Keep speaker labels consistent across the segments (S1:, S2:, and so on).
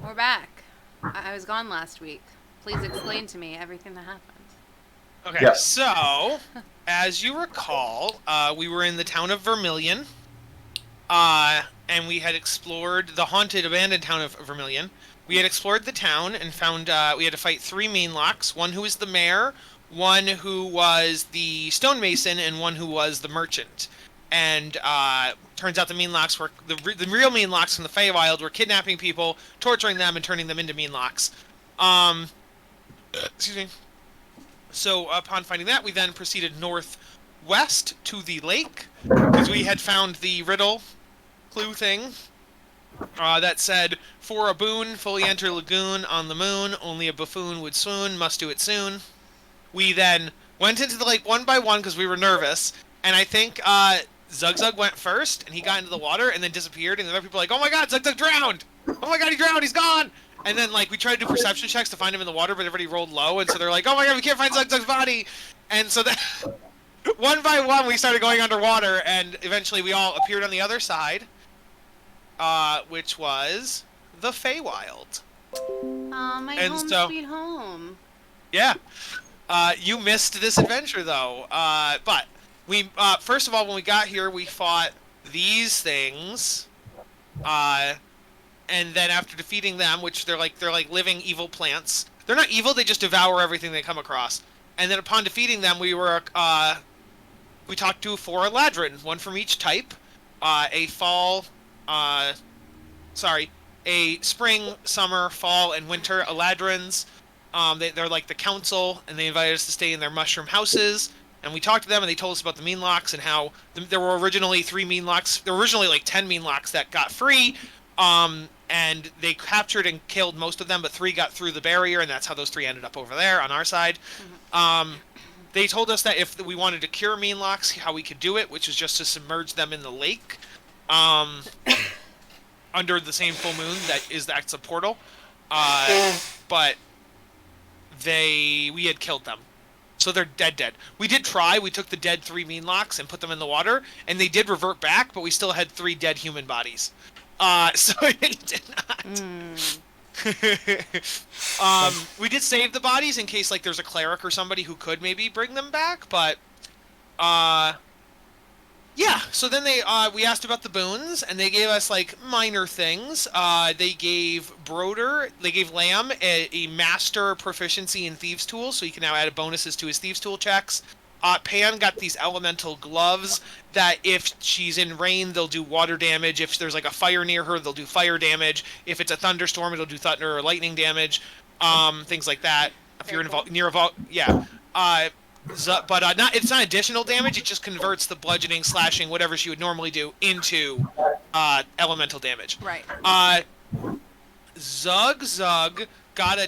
S1: We're back. I was gone last week. Please explain to me everything that happened.
S2: Okay,
S3: Yep.
S2: so as you recall, we were in the town of Vermilion, and we had explored the haunted, abandoned town of Vermilion. We had explored the town and found we had to fight three meanlocks: one who was the mayor, one who was the stonemason, and one who was the merchant. And turns out the meanlocks were the real meanlocks from the Feywild were kidnapping people, torturing them, and turning them into meanlocks. Um, excuse me. So upon finding that, we then proceeded northwest to the lake because we had found the riddle clue thing that said, "For a boon, fully enter lagoon on the moon. Only a buffoon would swoon. Must do it soon." We then went into the lake one by one because we were nervous, and I think Zug Zug went first, and he got into the water and then disappeared, and the other people were like, "Oh my God, Zug Zug drowned! Oh my God, he drowned! He's gone!" And then like we tried to do perception checks to find him in the water, but everybody rolled low, and so they're like, "Oh my God, we can't find Zug Zug's body!" And so that one by one we started going underwater, and eventually we all appeared on the other side, which was the Feywild.
S1: Aw, my
S2: And
S1: home
S2: so-
S1: sweet home.
S2: Yeah. You missed this adventure though. But we first of all, when we got here, we fought these things. And then after defeating them, which they're like living evil plants. They're not evil; they just devour everything they come across. And then upon defeating them, we talked to four Eladrin, one from each type. A spring, summer, fall, and winter Eladrins. They're like the council, and they invited us to stay in their mushroom houses. And we talked to them, and they told us about the meanlocks and how there were originally 3 meanlocks. There were originally like 10 meanlocks that got free, and they captured and killed most of them, but 3 got through the barrier, and that's how those 3 ended up over there on our side. They told us that if we wanted to cure meanlocks, how we could do it, which is just to submerge them in the lake, under the same full moon that's a portal. But we had killed them. So they're dead. We did try. We took the dead 3 meanlocks and put them in the water, and they did revert back, but we still had 3 dead human bodies. So it did not. We did save the bodies in case like there's a cleric or somebody who could maybe bring them back, but yeah. So then we asked about the boons, and they gave us like minor things. They gave Lamb a master proficiency in thieves' tools, so he can now add bonuses to his thieves' tool checks. Pan got these elemental gloves that if she's in rain, they'll do water damage. If there's like a fire near her, they'll do fire damage. If it's a thunderstorm, it'll do thunder or lightning damage. Things like that. If you're involved near a vault, yeah. But it's not additional damage. It just converts the bludgeoning, slashing, whatever she would normally do into elemental damage.
S1: Right.
S2: Zug got a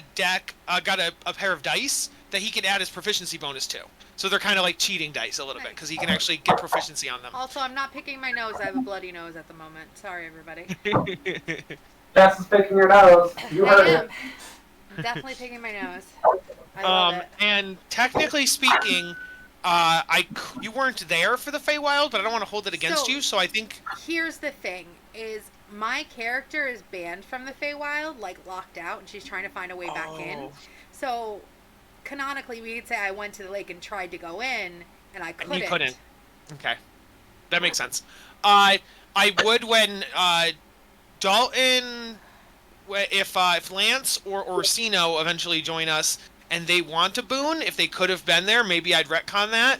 S2: pair of dice that he could add his proficiency bonus to. So they're kind of like cheating dice a little bit because he can actually get proficiency on them.
S1: Also, I'm not picking my nose. I have a bloody nose at the moment. Sorry, everybody.
S3: Jess is picking your nose. You heard
S1: I am.
S3: it.
S1: I'm definitely picking my nose. I love it.
S2: And technically speaking, you weren't there for the Feywild, but I don't want to hold it against you. So I think
S1: here's the thing: is my character is banned from the Feywild, like locked out, and she's trying to find a way back in. So canonically, we could say I went to the lake and tried to go in, and I couldn't.
S2: You couldn't. Okay, that makes sense. I would when Dalton, if Lance or Orsino eventually join us and they want a boon, if they could have been there, maybe I'd retcon that.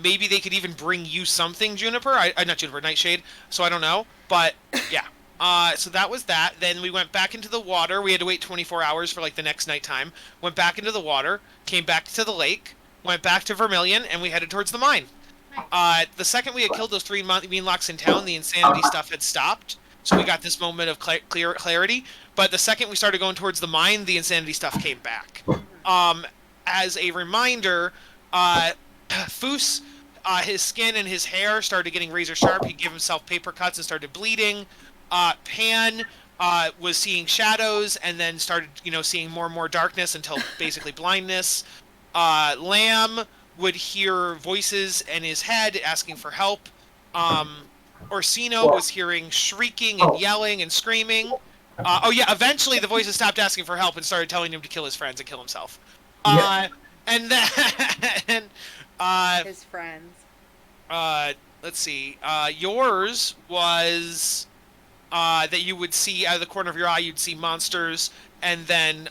S2: Maybe they could even bring you something, Juniper. Not Juniper, Nightshade. So I don't know, but yeah. So that was that. Then we went back into the water. We had to wait 24 hours for like the next nighttime. Went back into the water, came back to the lake, went back to Vermilion, and we headed towards the mine. The second we had killed those 3 meanlocks in town, the insanity stuff had stopped. So we got this moment of clarity. But the second we started going towards the mine, the insanity stuff came back. As a reminder, Foos, his skin and his hair started getting razor sharp. He gave himself paper cuts and started bleeding. Pan was seeing shadows and then started, seeing more and more darkness until basically blindness. Lamb would hear voices in his head asking for help. Orsino was hearing shrieking and yelling and screaming. Oh yeah, eventually the voices stopped asking for help and started telling him to kill his friends and kill himself.
S3: Yeah.
S2: And then,
S1: His friends.
S2: let's see. Yours was that you would see out of the corner of your eye, you'd see monsters, and then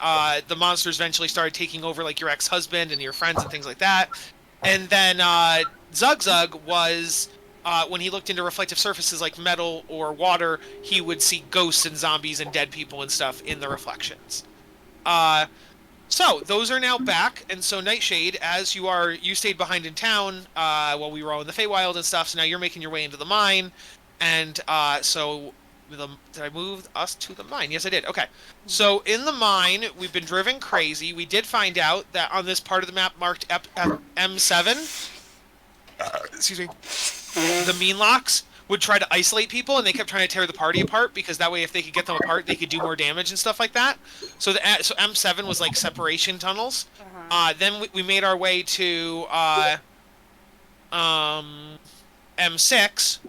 S2: the monsters eventually started taking over like your ex-husband and your friends and things like that. And then Zug Zug was when he looked into reflective surfaces like metal or water, he would see ghosts and zombies and dead people and stuff in the reflections. So those are now back, and so Nightshade, as you stayed behind in town while we were all in the Feywild and stuff. So now you're making your way into the mine, and did I move us to the mine? Yes, I did. Okay, so in the mine, we've been driven crazy. We did find out that on this part of the map marked M7, excuse me, the mean locks would try to isolate people, and they kept trying to tear the party apart because that way, if they could get them apart, they could do more damage and stuff like that. So so M7 was like separation tunnels. Then we made our way to M6,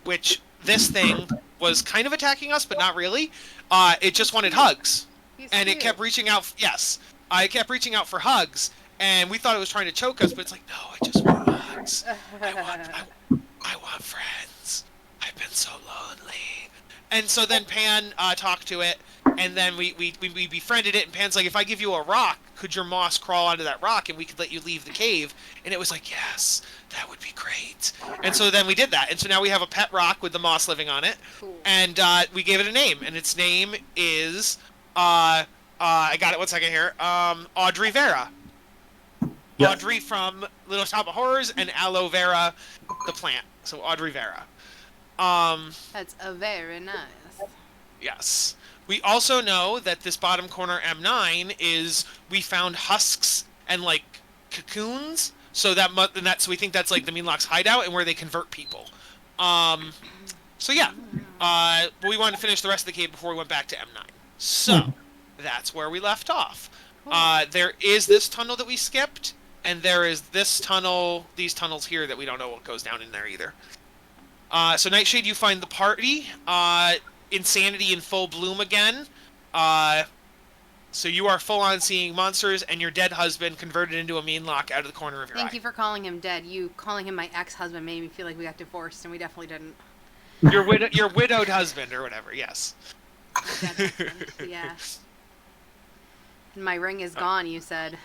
S2: which this thing was kind of attacking us, but not really. It just wanted hugs, and it kept reaching out. Yes, it kept reaching out for hugs, and we thought it was trying to choke us, but it's like, no, I just want hugs. I want friends. I've been so lonely. And so then Pan talked to it, and then we befriended it, and Pan's like, if I give you a rock, could your moss crawl onto that rock, and we could let you leave the cave? And it was like, yes, that would be great. And so then we did that, and so now we have a pet rock with the moss living on it, cool. And we gave it a name, and its name is, I got it, 1 second here, Audrey Vera. Yes. Audrey from Little Shop of Horrors, and Aloe Vera, the plant. So Audrey Vera.
S1: That's a very nice.
S2: Yes. We also know that this bottom corner M9 is we found husks and like cocoons. So so we think that's like the Meanlock's hideout and where they convert people. So yeah. But we wanted to finish the rest of the cave before we went back to M9. So that's where we left off. There is this tunnel that we skipped, and there is this tunnel, these tunnels here that we don't know what goes down in there either. So Nightshade, you find the party. Insanity in full bloom again. So you are full on seeing monsters, and your dead husband converted into a Meanlock out of the corner of your eye.
S1: Thank you for calling him dead. You calling him my ex-husband made me feel like we got divorced, and we definitely didn't.
S2: Your widowed husband or whatever. Yes.
S1: Dead husband. Yeah. And my ring is gone. You said.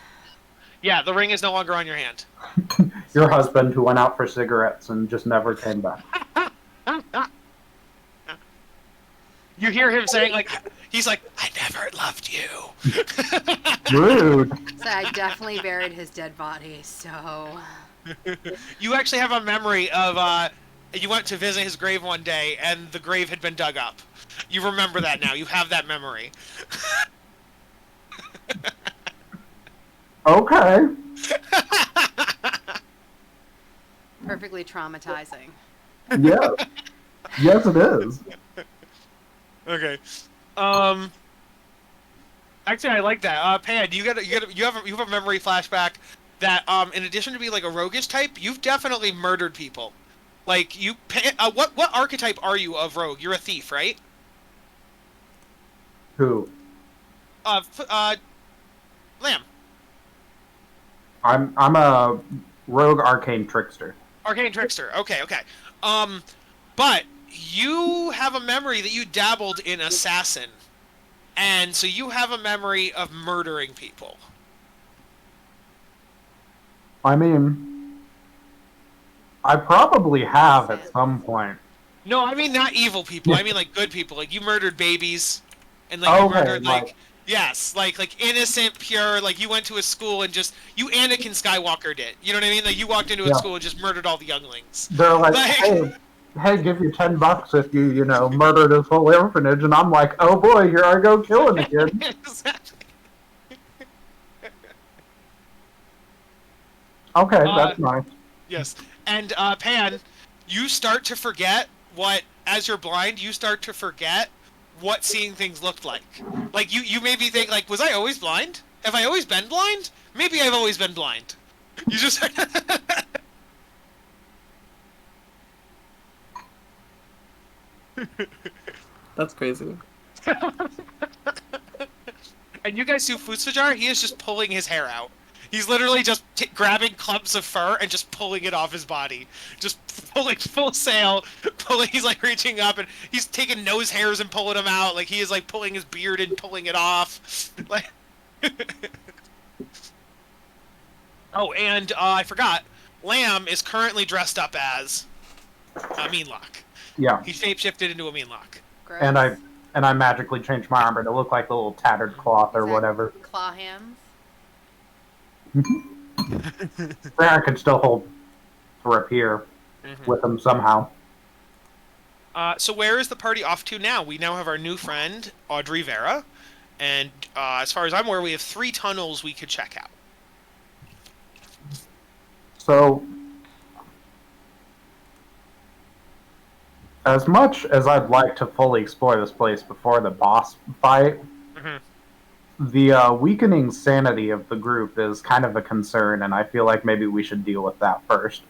S2: Yeah, the ring is no longer on your hand.
S3: Your husband who went out for cigarettes and just never came back.
S2: You hear him saying, like, he's like, I never loved you.
S3: Rude.
S1: So I definitely buried his dead body, so...
S2: You actually have a memory of, you went to visit his grave one day, and the grave had been dug up. You remember that now. You have that memory.
S3: Okay.
S1: Perfectly traumatizing.
S3: Yeah. Yes, it is.
S2: Okay. Actually, I like that. Pan, you have a memory flashback that in addition to being like a roguish type, you've definitely murdered people. Like what archetype are you of rogue? You're a thief, right?
S3: Who?
S2: Lamb.
S3: I'm a rogue arcane trickster.
S2: Arcane trickster. Okay. But you have a memory that you dabbled in assassin, and so you have a memory of murdering people.
S3: I mean, I probably have at some point.
S2: No, I mean not evil people. I mean like good people. Like you murdered babies, and like you murdered like yes, like innocent, pure. Like you went to a school and just you Anakin Skywalker did. You know what I mean? Like you walked into a school and just murdered all the younglings.
S3: They're like hey, give you $10 if you murder this whole orphanage, and I'm like, oh boy, here I go killing again.
S2: Exactly.
S3: Okay, that's nice.
S2: Yes, and Pan, you start to forget as you're blind, you start to forget what seeing things looked like. Like you maybe think like, was I always blind? Have I always been blind? Maybe I've always been blind. You just.
S4: That's crazy.
S2: And you guys see Futsujar, he is just pulling his hair out. He's literally just grabbing clumps of fur and just pulling it off his body. Just pulling full sail, pulling, he's like reaching up and he's taking nose hairs and pulling them out. Like he is like pulling his beard and pulling it off. Like Oh, and I forgot. Lamb is currently dressed up as a Meanlock.
S3: Yeah.
S2: He shapeshifted into a Meanlock.
S1: Gross.
S3: And I magically changed my armor to look like a little tattered cloth or
S1: Is that
S3: whatever.
S1: Claw hands.
S3: I could still hold Rapier with him somehow.
S2: So where is the party off to now? We now have our new friend, Audrey Vera. And as far as I'm aware, we have 3 tunnels we could check out.
S3: So, as much as I'd like to fully explore this place before the boss fight, the weakening sanity of the group is kind of a concern, and I feel like maybe we should deal with that first.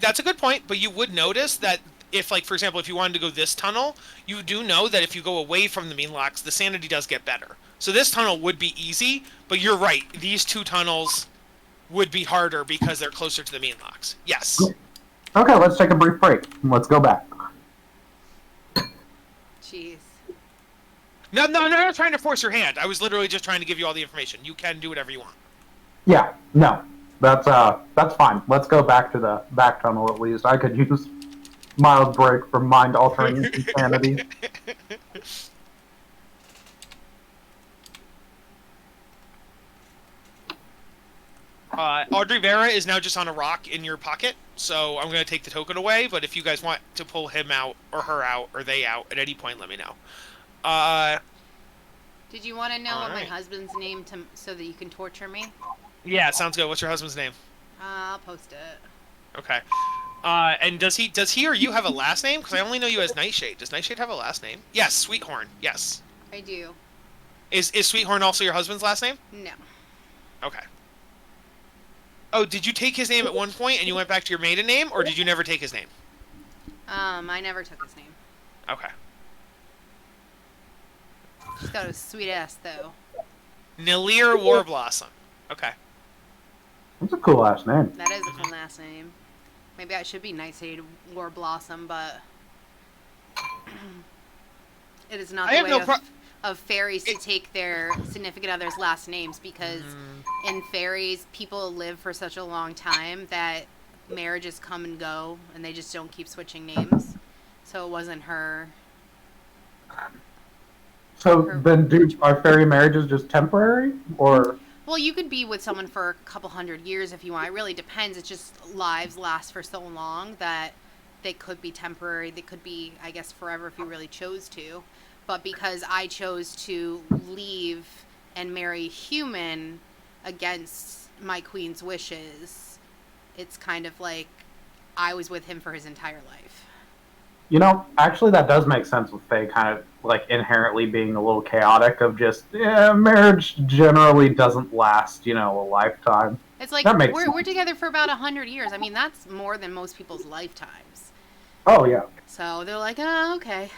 S2: That's a good point, but you would notice that if, like, for example, if you wanted to go this tunnel, you do know that if you go away from the Meanlocks, the sanity does get better. So this tunnel would be easy, but you're right. These 2 tunnels would be harder because they're closer to the Meanlocks. Yes.
S3: Okay, let's take a brief break. Let's go back.
S1: Jeez.
S2: No, I'm not trying to force your hand. I was literally just trying to give you all the information. You can do whatever you want.
S3: Yeah, no. That's fine. Let's go back to the back tunnel at least. I could use mild break from mind-altering insanity.
S2: Audrey Vera is now just on a rock in your pocket, so I'm going to take the token away, but if you guys want to pull him out, or her out, or they out, at any point, let me know.
S1: Did you want to know what my
S2: Alright.
S1: husband's name so that you can torture me?
S2: Yeah, sounds good. What's your husband's name?
S1: I'll post it.
S2: Okay. And does he or you have a last name? Because I only know you as Nightshade. Does Nightshade have a last name? Yes, Sweethorn. Yes.
S1: I do.
S2: Is Sweethorn also your husband's last name?
S1: No.
S2: Okay. Oh, did you take his name at one point and you went back to your maiden name, or did you never take his name?
S1: I never took his name.
S2: Okay.
S1: She's got a sweet ass, though.
S2: Nilir Warblossom. Okay.
S3: That's a cool last name.
S1: That is a cool last name. Maybe I should be Nightshade War Blossom, but it is not
S2: I
S1: the
S2: have
S1: way
S2: no
S1: of fairies to take their significant other's last names, because in fairies, people live for such a long time that marriages come and go, and they just don't keep switching names. So it wasn't her.
S3: So then, are fairy marriages just temporary, or?
S1: Well, you could be with someone for a couple hundred years if you want. It really depends. It's just lives last for so long that they could be temporary. They could be, I guess, forever if you really chose to. But because I chose to leave and marry human against my queen's wishes, it's kind of like I was with him for his entire life.
S3: You know, actually, that does make sense with Faye kind of like inherently being a little chaotic. Of just, marriage generally doesn't last, a lifetime.
S1: It's like
S3: That makes
S1: we're together for about 100 years. I mean, that's more than most people's lifetimes.
S3: Oh yeah.
S1: So they're like, oh, okay.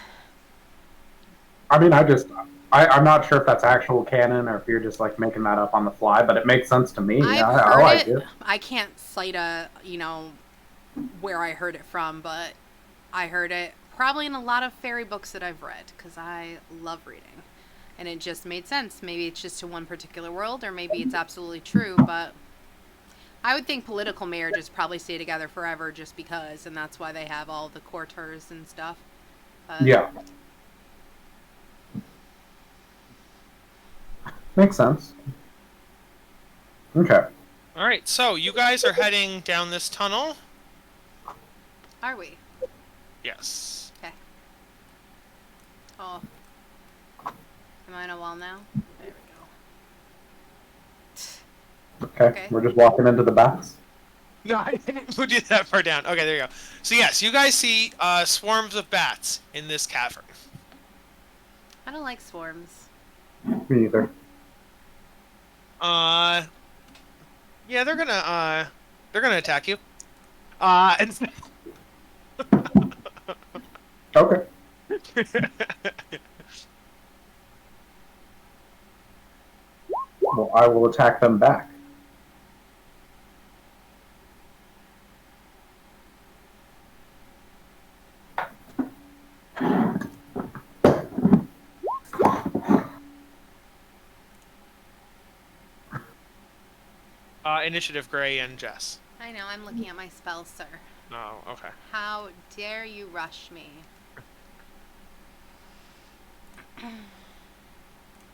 S3: I mean, I'm not sure if that's actual canon or if you're just like making that up on the fly, but it makes sense to me.
S1: I've
S3: I
S1: heard
S3: like
S1: it.
S3: it.
S1: I can't cite where I heard it from, but I heard it probably in a lot of fairy books that I've read, because I love reading. And it just made sense. Maybe it's just to one particular world, or maybe it's absolutely true, but I would think political marriages probably stay together forever just because, and that's why they have all the courtiers and stuff.
S3: Yeah. Makes sense. Okay.
S2: All right, so you guys are heading down this tunnel.
S1: Are we?
S2: Yes.
S1: Okay. Oh. Am I on a wall now? There we go.
S3: Okay. We're just walking into the bats.
S2: No, I didn't put you that far down. Okay, there you go. So yes, you guys see swarms of bats in this cavern.
S1: I don't like swarms.
S3: Me either.
S2: Yeah, they're gonna attack you. And
S3: Okay. Well, I will attack them back.
S2: Initiative, Gray and Jess.
S1: I know, I'm looking at my spells, sir.
S2: Oh, okay.
S1: How dare you rush me?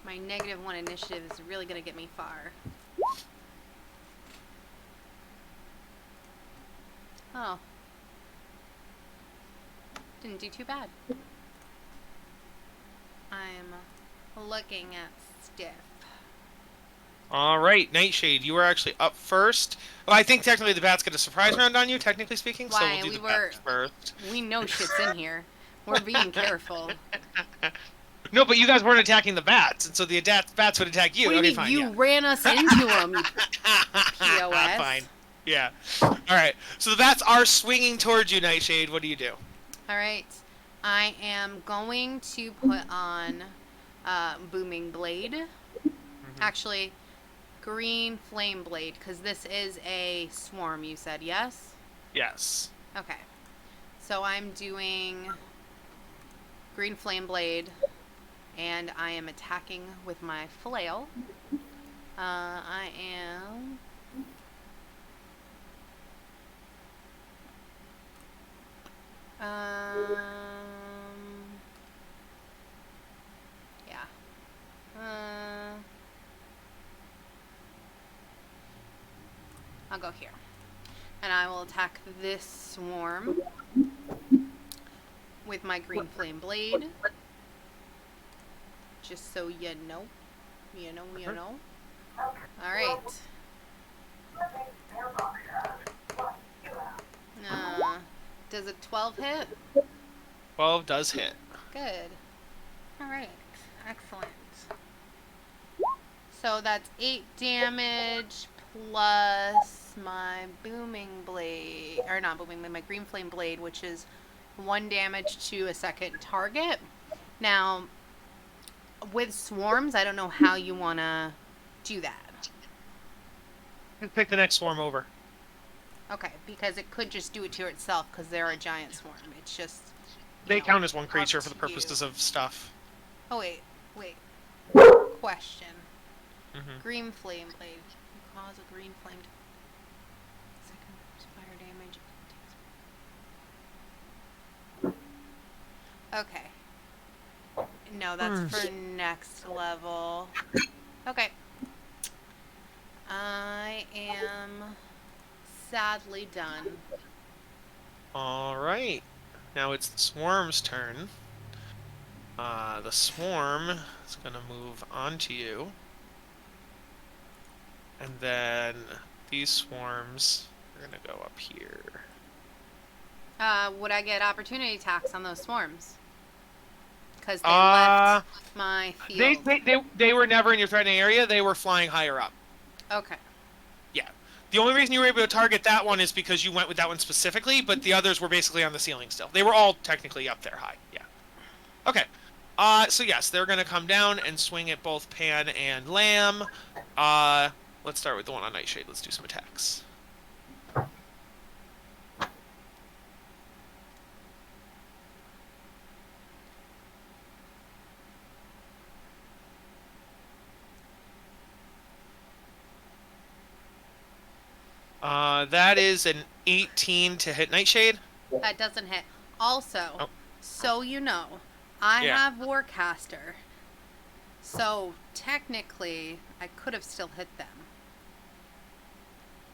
S1: My -1 initiative is really going to get me far. Oh. Didn't do too bad. I'm looking at stiff.
S2: All right, Nightshade, you are actually up first. Well, I think technically the bats get a surprise round on you, technically speaking. So
S1: Why?
S2: we'll do the bats first.
S1: We know shit's in here. We're being careful.
S2: No, but you guys weren't attacking the bats, and so the bats would attack you.
S1: What do you
S2: okay,
S1: mean?
S2: fine.
S1: You ran us into them, you POS.
S2: Fine. Yeah. All right. So the bats are swinging towards you, Nightshade. What do you do?
S1: All right. I am going to put on Booming Blade. Actually, Green Flame Blade, because this is a swarm, you said, yes?
S2: Yes.
S1: Okay. So I'm doing Green Flame Blade, and I am attacking with my flail. I am... yeah. I'll go here. And I will attack this swarm with my Green Flame Blade. Just so you know. You know. Alright. Does a 12 hit?
S2: 12 does hit.
S1: Good. Alright. Excellent. So that's 8 damage plus my booming blade, or not booming blade, my green flame blade, which is 1 damage to a second target. Now, with swarms, I don't know how you want to do that.
S2: Pick the next swarm over.
S1: Okay, because it could just do it to itself because they're a giant swarm. It's just...
S2: They count as one creature for the purposes of stuff.
S1: Oh, wait. Question. Green flame blade. Cause a green flame. Second fire damage. Okay. No, that's for next level. Okay. I am sadly done.
S2: Alright. Now it's the swarm's turn. The swarm is going to move onto you. And then these swarms are going to go up here.
S1: Would I get opportunity attacks on those swarms? Because they left my field.
S2: They were never in your threatening area. They were flying higher up.
S1: Okay.
S2: Yeah. The only reason you were able to target that one is because you went with that one specifically, but the others were basically on the ceiling still. They were all technically up there high. Yeah. Okay. So yes, they're going to come down and swing at both Pan and Lamb. Let's start with the one on Nightshade. Let's do some attacks. That is an 18 to hit Nightshade.
S1: That doesn't hit. Also, so you know, I have Warcaster. So, technically, I could have still hit them.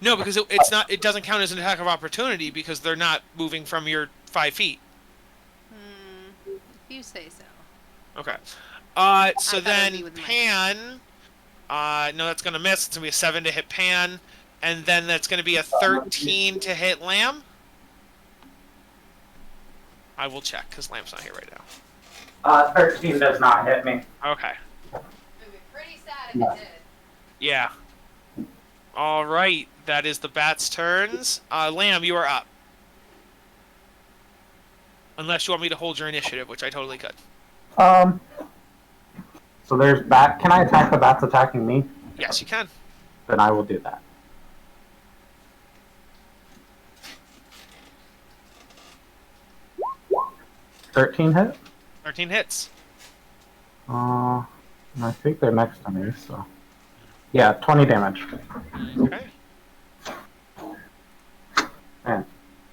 S2: No, because it's not. It doesn't count as an attack of opportunity because they're not moving from your 5 feet.
S1: If you say so.
S2: Okay. So then Pan. No, that's gonna miss. It's gonna be a 7 to hit Pan, and then that's gonna be a 13 to hit Lamb. I will check because Lamb's not here right now.
S3: 13 does not hit me.
S2: Okay.
S1: It would be pretty sad if it did.
S2: Yeah. All right. That is the bats' turns. Lamb, you are up. Unless you want me to hold your initiative, which I totally could.
S3: So there's bat. Can I attack the bats attacking me?
S2: Yes, you can.
S3: Then I will do that. $13 hit?
S2: 13 hits.
S3: I think they're next to me, so... Yeah, 20 damage.
S2: Okay.
S3: And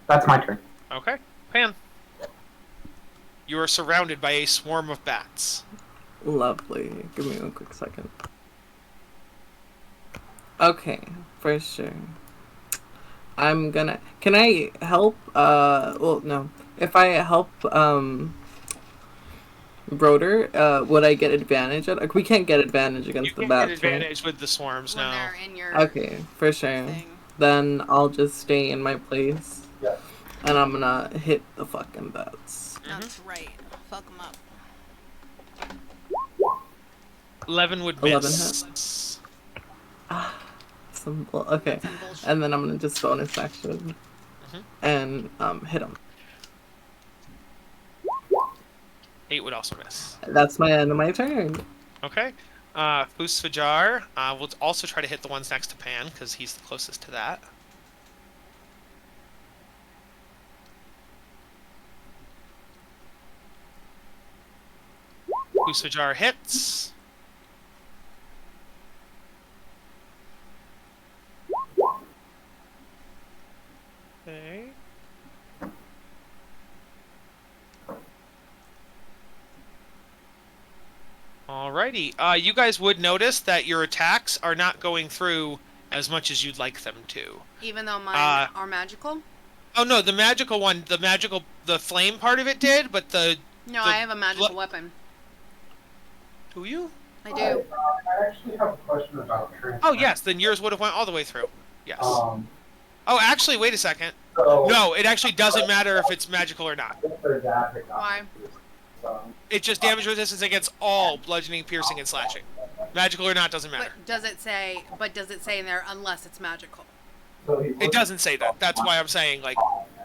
S3: that's my turn.
S2: Okay. Pan. You are surrounded by a swarm of bats.
S4: Lovely. Give me one quick second. Okay, for sure. I'm gonna... Can I help, well, no. If I help, Broder, would I get advantage at... Like, we can't get advantage against the
S2: You
S4: bats,
S2: can't get
S4: right?
S2: advantage with the swarms
S1: When
S2: now.
S1: they're in your
S4: Okay, for sure.
S1: thing.
S4: Then I'll just stay in my place.
S3: Yeah.
S4: And I'm gonna hit the fucking bats.
S1: That's right. Fuck them up.
S2: 11 would
S4: 11
S2: miss.
S4: Okay.
S1: Some bullshit.
S4: And then I'm gonna just bonus action. And, hit him.
S2: 8 would also miss.
S4: That's my end of my turn.
S2: Okay. Fusfajar will also try to hit the ones next to Pan, because he's the closest to that. Fusfajar hits. Okay. Alrighty. You guys would notice that your attacks are not going through as much as you'd like them to.
S1: Even though mine are magical?
S2: Oh no, the magical one, the flame part of it did, but
S1: No, I have a magical weapon.
S2: Do you?
S1: I do.
S3: I actually have a question about transfer.
S2: Oh yes, then yours would have went all the way through. Yes.
S3: Um,
S2: Oh, actually, wait a second.
S3: so
S2: No, it actually doesn't matter if it's magical or not.
S3: if there's that,
S1: Why?
S2: It's just damage resistance against all bludgeoning, piercing, and slashing. Magical or not doesn't matter.
S1: But does it say? But does it say in there unless it's magical?
S2: It doesn't say that. That's why I'm saying, like,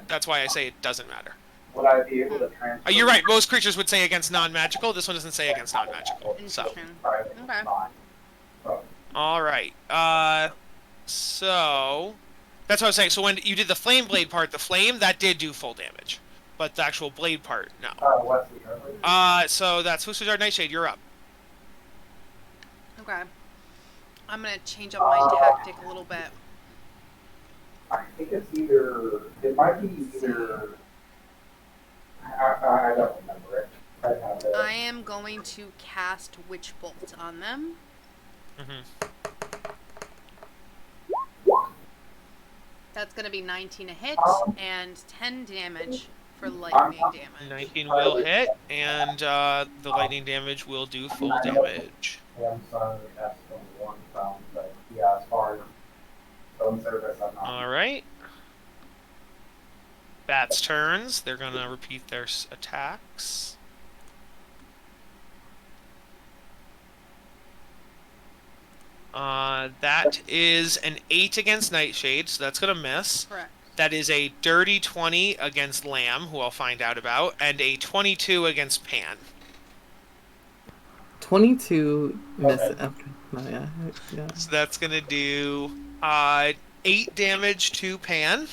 S2: that's why I say it doesn't matter.
S3: Would I be able to transfer?
S2: You're right. Most creatures would say against non-magical. This one doesn't say against non-magical. So,
S1: Interesting. Okay.
S2: all right. So that's what I was saying. So when you did the flame blade part, the flame that did do full damage, but the actual blade part, no.
S3: What's the other?
S2: So that's Fusfajar Nightshade. You're up.
S1: Okay. I'm gonna change up my tactic a little bit.
S3: I think it's either. It might be either. I don't remember it. I have it.
S1: I am going to cast Witch Bolt on them.
S2: Mm-hmm.
S1: That's gonna be 19 a hit and 10 damage for lightning damage.
S2: 19 will hit, and the lightning damage will do full damage.
S3: I'm sorry, that's the one sound, but yeah, as far as phone service, I'm not.
S2: All right. Bats' turns. They're gonna repeat their attacks. That is an 8 against Nightshade, so that's gonna miss.
S1: Correct.
S2: That is a dirty 20 against Lamb, who I'll find out about, and a 22 against Pan.
S4: 22 miss
S3: Okay.
S4: after. No, yeah.
S2: So that's gonna do 8 damage to Pan.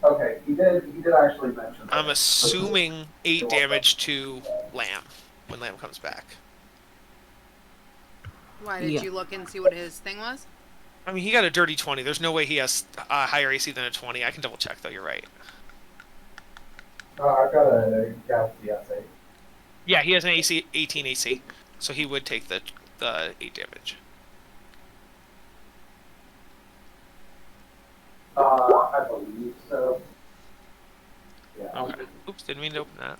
S3: Okay, he did actually mention that.
S2: I'm assuming 8 damage to Lamb when Lamb comes back.
S1: Why did
S4: Yeah.
S1: you look and see what his thing was?
S2: I mean, he got a dirty 20. There's no way he has a higher AC than a 20. I can double check, though. You're right.
S3: I've got a Galaxy S8.
S2: Yeah, he has an AC 18 AC, so he would take the 8 damage.
S3: I believe so. Yeah.
S2: Okay. Oops, didn't mean to open that.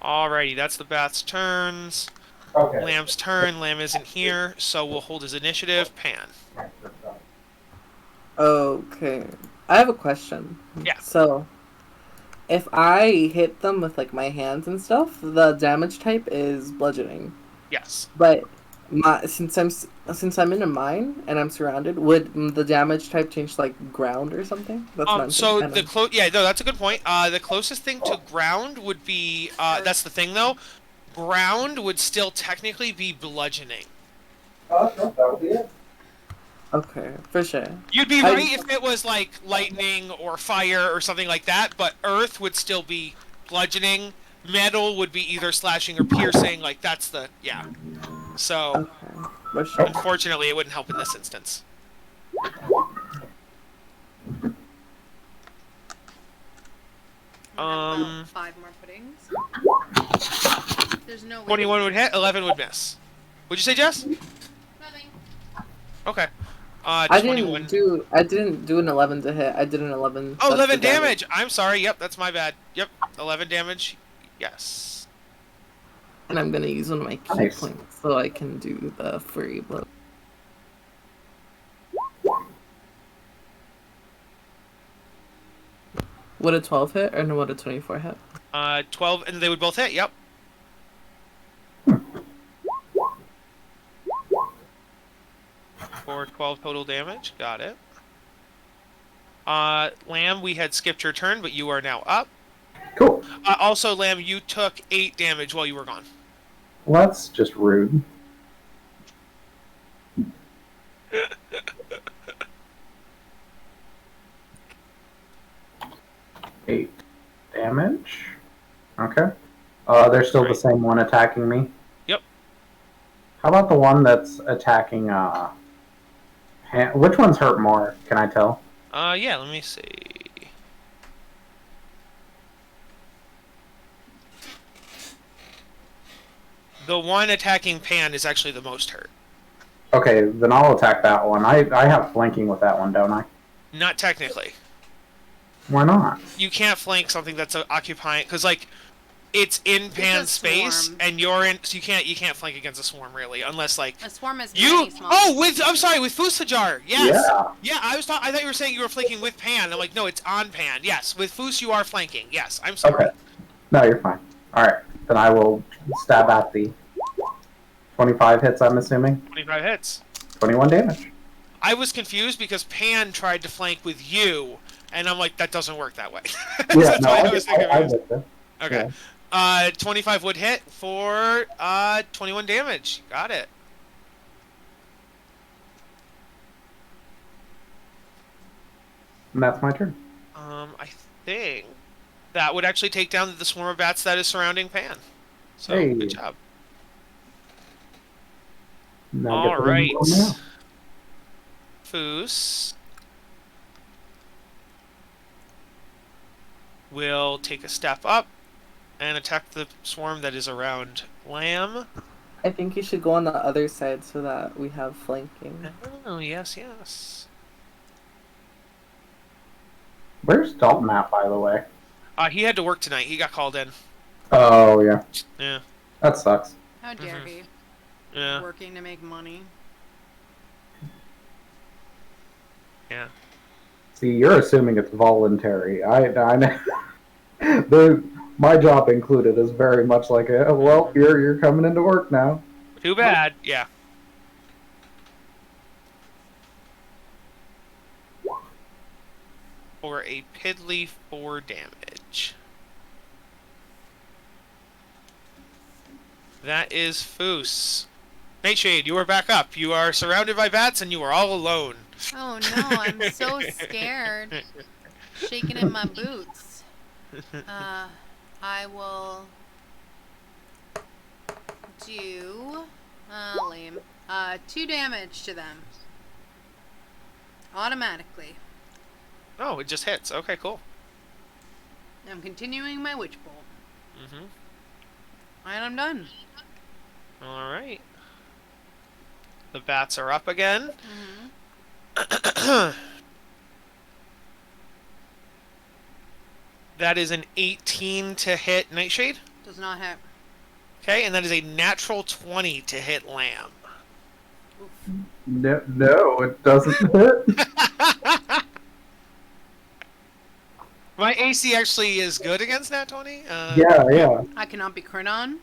S2: Alrighty, that's the Bat's turns.
S3: Okay.
S2: Lamb's turn. Lamb isn't here, so we'll hold his initiative. Pan.
S4: Okay. I have a question.
S2: Yeah.
S4: So, if I hit them with, like, my hands and stuff, the damage type is bludgeoning.
S2: Yes.
S4: But since I'm in a mine and I'm surrounded, would the damage type change to, like, ground or something? That's what I'm
S2: So
S4: thinking.
S2: no, that's a good point. The closest thing to ground would be that's the thing though. Ground would still technically be bludgeoning.
S3: No, that'll be it.
S4: Okay, for sure.
S2: You'd be right if it was like lightning or fire or something like that, but earth would still be bludgeoning. Metal would be either slashing or piercing. Like that's the So
S4: Okay, for sure.
S2: unfortunately, it wouldn't help in this instance.
S1: About 5 more puddings. There's no way.
S2: 21 would hit, 11 would miss. What'd you say, Jess?
S1: Nothing.
S2: Okay.
S4: I
S2: 21.
S4: didn't do an 11 to hit. I did an 11.
S2: Oh, 11 damage! I'm sorry. Yep, that's my bad. Yep, 11 damage. Yes.
S4: And I'm gonna use one of my key points so I can do the free blow. Would a 12 hit or no? Would a 24 hit?
S2: 12, and they would both hit. Yep. For 12 total damage. Got it. Lamb, we had skipped your turn, but you are now up.
S3: Cool.
S2: Also, Lamb, you took 8 damage while you were gone.
S3: Well, that's just rude. Eight damage. Okay. They're still the same one attacking me.
S2: Yep.
S3: How about the one that's attacking? Which one's hurt more? Can I tell?
S2: Yeah. Let me see. The one attacking Pan is actually the most hurt.
S3: Okay, then I'll attack that one. I have flanking with that one, don't I?
S2: Not technically.
S3: Why not?
S2: You can't flank something that's occupying, because like it's in Pan's space,
S1: swarm.
S2: and you're in, so you can't flank against a swarm really, unless like
S1: A swarm is
S2: you.
S1: many small.
S2: Oh, I'm sorry, with Fusajar. Yes.
S3: Yeah.
S2: I thought you were saying you were flanking with Pan. I'm like, no, it's on Pan. Yes, with Fus you are flanking. Yes, I'm sorry.
S3: Okay. No, you're fine. All right, then I will stab at the 25 hits. I'm assuming
S2: 25 hits.
S3: 21 damage.
S2: I was confused because Pan tried to flank with you, and I'm like, that doesn't work that way.
S3: Yeah,
S2: That's
S3: no,
S2: why
S3: I
S2: was thinking
S3: get
S2: it.
S3: this.
S2: Okay. 25 would hit for 21 damage. Got it.
S3: And that's my turn.
S2: I think that would actually take down the swarm of bats that is surrounding Pan. So
S3: Hey.
S2: good job.
S3: Now
S2: All
S3: get the
S2: right.
S3: one now.
S2: Foos will take a step up and attack the swarm that is around Lamb.
S4: I think you should go on the other side so that we have flanking.
S2: Oh, yes, yes.
S3: Where's Dalton at, by the way?
S2: He had to work tonight. He got called in.
S3: Oh, yeah.
S2: Yeah.
S3: That sucks.
S1: How dare he?
S2: Yeah.
S1: Working to make money.
S2: Yeah.
S3: See, you're assuming it's voluntary. My job included is very much like well, you're coming into work now.
S2: Too bad. Yeah. For a piddly 4 damage. That is Foos. Nightshade, you are back up. You are surrounded by bats and you are all alone.
S1: Oh no, I'm so scared. Shaking in my boots. I will do lame. 2 damage to them. Automatically.
S2: Oh, it just hits. Okay, cool.
S1: I'm continuing my witch bolt.
S2: Mm-hmm.
S1: And I'm done.
S2: Alright. The bats are up again.
S1: Mm-hmm.
S2: That is an 18 to hit Nightshade.
S1: Does not hit.
S2: Okay, and that is a natural 20 to hit Lamb.
S3: No, it doesn't hit.
S2: My AC actually is good against Nat 20.
S3: Yeah.
S1: I cannot be crit on.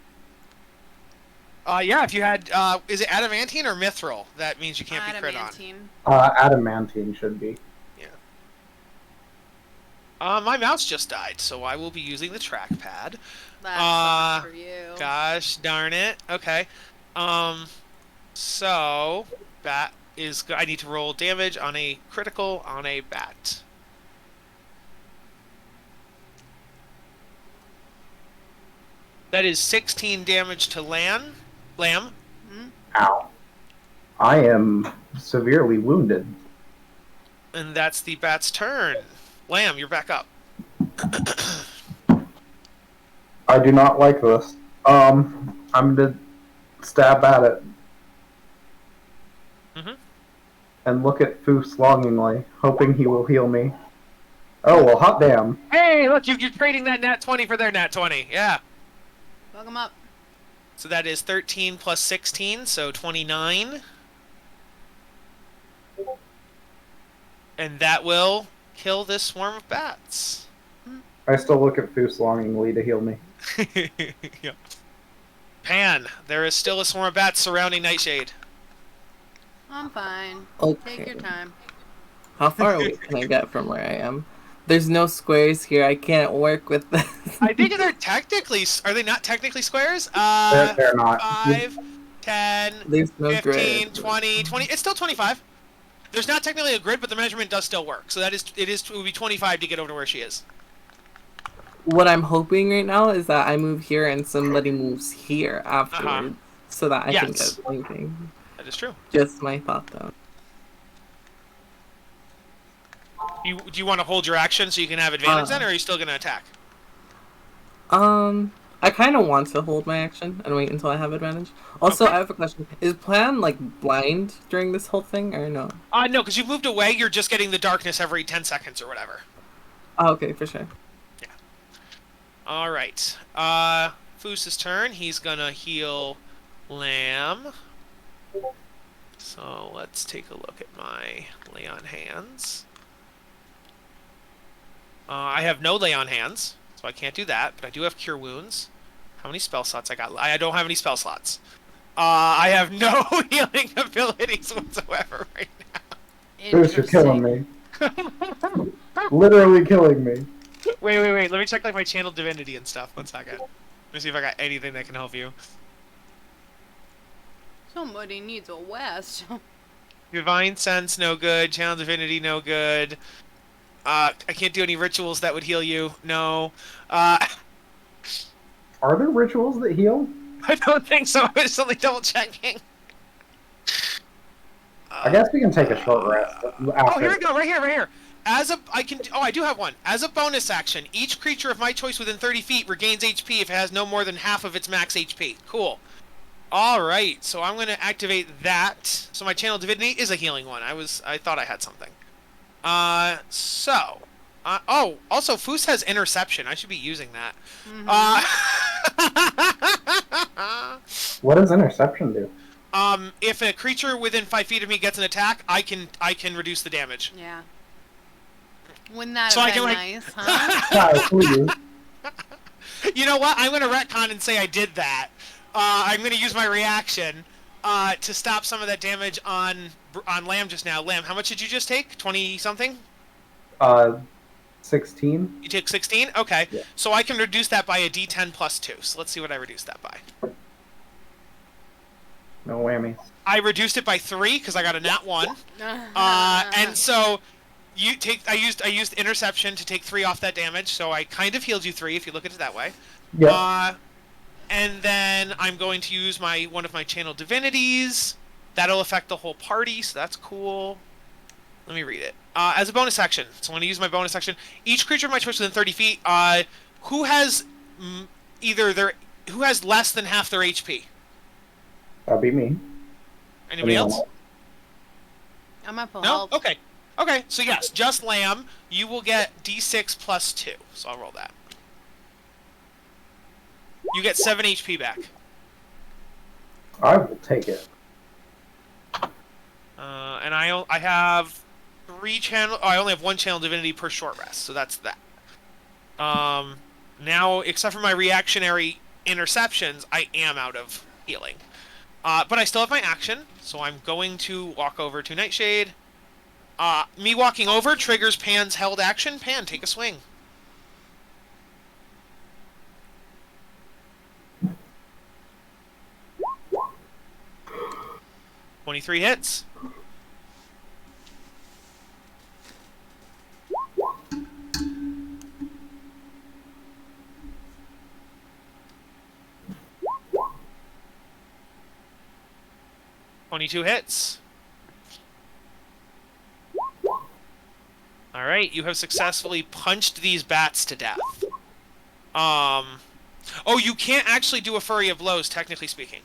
S2: Yeah, if you had, is it adamantine or mithril? That means you can't be crit on.
S1: Adamantine.
S3: Adamantine should be.
S2: My mouse just died, so I will be using the trackpad.
S1: That sucks for you.
S2: Gosh darn it. Okay. So, bat is. I need to roll damage on a critical on a bat. That is 16 damage to Lamb.
S3: Ow. I am severely wounded.
S2: And that's the bat's turn. Lamb, you're back up.
S3: I do not like this. I'm gonna stab at it. And look at Foos longingly, hoping he will heal me. Oh, well, hot damn.
S2: Hey, look, you're trading that nat 20 for their nat 20. Yeah.
S1: Fuck him up.
S2: So that is 13 plus 16, so 29. And that will kill this swarm of bats.
S3: I still look at Foos longingly to heal me.
S2: Yep. Pan, there is still a swarm of bats surrounding Nightshade.
S1: I'm fine.
S4: Okay.
S1: Take your time.
S4: How far away can I get from where I am? There's no squares here. I can't work with this.
S2: I think they're technically... Are they not technically squares?
S3: They're not.
S2: 5, 10,
S4: There's no
S2: 15,
S4: grid.
S2: 20... It's still 25. There's not technically a grid, but the measurement does still work. So it would be 25 to get over to where she is.
S4: What I'm hoping right now is that I move here and somebody moves here afterwards, so that I can get anything.
S2: That is true.
S4: Just my thought, though.
S2: Do you want to hold your action so you can have advantage then, or are you still going to attack?
S4: I kind of want to hold my action and wait until I have advantage. Also,
S2: Okay.
S4: I have a question. Is Plan, like, blind during this whole thing, or no?
S2: No, because you've moved away, you're just getting the darkness every 10 seconds or whatever.
S4: Oh, okay, for sure.
S2: Yeah. Alright. Foos's turn. He's going to heal Lamb. So let's take a look at my lay on hands. I have no lay on hands, so I can't do that, but I do have cure wounds. How many spell slots I got? I don't have any spell slots. I have no healing abilities whatsoever right now.
S3: Foos, you're killing me. Literally killing me.
S2: Wait. Let me check like my channel divinity and stuff. 1 second. Let me see if I got anything that can help you.
S1: Somebody needs a West.
S2: Divine sense, no good. Channel divinity, no good. I can't do any rituals that would heal you. No.
S3: Are there rituals that heal?
S2: I don't think so. I was only double checking.
S3: I guess we can take a short rest after.
S2: Oh, here we go. Right here. I do have one. As a bonus action, each creature of my choice within 30 feet regains HP if it has no more than half of its max HP. Cool. Alright, so I'm going to activate that. So my channel divinity is a healing one. I thought I had something. Also, Foos has interception. I should be using that.
S3: What does interception do?
S2: If a creature within 5 feet of me gets an attack, I can reduce the damage.
S1: Yeah. Wouldn't that
S2: So
S1: have
S2: I
S1: been
S2: can,
S1: nice, huh?
S3: Yeah, please.
S2: You know what? I'm going to retcon and say I did that. I'm going to use my reaction to stop some of that damage on Lamb just now. Lamb, how much did you just take? 20-something?
S3: 16.
S2: You took 16? Okay.
S3: Yeah.
S2: So I can reduce that by a d10 plus 2. So let's see what I reduced that by.
S3: No whammies.
S2: I reduced it by 3 because I got a nat 1. And so I used interception to take 3 off that damage, so I kind of healed you 3 if you look at it that way.
S3: Yeah.
S2: And then I'm going to use one of my channel divinities. That'll affect the whole party, so that's cool. Let me read it. As a bonus action, so I'm going to use my bonus action. Each creature of my choice within 30 feet, who has less than half their HP?
S3: That'd be me.
S2: Anybody else?
S1: I'm up for
S2: No?
S1: help.
S2: Okay. Okay, so yes, just Lamb. You will get d6 plus 2. So I'll roll that. You get 7 HP back.
S3: I will take it.
S2: And I have 3 channel. Oh, I only have 1 channel divinity per short rest, so that's that. Now, except for my reactionary interceptions, I am out of healing. But I still have my action, so I'm going to walk over to Nightshade. Me walking over triggers Pan's held action. Pan, take a swing. 23 hits. "22 hits. All right, you have successfully punched these bats to death. Oh, you can't actually do a flurry of blows, technically speaking.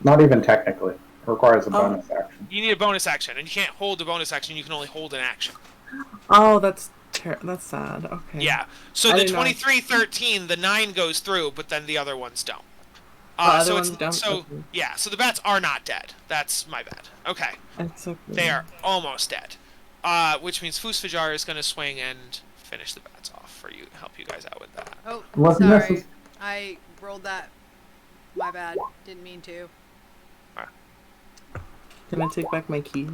S3: Not even technically. It requires a bonus action.
S2: You need a bonus action, and you can't hold a bonus action. You can only hold an action.
S4: Oh, that's sad. Okay.
S2: Yeah. So
S4: I
S2: the
S4: didn't know.
S2: 23-13, the 9 goes through, but then the other ones don't.
S4: Other ones don't?
S2: So
S4: Okay.
S2: yeah. So the bats are not dead. That's my bad. Okay.
S4: It's okay.
S2: They are almost dead. Which means Fusfajar is going to swing and finish the bats off for you. Help you guys out with that.
S1: Oh,
S3: Unless
S1: sorry.
S3: misses.
S1: I rolled that. My bad. Didn't mean to.
S4: Can I take back my key?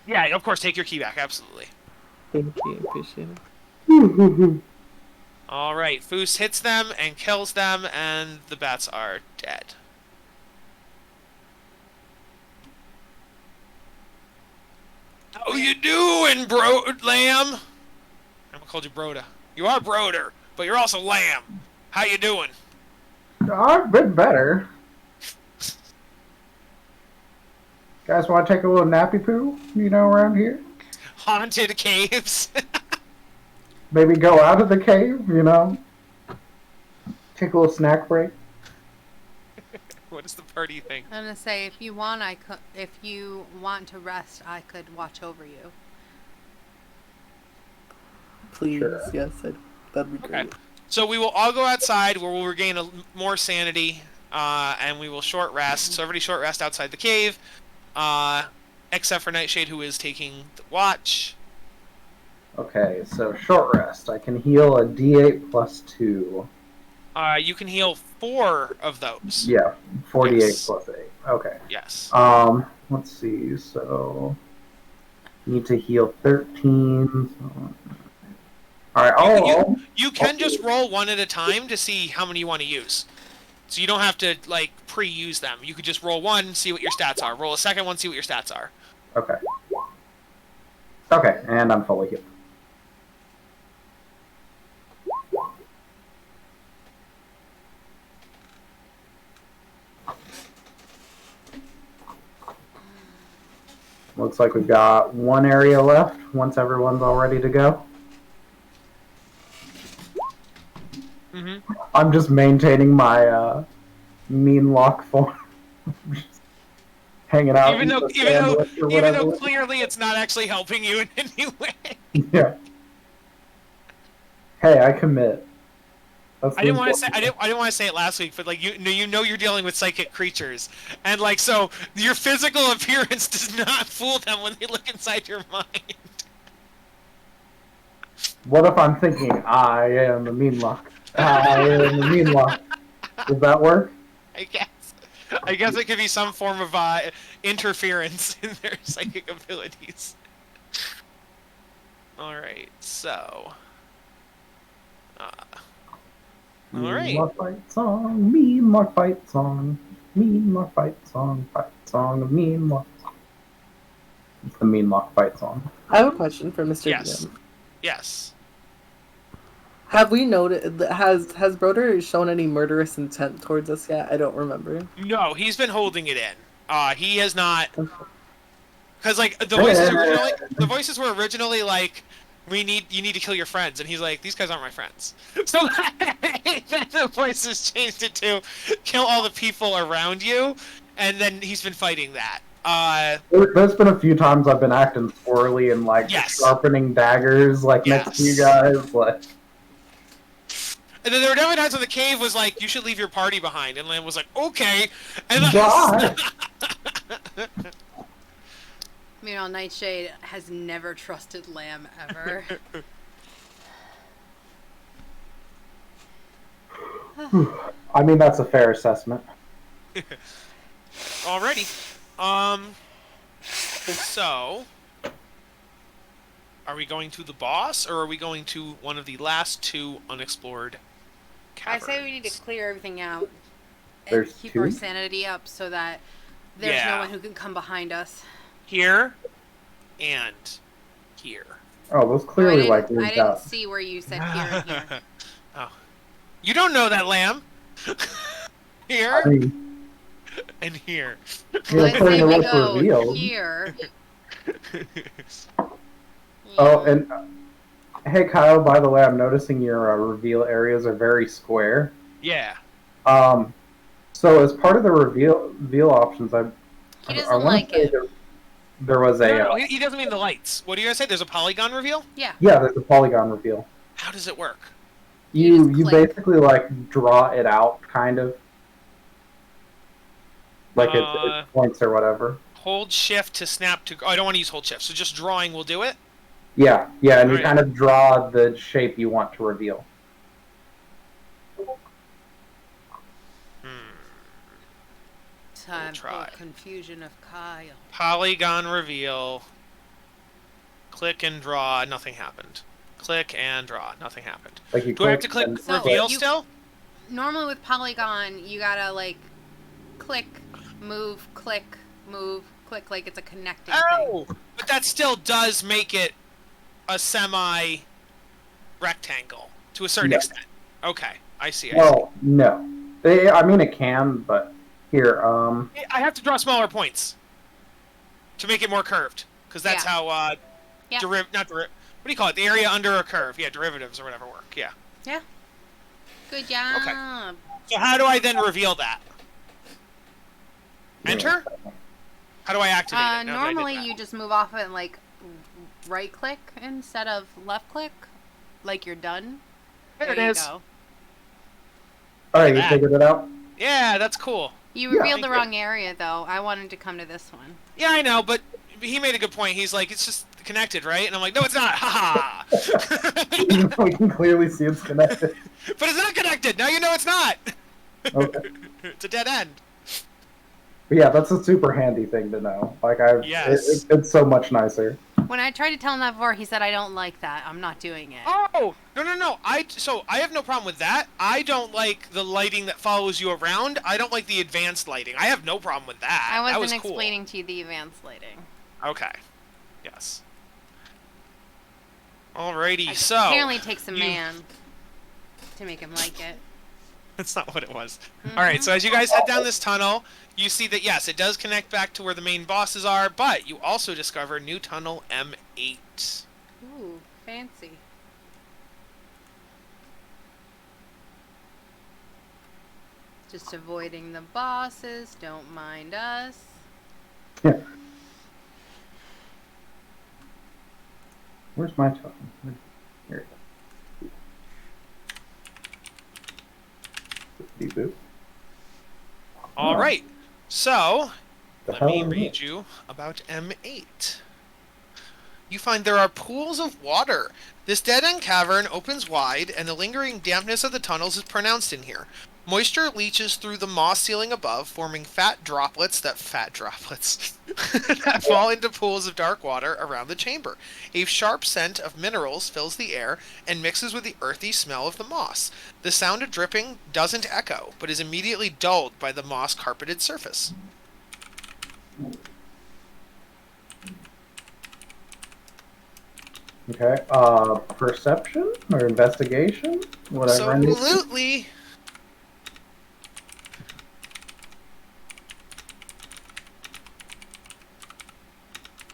S2: Yeah, of course. Take your key back. Absolutely.
S4: Thank you. Appreciate it.
S2: All right. Fus hits them and kills them, and the bats are dead. How you doing, Lamb? I'm gonna call you Broda. You are Broder, but you're also Lamb. How you doing?
S3: I've been better. Guys want to take a little nappy poo, around here?
S2: Haunted caves.
S3: Maybe go out of the cave, Take a little snack break.
S2: What does the party think?
S1: I'm gonna say if you want, if you want to rest, I could watch over you.
S4: Please,
S3: Sure.
S4: yes, that'd be great.
S2: Okay. So we will all go outside where we'll regain more sanity, and we will short rest. So everybody short rest outside the cave, except for Nightshade, who is taking the watch.
S3: Okay, so short rest. I can heal a D8 plus 2.
S2: You can heal 4 of those.
S3: Yeah, 48
S2: Yes.
S3: plus 8. Okay.
S2: Yes.
S3: Let's see. So need to heal 13. All right.
S2: You can just roll one at a time to see how many you want to use. So you don't have to pre-use them. You could just roll one, see what your stats are. Roll a second one, see what your stats are.
S3: Okay. Okay, and I'm fully healed. Looks like we've got one area left once everyone's all ready to go.
S2: Mm-hmm.
S3: I'm just maintaining my mean lock form. Just hanging out.
S2: Even though clearly it's not actually helping you in any way.
S3: Yeah. Hey, I commit.
S2: I didn't want to say it last week, but you're dealing with psychic creatures, and so your physical appearance does not fool them when they look inside your mind.
S3: What if I'm thinking I am the mean lock? I am the mean lock. Does that work?
S2: I guess it could be some form of interference in their psychic abilities. All right, so. All right.
S3: Mean lock fight song, mean lock fight song, mean lock fight song of mean lock. It's the mean lock fight song.
S4: I have a question for Mr.
S2: Yes.
S4: DM.
S2: Yes.
S4: Have we noted has Broder shown any murderous intent towards us yet? I don't remember.
S2: No, he's been holding it in. He has not. Because the voices were originally like, you need to kill your friends, and he's like, these guys aren't my friends. So the voices changed it to kill all the people around you, and then he's been fighting that.
S3: There's been a few times I've been acting squirrely and sharpening daggers next to you guys,
S2: And then there were definitely times when the cave was like, you should leave your party behind, and Lamb was like, okay. And
S3: Why?
S1: Nightshade has never trusted Lamb ever.
S3: I mean, that's a fair assessment.
S2: Alrighty. So, are we going to the boss, or are we going to one of the last 2 unexplored caverns?
S1: I say we need to clear everything out and
S3: There's
S1: keep
S3: 2?
S1: our sanity up so that There's no one who can come behind us.
S2: Here and here.
S3: Oh, those clearly
S1: I
S3: like
S1: didn't see where you said here and here.
S2: Oh. You don't know that, Lamb. Here
S3: I mean,
S2: and here.
S3: you're
S1: Let's
S3: according
S1: say
S3: to
S1: we
S3: what's
S1: go
S3: revealed.
S1: here.
S3: Oh, and hey, Kyle. By the way, I'm noticing your reveal areas are very square.
S2: Yeah.
S3: So as part of the reveal options,
S1: He
S3: I
S1: doesn't
S3: want
S1: like
S3: to say
S1: it.
S3: there was a
S2: No, he doesn't mean the lights. What are you gonna say? There's a polygon reveal?
S1: Yeah.
S3: yeah, there's a polygon reveal.
S2: How does it work?
S1: You just
S3: You
S1: click.
S3: basically like draw it out, kind of like it points or whatever.
S2: Hold shift to snap to. Oh, I don't want to use hold shift. So just drawing will do it.
S3: Yeah, and you
S2: Alright.
S3: kind of draw the shape you want to reveal.
S1: Time
S2: try.
S1: for confusion of Kyle.
S2: Polygon reveal. Click and draw. Nothing happened. Click and draw. Nothing happened.
S3: Like you
S2: Do I have to click
S3: and
S1: So
S2: reveal
S1: you-
S2: still?
S1: Normally with polygon, you gotta like click, move, click, like it's a connecting thing.
S2: Oh, but that still does make it a semi rectangle to a certain
S3: Yeah.
S2: extent. Okay, I see.
S3: Well, no. I mean, it can, but here,
S2: I have to draw smaller points to make it more curved, because that's
S1: Yeah.
S2: how
S1: Yeah.
S2: what do you call it? The area under a curve. Yeah, derivatives or whatever work. Yeah.
S1: Good job.
S2: Okay. So how do I then reveal that? Enter? How do I activate it? now that I did
S1: Normally
S2: that?
S1: you just move off it and like right click instead of left click, like you're done.
S2: There it
S1: you
S2: is.
S1: go.
S3: all right, you
S2: that.
S3: figured it out.
S2: Yeah, that's cool.
S1: You
S3: Yeah.
S1: revealed the
S2: Thank you.
S1: wrong area though. I wanted to come to this one.
S2: Yeah, I know, but he made a good point. He's like, it's just connected, right? And I'm like, no, it's not. Ha ha.
S3: We can clearly see it's connected.
S2: But it's not connected. Now you know it's not.
S3: Okay.
S2: It's a dead end.
S3: But yeah, that's a super handy thing to know. Like
S2: Yes.
S3: it's so much nicer.
S1: When I tried to tell him that before, he said, "I don't like that. I'm not doing it."
S2: Oh no! I have no problem with that. I don't like the lighting that follows you around. I don't like the advanced lighting. I have no problem with that.
S1: I
S2: That
S1: wasn't
S2: was cool.
S1: explaining to you the advanced lighting.
S2: Okay. Yes. Alrighty. So
S1: Apparently, it takes a
S2: you-
S1: man to make him like it.
S2: that's not what it was. All right. So as you guys head down this tunnel, you see that yes, it does connect back to where the main bosses are, but you also discover new tunnel M8.
S1: Ooh, fancy. Just avoiding the bosses. Don't mind us.
S3: Yeah. Where's my token? Here it is. Boop.
S2: All right. So
S3: The
S2: let
S3: hell
S2: me
S3: is
S2: read
S3: this?
S2: you about M8. You find there are pools of water. This dead-end cavern opens wide, and the lingering dampness of the tunnels is pronounced in here. Moisture leaches through the moss ceiling above, forming fat droplets that fall into pools of dark water around the chamber. A sharp scent of minerals fills the air and mixes with the earthy smell of the moss. The sound of dripping doesn't echo, but is immediately dulled by the moss-carpeted surface.
S3: Okay. Perception or investigation? Whatever. I need.
S2: Absolutely.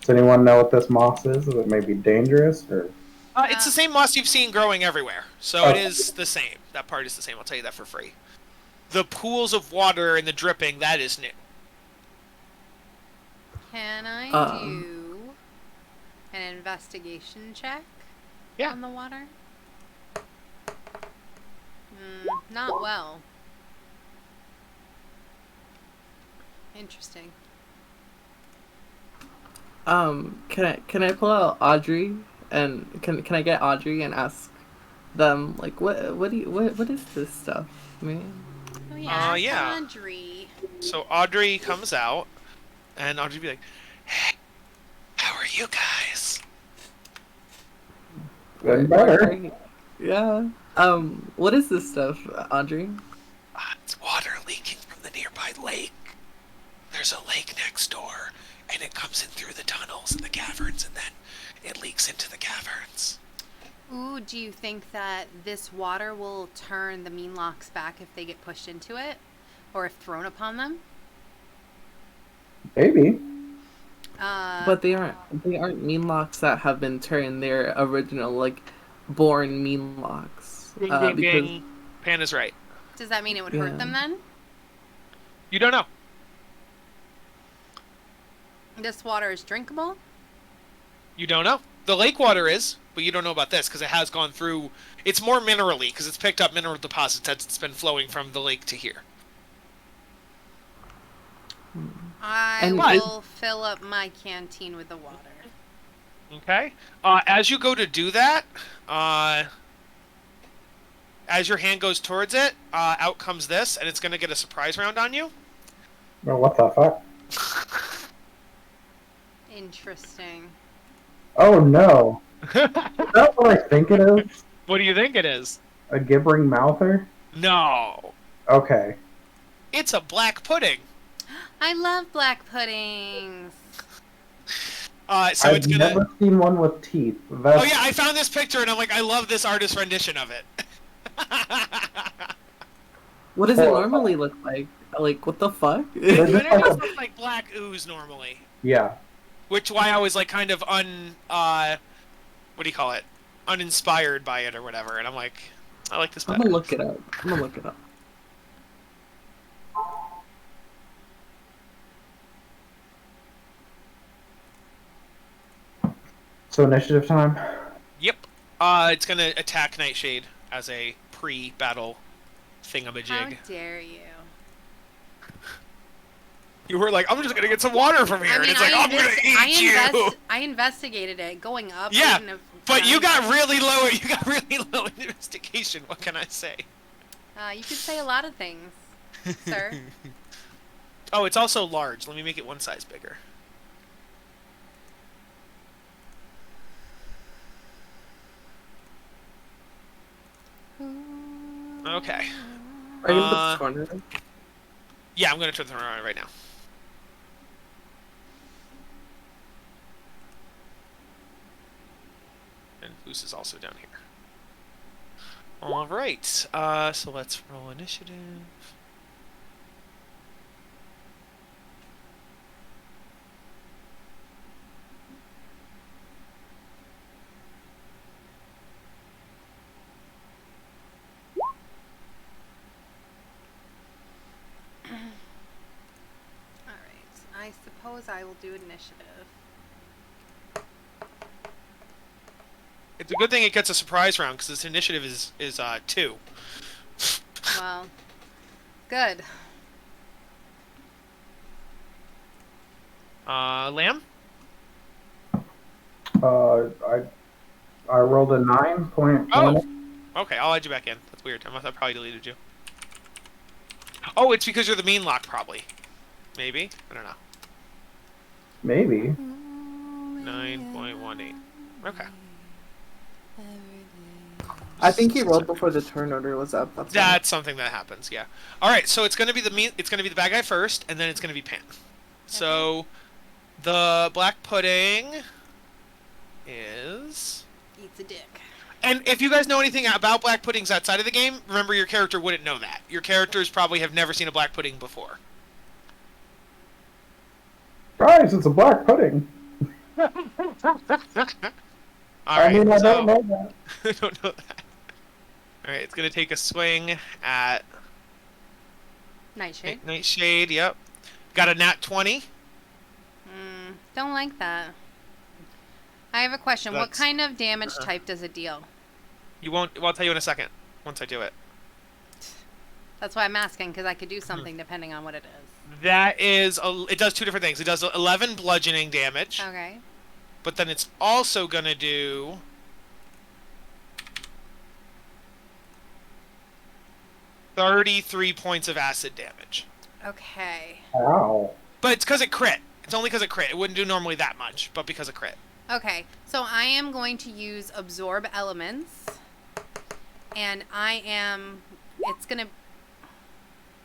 S3: Does anyone know what this moss is? Is it maybe dangerous or?
S2: It's the same moss you've seen growing everywhere, so it is the same. That part is the same. I'll tell you that for free. The pools of water and the dripping, that is new.
S1: Can I do an investigation check
S2: Yeah.
S1: on the water? Not well. Interesting.
S4: Can I pull out Audrey and can I get Audrey and ask them like what is this stuff, man?
S1: Oh yeah,
S2: yeah.
S1: Audrey.
S2: So Audrey comes out, and Audrey be like, "Hey, how are you guys?"
S3: Getting better.
S4: Yeah. What is this stuff, Audrey?
S2: It's water leaking from the nearby lake. there's a lake next door, and it comes in through the tunnels and the caverns, and then it leaks into the caverns.
S1: Ooh, do you think that this water will turn the mean locks back if they get pushed into it? Or if thrown upon them?
S3: Maybe.
S4: But they aren't mean locks that have been turned. They're original, like, born mean locks.
S2: Ding, ding,
S4: Because
S2: ding. Pan is right.
S1: Does that mean it would
S4: Yeah.
S1: hurt them then?
S2: You don't know.
S1: This water is drinkable?
S2: You don't know. The lake water is, but you don't know about this because it has gone through. It's more minerally because it's picked up mineral deposits as it's been flowing from the lake to here.
S1: I
S4: And
S1: will fill up my canteen with the water.
S2: Okay. As you go to do that, as your hand goes towards it, out comes this, and it's going to get a surprise round on you.
S3: Well, what the fuck?
S1: Interesting.
S3: Oh no. Is that what I think it is?
S2: What do you think it is?
S3: A gibbering mouther?
S2: No.
S3: Okay.
S2: It's a black pudding.
S1: I love black puddings.
S2: So
S3: I've
S2: it's gonna.
S3: never seen one with teeth. That's...
S2: Oh yeah, I found this picture and I'm like, I love this artist rendition of it.
S4: what does it normally look like? Like, what the fuck?
S3: They're
S2: It
S3: just
S2: just
S3: like
S2: looks like black ooze normally,
S3: Yeah.
S2: which why I was like kind of what do you call it? Uninspired by it or whatever, and I'm like, I like this
S4: I'm
S2: better.
S4: gonna look it up. I'm gonna look it up.
S3: So initiative time?
S2: Yep. It's gonna attack Nightshade as a pre-battle thingamajig.
S1: How dare you?
S2: You were like, I'm just gonna get some water from here, and it's like, I'm gonna eat you.
S1: I investigated it going up. I
S2: Yeah,
S1: wouldn't have
S2: but you
S1: found
S2: got really low. You got really low investigation. What can I say?
S1: it. You could say a lot of things, sir.
S2: Oh, it's also large. Let me make it one size bigger. Okay.
S4: Are you gonna put this corner?
S2: Yeah, I'm gonna turn them around right now. And Goose is also down here. All right. So let's roll initiative.
S1: Alright, I suppose I will do initiative.
S2: It's a good thing it gets a surprise round because this initiative is 2.
S1: Well, good.
S2: Lamb?
S3: I rolled a 9.1.
S2: Oh, okay. I'll add you back in. That's weird. I probably deleted you. Oh, it's because you're the mean lock, probably. Maybe. I don't know.
S3: Maybe.
S2: 9.18. Okay.
S4: I think he rolled before the turn order was up. That's why.
S2: That's something that happens. Yeah. All right. So it's gonna be the bad guy first, and then it's gonna be Pan. So, the black pudding is.
S1: Eats a dick.
S2: And if you guys know anything about black puddings outside of the game, remember your character wouldn't know that. Your characters probably have never seen a black pudding before.
S3: Guys, it's a black pudding.
S2: All
S3: I
S2: right.
S3: mean, I
S2: so,
S3: don't know that.
S2: I don't know that. All right. It's gonna take a swing at
S1: Nightshade.
S2: Nightshade. Yep. Got a nat 20.
S1: Don't like that. I have a question. What
S2: That's-
S1: kind of damage type does it deal?
S2: You won't. Well, I'll tell you in a second. Once I do it.
S1: That's why I'm asking, because I could do something depending on what it is.
S2: That is. It does 2 different things. It does 11 bludgeoning damage.
S1: Okay.
S2: But then it's also gonna do 33 points of acid damage.
S1: Okay.
S3: Ow.
S2: But it's because it crit. It's only because it crit. It wouldn't do normally that much, but because it crit.
S1: Okay. So I am going to use absorb elements. And it's going to...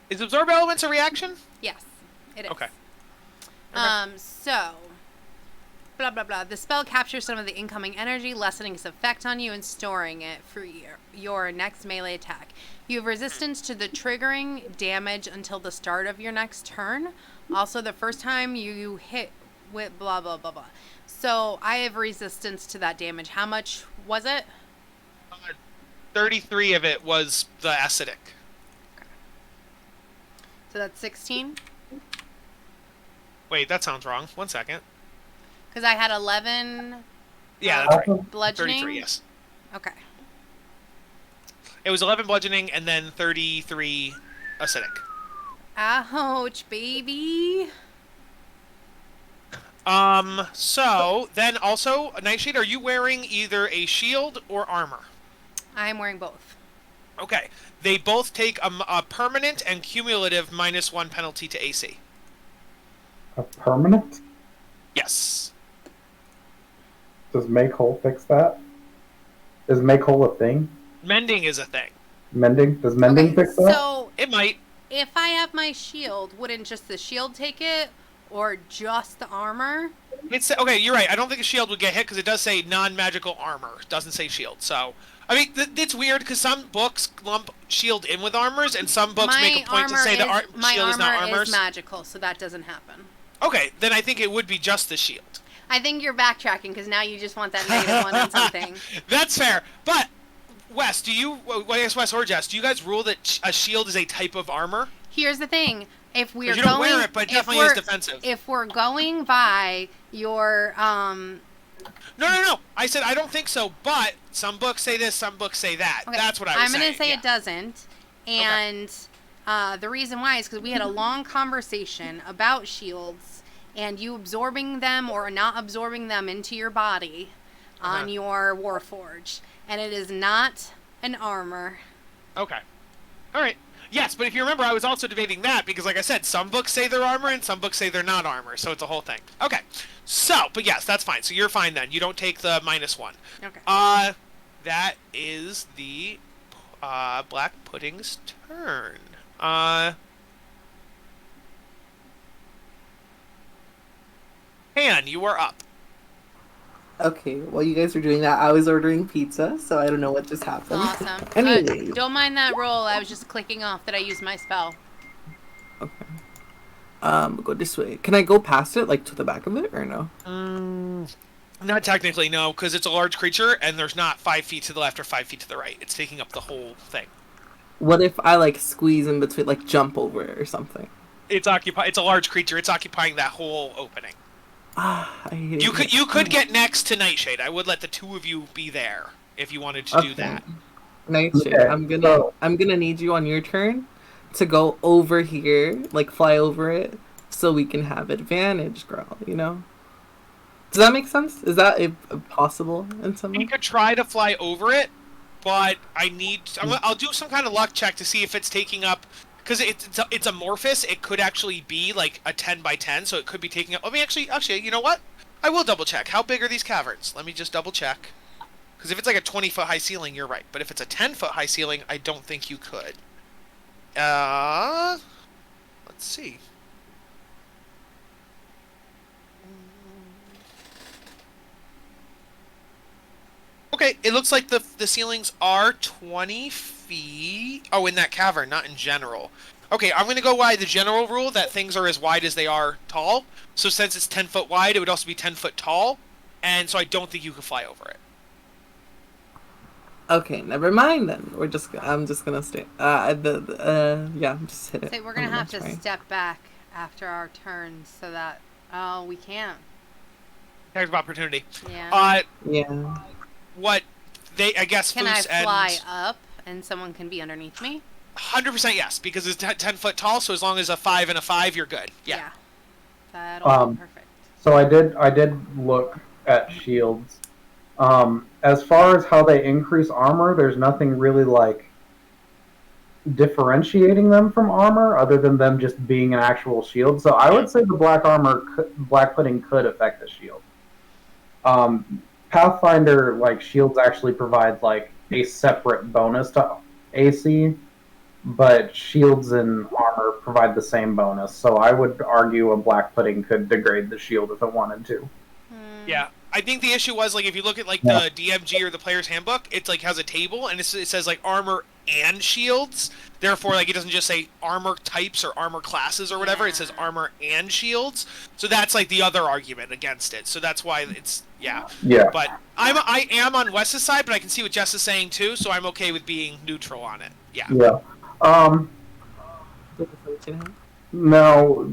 S2: Is absorb elements a reaction?
S1: Yes, it is.
S2: Okay.
S1: So, blah, blah, blah. The spell captures some of the incoming energy, lessening its effect on you and storing it for your next melee attack. You have resistance to the triggering damage until the start of your next turn. Also, the first time you hit with blah, blah, blah, blah. So, I have resistance to that damage. How much was it?
S2: 33 of it was the acidic.
S1: So, that's 16?
S2: Wait, that sounds wrong. 1 second.
S1: Because I had 11
S2: Yeah, that's right.
S1: bludgeoning.
S2: 33, yes.
S1: Okay.
S2: It was 11 bludgeoning and then 33 acidic.
S1: Ouch, baby.
S2: So, then also, Nightshade, are you wearing either a shield or armor?
S1: I'm wearing both.
S2: Okay. They both take a permanent and cumulative -1 penalty to AC.
S3: A permanent?
S2: Yes.
S3: Does make whole fix that? Is make whole a thing?
S2: Mending is a thing.
S3: Mending? Does mending fix that?
S1: So,
S2: It might.
S1: if I have my shield, wouldn't just the shield take it? Or just the armor?
S2: It's okay. You're right. I don't think a shield would get hit because it does say non-magical armor. It doesn't say shield. So, I mean, it's weird because some books lump shield in with armors, and some books make a point to say the shield is not armor.
S1: My armor is magical, so that doesn't happen.
S2: Okay, then I think it would be just the shield.
S1: I think you're backtracking because now you just want that -1 on something.
S2: That's fair. But Wes, I guess Wes or Jess, do you guys rule that a shield is a type of armor?
S1: Here's the thing. If we're
S2: you don't wear it, but it definitely is defensive.
S1: If we're going by your
S2: No. I said I don't think so, but some books say this, some books say that.
S1: Okay,
S2: That's what I was saying.
S1: I'm going to say
S2: yeah.
S1: it doesn't. And the reason why is because we had a long conversation about shields and you absorbing them or not absorbing them into your body on your Warforge. And it is not an armor.
S2: Okay. All right. Yes, but if you remember, I was also debating that because, like I said, some books say they're armor and some books say they're not armor, so it's a whole thing. Okay. So, but yes, that's fine. So you're fine then. You don't take the -1.
S1: Okay.
S2: That is the Black Pudding's turn. Han, you are up.
S4: Okay, while you guys were doing that, I was ordering pizza, so I don't know what just happened.
S1: Awesome.
S4: Anyways.
S1: Don't mind that roll. I was just clicking off that I used my spell.
S4: Okay. Go this way. Can I go past it, like to the back of it, or no?
S2: Not technically, no, because it's a large creature, and there's not 5 feet to the left or 5 feet to the right. It's taking up the whole thing.
S4: What if I like squeeze in between, like jump over it or something?
S2: It's a large creature. It's occupying that whole opening.
S4: I hate
S2: You could get next to Nightshade. I would let the two of you be there if you wanted to do that.
S4: Nightshade,
S3: Okay,
S4: I'm gonna need you on your turn to go over here, like fly over it, so we can have advantage, girl. You know? Does that make sense? Is that possible in some way?
S2: You could try to fly over it, but I'll do some kind of luck check to see if it's taking up. Because it's amorphous, it could actually be like a 10 by 10, so it could be taking up. Let me actually, you know what? I will double check. How big are these caverns? Let me just double check. Because if it's like a 20-foot high ceiling, you're right. But if it's a 10-foot high ceiling, I don't think you could. Let's see. Okay, it looks like the ceilings are 20 feet. Oh, in that cavern, not in general. Okay, I'm going to go by the general rule that things are as wide as they are tall. So since it's 10 foot wide, it would also be 10 foot tall. And so I don't think you could fly over it.
S4: Okay, never mind then. I'm just gonna stay. I'm just hit it.
S1: So we're gonna have to step back after our turn so that we can't.
S2: Tag of opportunity.
S1: Yeah.
S4: Yeah.
S2: What I guess.
S1: Can I
S2: Foos
S1: fly up and someone can be underneath me?
S2: 100% yes, because it's 10 foot tall. So as long as a 5 and a 5, you're good. Yeah.
S1: That'll be perfect.
S3: So I did look at shields. As far as how they increase armor, there's nothing really like differentiating them from armor other than them just being an actual shield. So I would say the black pudding could affect the shield. Pathfinder like shields actually provide like a separate bonus to AC. but shields and armor provide the same bonus. So I would argue a black pudding could degrade the shield if it wanted to.
S2: Yeah, I think the issue was like if you look at like
S3: Yeah.
S2: the DMG or the player's handbook, it's like has a table and it says like armor and shields. Therefore, like it doesn't just say armor types or armor classes or whatever. It says armor and shields. So that's like the other argument against it. So that's why it's
S3: Yeah.
S2: But I am on Wes's side, but I can see what Jess is saying too. So I'm okay with being neutral on it. Yeah.
S3: Yeah. Now,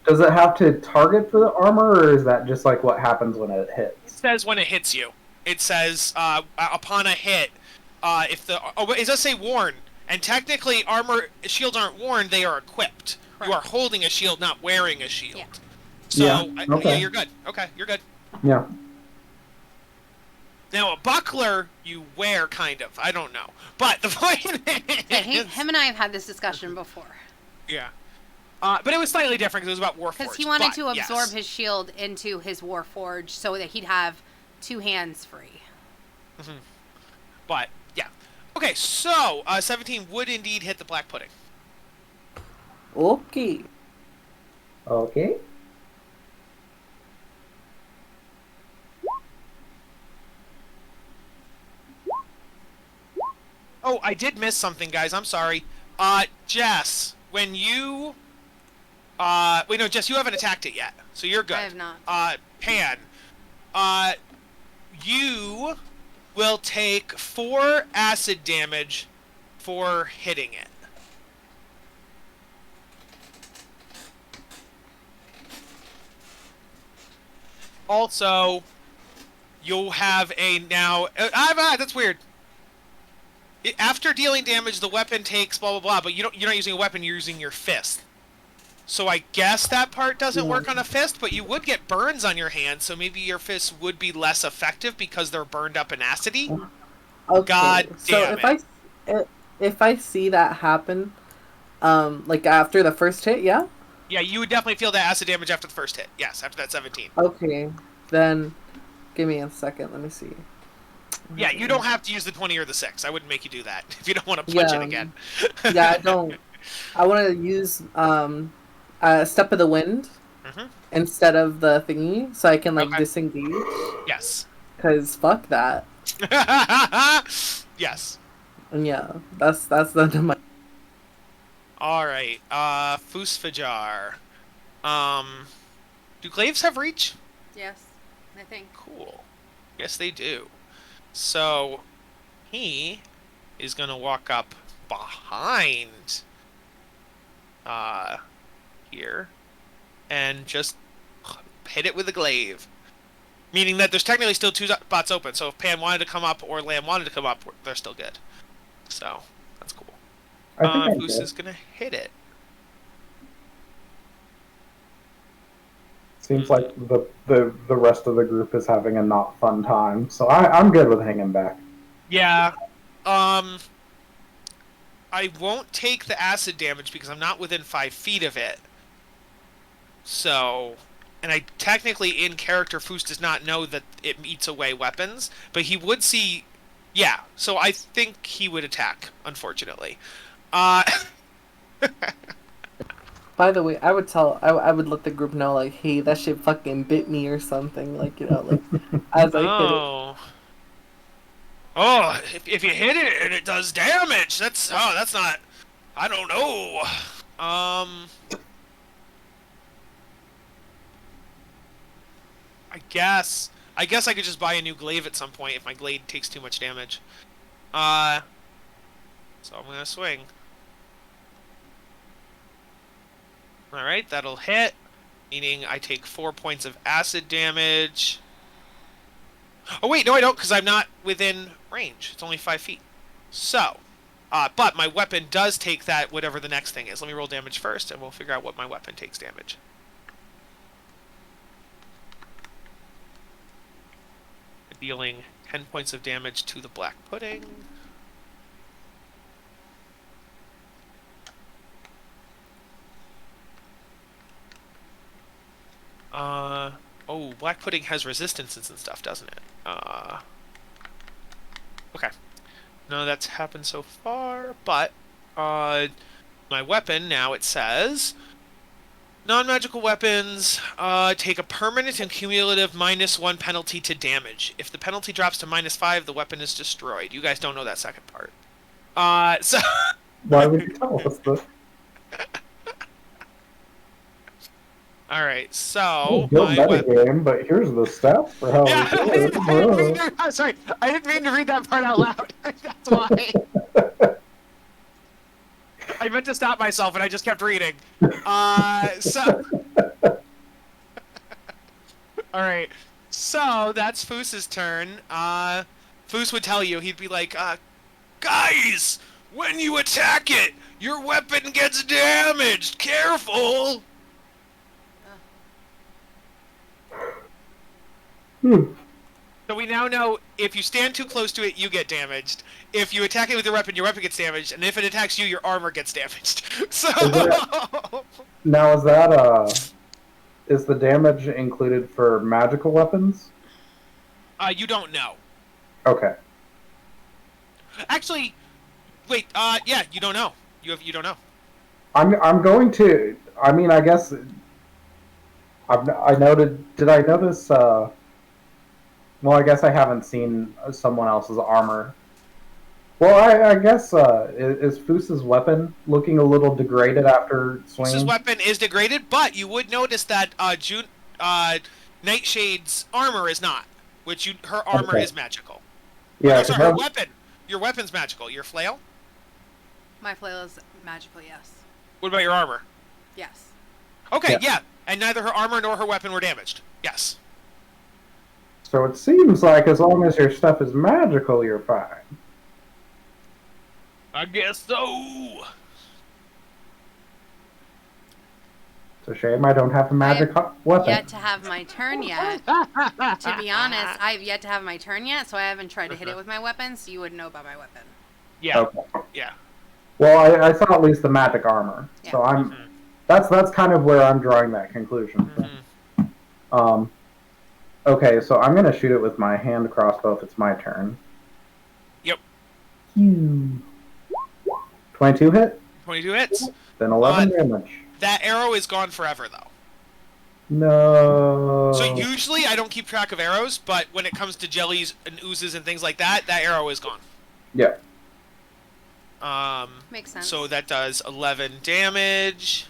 S3: does it have to target the armor, or is that just like what happens when it
S2: It
S3: hits?
S2: says when it hits you. It says upon a hit, if the it does say worn, and technically armor shields aren't worn; they are equipped. You are holding a shield, not wearing a shield.
S1: Yeah.
S2: So
S3: Yeah, okay.
S2: yeah, you're good. Okay, you're good.
S3: Yeah.
S2: Now a buckler you wear, kind of. I don't know, but the point
S1: Yeah,
S2: is,
S1: him and I have had this discussion before.
S2: yeah. But it was slightly different because it was about Warforged.
S1: Because he wanted to
S2: yes.
S1: absorb his shield into his Warforged so that he'd have two hands free.
S2: But yeah. Okay, so 17 would indeed hit the black pudding.
S4: Okay.
S3: Okay.
S2: Oh, I did miss something, guys. I'm sorry. Jess, when you... wait, no, Jess, you haven't attacked it yet, so you're good.
S1: I have not.
S2: Pan, you will take 4 acid damage for hitting it. Also, you'll have a now... that's weird. After dealing damage, the weapon takes blah blah blah, but you're not using a weapon, you're using your fist. So I guess that part doesn't work on a fist, but you would get burns on your hand, so maybe your fists would be less effective because they're burned up in acidity.
S4: Okay.
S2: God
S4: so
S2: damn
S4: if I see that happen, like after the first hit, yeah.
S2: Yeah, you would definitely feel that acid damage after the first hit. Yes, after that 17.
S4: Okay, then give me a second. Let me see.
S2: Yeah, you don't have to use the 20 or the 6. I wouldn't make you do that if you don't want to punch it again.
S4: Yeah, I don't. I want to use Step of the Wind instead of the thingy, so I can like disengage.
S2: Yes.
S4: Cause fuck that.
S2: Yes.
S4: And yeah, that's the end of my.
S2: All right. Fusfajar. Do glaives have reach?
S1: Yes, I think.
S2: Cool. Yes, they do. So he is gonna walk up behind here and just hit it with a glaive. Meaning that there's technically still 2 spots open, so if Pan wanted to come up or Lamb wanted to come up, they're still good. So that's cool. Fus is gonna hit it.
S3: Seems like the rest of the group is having a not fun time, so I'm good with hanging back.
S2: Yeah. I won't take the acid damage because I'm not within 5 feet of it. So, and I technically in character Foos does not know that it eats away weapons, but he would see. Yeah, so I think he would attack. Unfortunately.
S4: By the way, I would let the group know, like, hey, that shit fucking bit me or something, like, you know, like, as I hit it.
S2: Oh, if you hit it and it does damage, that's not. I don't know. I guess I could just buy a new glaive at some point if my glaive takes too much damage. So I'm gonna swing. Alright, that'll hit, meaning I take 4 points of acid damage. Oh wait, no I don't, because I'm not within range. It's only 5 feet. So, but my weapon does take that, whatever the next thing is. Let me roll damage first, and we'll figure out what my weapon takes damage. Dealing 10 points of damage to the black pudding. Oh, black pudding has resistances and stuff, doesn't it? Okay. No, that's happened so far, but my weapon now. It says non-magical weapons take a permanent and cumulative -1 penalty to damage. If the penalty drops to -5, the weapon is destroyed. You guys don't know that second part. So
S3: Why would you tell us this?
S2: all right. So
S3: Good
S2: my weapon.
S3: metagame, but here's the stats for how
S2: Yeah,
S3: we do it.
S2: I'm sorry. I didn't mean to read that part out loud. That's why. I meant to stop myself, and I just kept reading. So. All right. So that's Foos's turn. Foos would tell you, he'd be like, guys, when you attack it, your weapon gets damaged. Careful. So we now know if you stand too close to it, you get damaged. If you attack it with your weapon gets damaged. And if it attacks you, your armor gets damaged. So...
S3: Now, is the damage included for magical weapons?
S2: You don't know.
S3: Okay.
S2: Actually, wait, yeah, you don't know. You don't know.
S3: I'm going to... I mean, I guess... I noted... Did I notice... Well, I guess I haven't seen someone else's armor. Well, I guess, is Foos's weapon looking a little degraded after swinging?
S2: Foos's weapon is degraded, but you would notice that, Nightshade's armor is not. Her armor is magical.
S3: Yeah,
S2: Sorry, her weapon. Your weapon's magical. Your flail?
S1: My flail is magical, yes.
S2: What about your armor?
S1: Yes.
S2: Okay, yeah. And neither her armor nor her weapon were damaged. Yes.
S3: So it seems like as long as your stuff is magical, you're fine.
S2: I guess so.
S3: It's a shame I don't have the magic weapon.
S1: Yet to have my turn yet. To be honest, I have yet to have my turn yet, so I haven't tried to hit it with my weapon, so you wouldn't know about my weapon.
S2: Yeah.
S3: Okay.
S2: Yeah.
S3: Well, I saw at least the magic armor,
S1: Yeah.
S3: so I'm. That's kind of where I'm drawing that conclusion from. Okay, so I'm gonna shoot it with my hand crossbow if it's my turn.
S2: Yep.
S3: 22 hit?
S2: 22 hits.
S3: Then 11 damage.
S2: That arrow is gone forever, though.
S3: No.
S2: So usually I don't keep track of arrows, but when it comes to jellies and oozes and things like that, that arrow is gone.
S3: Yeah.
S1: Makes sense.
S2: So that does 11 damage.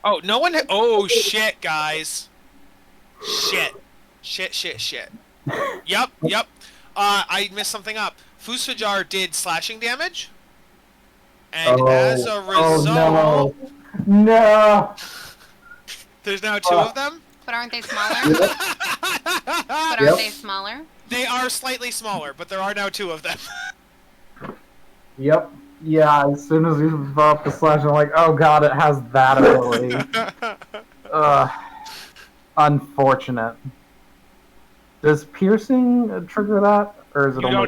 S2: Oh, no one... Oh, shit, guys. Shit. Shit. Yep. I messed something up. Fusfajar did slashing damage. And as a result...
S3: No!
S2: There's now 2 of them.
S1: But aren't they smaller? They smaller?
S2: They are slightly smaller, but there are now 2 of them.
S3: Yep. Yeah, as soon as you throw up the slash, I'm like, oh god, it has that ability. Unfortunate. Does piercing trigger that? Or is it
S2: You
S3: only...
S2: don't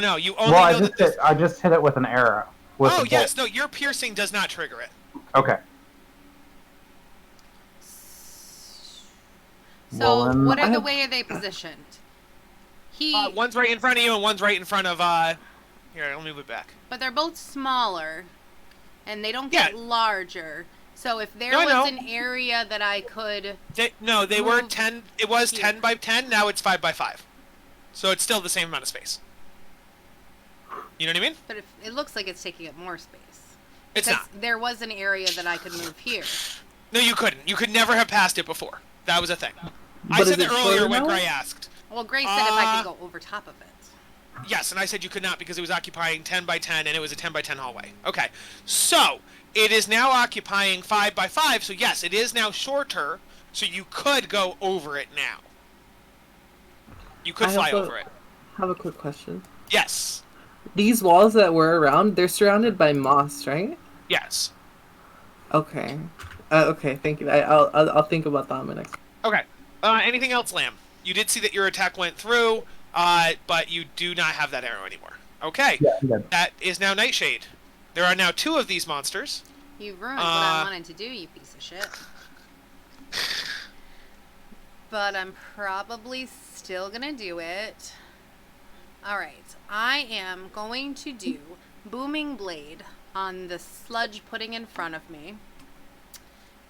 S2: know. You only
S3: Well,
S2: know that this...
S3: I just hit it with an arrow.
S2: Oh, yes. No, your piercing does not trigger it.
S3: Okay.
S1: So, what way are they positioned?
S2: One's right in front of you and one's right in front of, Here, let me move it back.
S1: But they're both smaller, and they don't get larger. So if there was an area that I could...
S2: They were 10... It was 10 by 10, now it's 5 by 5. So it's still the same amount of space. You know what I mean?
S1: But it looks like it's taking up more space.
S2: It's not.
S1: There was an area that I could move here.
S2: No, you couldn't. You could never have passed it before. That was a thing.
S4: But
S2: I said that earlier when Gray asked.
S1: Well, Gray said if I could go over top of it.
S2: Yes, and I said you could not because it was occupying 10 by 10 and it was a 10 by 10 hallway. Okay, so it is now occupying 5 by 5, so yes, it is now shorter, so you could go over it now. You could fly over it.
S4: I have a quick question.
S2: Yes.
S4: These walls that we're around, they're surrounded by moss, right?
S2: Yes.
S4: Okay. Okay, thank you. I'll think about that in my next...
S2: Okay. Anything else, Lamb? You did see that your attack went through, but you do not have that arrow anymore. Okay.
S3: Yeah.
S2: That is now Nightshade. There are now 2 of these monsters.
S1: You ruined what I wanted to do, you piece of shit. but I'm probably still gonna do it. Alright, I am going to do Booming Blade on the sludge pudding in front of me.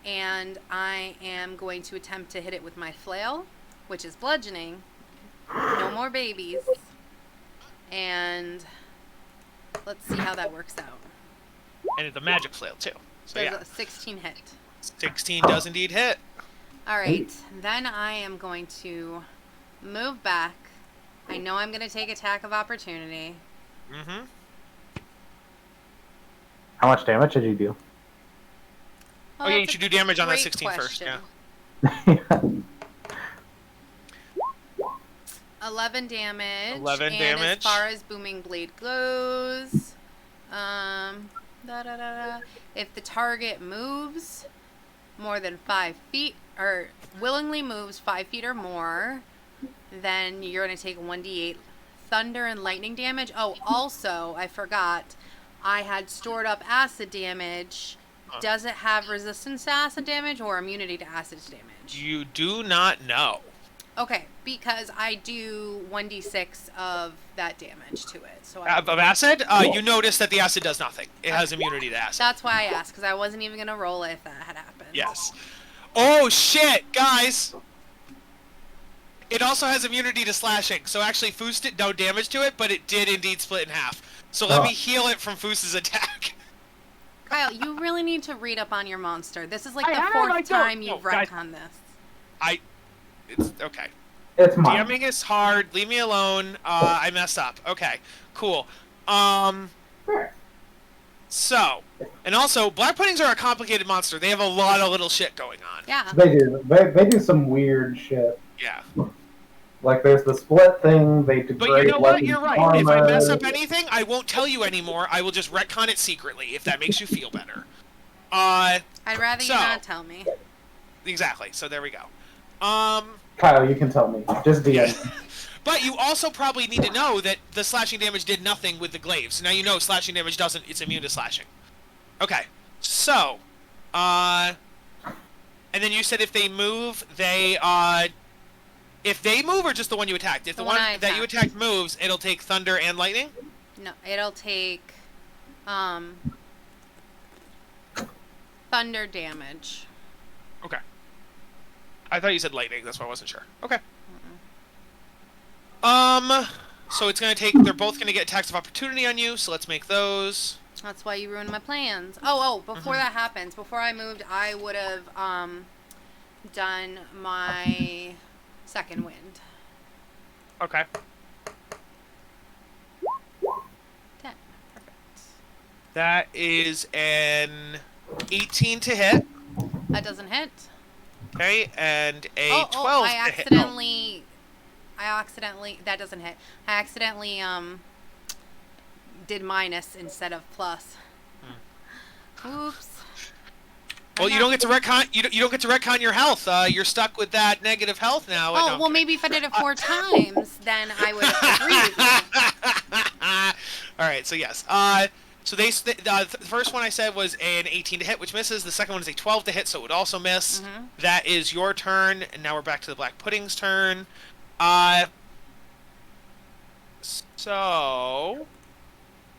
S1: And I am going to attempt to hit it with my flail, which is bludgeoning. No more babies. And let's see how that works out.
S2: And it's a magic flail, too. So,
S1: There's
S2: yeah.
S1: a 16 hit.
S2: 16 does indeed hit.
S1: Alright, then I am going to move back. I know I'm going to take attack of opportunity.
S2: Mm-hmm.
S3: How much damage did you do?
S2: Oh, yeah, you
S1: that's
S2: should
S1: a
S2: do damage on that
S1: great
S2: 16 first,
S1: question.
S2: yeah.
S1: 11 damage.
S2: 11
S1: and
S2: damage.
S1: as far as Booming Blade goes, if the target moves more than 5 feet, or willingly moves 5 feet or more, then you're going to take 1d8 thunder and lightning damage. Oh, also, I forgot, I had stored up acid damage. Does it have resistance to acid damage or immunity to acid damage?
S2: You do not know.
S1: Okay, because I do 1d6 of that damage to it. So
S2: Of acid? You notice that the acid does nothing. It has immunity to acid.
S1: that's why I asked, because I wasn't even going to roll it if that had happened.
S2: Yes. Oh, shit, guys! It also has immunity to slashing, so actually Foos did no damage to it, but it did indeed split in half. So let me heal it from Foos's attack.
S1: Kyle, you really need to read up on your monster. This is like
S2: I
S1: the
S2: have,
S1: fourth
S2: I don't-
S1: time
S2: no,
S1: you've
S2: guys.
S1: retconned this.
S2: It's okay.
S3: It's mine.
S2: DMing is hard. Leave me alone. I messed up. Okay, cool. So, and also, black puddings are a complicated monster. They have a lot of little shit going on.
S1: Yeah.
S3: They do. They do some weird shit.
S2: Yeah.
S3: Like there's the split thing. They degrade.
S2: But you know what?
S3: weapons
S2: You're right. If I
S3: armor.
S2: mess up anything, I won't tell you anymore. I will just retcon it secretly, if that makes you feel better.
S1: I'd rather
S2: so-
S1: you not tell me.
S2: Exactly. So there we go.
S3: Kyle, you can tell me. Just DM.
S2: But you also probably need to know that the slashing damage did nothing with the glaives. So now you know slashing damage doesn't, it's immune to slashing. Okay. So, and then you said if they move, if they move or just the one you attacked? If the one
S1: I
S2: that you attacked moves, it'll take thunder and lightning?
S1: No, it'll take thunder damage.
S2: Okay. I thought you said lightning, that's why I wasn't sure. Okay. So it's gonna take, they're both gonna get attacks of opportunity on you, so let's make those.
S1: That's why you ruined my plans. Oh, before that happens, before I moved, I would have done my second wind.
S2: Okay.
S1: 10. Perfect.
S2: That is an 18 to hit.
S1: That doesn't hit.
S2: Okay, and a 12
S1: I
S2: to hit.
S1: accidentally, that doesn't hit. I accidentally, did minus instead of plus. Oops.
S2: Well, you don't get to retcon. You don't get to retcon your health. You're stuck with that negative health now.
S1: Oh, well, maybe if I did it 4 times, then I would agree with you.
S2: All right. So yes. So the first one I said was an 18 to hit, which misses. The second one is a 12 to hit, so it would also miss.
S1: Mm-hmm.
S2: That is your turn, and now we're back to the black pudding's turn. So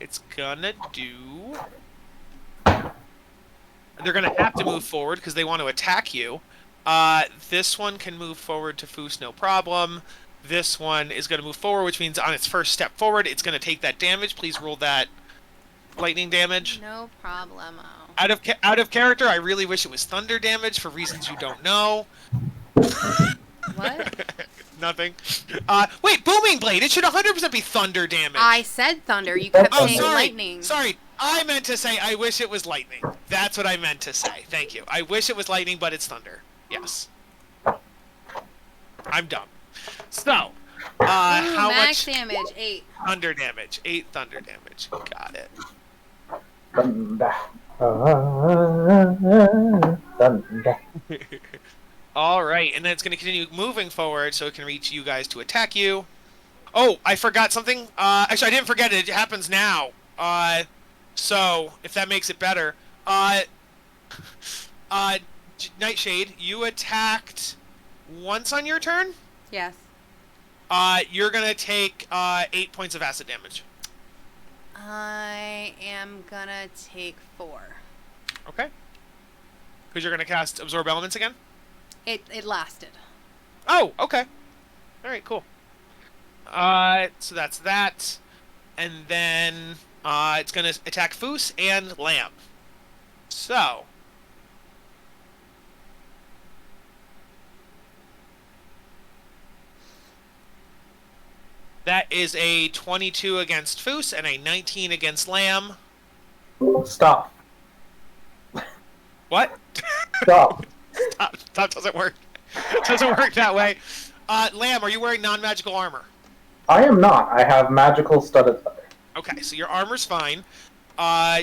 S2: it's gonna do. They're gonna have to move forward because they want to attack you. This one can move forward to Foos, no problem. This one is gonna move forward, which means on its first step forward, it's gonna take that damage. Please roll that lightning damage.
S1: No problemo.
S2: Out of character, I really wish it was thunder damage for reasons you don't know.
S1: What?
S2: Nothing. Wait, booming blade. It should 100% be thunder damage.
S1: I said thunder. You kept saying
S2: sorry.
S1: lightning.
S2: Sorry. I meant to say I wish it was lightning. That's what I meant to say. Thank you. I wish it was lightning, but it's thunder. Yes. I'm dumb. So, how
S1: max
S2: much
S1: damage? 8.
S2: thunder damage? 8 thunder damage. Got it.
S3: Thunder. Thunder.
S2: All right, and then it's going to continue moving forward, so it can reach you guys to attack you. Oh, I forgot something. Actually, I didn't forget it. It happens now. So if that makes it better, Nightshade, you attacked once on your turn,
S1: Yes.
S2: you're gonna take 8 points of acid damage.
S1: I am gonna take 4.
S2: Okay. Because you're gonna cast Absorb Elements again?
S1: It lasted.
S2: Oh, okay. Alright, cool. So that's that. And then it's gonna attack Foos and Lamb. So that is a 22 against Foos and a 19 against Lamb.
S3: Stop.
S2: What?
S3: Stop.
S2: Stop doesn't work. Doesn't work that way. Lamb, are you wearing non-magical armor?
S3: I am not. I have magical studded leather.
S2: Okay, so your armor's fine.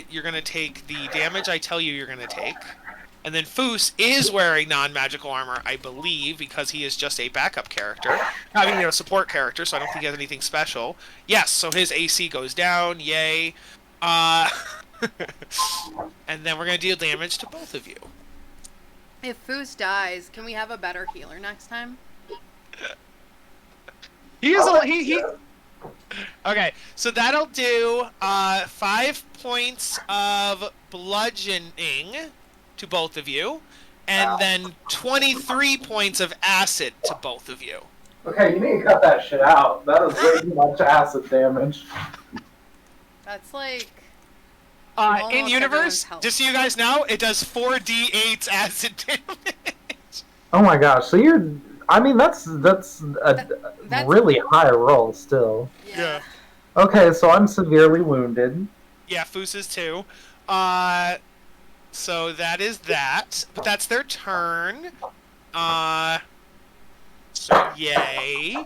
S2: You're gonna take the damage I tell you you're gonna take. And then Foos is wearing non-magical armor, I believe, because he is just a backup character. I mean, a support character, so I don't think he has anything special. Yes, so his AC goes down, yay. And then we're gonna deal damage to both of you.
S1: If Foos dies, can we have a better healer next time?
S2: He is he. Okay, so that'll do 5 points of bludgeoning to both of you, and then 23 points of acid to both of you.
S3: Okay, you need to cut that shit out. That is way too much acid damage.
S1: That's like...
S2: In
S1: almost
S2: universe,
S1: everyone's health.
S2: just so you guys know, it does 4d8 acid damage.
S3: Oh my gosh, so you're... I mean, that's
S1: That's-
S3: really high roll still.
S2: Yeah.
S3: Okay, so I'm severely wounded.
S2: Yeah, Foos is too. So that is that. But that's their turn. So yay.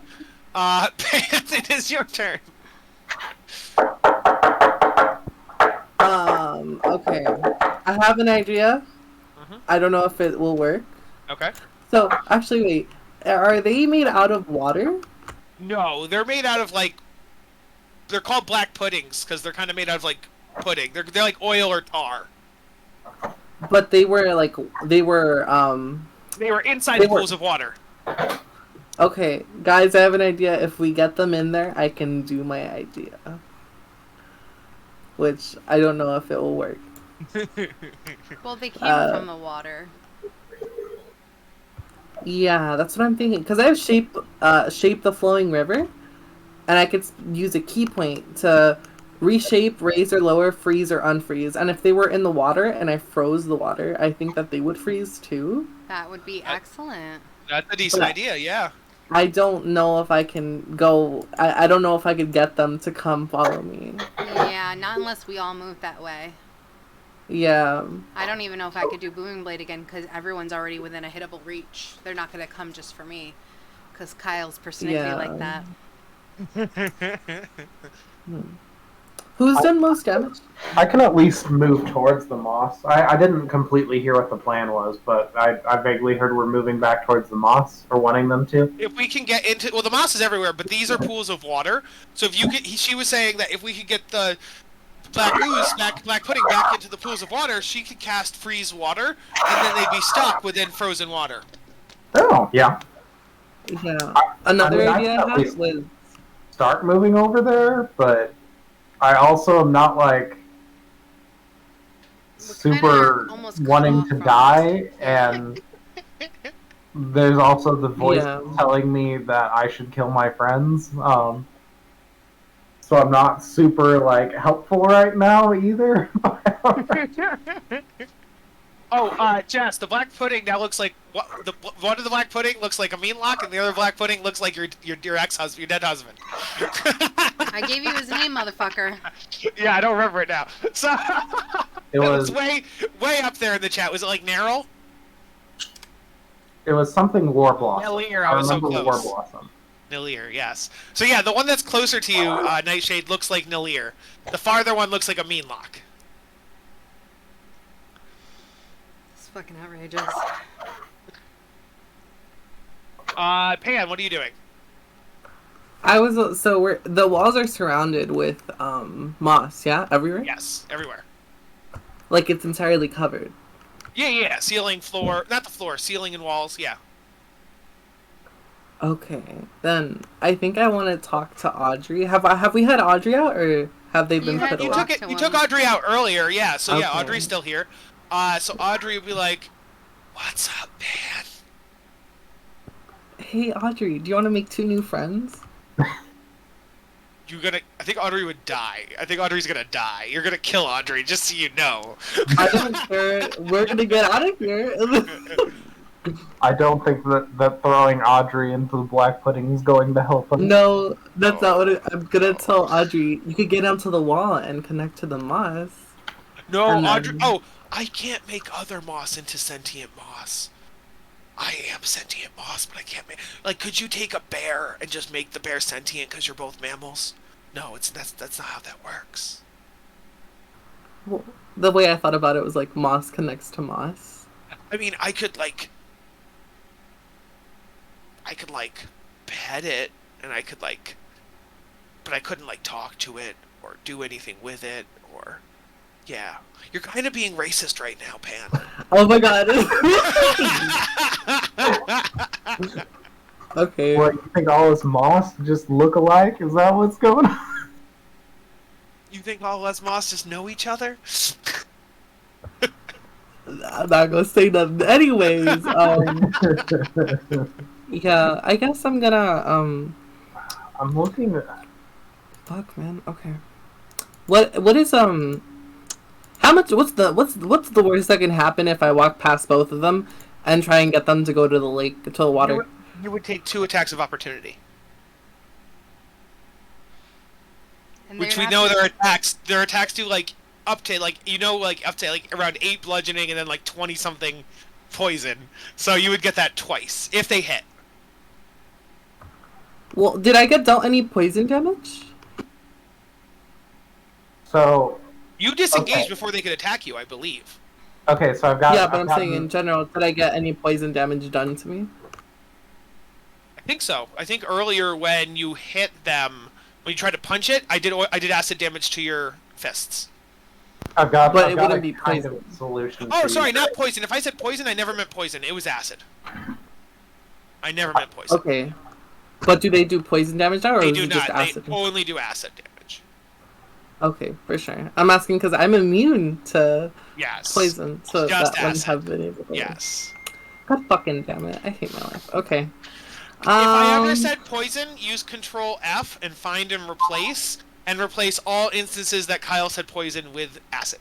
S2: Pants, it is your turn.
S4: Okay. I have an idea.
S2: Mhm.
S4: I don't know if it will work.
S2: Okay.
S4: So, actually, wait. Are they made out of water?
S2: No, they're made out of like... They're called black puddings, because they're kind of made out of like pudding. They're like oil or tar.
S4: But they were like,
S2: They were inside
S4: They
S2: the
S4: were-
S2: pools of water.
S4: okay, guys, I have an idea. If we get them in there, I can do my idea. Which, I don't know if it will work.
S1: Well, they came from the water.
S4: Yeah, that's what I'm thinking. Because I have shape the flowing river, and I could use a key point to reshape, raise or lower, freeze or unfreeze. And if they were in the water and I froze the water, I think that they would freeze too.
S1: That would be excellent.
S2: That's a decent
S4: But-
S2: idea, yeah.
S4: I don't know if I can go. I don't know if I could get them to come follow me.
S1: Yeah, not unless we all move that way.
S4: Yeah.
S1: I don't even know if I could do Booming Blade again because everyone's already within a hittable reach. They're not going to come just for me because Kyle's personality
S4: Yeah.
S1: like that.
S4: Who's done most damage?
S3: I can at least move towards the moss. I didn't completely hear what the plan was, but I vaguely heard we're moving back towards the moss, or wanting them to.
S2: If we can get into... Well, the moss is everywhere, but these are pools of water. So if you could... She was saying that if we could get the black ooze, black pudding back into the pools of water, she could cast freeze water, and then they'd be stuck within frozen water.
S3: Oh, yeah.
S4: Yeah. Another
S3: I
S4: idea
S3: can
S4: I
S3: at
S4: had
S3: least
S4: was
S3: start moving over there, but I also am not like super
S1: almost cut
S3: wanting
S1: off
S3: to
S1: from
S3: die, and there's also the voice
S4: Yeah.
S3: telling me that I should kill my friends. So I'm not super like helpful right now either.
S2: Jess, the black pudding now looks like... One of the black pudding looks like a mean lock, and the other black pudding looks like your ex-husband, your dead husband.
S1: I gave you his name, motherfucker.
S2: Yeah, I don't remember it now. So...
S3: It was
S2: way up there in the chat. Was it like Narrow?
S3: something War Blossom.
S2: Nelir, I was so
S3: remember War
S2: close.
S3: Blossom.
S2: Nelir, yes. So yeah, the one that's closer to you, Nightshade, looks like Nelir. The farther one looks like a mean lock.
S1: It's fucking outrageous.
S2: Pan, what are you doing?
S4: the walls are surrounded with moss, yeah, everywhere.
S2: Yes, everywhere.
S4: Like it's entirely covered.
S2: Yeah, ceiling, floor, not the floor, ceiling and walls, yeah.
S4: Okay, then I think I want to talk to Audrey. Have we had Audrey out, or have they been
S1: You had
S4: put
S2: You
S4: away?
S2: took
S1: talked
S2: it.
S1: to
S2: You took
S1: him.
S2: Audrey out earlier. Yeah. So yeah,
S4: Okay.
S2: Audrey's still here. So Audrey would be like, "What's up, man?"
S4: Hey Audrey, do you want to make 2 new friends?
S2: You gonna? I think Audrey would die. I think Audrey's gonna die. You're gonna kill Audrey, just so you know.
S4: I don't care. We're gonna get out of here.
S3: I don't think that throwing Audrey into the black pudding is going to help us.
S4: No, that's not what I'm gonna tell Audrey. You could get onto the wall and connect to the moss.
S2: No,
S4: And
S2: Audrey.
S4: then-
S2: Oh, I can't make other moss into sentient moss. I am sentient moss, but I can't make. Like, could you take a bear and just make the bear sentient because you're both mammals? No, that's not how that works.
S4: Well, the way I thought about it was like moss connects to moss.
S2: I mean, I could like pet it, and I could like, but I couldn't like talk to it or do anything with it or, yeah. You're kind of being racist right now, Pan.
S4: Oh my god. Okay.
S3: What, you think all us moss just look alike? Is that what's going on?
S2: You think all us moss just know each other?
S4: I'm not gonna say nothing. Anyways, yeah, I guess I'm gonna
S3: I'm looking at.
S4: fuck man, okay. What is how much what's the worst that can happen if I walk past both of them and try and get them to go to the lake to the water?
S2: You would take 2 attacks of opportunity.
S1: And
S2: Which
S1: they're
S2: we
S1: gonna
S2: know
S1: have
S2: their attacks. Their attacks do like up to like around 8 bludgeoning and then like 20 something poison. So you would get that twice if they hit.
S4: Well, did I get dealt any poison damage?
S3: So,
S2: You disengaged
S3: Okay.
S2: before they could attack you, I believe.
S3: okay, so I've got.
S4: Yeah, but
S3: I've
S4: I'm
S3: gotten-
S4: saying in general, did I get any poison damage done to me?
S2: I think so. I think earlier when you hit them, when you tried to punch it, I did acid damage to your fists.
S3: I've got.
S4: But
S3: I've
S4: it
S3: got
S4: wouldn't
S3: a
S4: be
S3: kind
S4: poison.
S3: of solution.
S2: Oh,
S3: to
S2: sorry,
S3: you.
S2: not poison. If I said poison, I never meant poison. It was acid. I never meant poison.
S4: Okay. But do they do poison damage now, or
S2: They
S4: is
S2: do
S4: it just
S2: not.
S4: acid?
S2: They only do acid damage.
S4: Okay, for sure. I'm asking because I'm immune to
S2: Yes.
S4: poison, so
S2: Just
S4: that wouldn't
S2: acid.
S4: have been able to.
S2: Yes.
S4: God fucking damn it! I hate my life. Okay.
S2: If I ever said poison, use Control F and find and replace all instances that Kyle said poison with acid.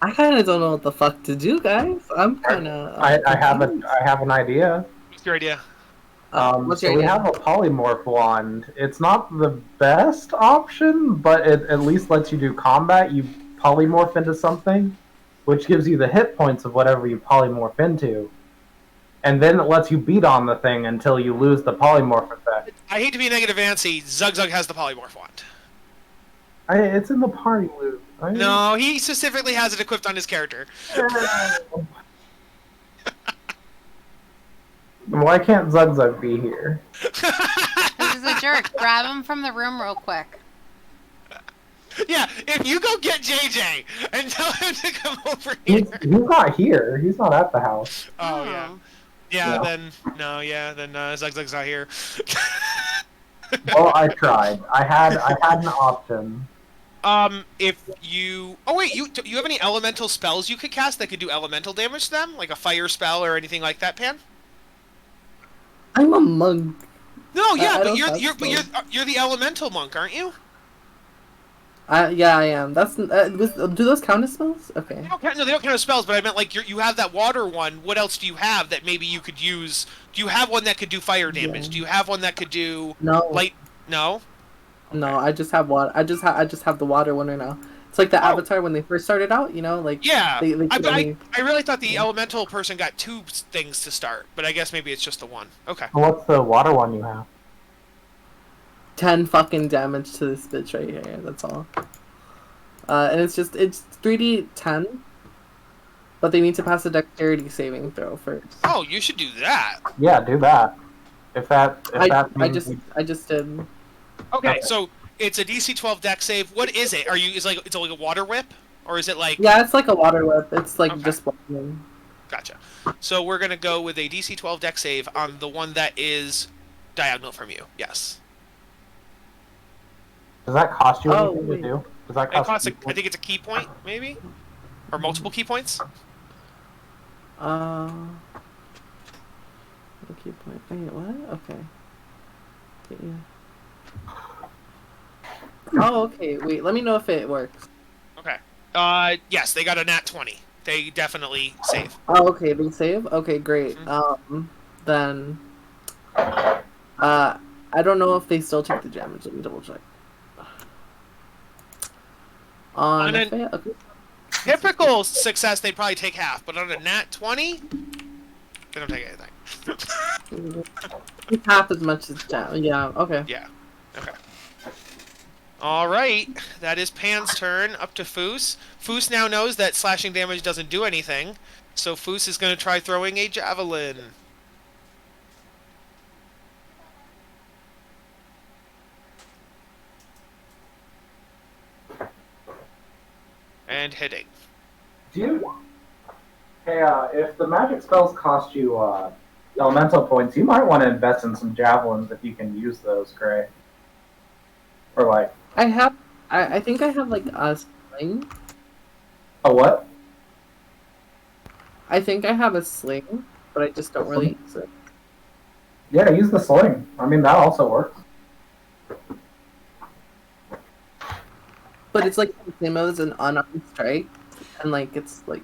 S4: I kind of don't know what the fuck to do, guys. I'm kind of.
S3: I have an idea.
S2: What's your idea?
S4: What's
S3: So
S4: your
S3: we
S4: idea?
S3: have a polymorph wand. It's not the best option, but it at least lets you do combat. You polymorph into something, which gives you the hit points of whatever you polymorph into. And then it lets you beat on the thing until you lose the polymorph effect.
S2: I hate to be negative Nancy, Zug has the polymorph wand.
S3: It's in the party loop.
S2: No, he specifically has it equipped on his character.
S3: Why can't Zug be here?
S1: This is a jerk. Grab him from the room real quick.
S2: Yeah, if you go get JJ and tell him to come over here.
S3: He's not here. He's not at the house.
S2: Oh, yeah. Yeah,
S3: Yeah.
S2: then Zug's not here.
S3: Well, I tried. I had an option.
S2: If you... Oh, wait, you have any elemental spells you could cast that could do elemental damage to them? Like a fire spell or anything like that, Pan?
S4: I'm a monk.
S2: No, yeah,
S4: I
S2: but
S4: don't
S2: you're
S4: have
S2: you're but
S4: spells.
S2: you're the elemental monk, aren't you?
S4: Yeah, I am. That's do those count as spells? Okay.
S2: They don't count as spells, but I meant like you have that water one. What else do you have that maybe you could use? Do you have one that could do fire damage?
S4: Yeah.
S2: Do you have one that could do
S4: No.
S2: light? No.
S4: No, I just have water. I just have the water one right now. It's like the
S2: Oh.
S4: Avatar when they first started out. You know, like
S2: Yeah,
S4: They could only-
S2: I really thought the elemental person got 2 things to start, but I guess maybe it's just the one. Okay.
S3: What's the water one you have?
S4: 10 fucking damage to this bitch right here. That's all. And it's 3d 10, but they need to pass a dexterity saving throw first.
S2: Oh, you should do that.
S3: Yeah, do that. If that
S4: I
S3: means
S4: just did.
S2: Okay, so it's a DC 12 dex save. What is it? It's like a water whip, or is it like?
S4: Yeah, it's like a water whip. It's like
S2: Okay.
S4: just blocking.
S2: Gotcha. So we're gonna go with a DC 12 deck save on the one that is diagonal from you. Yes.
S3: Does that cost you
S4: Oh,
S3: anything
S4: wait.
S3: to do? Does that
S2: It
S3: cost
S2: costs.
S3: you?
S2: I think it's a key point, maybe, or multiple key points.
S4: Uh, key point. Wait, what? Okay. Yeah. Oh, okay. Wait, let me know if it works.
S2: Okay. Yes, they got a nat 20. They definitely save.
S4: Oh, okay. They save. Okay, great. Then, I don't know if they still take the damage. Let me double check.
S2: On
S4: A
S2: a
S4: okay.
S2: typical success, they'd probably take half, but on a nat 20, they don't take anything.
S4: Half as much as down. Yeah. Okay.
S2: Yeah. Okay. All right, that is Pan's turn. Up to Foos. Foos now knows that slashing damage doesn't do anything, so Foos is going to try throwing a javelin. And hitting.
S3: Dude. Hey, if the magic spells cost you elemental points, you might want to invest in some javelins if you can use those, Gray. Or like
S4: I think I have like a sling.
S3: a what?
S4: I think I have a sling, but I just don't really use it.
S3: Yeah, use the sling. I mean, that also works.
S4: But it's like the same as an unarmed strike, and like it's like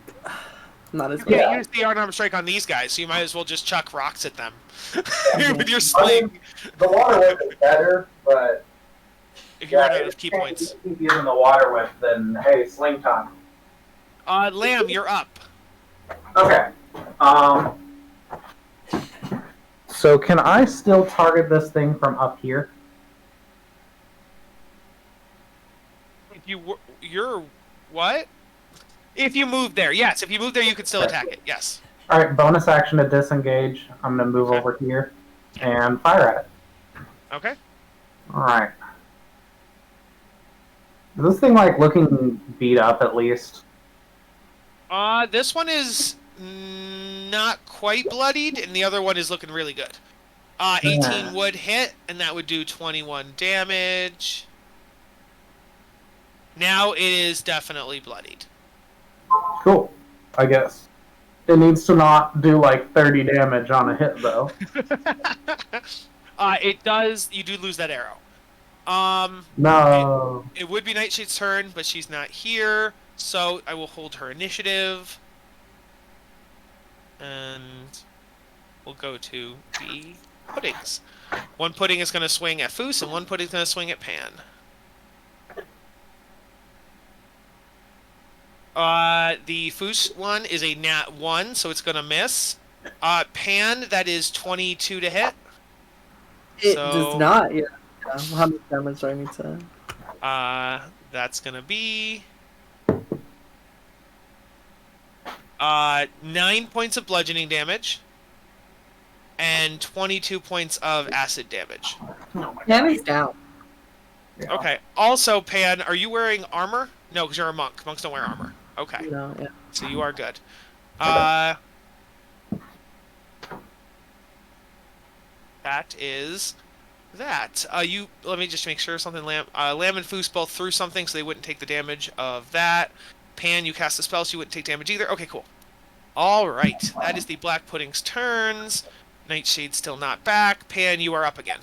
S4: not as
S2: You
S4: good.
S2: can't use the unarmed strike on these guys, so you might as well just chuck rocks at them with your sling.
S3: The water whip is better, but
S2: If you run out of key points.
S3: Keep using the water whip, then hey, sling time.
S2: Lamb, you're up.
S3: Okay. So can I still target this thing from up here?
S2: If you're what? If you move there, yes. If you move there, you can still attack it. Yes.
S3: All right. Bonus action to disengage. I'm gonna move over here and fire at it.
S2: Okay.
S3: All right. Is this thing like looking beat up at least?
S2: This one is not quite bloodied, and the other one is looking really good. 18 would hit, and that would do 21 damage. Now it is definitely bloodied.
S3: Cool. I guess. It needs to not do like 30 damage on a hit though.
S2: It does. You do lose that arrow.
S3: No.
S2: It would be Nightshade's turn, but she's not here, so I will hold her initiative. And we'll go to the puddings. One pudding is going to swing at Foos, and one pudding is going to swing at Pan. The Foos one is a nat 1, so it's going to miss. Pan, that is 22 to hit.
S4: It does not. Yeah. How much damage do I need to?
S2: That's going to be 9 points of bludgeoning damage and 22 points of acid damage.
S4: Pan is down.
S3: Yeah.
S2: Okay. Also, Pan, are you wearing armor? No, because you're a monk. Monks don't wear armor. Okay.
S4: No, yeah.
S2: So you are good. That is that. Let me just make sure something. Lamb and Foos both threw something, so they wouldn't take the damage of that. Pan, you cast a spell, so you wouldn't take damage either. Okay, cool. All right. That is the Black Pudding's turns. Nightshade's still not back. Pan, you are up again.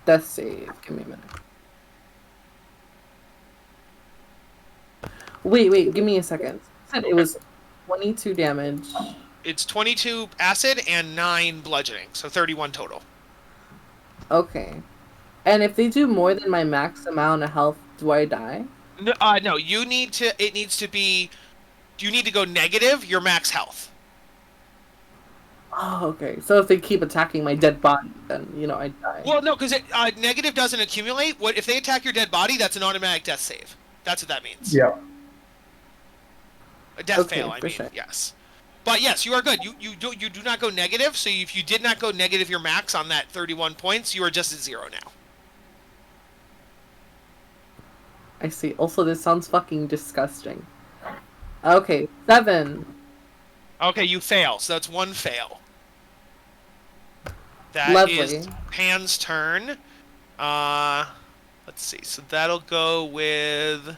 S4: Death save. Give me a minute. Wait. Give me a second. Said it was 22 damage.
S2: It's 22 acid and 9 bludgeoning, so 31 total.
S4: Okay. And if they do more than my max amount of health, do I die?
S2: No, you need to. It needs to be. You need to go negative your max health.
S4: Oh, okay. So if they keep attacking my dead body, then I die.
S2: Well, no, because negative doesn't accumulate. What if they attack your dead body? That's an automatic death save. That's what that means.
S3: Yeah.
S2: A death fail.
S4: Sure.
S2: Yes. But yes, you are good. You do not go negative. So if you did not go negative your max on that 31 points, you are just at 0 now.
S4: I see. Also, this sounds fucking disgusting. Okay, 7.
S2: Okay, you fail, so that's 1 fail. That
S4: Lovely.
S2: is Pan's turn. Let's see. So that'll go with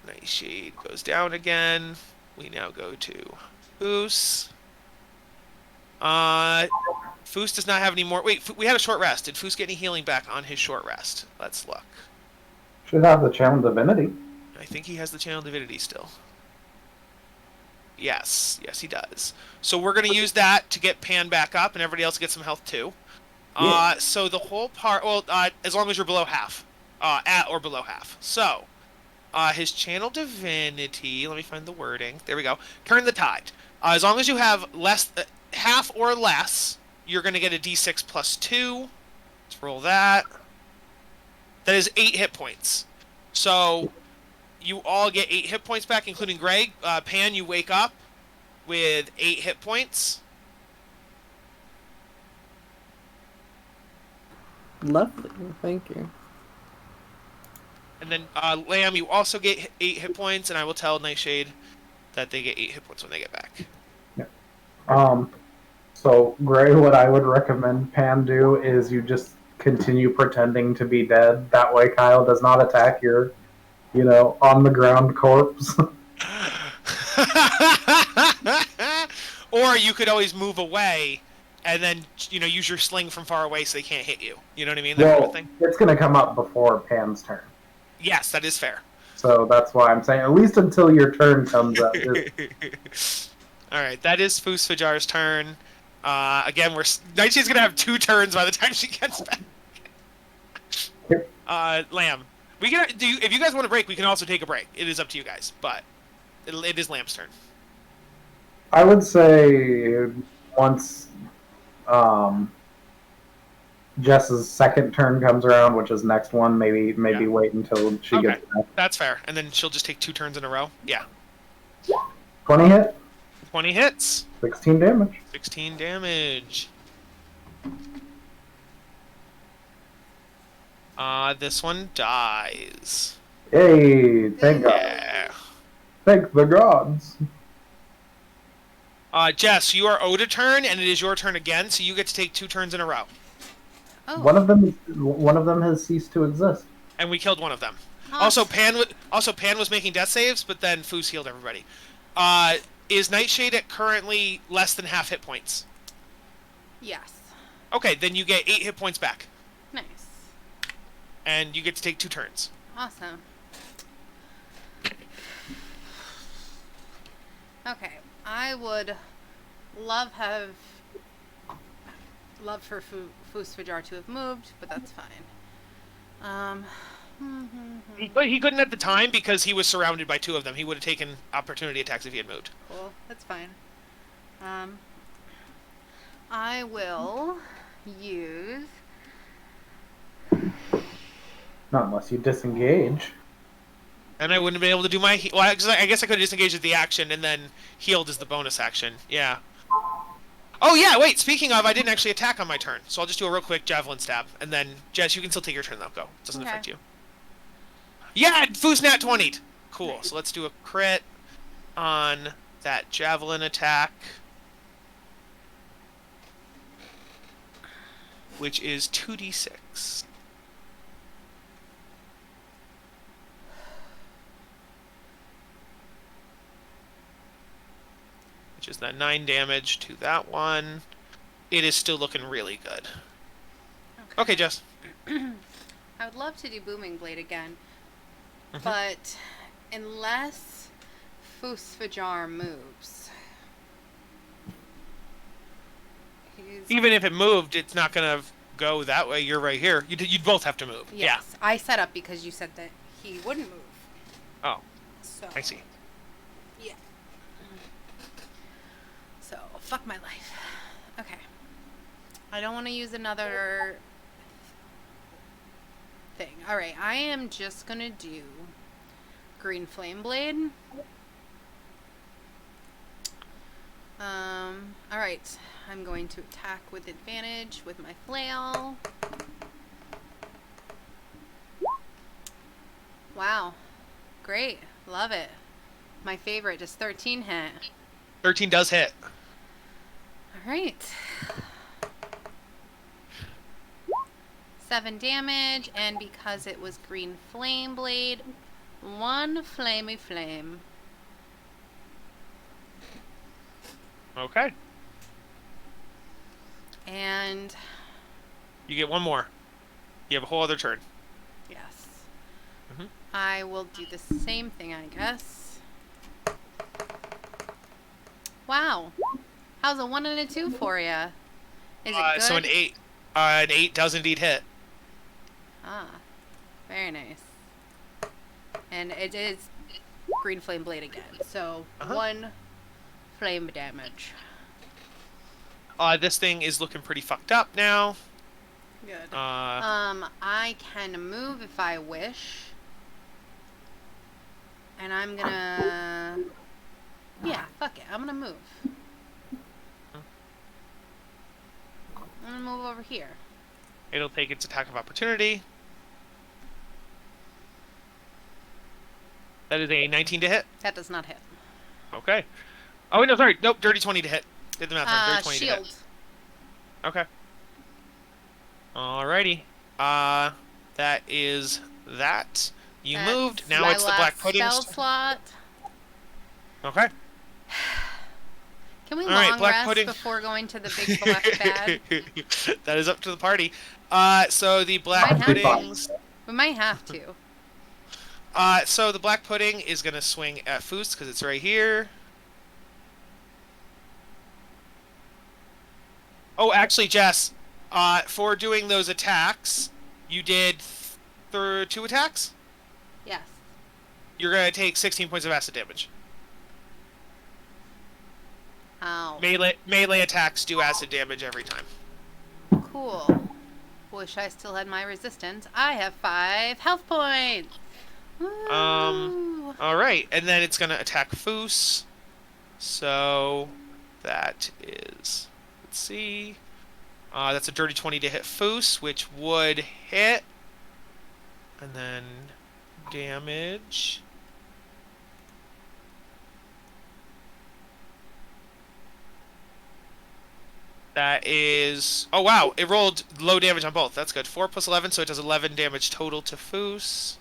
S2: Nightshade goes down again. We now go to Foos. Foos does not have any more. Wait, we had a short rest. Did Foos get any healing back on his short rest? Let's look.
S3: Should have the Channel Divinity.
S2: I think he has the Channel Divinity still. Yes, he does. So we're going to use that to get Pan back up, and everybody else gets some health too.
S3: Yeah.
S2: So the whole part, well, as long as you're below half, at or below half. So, his Channel Divinity. Let me find the wording. There we go. Turn the tide. As long as you have half or less, you're going to get a D6 plus 2. Let's roll that. That is 8 hit points. So you all get 8 hit points back, including Greg. Pan, you wake up with 8 hit points.
S4: Lovely. Thank you.
S2: And then Lamb, you also get 8 hit points, and I will tell Nightshade that they get 8 hit points when they get back.
S3: Yeah. So, Gray, what I would recommend Pan do is you just continue pretending to be dead. That way Kyle does not attack your, on the ground corpse.
S2: Or you could always move away and then, use your sling from far away so they can't hit you. You know what I mean? That kind of thing.
S3: It's going to come up before Pan's turn.
S2: Yes, that is fair.
S3: So that's why I'm saying, at least until your turn comes up.
S2: Alright, that is Foos Fajar's turn. Again, Nightshade's going to have 2 turns by the time she gets back. Lamb. If you guys want to break, we can also take a break. It is up to you guys, but it is Lamb's turn.
S3: I would say once Jess's second turn comes around, which is next one, maybe wait until she gets back.
S2: That's fair. And then she'll just take 2 turns in a row. Yeah.
S3: 20 hit.
S2: 20 hits.
S3: 16 damage.
S2: 16 damage. This one dies.
S3: Hey, thank God.
S2: Yeah.
S3: Thank the gods.
S2: Jess, you are owed a turn, and it is your turn again, so you get to take 2 turns in a row.
S1: Oh.
S3: One of them has ceased to exist.
S2: And we killed one of them.
S1: Awesome.
S2: Pan was making death saves, but then Foos healed everybody. Is Nightshade at currently less than half hit points?
S1: Yes.
S2: Okay, then you get 8 hit points back.
S1: Nice.
S2: And you get to take 2 turns.
S1: Awesome. Okay, I would love for Foos Fajar to have moved, but that's fine.
S2: He couldn't at the time because he was surrounded by 2 of them. He would have taken opportunity attacks if he had moved.
S1: Cool, that's fine. I will use...
S3: Not unless you disengage.
S2: And I wouldn't have been able to do my... Well, I guess I could have disengaged at the action and then healed as the bonus action. Yeah. Oh, yeah, wait. Speaking of, I didn't actually attack on my turn. So I'll just do a real quick javelin stab. And then, Jess, you can still take your turn, though. Go. It doesn't affect you. Yeah! Foos nat 20'd! Cool. So let's do a crit on that javelin attack. Which is 2d6. Which is that 9 damage to that one. It is still looking really good. Okay, Jess.
S1: I would love to do Booming Blade again, but unless Foos Fajar moves...
S2: Even if it moved, it's not going to go that way. You're right here. You'd both have to move.
S1: Yes,
S2: yeah.
S1: I set up because you said that he wouldn't move.
S2: Oh,
S1: so
S2: I see.
S1: Yeah. So, fuck my life. Okay. I don't want to use another thing. Alright, I am just going to do Green Flame Blade. Alright. I'm going to attack with advantage with my flail. Wow. Great. Love it. My favorite. Just 13 hit.
S2: 13 does hit.
S1: All right. 7 damage, and because it was green flame blade, 1 flamey flame.
S2: Okay.
S1: And
S2: You get one more. You have a whole other turn.
S1: yes,
S2: Mhm.
S1: I will do the same thing, I guess. Wow. How's a 1 and a 2 for you? Is it good?
S2: So an 8. An 8 does indeed hit.
S1: Ah, very nice. And it is green flame blade again. So 1 flame damage.
S2: This thing is looking pretty fucked up now.
S1: Good. I can move if I wish. And I'm gonna... Yeah, fuck it. I'm gonna move. I'm gonna move over here.
S2: It'll take its attack of opportunity. That is a 19 to hit.
S1: That does not hit.
S2: Okay. Oh, wait, no, sorry. Nope, dirty 20 to hit. Did the math wrong. Dirty 20 to
S1: Shield.
S2: hit. Okay. Alrighty. That is that. You
S1: That's
S2: moved. Now
S1: my
S2: it's the black
S1: last
S2: pudding.
S1: spell slot.
S2: Okay.
S1: Can we
S2: All right,
S1: long
S2: black
S1: rest
S2: pudding.
S1: before going to the big black bad?
S2: That is up to the party. So the black
S1: Might have to.
S2: puddings.
S1: We might have to.
S2: So the black pudding is gonna swing at Foos because it's right here. Oh, actually, Jess, for doing those attacks, you did 2 attacks.
S1: Yes.
S2: You're gonna take 16 points of acid damage.
S1: Ow.
S2: Melee attacks do acid damage every time.
S1: Cool. Wish I still had my resistance. I have 5 health points. Woo.
S2: All right, and then it's gonna attack Foos. So that is, let's see, that's a dirty 20 to hit Foos, which would hit, and then damage. That is... Oh, wow. It rolled low damage on both. That's good. 4 plus 11, so it does 11 damage total to Foos.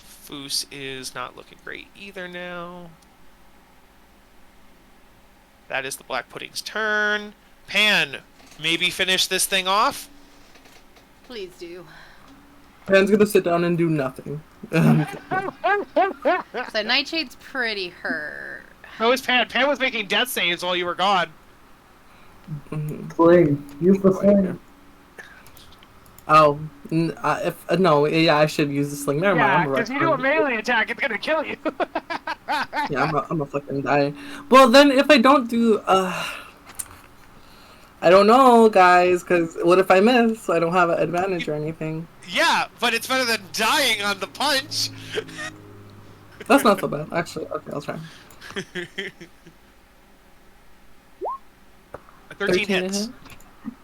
S2: Foos is not looking great either now. That is the Black Pudding's turn. Pan, maybe finish this thing off?
S1: Please do.
S4: Pan's gonna sit down and do nothing.
S1: So Nightshade's pretty hurt.
S2: So was Pan. Pan was making death saves while you were gone.
S3: Sling. Use the sling.
S4: Oh, yeah, I should use the sling. Never mind. I'm a
S2: because you do a melee attack, it's gonna kill you.
S4: Yeah, I'm a fucking die. Well, then if I don't do, I don't know, guys, because what if I miss? I don't have an advantage or anything.
S2: Yeah, but it's better than dying on the punch.
S4: That's not so bad, actually. Okay, I'll try.
S2: A 13 hits.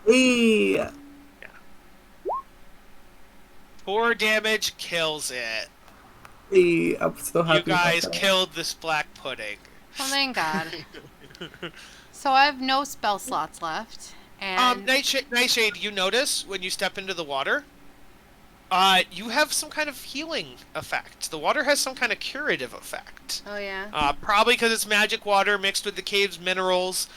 S4: Hey.
S2: 4 damage kills it.
S4: Hey, I'm so happy.
S2: You guys
S4: about that.
S2: killed this Black Pudding.
S1: Oh, thank God. So I have no spell slots left. And
S2: Nightshade, you notice when you step into the water, you have some kind of healing effect. The water has some kind of curative effect.
S1: oh yeah.
S2: Probably because it's magic water mixed with the cave's minerals.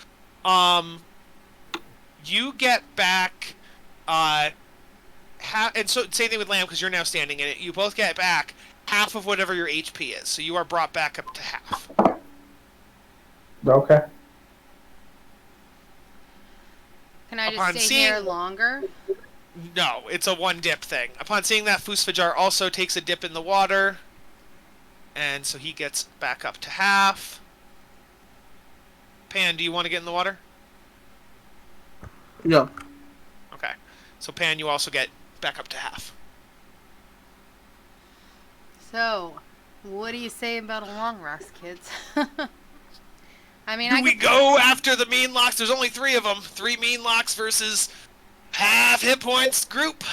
S2: You get back, and so same thing with Lamb because you're now standing in it. You both get back half of whatever your HP is, so you are brought back up to half.
S3: Okay.
S1: Can I
S2: upon
S1: just stay here
S2: seeing-
S1: longer?
S2: No, it's a one dip thing. Upon seeing that, Foosfajar also takes a dip in the water, and so he gets back up to half. Pan, do you want to get in the water?
S4: Yeah.
S2: Okay. So Pan, you also get back up to half.
S1: So, what do you say about a long rest, kids? I mean,
S2: Do we go after the mean locks? There's only 3 of them. 3 mean locks versus half hit points group.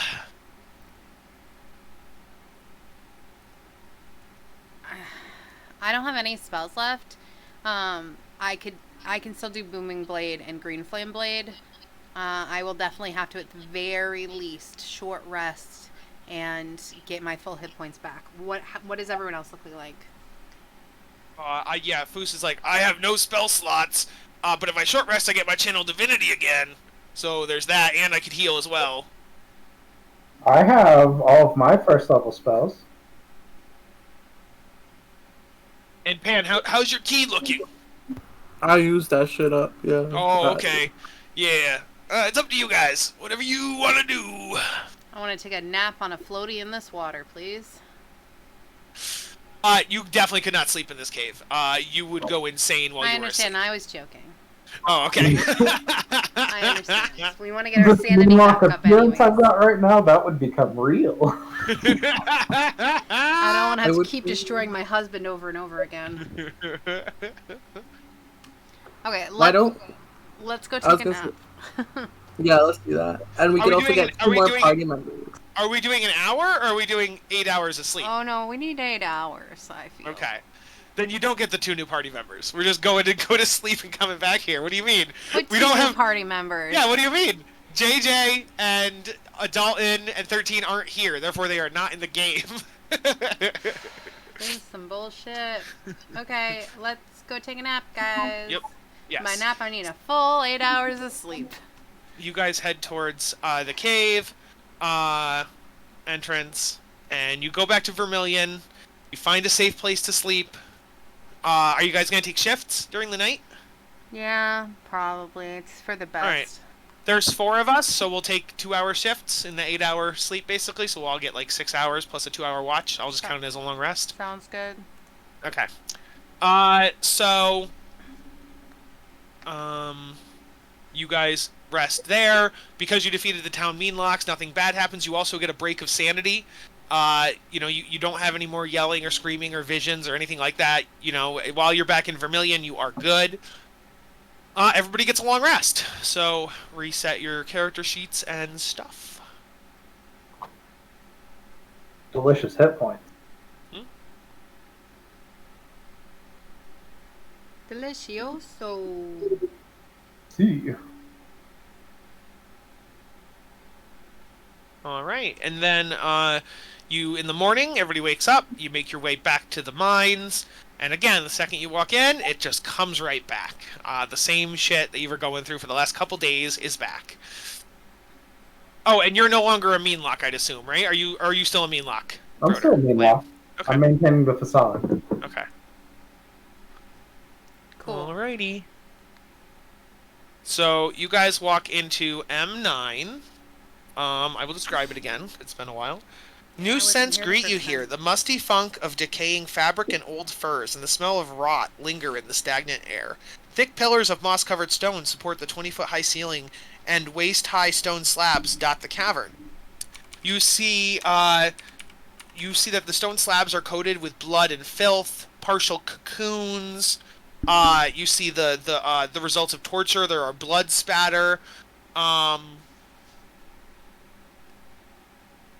S1: I don't have any spells left. I can still do Booming Blade and Green Flame Blade. I will definitely have to, at the very least, short rest and get my full hit points back. What is everyone else looking like?
S2: Yeah, Foos is like, I have no spell slots, but if I short rest, I get my Channel Divinity again. So there's that, and I could heal as well.
S3: I have all of my first level spells.
S2: And Pan, how's your key looking?
S4: I used that shit up. Yeah.
S2: Oh, okay. Yeah. It's up to you guys. Whatever you want to do.
S1: I want to take a nap on a floaty in this water, please.
S2: You definitely could not sleep in this cave. You would go insane while you were
S1: understand.
S2: asleep.
S1: I was joking.
S2: Oh, okay.
S1: I understand. We want to get our sanity
S3: Moonlock
S1: back up
S3: appearance
S1: anyways.
S3: I've got right now, that would become real.
S1: I don't want to have to keep
S4: be-
S1: destroying my husband over and over again. Okay, let's go
S4: I was
S1: take a
S4: gonna
S1: nap.
S4: Yeah, let's do that. And we
S2: Are
S4: can
S2: we
S4: also
S2: doing
S4: get
S2: it- are
S4: 2
S2: we
S4: more
S2: doing
S4: party members.
S2: Are we doing an hour, or are we doing 8 hours of sleep?
S1: Oh no, we need 8 hours, I feel.
S2: Okay. Then you don't get the 2 new party members. We're just going to go to sleep and coming back here. What do you mean?
S1: What
S2: We don't have
S1: party members?
S2: Yeah, what do you mean? JJ and Dalton and 13 aren't here, therefore they are not in the game.
S1: This is some bullshit. Okay, let's go take a nap, guys.
S2: Yep. Yes.
S1: My nap, I need a full 8 hours of sleep.
S2: You guys head towards the cave entrance, and you go back to Vermilion. You find a safe place to sleep. Are you guys going to take shifts during the night?
S1: Yeah, probably. It's for the best.
S2: Alright. There's 4 of us, so we'll take 2-hour shifts in the 8-hour sleep, basically. So we'll all get like 6 hours plus a 2-hour watch. I'll just count it as a long rest.
S1: Sounds good.
S2: Okay. So you guys rest there. Because you defeated the town Meanlocks, nothing bad happens. You also get a break of sanity. You don't have any more yelling or screaming or visions or anything like that. While you're back in Vermilion, you are good. Everybody gets a long rest. So reset your character sheets and stuff.
S3: Delicious hit points.
S1: Delicioso.
S3: See.
S2: All right, and then in the morning, everybody wakes up. You make your way back to the mines, and again, the second you walk in, it just comes right back. The same shit that you were going through for the last couple days is back. Oh, and you're no longer a Meanlock, I'd assume, right? Are you still a Meanlock?
S3: I'm still a Meanlock.
S2: Okay.
S3: I'm maintaining the facade.
S2: Okay.
S1: Cool.
S2: Alrighty. So you guys walk into M9. I will describe it again. It's been a while. New scents greet you here. The musty funk of decaying fabric and old furs and the smell of rot linger in the stagnant air. Thick pillars of moss-covered stone support the 20-foot-high ceiling, and waist-high stone slabs dot the cavern. You see that the stone slabs are coated with blood and filth, partial cocoons. You see the results of torture. There are blood spatter.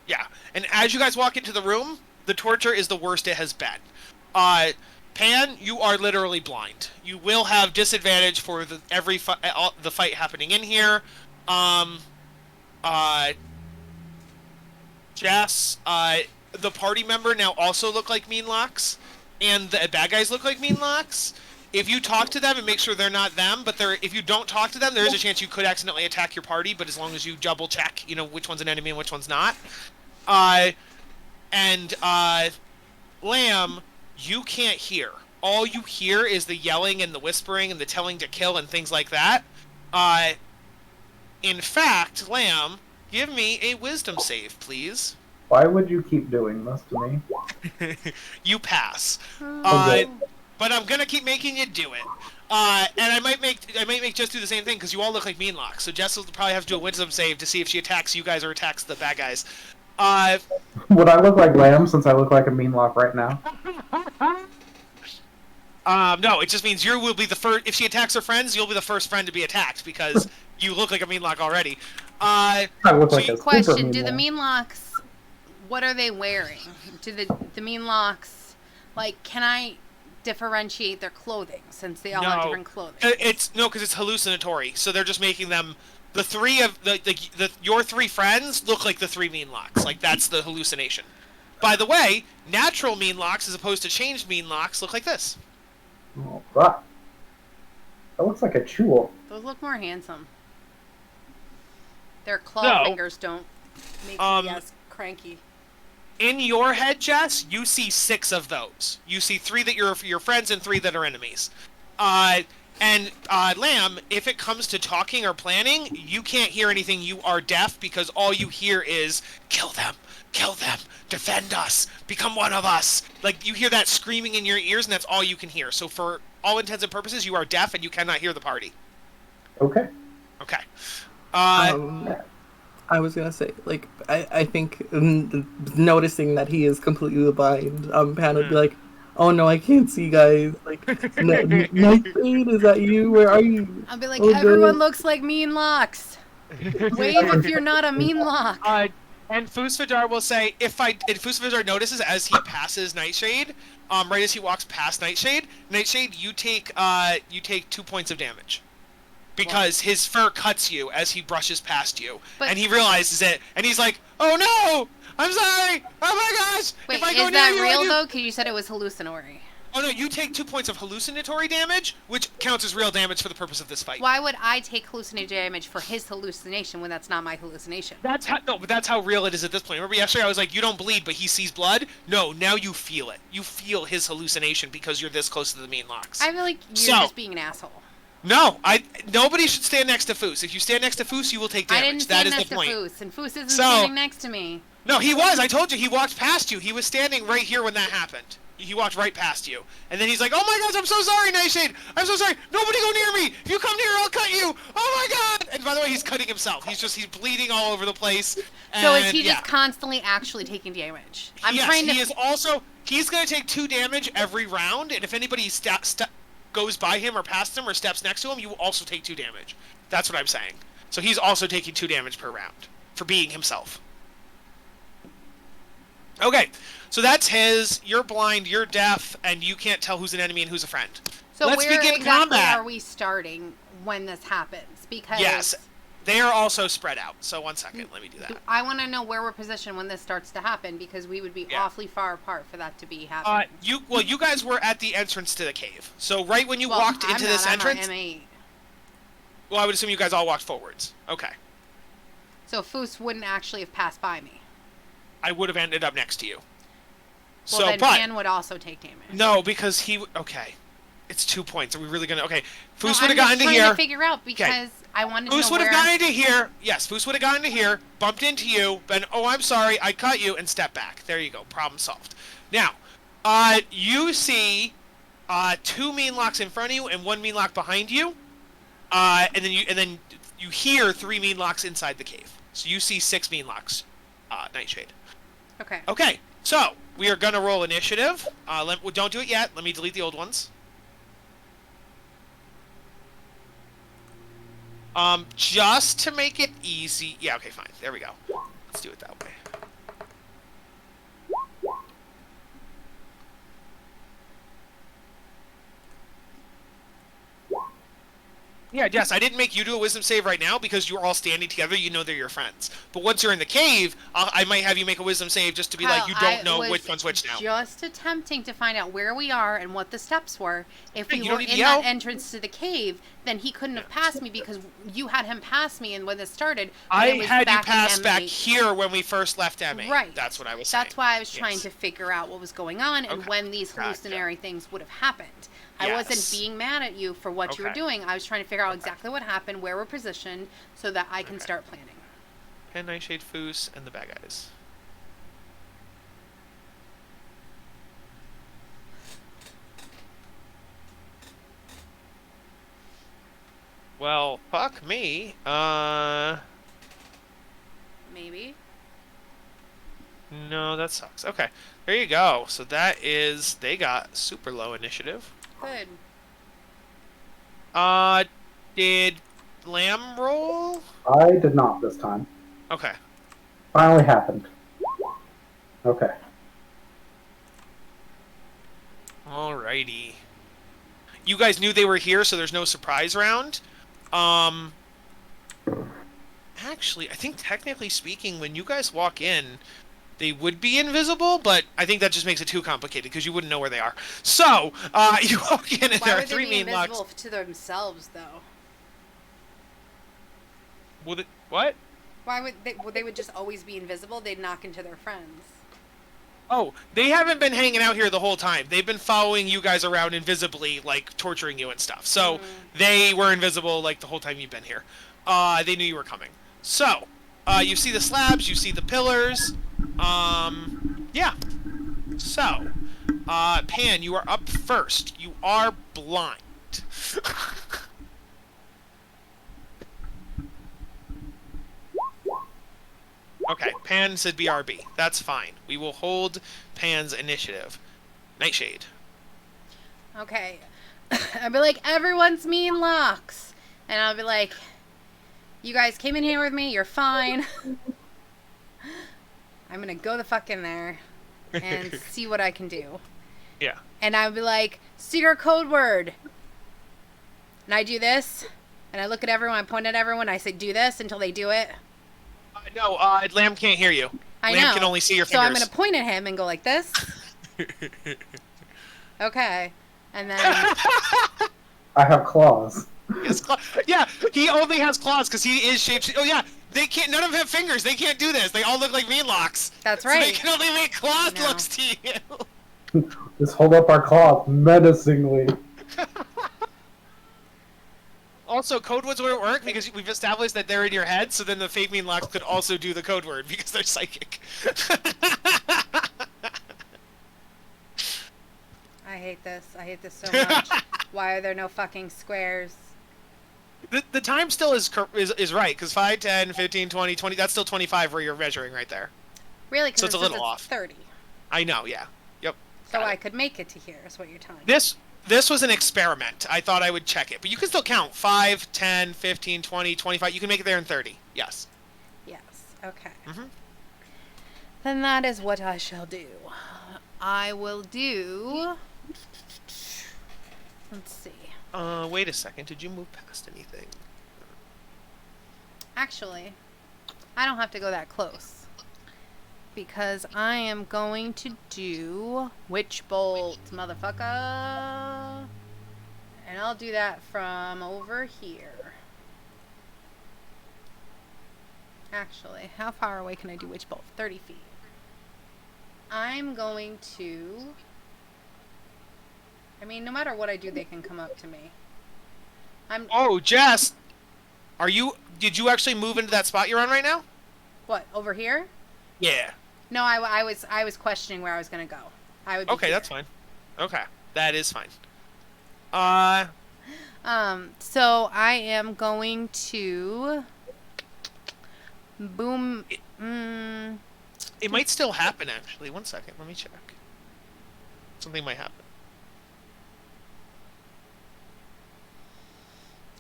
S2: Yeah, and as you guys walk into the room, the torture is the worst it has been. Pan, you are literally blind. You will have disadvantage for the fight happening in here. Jess, the party member now also look like Meanlocks, and the bad guys look like Meanlocks. If you talk to them and make sure they're not them, but if you don't talk to them, there is a chance you could accidentally attack your party, but as long as you double check, which one's an enemy and which one's not. Lamb, you can't hear. All you hear is the yelling and the whispering and the telling to kill and things like that. In fact, Lamb, give me a wisdom save, please.
S3: Why would you keep doing this to me?
S2: You pass.
S3: Okay.
S2: But I'm gonna keep making you do it. And I might make Jess do the same thing because you all look like Meanlocks. So Jess will probably have to do a wisdom save to see if she attacks you guys or attacks the bad guys.
S3: Would I look like Lamb since I look like a Meanlock right now?
S2: No, it just means you will be the first. If she attacks her friends, you'll be the first friend to be attacked because you look like a Meanlock already.
S3: I look like a super
S1: Question: do the
S3: Meanlock.
S1: Meanlocks, what are they wearing? Do the Meanlocks, like, can I differentiate their clothing since they all have different clothing?
S2: Because it's hallucinatory. So they're just making them the three of your three friends look like the three mean locks. Like that's the hallucination. By the way, natural mean locks as opposed to changed mean locks look like this.
S3: Oh, wow. That looks like a jewel.
S1: Those look more handsome. Their claw fingers don't make me as cranky.
S2: In your head, Jess, you see 6 of those. You see 3 that you're your friends and 3 that are enemies. And Lamb, if it comes to talking or planning, you can't hear anything. You are deaf because all you hear is kill them, defend us, become one of us. Like you hear that screaming in your ears, and that's all you can hear. So for all intents and purposes, you are deaf and you cannot hear the party.
S3: Okay.
S2: Okay.
S4: I was gonna say, like, I think noticing that he is completely blind, Pan would be like, "Oh no, I can't see, guys. Like, Nightshade, is that you? Where are you?"
S1: I'll be like, everyone looks like mean locks. Wave if you're not a mean lock.
S2: And Fusfadar will say, and Fusfadar notices as he passes Nightshade, right as he walks past Nightshade, you take 2 points of damage. Because his fur cuts you as he brushes past you. And he realizes it, and he's like, "Oh no! I'm sorry! Oh my gosh!
S1: Wait,
S2: if I go
S1: is that
S2: near
S1: real
S2: you,
S1: though? Because you said it was hallucinatory.
S2: Oh no, you take 2 points of hallucinatory damage, which counts as real damage for the purpose of this fight.
S1: Why would I take hallucinatory damage for his hallucination when that's not my hallucination?
S2: But that's how real it is at this point. Remember yesterday I was like, you don't bleed, but he sees blood? No, now you feel it. You feel his hallucination because you're this close to the mean locks.
S1: I feel like you're just being an asshole.
S2: No, nobody should stand next to Foos. If you stand next to Foos, you will take damage.
S1: I didn't stand next to Foos, and Foos isn't standing next to me.
S2: No, he was. I told you, he walked past you. He was standing right here when that happened. He walked right past you. And then he's like, "Oh my gosh, I'm so sorry, Nightshade. I'm so sorry. Nobody go near me. If you come near, I'll cut you. Oh my god." And by the way, he's cutting himself. He's bleeding all over the place.
S1: So is he just constantly actually taking damage?
S2: He's going to take 2 damage every round, and if anybody goes by him or past him or steps next to him, you will also take 2 damage. That's what I'm saying. So he's also taking 2 damage per round for being himself. Okay, so that's his. You're blind, you're deaf, and you can't tell who's an enemy and who's a friend.
S1: So
S2: let's
S1: where
S2: begin
S1: exactly
S2: combat.
S1: are we starting when this happens? Because
S2: yes, they are also spread out. So 1 second, let me do that.
S1: I want to know where we're positioned when this starts to happen because we would be awfully far apart for that to be happening.
S2: You guys were at the entrance to the cave. So right when you walked into this entrance. Well, I would assume you guys all walked forwards. Okay.
S1: So Foos wouldn't actually have passed by me.
S2: I would have ended up next to you.
S1: Well, then Pan would also take damage.
S2: No, because okay. It's 2 points. Are we really gonna? Okay. Foos would have
S1: gotten
S2: to here.
S1: I'm trying to figure out because I wanted to know
S2: Foos would have gotten into here. Yes, Foos would have gotten to here, bumped into you, been, "Oh, I'm sorry, I cut you," and step back. There you go. Problem solved. Now, you see 2 mean locks in front of you and 1 mean lock behind you, and then you hear 3 mean locks inside the cave. So you see 6 mean locks, Nightshade.
S1: Okay.
S2: Okay. So we are gonna roll initiative. Don't do it yet. Let me delete the old ones. Just to make it easy. Yeah, okay, fine. There we go. Let's do it that way. Yeah, Jess, I didn't make you do a wisdom save right now because you're all standing together. You know they're your friends. But once you're in the cave, I might have you make a wisdom save just to be like, you don't know which one's which now.
S1: Just attempting to find out where we are and what the steps were. If we were in that entrance to the cave, then he couldn't have passed me because you had him pass me, and when this started,
S2: I had you pass back here when we first left Emmy.
S1: Right.
S2: That's what I was saying.
S1: That's why I was trying to figure out what was going on and when these hallucinatory things would have happened. I wasn't being mad at you for what you were doing. I was trying to figure out exactly what happened, where we're positioned, so that I can start planning.
S2: Pen, Nightshade, Foos, and the bad guys. Well, fuck me.
S1: Maybe.
S2: No, that sucks. Okay, there you go. So that is, they got super low initiative.
S1: Good.
S2: Did Lamb roll?
S3: I did not this time.
S2: Okay.
S3: Finally happened. Okay.
S2: Alrighty. You guys knew they were here, so there's no surprise round. Actually, I think technically speaking, when you guys walk in, they would be invisible, but I think that just makes it too complicated because you wouldn't know where they are. So, you walk in and there
S1: Why
S2: are
S1: would they
S2: three
S1: be
S2: main
S1: invisible
S2: locks.
S1: to themselves, though?
S2: What?
S1: Why would they? Well, they would just always be invisible. They'd knock into their friends.
S2: Oh, they haven't been hanging out here the whole time. They've been following you guys around invisibly, like torturing you and stuff. So they were invisible like the whole time you've been here. They knew you were coming. So, you see the slabs, you see the pillars. Yeah. So, Pan, you are up first. You are blind. Okay, Pan said BRB. That's fine. We will hold Pan's initiative. Nightshade.
S1: Okay. I'll be like, everyone's mean locks. And I'll be like, you guys came in here with me, you're fine. I'm gonna go the fuck in there and see what I can do.
S2: Yeah.
S1: And I'll be like, secret code word. And I do this, and I look at everyone, I point at everyone, I say, do this until they do it.
S2: No, Lamb can't hear you.
S1: I
S2: Lamb
S1: know.
S2: can only see your
S1: So
S2: fingers.
S1: I'm gonna point at him and go like this. Okay. And then
S3: I have claws.
S2: Yeah, he only has claws because he is shaped. Oh yeah, they can't. None of them have fingers. They can't do this. They all look like meanlocks.
S1: that's
S2: So
S1: right.
S2: they can only make claws
S1: No.
S2: looks to you.
S3: Just hold up our claws menacingly.
S2: Also, code words wouldn't work because we've established that they're in your head. So then the fake meanlocks could also do the code word because they're psychic.
S1: I hate this. I hate this so much. Why are there no fucking squares?
S2: The time still is right because 5, 10, 15, 20, 20. That's still 25 where you're measuring right there.
S1: Really? Because
S2: So it's a little off.
S1: 30.
S2: I know. Yeah. Yep.
S1: So
S2: Got
S1: I
S2: it.
S1: could make it to here, is what you're telling me.
S2: This was an experiment. I thought I would check it. But you can still count 5, 10, 15, 20, 25. You can make it there in 30. Yes.
S1: Yes. Okay.
S2: Mhm.
S1: Then that is what I shall do. I will do... Let's see.
S2: Wait a second. Did you move past anything?
S1: Actually, I don't have to go that close. Because I am going to do Witch Bolt, motherfucker. And I'll do that from over here. Actually, how far away can I do Witch Bolt? 30 feet. I'm going to... I mean, no matter what I do, they can come up to me.
S2: Oh, Jess! Did you actually move into that spot you're on right now?
S1: What, over here?
S2: Yeah.
S1: No, I was questioning where I was gonna go. I would be
S2: Okay,
S1: here.
S2: that's fine. Okay. That is fine.
S1: So I am going to boom.
S2: It might still happen, actually. One second. Let me check. Something might happen.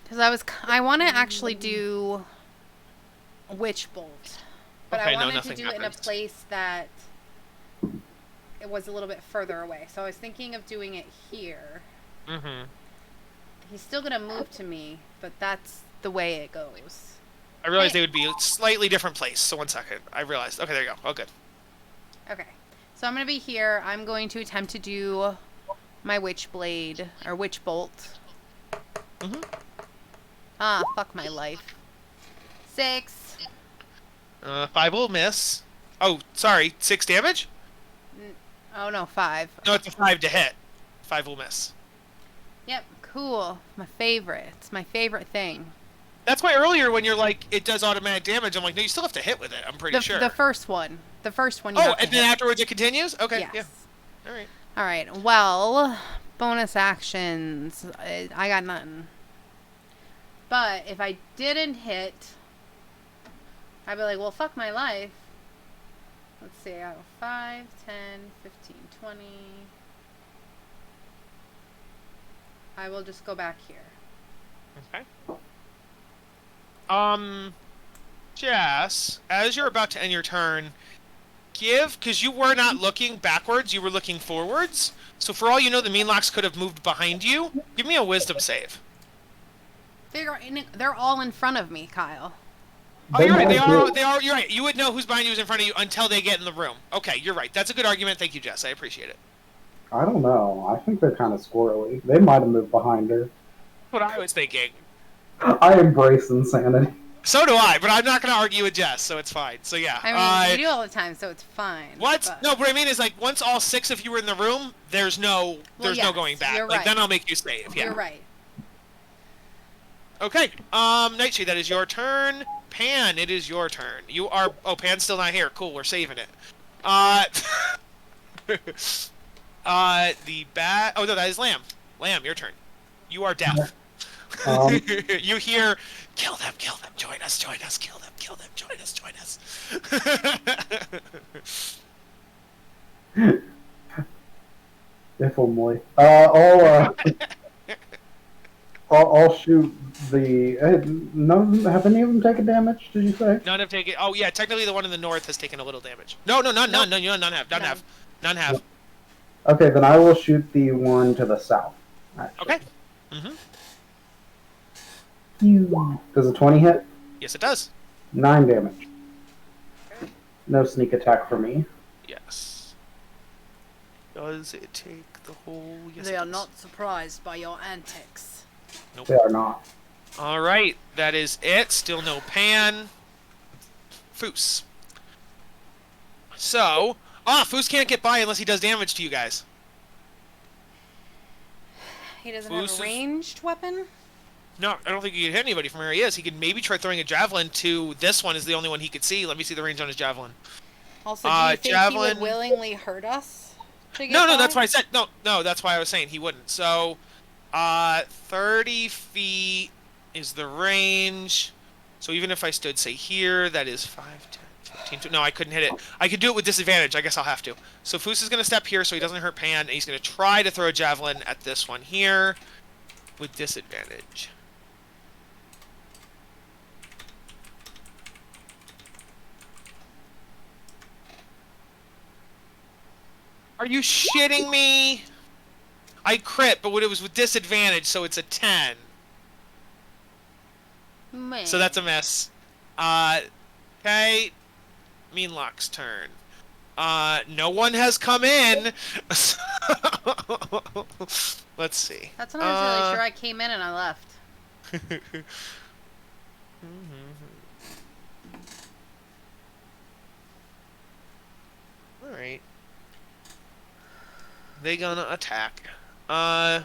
S1: Because I want to actually do Witch Bolt, but
S2: Okay,
S1: I
S2: no,
S1: wanted to
S2: nothing
S1: do it in a
S2: happens.
S1: place that it was a little bit further away. So I was thinking of doing it here.
S2: Mm-hmm.
S1: He's still gonna move to me, but that's the way it goes.
S2: I realized
S1: Hey.
S2: they would be a slightly different place. So one second. I realized. Okay, there you go. Oh, good.
S1: Okay, so I'm gonna be here. I'm going to attempt to do my Witch Blade or Witch Bolt.
S2: Mm-hmm.
S1: Ah, fuck my life. 6.
S2: 5 will miss. Oh, sorry. 6 damage?
S1: Oh no, 5.
S2: No, it's a 5 to hit. 5 will miss.
S1: Yep, cool. My favorite. It's my favorite thing.
S2: That's why earlier when you're like, it does automatic damage, I'm like, no, you still have to hit with it. I'm pretty sure.
S1: The first one. The first one you
S2: Oh,
S1: have to
S2: and then
S1: hit.
S2: afterwards it continues? Okay,
S1: Yes.
S2: yeah. Alright.
S1: Alright, well, bonus actions. I got nothing. But if I didn't hit, I'd be like, well, fuck my life. Let's see, I have 5, 10, 15, 20. I will just go back here.
S2: Okay. Jess, as you're about to end your turn, because you were not looking backwards, you were looking forwards. So for all you know, the Meanlocks could have moved behind you. Give me a wisdom save.
S1: They're all in front of me, Kyle.
S2: Oh, you're right.
S3: might
S2: They are. You're right. You would know who's behind you, who's in front of you until they get in the room. Okay, you're right. That's a good argument. Thank you, Jess. I appreciate it.
S3: I don't know. I think they're kind of squirrely. They might have moved behind her.
S2: What I was thinking.
S3: I embrace insanity.
S2: So do I, but I'm not going to argue with Jess, so it's fine. So yeah.
S1: I mean, you do all the time, so it's fine.
S2: What?
S1: But...
S2: No, what I mean is like once all 6 of you are in the room, there's no going back.
S1: You're
S2: like
S1: right.
S2: then I'll make you save. Yeah.
S1: You're right.
S2: Okay. Nightshade, that is your turn. Pan, it is your turn. You are. Oh, Pan's still not here. Cool. We're saving it. The bat. Oh no, that is Lamb. Lamb, your turn. You are deaf. You hear, kill them, join us, kill them, join us.
S3: If only. I'll shoot the. None. Have any of them taken damage? Did you say?
S2: None have taken. Oh yeah, technically the one in the north has taken a little damage. No, none have.
S3: Okay, then I will shoot the one to the south. Actually.
S2: Okay. Mm-hmm.
S3: Does a 20 hit?
S2: Yes, it does.
S3: 9 damage. No sneak attack for me.
S2: Yes. Does it take the whole? Yes,
S1: They are not surprised by your antics.
S2: Nope.
S3: They are not.
S2: All right, that is it. Still no Pan. Foos. So, Foos can't get by unless he does damage to you guys.
S1: He doesn't
S2: Foos
S1: have
S2: is-
S1: a ranged weapon?
S2: No, I don't think he can hit anybody from where he is. He could maybe try throwing a javelin to this one is the only one he could see. Let me see the range on his javelin.
S1: Also, do you think
S2: javelin...
S1: he would willingly hurt us?
S2: No, that's why I said no. That's why I was saying he wouldn't. So, 30 feet is the range. So even if I stood, say here, that is 5, 10, 15. No, I couldn't hit it. I could do it with disadvantage. I guess I'll have to. So Foos is going to step here so he doesn't hurt Pan, and he's going to try to throw a javelin at this one here with disadvantage. Are you shitting me? I crit, but it was with disadvantage, so it's a 10.
S1: Man.
S2: So that's a miss. Okay. Meanlock's turn. No one has come in. Let's see.
S1: That's when I was really sure I came in and I left.
S2: Alright. They gonna attack. We're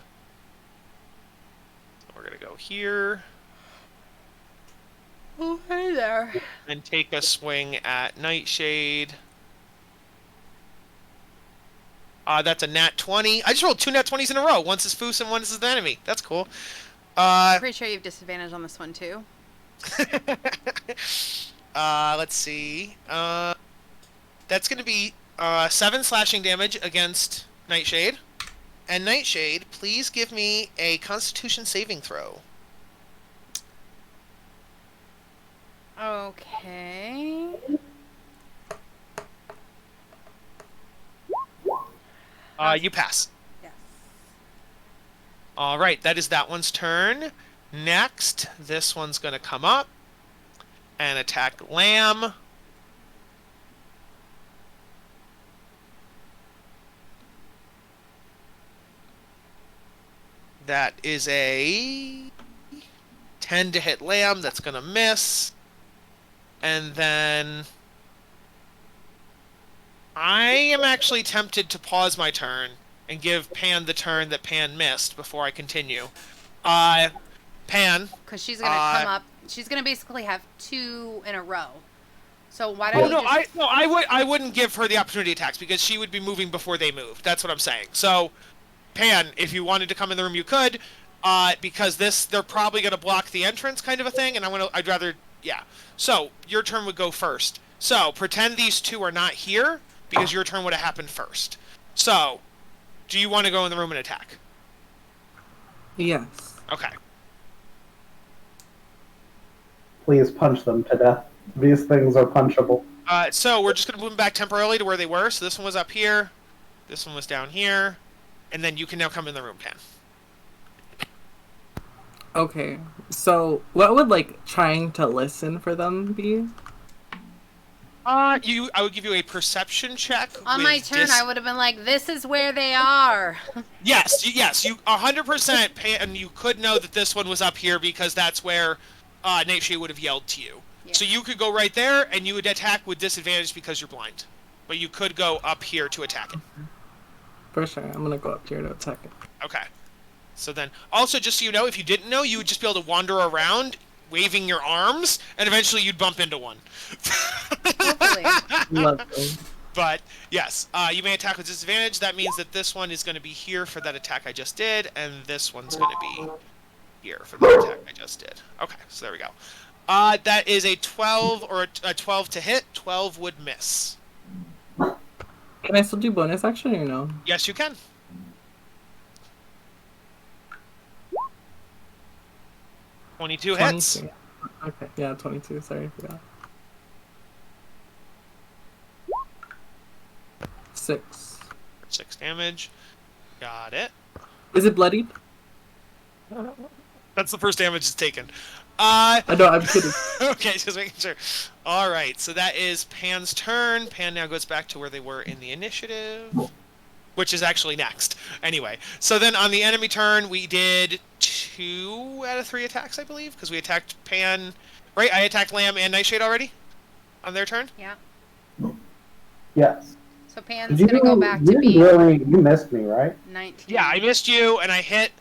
S2: gonna go here.
S1: Oh, hey there.
S2: And take a swing at Nightshade. That's a nat 20. I just rolled 2 nat 20s in a row. Once is Foos and one is the enemy. That's cool.
S1: I'm pretty sure you have disadvantage on this one, too.
S2: Let's see. That's going to be 7 slashing damage against Nightshade. And Nightshade, please give me a Constitution saving throw.
S1: Okay.
S2: You pass.
S1: Yes.
S2: Alright, that is that one's turn. Next, this one's going to come up and attack Lamb. That is a 10 to hit Lamb. That's going to miss. And then I am actually tempted to pause my turn and give Pan the turn that Pan missed before I continue. Pan.
S1: Because she's going to come up. She's going to basically have 2 in a row. So why don't you
S2: I wouldn't give her the opportunity attacks because she would be moving before they moved. That's what I'm saying. So, Pan, if you wanted to come in the room, you could. Because they're probably going to block the entrance kind of a thing, and I'd rather, yeah. So, your turn would go first. So, pretend these 2 are not here, because your turn would have happened first. So, do you want to go in the room and attack?
S4: Yes.
S2: Okay.
S3: Please punch them to death. These things are punchable.
S2: So we're just going to move them back temporarily to where they were. So this one was up here. This one was down here. And then you can now come in the room, Pan.
S4: Okay, so what would like trying to listen for them be?
S2: I would give you a perception check.
S1: On my turn, I would have been like, "This is where they are."
S2: Yes, you 100%, and you could know that this one was up here because that's where Nightshade would have yelled to you.
S1: Yeah.
S2: So you could go right there, and you would attack with disadvantage because you're blind. But you could go up here to attack it.
S4: For sure, I'm gonna go up here to attack it.
S2: Okay. So then, also, just so you know, if you didn't know, you would just be able to wander around, waving your arms, and eventually you'd bump into one.
S1: Hopefully.
S4: Lovely.
S2: But, yes, you may attack with disadvantage. That means that this one is going to be here for that attack I just did, and this one's going to be here for that attack I just did. Okay, so there we go. That is a 12 or a 12 to hit. 12 would miss.
S4: Can I still do bonus action or no?
S2: Yes, you can. 22 hits.
S4: 22. Okay, yeah, 22. Sorry, I forgot. 6.
S2: 6 damage. Got it.
S4: Is it bloodied?
S2: That's the first damage it's taken.
S4: I know, I'm kidding.
S2: Okay, just making sure. Alright, so that is Pan's turn. Pan now goes back to where they were in the initiative, which is actually next. Anyway, so then on the enemy turn, we did 2 out of 3 attacks, I believe, because we attacked Pan. Right, I attacked Lamb and Nightshade already on their turn.
S1: Yeah.
S3: Yes.
S1: So Pan's gonna go back to being
S3: You missed me, right?
S1: 19.
S2: Yeah, I missed you, and I hit.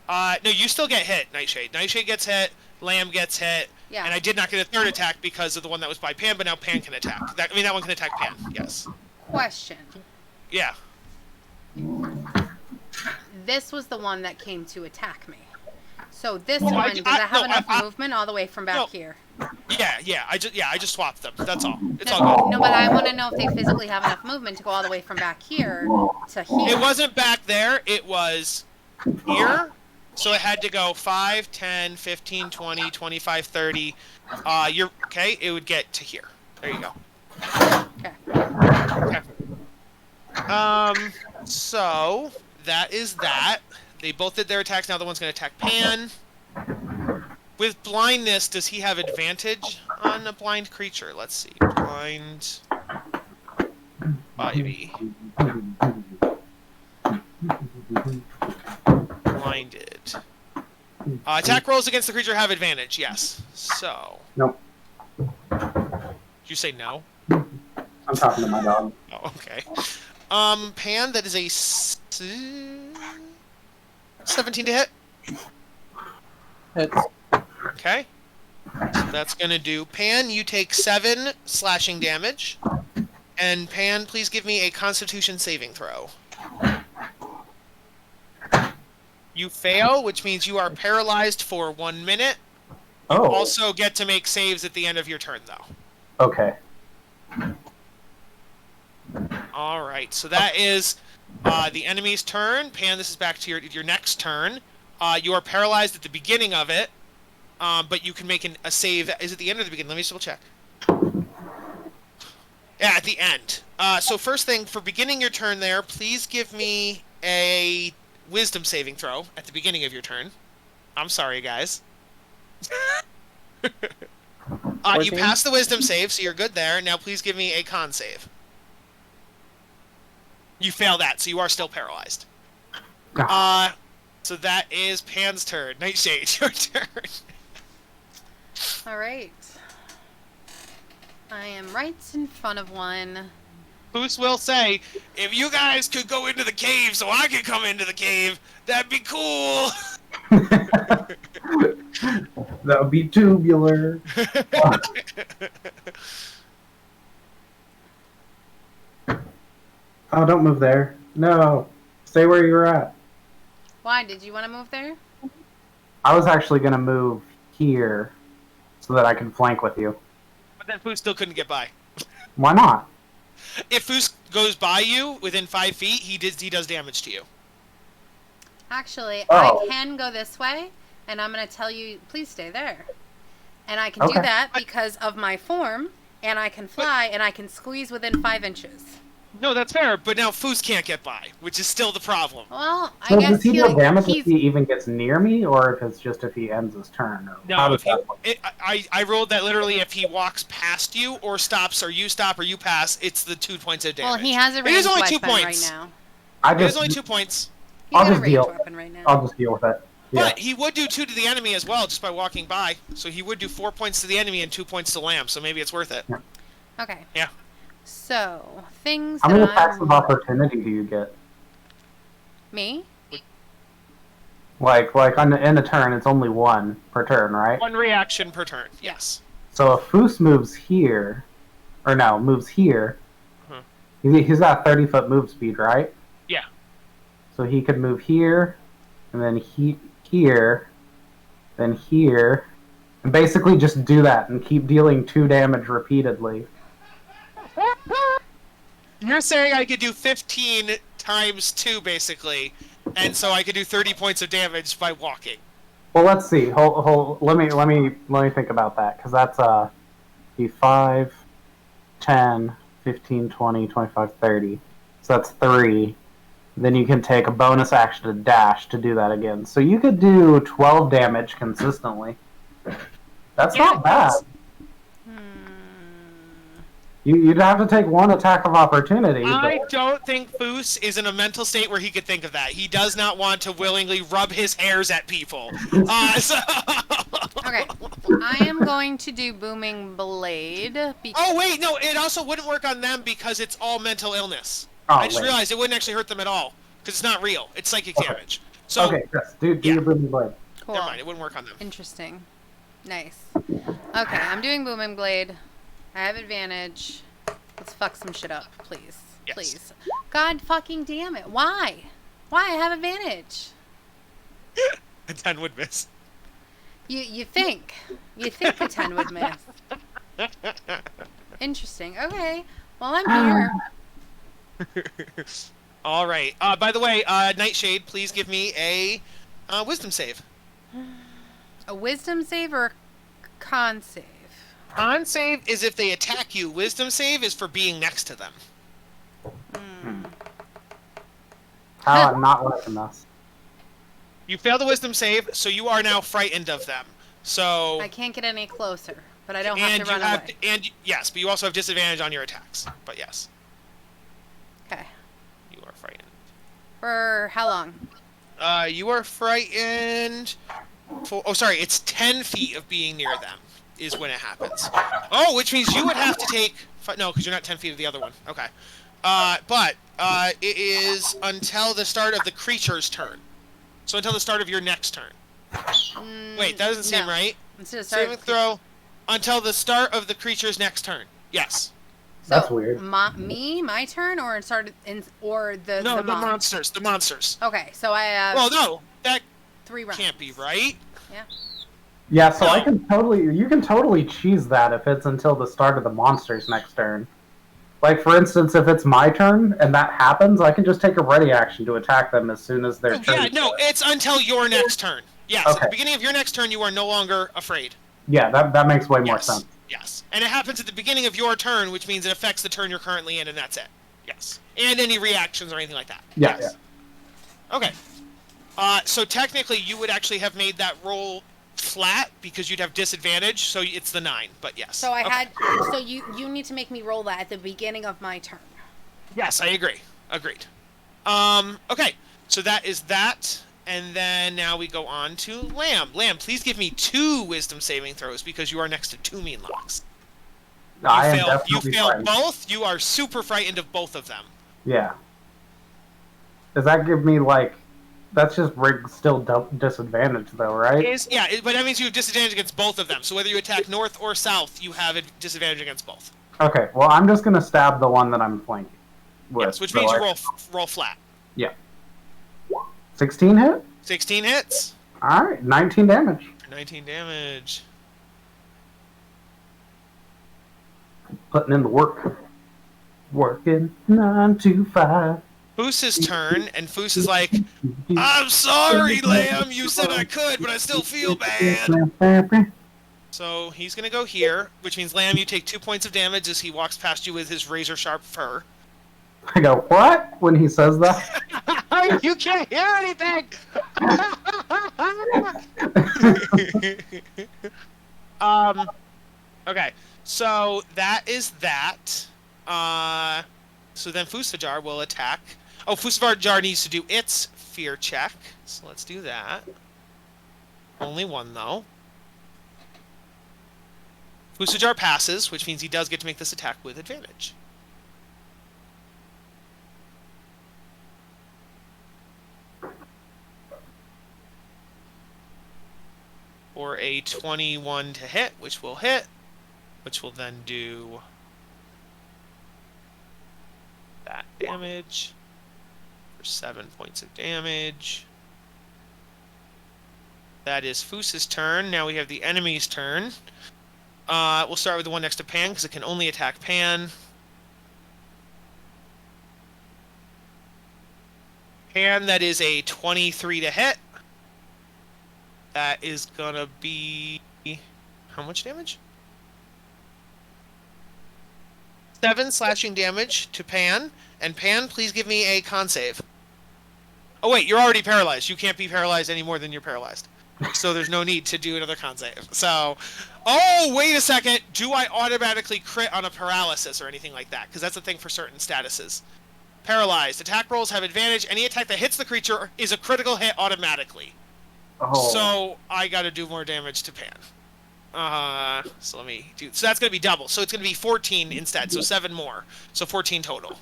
S2: No, you still get hit, Nightshade. Nightshade gets hit. Lamb gets hit.
S1: Yeah.
S2: And I did not get a third attack because of the one that was by Pan, but now Pan can attack. That one can attack Pan. Yes.
S1: Question.
S2: Yeah.
S1: This was the one that came to attack me. So this
S2: Well,
S1: one, does it have enough movement all the way from back
S2: no.
S1: here?
S2: Yeah. I just swapped them. That's all. It's all good.
S1: No, but I want to know if they physically have enough movement to go all the way from back here to here.
S2: It wasn't back there. It was here. So it had to go 5, 10, 15, 20, 25, 30. You're okay. It would get to here. There you go.
S1: Okay.
S2: Okay. So that is that. They both did their attacks. Now the one's going to attack Pan. With blindness, does he have advantage on a blind creature? Let's see. Blind. 5e. Blinded. Attack rolls against the creature have advantage. Yes. So.
S3: Nope.
S2: Did you say no?
S3: I'm talking to my dog.
S2: Oh, okay. Pan, that is a 17 to hit.
S4: Hits.
S2: Okay. So that's gonna do. Pan, you take 7 slashing damage. And Pan, please give me a Constitution saving throw. You fail, which means you are paralyzed for 1 minute. You
S3: Oh.
S2: also get to make saves at the end of your turn, though.
S3: Okay.
S2: All right, so that is the enemy's turn. Pan, this is back to your next turn. You are paralyzed at the beginning of it, but you can make a save. Is it the end or the beginning? Let me just double check. Yeah, at the end. So first thing, for beginning your turn there, please give me a wisdom saving throw at the beginning of your turn. I'm sorry, guys. You passed the wisdom save, so you're good there. Now please give me a con save. You fail that, so you are still paralyzed. So that is Pan's turn. Nightshade, your turn.
S1: All right. I am right in front of one.
S2: Boots will say, if you guys could go into the cave so I could come into the cave, that'd be cool.
S3: That would be tubular. Oh, don't move there. No. Stay where you were at.
S1: Why? Did you want to move there?
S3: I was actually going to move here so that I can flank with you.
S2: But then Foos still couldn't get by.
S3: Why not?
S2: If Foos goes by you within 5 feet, he does damage to you.
S1: Actually,
S3: Oh.
S1: I can go this way, and I'm going to tell you, please stay there. And I can do
S3: Okay.
S1: that because of my form. and I can fly, and I can squeeze within 5 inches.
S2: No, that's fair, but now Foos can't get by, which is still the problem.
S1: Well, I
S3: So
S1: guess
S3: does he deal damage
S1: he's...
S3: if he even gets near me, or if it's just if he ends his turn? Or how
S2: No,
S3: does that work?
S2: I rolled that literally if he walks past you, or stops, or you stop, or you pass, it's the 2 points of damage.
S1: Well, he has a
S2: It
S1: ranged
S2: is only 2
S1: weapon right
S2: points.
S1: now.
S3: I
S2: It is
S3: just,
S2: only 2 points.
S1: He's
S3: I'll
S1: got a
S3: just
S1: ranged
S3: deal.
S1: weapon right now.
S3: I'll just deal with it. Yeah.
S2: But he would do 2 to the enemy as well, just by walking by. So he would do 4 points to the enemy and 2 points to Lamb, so maybe it's worth it.
S1: Okay.
S2: Yeah.
S1: So, things
S3: How
S1: that
S3: many
S1: I
S3: attacks of
S1: want...
S3: opportunity do you get?
S1: Me?
S3: Like in a turn, it's only one per turn, right?
S2: 1 reaction per turn, yes.
S3: So if Foos moves here, or no, moves here, he's got 30-foot move speed, right?
S2: Yeah.
S3: So he could move here, and then here, then here, and basically just do that and keep dealing 2 damage repeatedly.
S2: You're saying I could do 15 times 2, basically, and so I could do 30 points of damage by walking.
S3: Well, let's see. Let me think about that, because that's be 5, 10, 15, 20, 25, 30. So that's 3. Then you can take a bonus action to dash to do that again. So you could do 12 damage consistently. That's not bad. You'd have to take 1 attack of opportunity.
S2: I
S3: But...
S2: don't think Foos is in a mental state where he could think of that. He does not want to willingly rub his hairs at people.
S1: Okay. I am going to do Booming Blade.
S2: Oh, wait, no, it also wouldn't work on them because it's all mental illness.
S3: Oh,
S2: I just
S3: wait.
S2: realized it wouldn't actually hurt them at all because it's not real. It's psychic
S3: Okay.
S2: damage. So,
S3: Okay, yes, do
S2: yeah.
S3: your booming blade.
S1: Cool.
S2: never mind, it wouldn't work on them.
S1: Interesting. Nice. Okay, I'm doing Booming Blade. I have advantage. Let's fuck some shit up, please.
S2: Yes.
S1: Please. God fucking damn it. Why? Why? I have advantage.
S2: A 10 would miss.
S1: You think. You think the 10 would miss. Interesting. Okay. Well, I'm here.
S2: All right. By the way, Nightshade, please give me a wisdom save.
S1: A wisdom save or a con save?
S2: Con save is if they attack you. Wisdom save is for being next to them.
S3: How not letting us.
S2: You fail the wisdom save, so you are now frightened of them. So
S1: I can't get any closer, but I don't have to run away.
S2: Yes, but you also have disadvantage on your attacks. But yes,
S1: Okay.
S2: you are frightened.
S1: For how long?
S2: You are frightened. Sorry, it's 10 feet of being near them is when it happens. Oh, which means you would have to take. No, because you're not 10 feet of the other one. Okay. But it is until the start of the creature's turn. So until the start of your next turn. Wait, that doesn't seem
S1: no.
S2: right.
S1: Instead of start
S2: Saving throw until the start of the creature's next turn. Yes.
S3: That's weird.
S1: My turn, or the
S2: No, the
S1: mon-
S2: monsters. The monsters.
S1: Okay, so I have
S2: Well, no, that
S1: 3 rounds.
S2: can't be right.
S1: Yeah.
S3: Yeah, so
S2: No.
S3: you can totally cheese that if it's until the start of the monster's next turn. Like, for instance, if it's my turn and that happens, I can just take a ready action to attack them as soon as their turn.
S2: Yeah, no, it's until your next turn. Yes, at
S3: Okay.
S2: the beginning of your next turn, you are no longer afraid.
S3: Yeah, that makes way more
S2: Yes.
S3: sense.
S2: Yes. And it happens at the beginning of your turn, which means it affects the turn you're currently in, and that's it. Yes. And any reactions or anything like that.
S3: Yeah,
S2: Yes. Okay. So technically, you would actually have made that roll flat because you'd have disadvantage, so it's the 9, but yes.
S1: So I
S2: Okay.
S1: had. So you need to make me roll that at the beginning of my turn.
S2: Yes, I agree. Agreed. Okay. So that is that. And then now we go on to Lamb. Lamb, please give me 2 wisdom saving throws because you are next to 2 mean locks.
S3: I am
S2: You
S3: definitely
S2: failed
S3: frightened.
S2: both. You are super frightened of both of them.
S3: Yeah. Does that give me, like... That's just still disadvantage, though, right?
S2: But that means you have disadvantage against both of them. So whether you attack north or south, you have a disadvantage against both.
S3: Okay, well, I'm just going to stab the one that I'm flanking with.
S2: Yes, which
S3: So
S2: means you
S3: I-
S2: roll flat.
S3: Yeah. 16 hit?
S2: 16 hits.
S3: Alright, 19 damage.
S2: 19 damage.
S3: Putting in the work. Working 9 to 5.
S2: Foos's turn, and Foos is like, I'm sorry, Lamb. You said I could, but I still feel bad. So he's gonna go here, which means Lamb, you take 2 points of damage as he walks past you with his razor sharp fur.
S3: I go, what? When he says that?
S2: You can't hear anything! Okay, so that is that. So then Fusajar will attack. Oh, Fusajar needs to do its fear check. So let's do that. Only one, though. Fusajar passes, which means he does get to make this attack with advantage. For a 21 to hit, which will hit, which will then do that damage for 7 points of damage. That is Foos's turn. Now we have the enemy's turn. We'll start with the one next to Pan, because it can only attack Pan. Pan, that is a 23 to hit. That is gonna be... how much damage? 7 slashing damage to Pan. And Pan, please give me a con save. Oh wait, you're already paralyzed. You can't be paralyzed any more than you're paralyzed. So there's no need to do another con save. So... oh, wait a second! Do I automatically crit on a paralysis or anything like that? Because that's a thing for certain statuses. Paralyzed. Attack rolls have advantage. Any attack that hits the creature is a critical hit automatically.
S3: Oh.
S2: So I gotta do more damage to Pan. So let me do... so that's gonna be double. So it's gonna be 14 instead. So 7 more. So 14 total.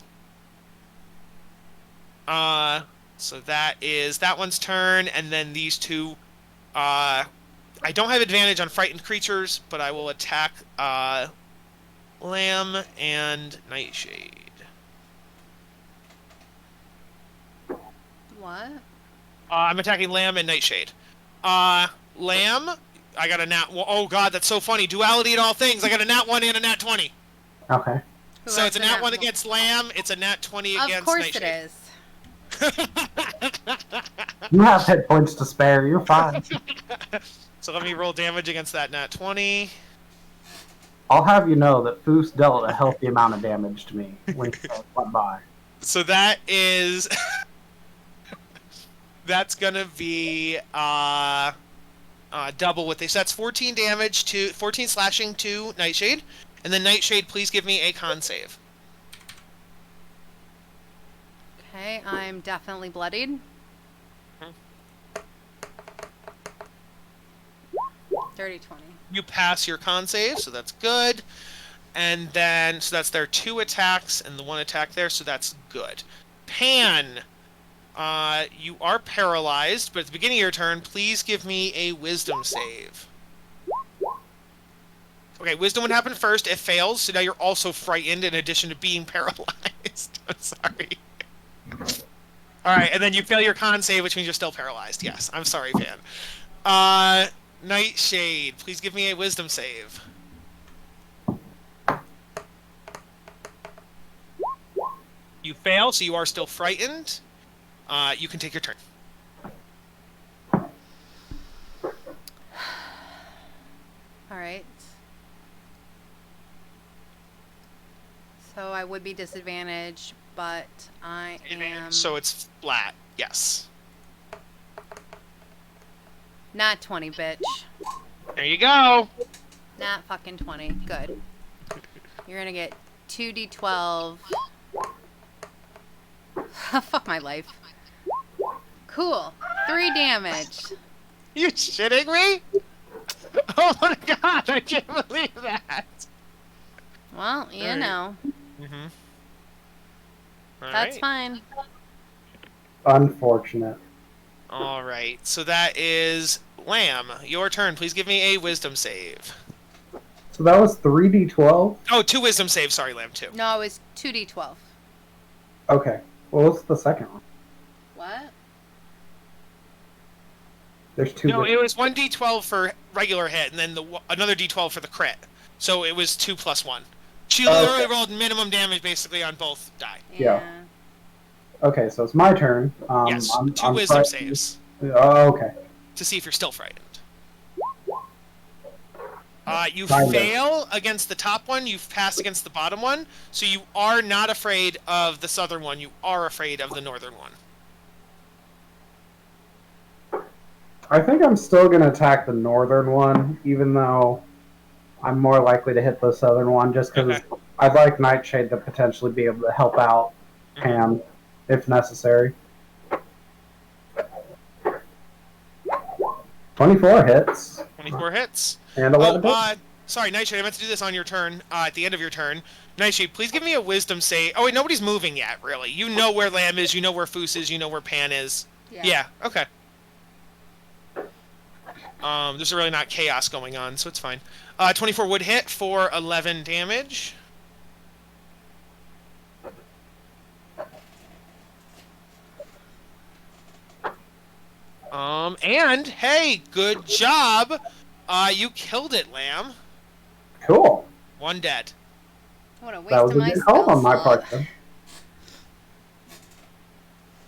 S2: So that is that one's turn, and then these two... I don't have advantage on frightened creatures, but I will attack Lamb and Nightshade.
S1: What?
S2: I'm attacking Lamb and Nightshade. Lamb, I got a nat... oh god, that's so funny. Duality in all things. I got a nat 1 and a nat 20.
S3: Okay.
S2: So it's a nat 1 against Lamb, it's a nat 20 against Nightshade.
S1: Of course it is.
S3: You have hit points to spare. You're fine.
S2: So let me roll damage against that nat 20.
S3: I'll have you know that Foos dealt a healthy amount of damage to me when he went by.
S2: So that is... that's gonna be double what they... so that's 14 damage to... 14 slashing to Nightshade. And then Nightshade, please give me a con save.
S1: Okay, I'm definitely bloodied. Dirty 20.
S2: You pass your con save, so that's good. And then, so that's their 2 attacks and the 1 attack there, so that's good. Pan, you are paralyzed, but at the beginning of your turn, please give me a wisdom save. Okay, wisdom would happen first. It fails, so now you're also frightened in addition to being paralyzed. I'm sorry. Alright, and then you fail your con save, which means you're still paralyzed. Yes, I'm sorry, Pan. Nightshade, please give me a wisdom save. You fail, so you are still frightened. You can take your turn.
S1: Alright. So I would be disadvantaged, but I am...
S2: So it's flat, yes.
S1: Not 20, bitch.
S2: There you go.
S1: Not fucking 20. Good. You're gonna get 2d12. Fuck my life. Cool. 3 damage.
S2: You shitting me? Oh my god, I can't believe that.
S1: Well, you know.
S2: Mm-hmm.
S1: That's fine.
S3: Unfortunate.
S2: Alright, so that is Lamb. Your turn. Please give me a wisdom save.
S3: So that was 3d12?
S2: Oh, 2 wisdom saves. Sorry, Lamb, 2.
S1: No, it was 2d12.
S3: Okay. What was the second one?
S1: What?
S3: There's 2.
S2: No, it was 1d12 for regular hit, and then another d12 for the crit. So it was 2 plus 1. She literally rolled minimum damage basically on both die.
S3: Yeah. Okay, so it's my turn.
S2: Yes,
S3: I'm
S2: 2 wisdom
S3: frightened.
S2: saves.
S3: Oh, okay.
S2: To see if you're still frightened. You
S3: Kind of.
S2: fail against the top one, you pass against the bottom one, so you are not afraid of the southern one, you are afraid of the northern one.
S3: I think I'm still going to attack the northern one, even though I'm more likely to hit the southern one, just because
S2: Okay.
S3: I'd like Nightshade to potentially be able to help out Pam if necessary. 24 hits.
S2: 24 hits.
S3: And 11 hits.
S2: Sorry, Nightshade, I meant to do this on your turn, at the end of your turn. Nightshade, please give me a wisdom save. Oh, wait, nobody's moving yet, really. You know where Lamb is, you know where Foos is, you know where Pan is. Yeah, okay. There's really not chaos going on, so it's fine. 24 would hit for 11 damage. And, hey, good job! You killed it, Lamb.
S3: Cool.
S2: 1 dead.
S1: What a waste
S3: That was
S1: of
S3: a
S1: my
S3: good help
S1: spell
S3: on my
S1: slot.
S3: part, then.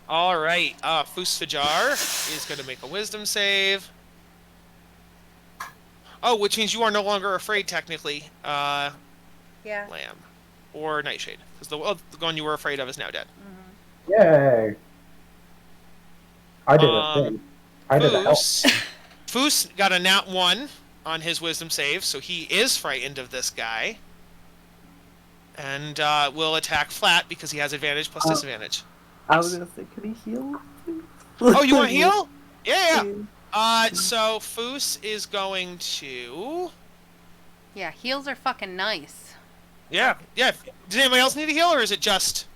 S2: Alright, Foos Fajar is going to make a wisdom save. Oh, which means you are no longer afraid, technically,
S1: Yeah.
S2: Lamb. Or Nightshade. Because the one you were afraid of is now dead.
S3: Yay. I did a thing. I did a help.
S2: Foos got a nat 1 on his wisdom save, so he is frightened of this guy. And will attack flat because he has advantage plus disadvantage.
S4: I was gonna say, can he heal?
S2: Oh, you want to heal? Yeah.
S4: Please.
S2: So Foos is going to...
S1: Yeah, heals are fucking nice.
S2: Yeah. Does anybody else need a heal, or is it just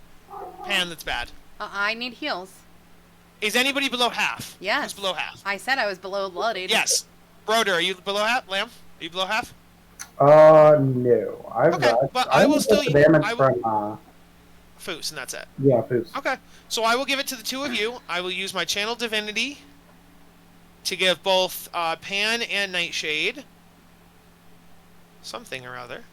S2: Pan that's bad?
S1: I need heals.
S2: Is anybody below half?
S1: Yes.
S2: Who's below half?
S1: I said I was below blooded.
S2: Yes. Broder, are you below half? Lamb, are you below half?
S3: No.
S2: Okay, but I will still...
S3: the damage from,
S2: Foos, and that's it.
S3: yeah, Foos.
S2: Okay, so I will give it to the two of you. I will use my Channel Divinity to give both Pan and Nightshade something or other.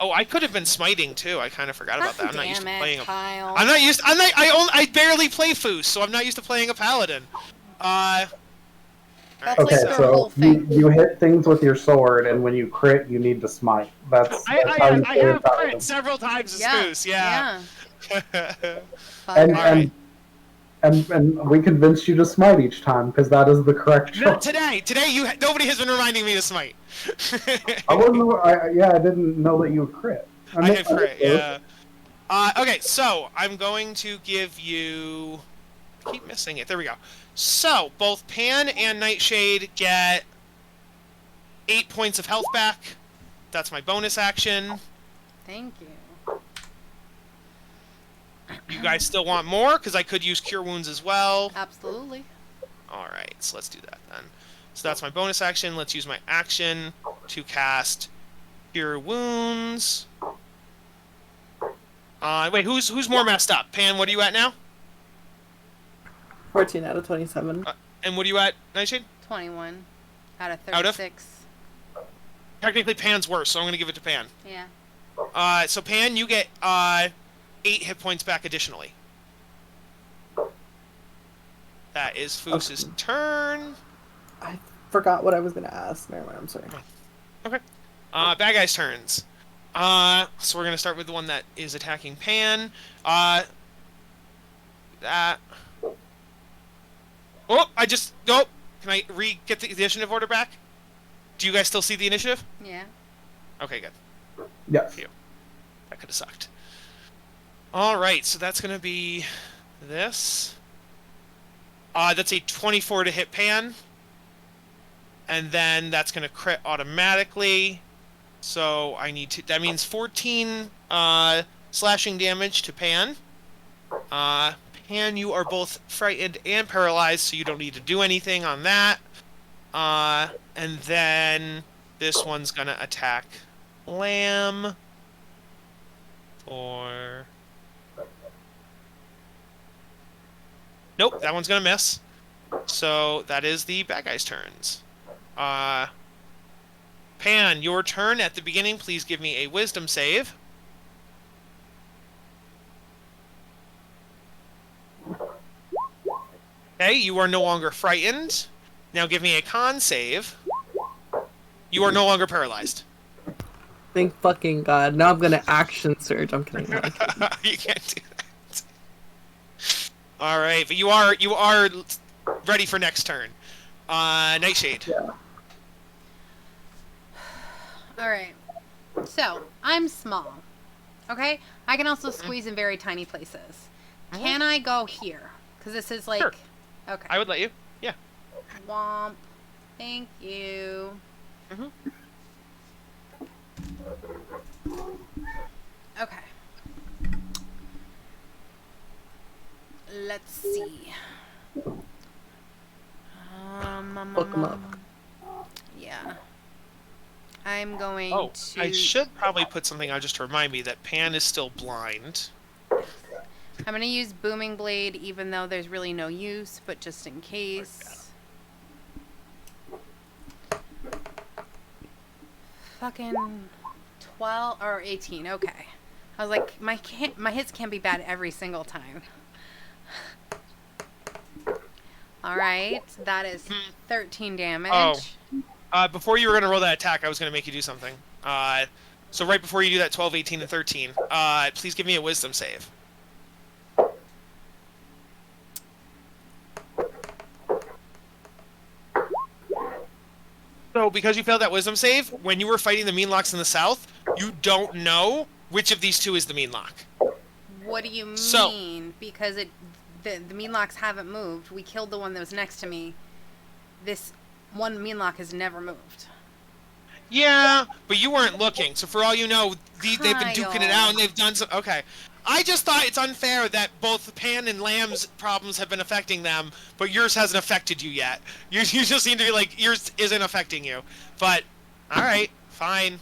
S2: Oh, I could have been smiting too. I kind of forgot about that. I'm not used to playing a...
S1: Kyle.
S2: I barely play Foos, so I'm not used to playing a paladin.
S1: That's
S3: Okay,
S1: like their
S3: so
S1: whole thing.
S3: you hit things with your sword, and when you crit, you need to smite. That's how you
S2: I
S3: play a
S2: have
S3: paladin.
S2: crit several times as
S1: Yeah.
S2: Foos, yeah.
S3: And,
S1: Fucker.
S3: and we convinced you to smite each time because that is the correct
S2: Not
S3: choice.
S2: today nobody has been reminding me to smite.
S3: I didn't know that you would crit.
S2: I have crit, yeah. Okay, so I'm going to give you... I keep missing it. There we go. So, both Pan and Nightshade get 8 points of health back. That's my bonus action.
S1: Thank you.
S2: You guys still want more? Because I could use Cure Wounds as well.
S1: Absolutely.
S2: Alright, so let's do that then. So that's my bonus action. Let's use my action to cast Cure Wounds. Wait, who's more messed up? Pan, what are you at now?
S4: 14 out of 27.
S2: And what are you at, Nightshade?
S1: 21 out of
S2: Out of?
S1: 36.
S2: Technically, Pan's worse, so I'm going to give it to Pan.
S1: Yeah.
S2: So Pan, you get 8 hit points back additionally. That is Foos's turn.
S4: I forgot what I was gonna ask. Never mind, I'm sorry.
S2: Okay. Bad guys' turns. So we're going to start with the one that is attacking Pan. That. Oh, oh! Can I get the initiative order back? Do you guys still see the initiative?
S1: Yeah.
S2: Okay, good.
S3: Yes.
S2: Phew. That could have sucked. Alright, so that's going to be this. That's a 24 to hit Pan. And then that's going to crit automatically. So I need to... That means 14 slashing damage to Pan. Pan, you are both frightened and paralyzed, so you don't need to do anything on that. And then this one's going to attack Lamb. Or... Nope, that one's going to miss. So that is the bad guys' turns. Pan, your turn at the beginning. Please give me a wisdom save. Okay, you are no longer frightened. Now give me a con save. You are no longer paralyzed.
S4: Thank fucking God. Now I'm gonna action surge. I'm kidding. No, I'm kidding.
S2: You can't do that. All right, but you are ready for next turn. Nightshade.
S4: Yeah.
S1: All right. So I'm small. Okay. I can also squeeze in very tiny places. Can I go here? Because this is like.
S2: Sure.
S1: Okay.
S2: I would let you. Yeah.
S1: Womp. Thank you.
S2: Mhm.
S1: Okay. Let's see.
S4: Hook 'em up.
S1: Yeah. I'm going
S2: Oh,
S1: to.
S2: I should probably put something out just to remind me that Pan is still blind.
S1: I'm going to use Booming Blade, even though there's really no use, but just in case. Fucking 12 or 18. Okay. I was like, my hits can't be bad every single time. All right, that is 13 damage.
S2: Before you were going to roll that attack, I was going to make you do something. So right before you do that 12, 18, and 13, please give me a wisdom save. So because you failed that wisdom save, when you were fighting the Meanlocks in the south, you don't know which of these two is the Meanlock.
S1: What do you mean?
S2: So-
S1: Because the Meanlocks haven't moved. We killed the one that was next to me. This one Meanlock has never moved.
S2: Yeah, but you weren't looking, so for all you know, they've been duking it out and they've done some... Okay. I just thought it's unfair that both Pan and Lamb's problems have been affecting them, but yours hasn't affected you yet. You just seem to be like, yours isn't affecting you. But, alright, fine.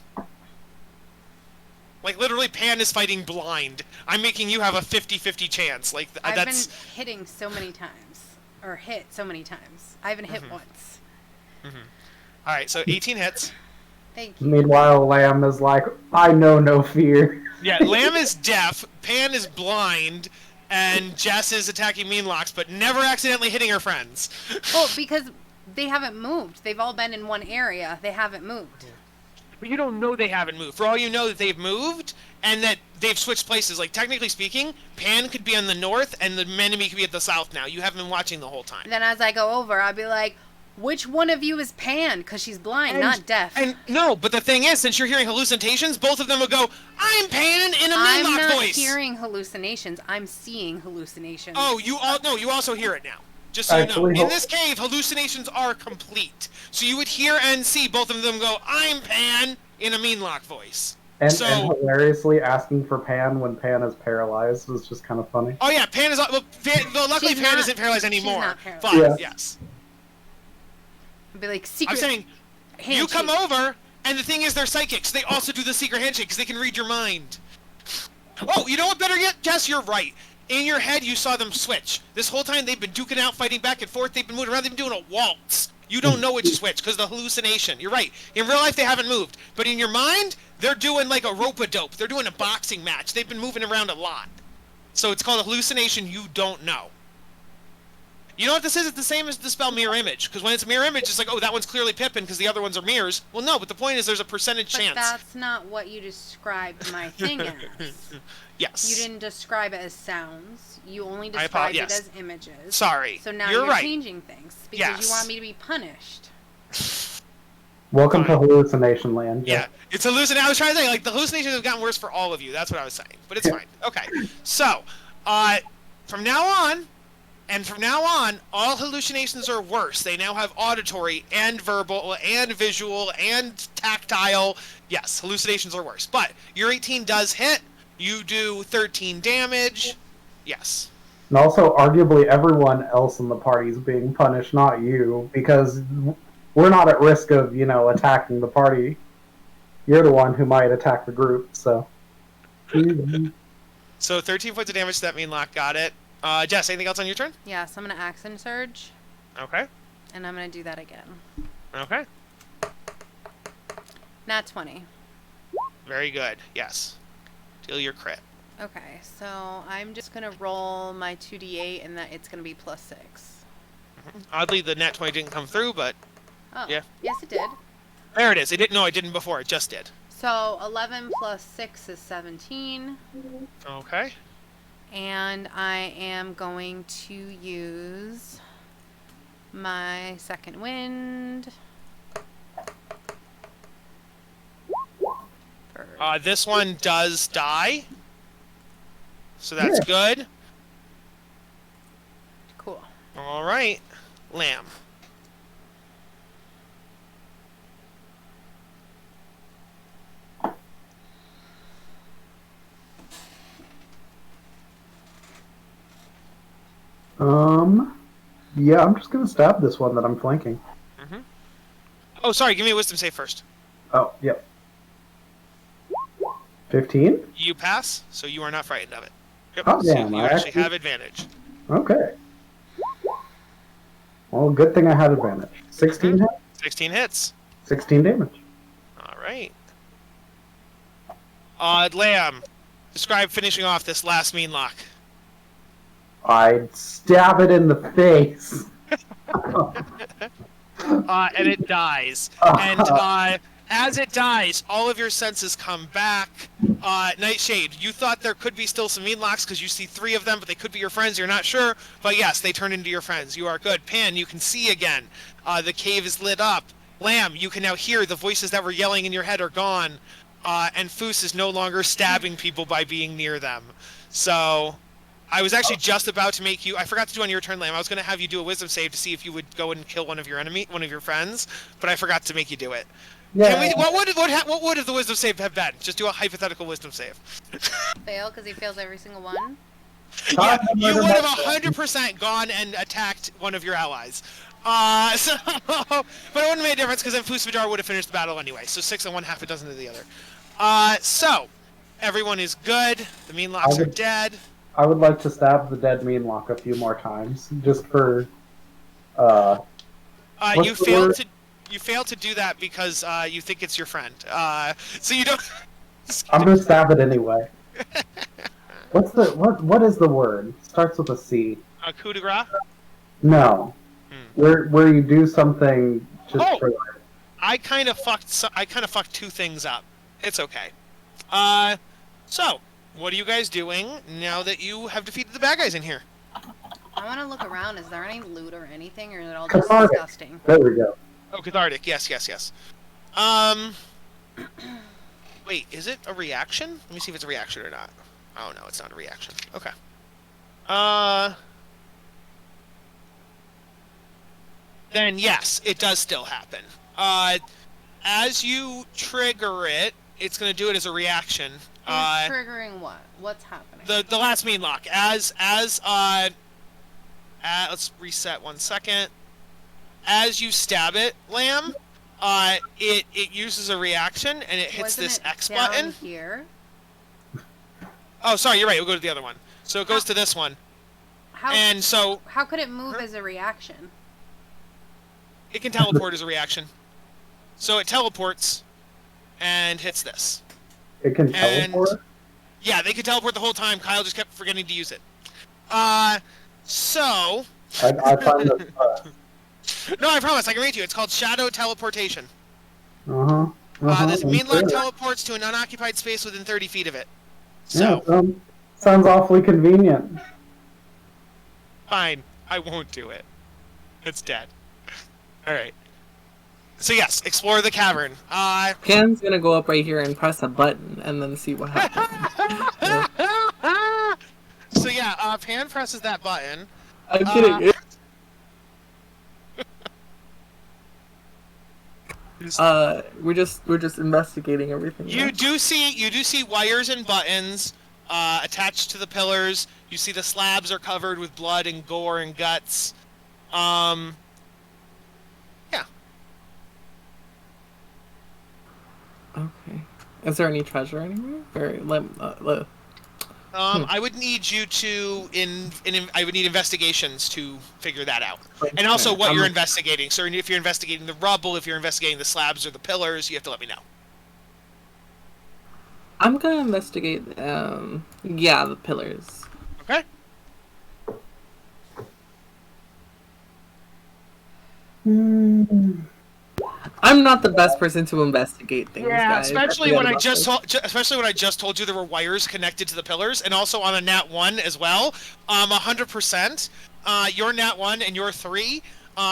S2: Like, literally, Pan is fighting blind. I'm making you have a 50-50 chance. Like,
S1: I've
S2: that's...
S1: been hitting so many times. Or hit so many times. I haven't hit once.
S2: Alright, so 18 hits.
S1: Thank you.
S3: Meanwhile, Lamb is like, I know no fear.
S2: Yeah, Lamb is deaf, Pan is blind, and Jess is attacking Meanlocks, but never accidentally hitting her friends.
S1: Well, because they haven't moved. They've all been in one area. They haven't moved.
S2: But you don't know they haven't moved. For all you know that they've moved, and that they've switched places. Like, technically speaking, Pan could be on the north, and the enemy could be at the south now. You haven't been watching the whole time.
S1: Then as I go over, I'll be like, which one of you is Pan? Because she's blind, not deaf.
S2: And no, but the thing is, since you're hearing hallucinations, both of them will go, I'm Pan in a
S1: I'm
S2: Meanlock
S1: not
S2: voice.
S1: hearing hallucinations. I'm seeing hallucinations.
S2: Oh, you also hear it now. Just so you
S3: Actually,
S2: know. In this cave, hallucinations are complete. So you would hear and see both of them go, I'm Pan in a Meanlock voice.
S3: And
S2: So,
S3: hilariously asking for Pan when Pan is paralyzed was just kind of funny.
S2: oh yeah, Pan is, well, luckily
S1: She's
S2: Pan
S1: not-
S2: isn't paralyzed
S1: she's
S2: anymore.
S1: not paralyzed.
S2: But,
S3: Yeah.
S2: yes.
S1: I'll be like, secret
S2: I'm saying,
S1: handshake.
S2: you come over, and the thing is, they're psychics. They also do the secret handshake because they can read your mind. Oh, you know what? Better yet, Jess, you're right. In your head, you saw them switch. This whole time, they've been duking out, fighting back and forth. They've been moving around. They've been doing a waltz. You don't know which switch because the hallucination. You're right. In real life, they haven't moved, but in your mind, they're doing like a rope-a-dope. They're doing a boxing match. They've been moving around a lot. So it's called a hallucination. You don't know. You know what this is? It's the same as the spell Mirror Image. Because when it's Mirror Image, it's like, oh, that one's clearly Pippin because the other ones are mirrors. Well, no, but the point is there's a percentage
S1: But
S2: chance.
S1: that's not what you described my thing as.
S2: Yes.
S1: You didn't describe it as sounds. You only
S2: I
S1: described it
S2: yes.
S1: as images.
S2: Sorry.
S1: So now
S2: You're
S1: you're
S2: right.
S1: changing things because
S2: Yes.
S1: you want me to be punished.
S3: Welcome
S2: Fine.
S3: to Hallucination Land.
S2: Yeah, it's hallucination. I was trying to think, like, the hallucinations have gotten worse for all of you. That's what I was saying. But it's fine. Okay. So, from now on, all hallucinations are worse. They now have auditory and verbal and visual and tactile. Yes, hallucinations are worse. But your 18 does hit. You do 13 damage. Yes.
S3: And also, arguably, everyone else in the party is being punished, not you, because we're not at risk of, attacking the party. You're the one who might attack the group, so.
S2: So 13 points of damage to that Meanlock. Got it. Jess, anything else on your turn?
S1: Yes, I'm going to action surge,
S2: Okay.
S1: and I'm going to do that again.
S2: Okay.
S1: Nat 20.
S2: Very good. Yes. Deal your crit.
S1: Okay, so I'm just going to roll my 2d8, and that it's going to be +6.
S2: Oddly, the nat 20 didn't come through, but
S1: Oh,
S2: yeah.
S1: yes, it did.
S2: There it is. It didn't. No, it didn't before. It just did.
S1: So 11 plus 6 is 17.
S2: Okay.
S1: And I am going to use my second wind.
S2: This one does die, so that's good.
S1: Cool.
S2: All right, Lamb.
S3: Yeah, I'm just gonna stab this one that I'm flanking.
S2: Oh, sorry. Give me a wisdom save first.
S3: Oh, yep. 15?
S2: You pass, so you are not frightened of it. Yep.
S3: Oh,
S2: So
S3: damn,
S2: you
S3: I
S2: actually
S3: actually-
S2: have advantage.
S3: Okay. Well, good thing I had advantage. 16 hit?
S2: 16 hits.
S3: 16 damage.
S2: All right. Lamb, describe finishing off this last mean lock.
S3: I'd stab it in the face.
S2: And it dies. And as it dies, all of your senses come back. Nightshade, you thought there could be still some mean locks because you see 3 of them, but they could be your friends. You're not sure. But yes, they turn into your friends. You are good. Pan, you can see again. The cave is lit up. Lamb, you can now hear the voices that were yelling in your head are gone. And Foos is no longer stabbing people by being near them. So I was actually just about to make you. I forgot to do on your turn, Lamb. I was going to have you do a wisdom save to see if you would go and kill one of your friends, but I forgot to make you do it.
S3: Yeah.
S2: What would have the wisdom save have been? Just do a hypothetical wisdom save.
S1: Fail because he fails every single one.
S2: Yeah, you would have 100% gone and attacked one of your allies. But it wouldn't have made a difference because then Fusvidar would have finished the battle anyway. So 6 and 1/2 a dozen of the other. So everyone is good. The mean locks are dead.
S3: I would like to stab the dead meanlock a few more times, just for.
S2: You failed to do that because you think it's your friend. So you don't.
S3: I'm gonna stab it anyway. What is the word? Starts with a C.
S2: Coup de grace?
S3: No. Where you do something just for.
S2: I kind of fucked 2 things up. It's okay. So what are you guys doing now that you have defeated the bad guys in here?
S1: I want to look around. Is there any loot or anything, or is it all just
S3: Cathartic.
S1: disgusting?
S3: There we go.
S2: Oh, cathartic. Yes. Wait, is it a reaction? Let me see if it's a reaction or not. Oh no, it's not a reaction. Okay. Then yes, it does still happen. As you trigger it, it's going to do it as a reaction.
S1: Who's triggering what? What's happening?
S2: The last mean lock. Let's reset 1 second. As you stab it, Lamb, it uses a reaction and it hits
S1: Wasn't
S2: this
S1: it
S2: X
S1: down
S2: button.
S1: Here.
S2: Oh, sorry, you're right. We'll go to the other one. So it goes to this one.
S1: How could it move as a reaction?
S2: It can teleport as a reaction. So it teleports and hits this.
S3: It can teleport?
S2: Yeah, they could teleport the whole time. Kyle just kept forgetting to use it. So...
S3: I find this...
S2: No, I promise. I can read to you. It's called Shadow Teleportation.
S3: This
S2: mean lock teleports to an unoccupied space within 30 feet of it. So...
S3: Yeah, sounds awfully convenient.
S2: Fine. I won't do it. It's dead. Alright. So yes, explore the cavern.
S4: Pan's gonna go up right here and press a button and then see what happens.
S2: So yeah, Pan presses that button.
S4: I'm kidding. We're just investigating everything.
S2: You do see wires and buttons attached to the pillars. You see the slabs are covered with blood and gore and guts. Yeah.
S4: Okay. Is there any treasure anywhere? Or
S2: I would need you to I would need investigations to figure that out, and also what you're investigating. So if you're investigating the rubble, if you're investigating the slabs or the pillars, you have to let me know.
S4: I'm gonna investigate. The pillars.
S2: Okay.
S4: I'm not the best person to investigate things,
S2: Yeah,
S4: guys.
S2: especially
S4: forget
S2: when I
S4: about
S2: just
S4: this.
S2: especially when I just told you there were wires connected to the pillars, and also on a nat 1 as well. 100%. Your nat 1 and your 3.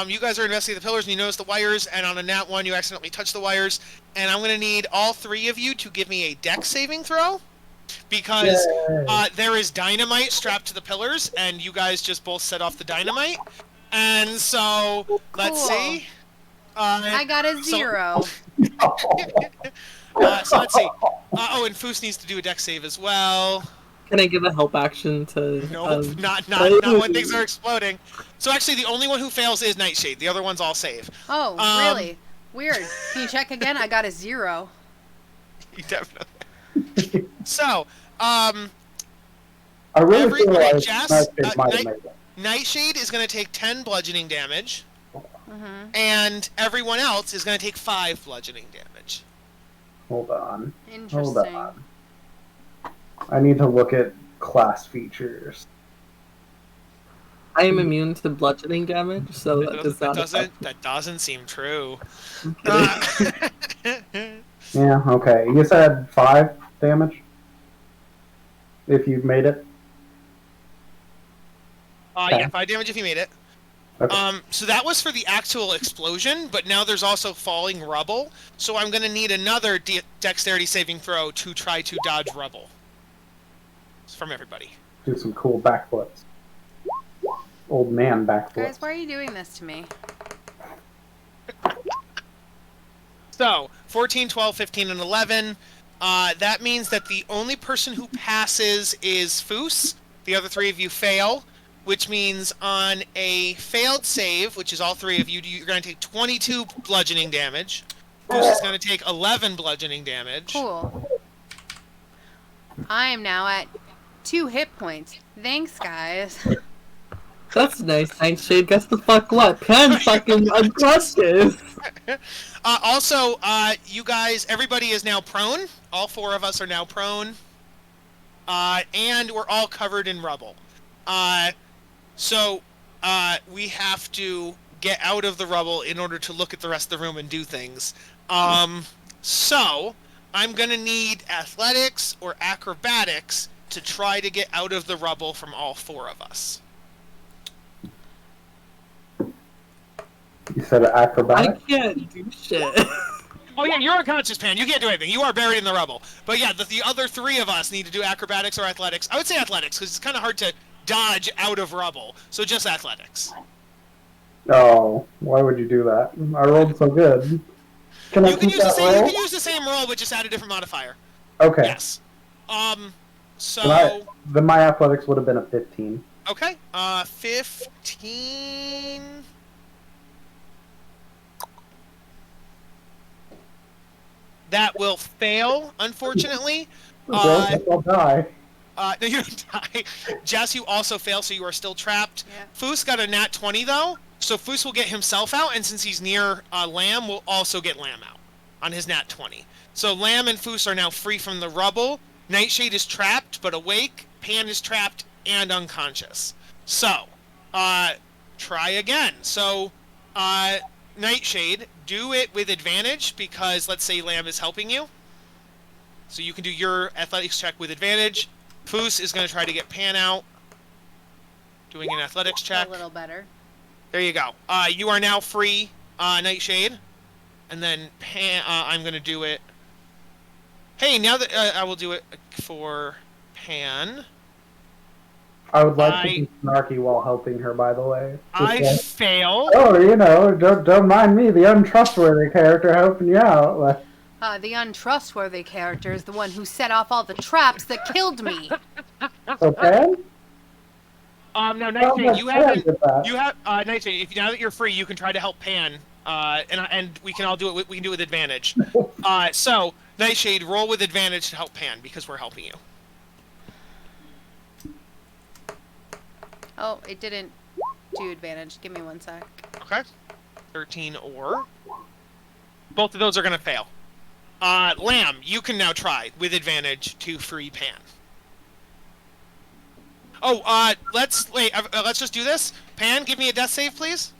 S2: You guys are investigating the pillars and you notice the wires, and on a nat 1 you accidentally touch the wires, and I'm gonna need all 3 of you to give me a dex saving throw. Because
S3: Yay.
S2: there is dynamite strapped to the pillars, and you guys just both set off the dynamite. And so, let's
S1: Cool.
S2: see.
S1: I got a 0.
S2: So let's see. Oh, and Foos needs to do a dex save as well.
S4: Can I give a help action to?
S2: Nope, not when things are exploding. So actually, the only one who fails is Nightshade. The other ones all save.
S1: Oh, really? Weird. Can you check again? I got a 0.
S2: You definitely. So,
S3: I really feel like
S2: Jess,
S3: Nightshade might have made it.
S2: Nightshade is going to take 10 bludgeoning damage,
S1: Mm-hmm.
S2: and everyone else is going to take 5 bludgeoning damage.
S3: Hold on.
S1: Interesting.
S3: I need to look at class features.
S4: I am immune to bludgeoning damage, so that does not.
S2: That doesn't seem true.
S3: Yeah, okay. You said 5 damage? If you made it?
S2: Yeah, 5 damage if you made it.
S3: Okay.
S2: So that was for the actual explosion, but now there's also falling rubble. So I'm going to need another dexterity saving throw to try to dodge rubble. It's from everybody.
S3: Do some cool backflips. Old man backflips.
S1: Guys, why are you doing this to me?
S2: So, 14, 12, 15, and 11. That means that the only person who passes is Foos. The other 3 of you fail, which means on a failed save, which is all 3 of you, you're going to take 22 bludgeoning damage. Foos is going to take 11 bludgeoning damage.
S1: Cool. I am now at 2 hit points. Thanks, guys.
S4: That's nice, Nightshade. Guess the fuck what? Pan fucking aggressive.
S2: Also, you guys, everybody is now prone. All 4 of us are now prone. And we're all covered in rubble. So, we have to get out of the rubble in order to look at the rest of the room and do things. So, I'm gonna need athletics or acrobatics to try to get out of the rubble from all 4 of us.
S3: You said
S4: I
S3: acrobatic?
S4: can't do shit.
S2: Oh yeah, you're unconscious, Pan. You can't do anything. You are buried in the rubble. But yeah, the other 3 of us need to do acrobatics or athletics. I would say athletics, because it's kind of hard to dodge out of rubble. So just athletics.
S3: Oh, why would you do that? I rolled so good. Can I keep that roll?
S2: You can use the same roll, but just add a different modifier.
S3: Okay.
S2: Yes. So...
S3: Then my athletics would have been a 15.
S2: Okay. 15... That will fail, unfortunately.
S3: I'll die.
S2: No, you don't die. Jess, you also fail, so you are still trapped.
S1: Yeah.
S2: Foos got a nat 20, though, so Foos will get himself out, and since he's near Lamb, will also get Lamb out on his nat 20. So Lamb and Foos are now free from the rubble. Nightshade is trapped, but awake. Pan is trapped and unconscious. So, try again. So, Nightshade, do it with advantage, because let's say Lamb is helping you. So you can do your athletics check with advantage. Foos is going to try to get Pan out. Doing an athletics check.
S1: A little better.
S2: There you go. You are now free, Nightshade. And then Pan, I'm going to do it. Hey, now that I will do it for Pan.
S3: I would like to be snarky while helping her, by the way.
S2: I fail.
S3: Oh, don't mind me, the untrustworthy character helping you out.
S1: The untrustworthy character is the one who set off all the traps that killed me.
S3: Okay?
S2: No, Nightshade, Nightshade, now that you're free, you can try to help Pan, and we can all do it. We can do it with advantage. So Nightshade, roll with advantage to help Pan because we're helping you.
S1: Oh, it didn't do advantage. Give me 1 sec.
S2: Okay. 13 or both of those are gonna fail. Lamb, you can now try with advantage to free Pan. Oh, let's just do this. Pan, give me a death save, please.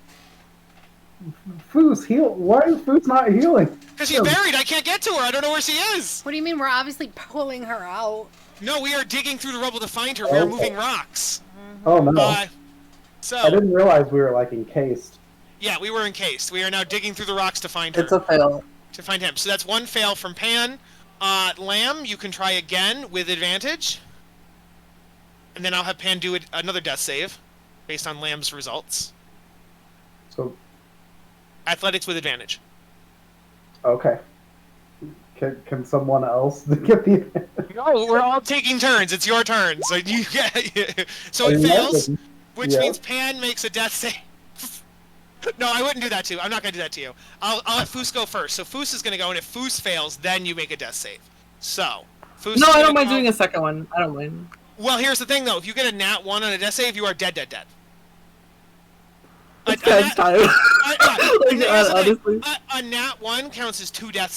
S3: Foos, heal. Why is Foos not healing?
S2: Because she's buried. I can't get to her. I don't know where she is.
S1: What do you mean? We're obviously pulling her out.
S2: No, we are digging through the rubble to find her. We are moving rocks.
S3: Oh no! I didn't realize we were like encased.
S2: Yeah, we were encased. We are now digging through the rocks to find her.
S4: It's a fail.
S2: To find him. So that's one fail from Pan. Lamb, you can try again with advantage. And then I'll have Pan do another death save based on Lamb's results.
S3: So,
S2: athletics with advantage.
S3: Okay. Can someone else get the advantage?
S2: No, we're all taking turns. It's your turn. So you get. So it fails, which means Pan makes a death save. No, I wouldn't do that to you. I'm not going to do that to you. I'll let Foos go first. So Foos is going to go, and if Foos fails, then you make a death save. So, Foos.
S4: No, I don't mind doing a second one. I don't mind.
S2: Well, here's the thing, though. If you get a nat 1 on a death save, you are dead.
S4: It's time. Honestly.
S2: A nat 1 counts as 2 death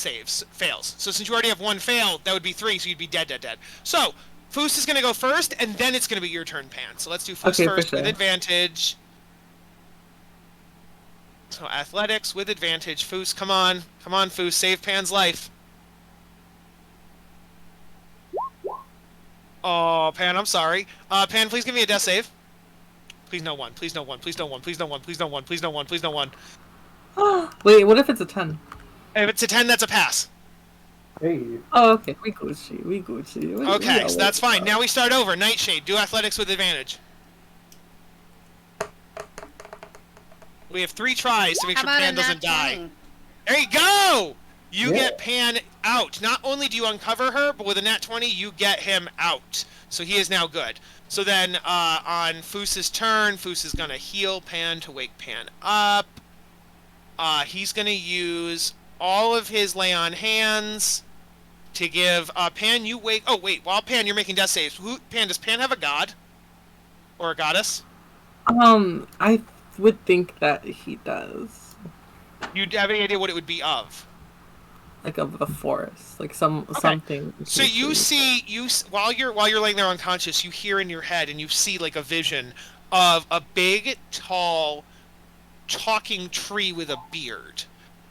S2: fails. So since you already have 1 fail, that would be 3, so you'd be dead. So, Foos is going to go first, and then it's going to be your turn, Pan. So let's do Foos first with advantage. So athletics with advantage. Foos, come on. Come on, Foos. Save Pan's life. Oh, Pan, I'm sorry. Pan, please give me a death save. Please no 1. Please no 1. Please no 1. Please no 1. Please no 1. Please no 1. Please no 1.
S4: Wait, what if it's a 10?
S2: If it's a 10, that's a pass.
S3: Hey.
S4: Oh, okay. We Gucci.
S2: Okay, so that's fine. Now we start over. Nightshade, do athletics with advantage. We have 3 tries to make sure Pan doesn't die. There you go! You get Pan out. Not only do you uncover her, but with a nat 20, you get him out. So he is now good. So then, on Foos's turn, Foos is going to heal Pan to wake Pan up. He's going to use all of his lay on hands to give Pan, you wake... Oh, wait. While Pan, you're making death saves. Pan, does Pan have a god? Or a goddess?
S4: I would think that he does.
S2: You have any idea what it would be of?
S4: Like of the forest, like something.
S2: So you see, while you're laying there unconscious, you hear in your head and you see like a vision of a big, tall, talking tree with a beard.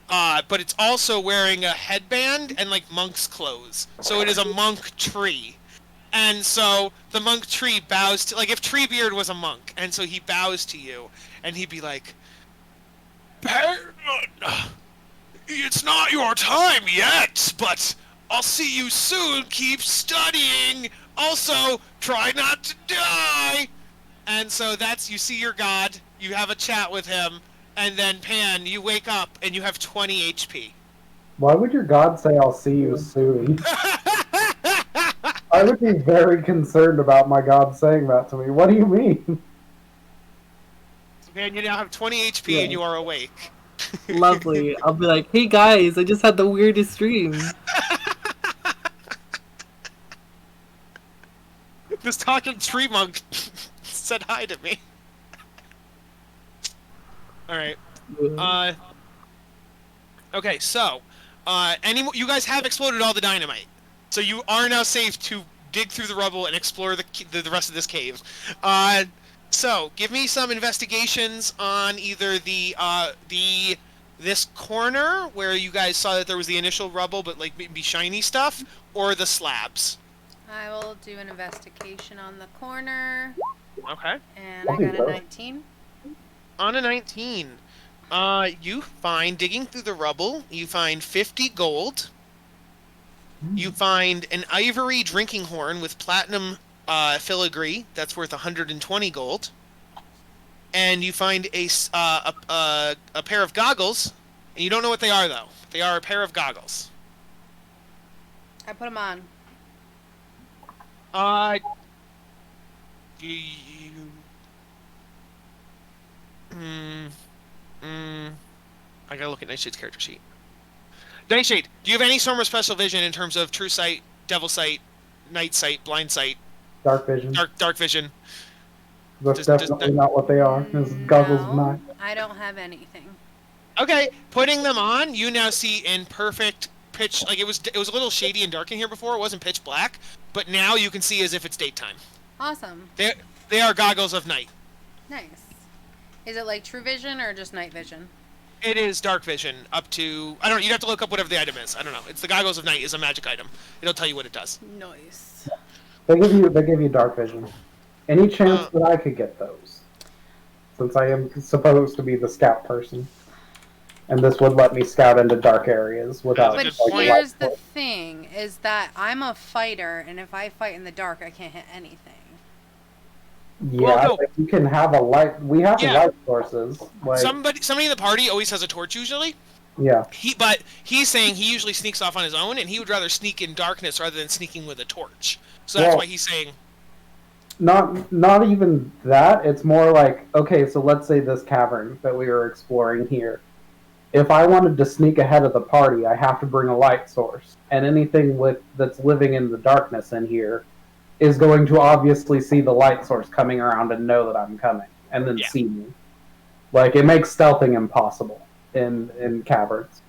S2: But it's also wearing a headband and like monk's clothes. So it is a monk tree. And so the monk tree bows to, like if Treebeard was a monk, and so he bows to you, and he'd be like, "It's not your time yet, but I'll see you soon. Keep studying. Also, try not to die." And so you see your god, you have a chat with him, and then Pan, you wake up and you have 20 HP.
S3: Why would your god say, "I'll see you soon"? I would be very concerned about my god saying that to me. What do you mean?
S2: Pan, you now have 20 HP and you are awake.
S4: Lovely. I'll be like, "Hey guys, I just had the weirdest dream."
S2: This talking tree monk said hi to me. Alright. Okay, so, you guys have exploded all the dynamite. So you are now safe to dig through the rubble and explore the rest of this cave. So, give me some investigations on either this corner, where you guys saw that there was the initial rubble, but like maybe shiny stuff, or the slabs.
S1: I will do an investigation on the corner.
S2: Okay.
S1: And I got a 19.
S2: On a 19, you find, digging through the rubble, you find 50 gold. You find an ivory drinking horn with platinum filigree that's worth 120 gold. And you find a pair of goggles, and you don't know what they are, though. They are a pair of goggles.
S1: I put them on.
S2: I gotta look at Nightshade's character sheet. Nightshade, do you have any sort of special vision in terms of true sight, devil sight, night sight, blind sight?
S3: Dark vision.
S2: Dark vision.
S3: That's definitely not what they are. It's goggles of night.
S1: I don't have anything.
S2: Okay, putting them on, you now see in perfect pitch. Like it was a little shady and dark in here before. It wasn't pitch black, but now you can see as if it's daytime.
S1: Awesome.
S2: They are goggles of night.
S1: Nice. Is it like true vision or just night vision?
S2: It is dark vision up to, I don't know, you'd have to look up whatever the item is. I don't know. It's the Goggles of Night is a magic item. It'll tell you what it does.
S1: Nice.
S3: They give you dark vision. Any chance that I could get those? Since I am supposed to be the scout person. And this would let me scout into dark areas without...
S1: But here's the thing, is that I'm a fighter, and if I fight in the dark, I can't hit anything.
S3: Yeah,
S2: well, no.
S3: You can have a light... We have the light sources. Like...
S2: Somebody in the party always has a torch, usually.
S3: Yeah.
S2: But he's saying he usually sneaks off on his own, and he would rather sneak in darkness rather than sneaking with a torch. So that's why he's saying... Not even that. It's more like, okay, so let's say this cavern that we were exploring here. If I wanted to sneak ahead of the party, I have to bring a light source. And anything that's living in the darkness in here is going to obviously see the light source coming around and know that I'm coming, and then see me. Like, it makes stealthing impossible in caverns.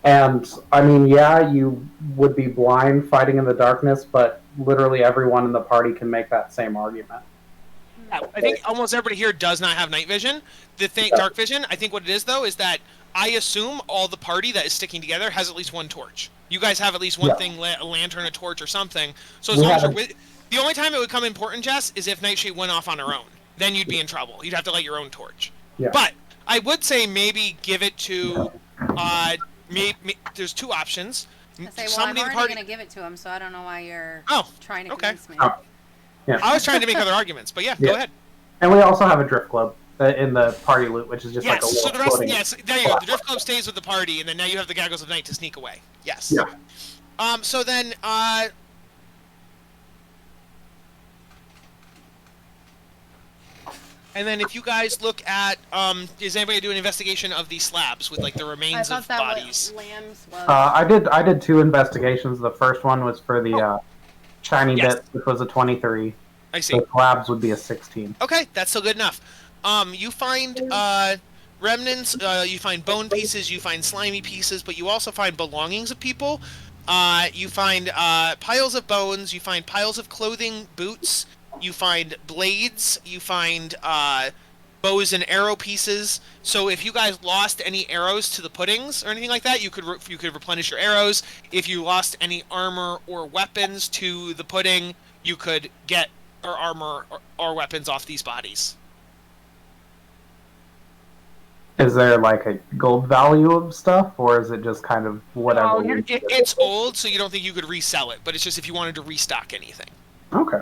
S2: And, I mean, yeah, you would be blind fighting in the darkness, but literally everyone in the party can make that same argument. I think almost everybody here does not have night vision. Dark vision, I think what it is, though, is that I assume all the party that is sticking together has at least one torch. You guys have at least one thing, a lantern, a torch, or something. So as long as you're with... The only time it would come important, Jess, is if Nightshade went off on her own. Then you'd be in trouble. You'd have to light your own torch.
S3: Yeah.
S2: But I would say maybe give it to... there's two options.
S1: I say, well, I'm already going to give it to him, so I don't know why you're trying to convince me.
S3: Yeah.
S2: I was trying to make other arguments, but go ahead.
S3: And we also have a drift club in the party loot, which is just like a little floating...
S2: Yes, there you go. The drift club stays with the party, and then now you have the Goggles of Night to sneak away. Yes.
S3: Yeah.
S2: So then, and then if you guys look at, is anybody do an investigation of these slabs with like the remains of bodies?
S1: Lambs was.
S3: I did 2 investigations. The first one was for the shiny bit, which was a 23.
S2: I see.
S3: The slabs would be a 16.
S2: Okay, that's still good enough. You find remnants, you find bone pieces, you find slimy pieces, but you also find belongings of people. You find piles of bones, you find piles of clothing, boots, you find blades, you find bows and arrow pieces. So if you guys lost any arrows to the puddings or anything like that, you could replenish your arrows. If you lost any armor or weapons to the pudding, you could get armor or weapons off these bodies.
S3: Is there like a gold value of stuff, or is it just kind of whatever?
S2: It's old, so you don't think you could resell it, but it's just if you wanted to restock anything.
S3: Okay.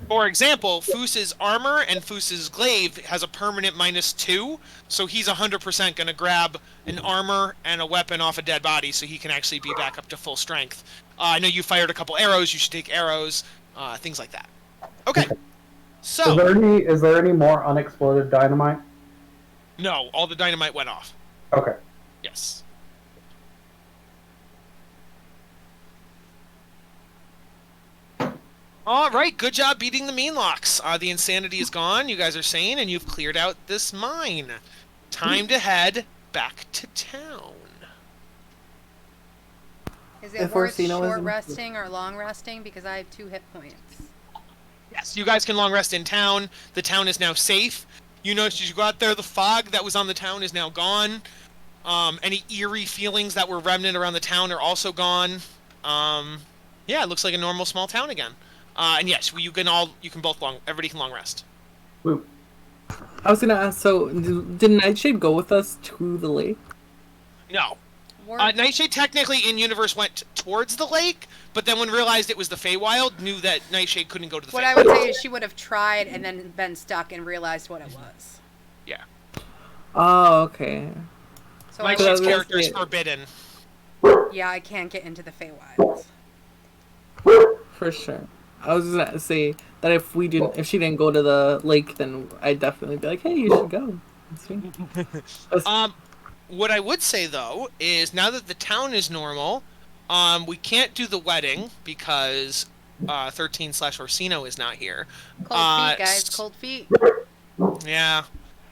S2: For example, Foos's armor and Foos's glaive has a permanent -2, so he's 100% going to grab an armor and a weapon off a dead body so he can actually be back up to full strength. I know you fired a couple arrows, you should take arrows, things like that. Okay. So,
S3: is there any more unexploded dynamite?
S2: No, all the dynamite went off.
S3: Okay.
S2: Yes. All right, good job beating the mean locks. The insanity is gone, you guys are sane, and you've cleared out this mine. Time to head back to town.
S1: Is it worth short resting or long resting? Because I have 2 hit points.
S2: Yes, you guys can long rest in town. The town is now safe. You notice as you go out there, the fog that was on the town is now gone. Any eerie feelings that were remnant around the town are also gone. Yeah, it looks like a normal small town again. And yes, everybody can long rest.
S3: Woo.
S4: I was gonna ask, so did Nightshade go with us to the lake?
S2: No. Nightshade technically in universe went towards the lake, but then when realized it was the Feywild, knew that Nightshade couldn't go to the Feywild.
S1: What I would say is she would have tried and then been stuck and realized what it was.
S2: Yeah.
S4: Oh, okay.
S1: So
S2: Nightshade's character is forbidden.
S1: Yeah, I can't get into the Feywild.
S4: For sure. I was gonna say that if she didn't go to the lake, then I'd definitely be like, hey, you should go.
S2: What I would say though is now that the town is normal, we can't do the wedding because 13/Orsino is not here.
S1: Cold feet, guys. Cold feet.
S2: Yeah,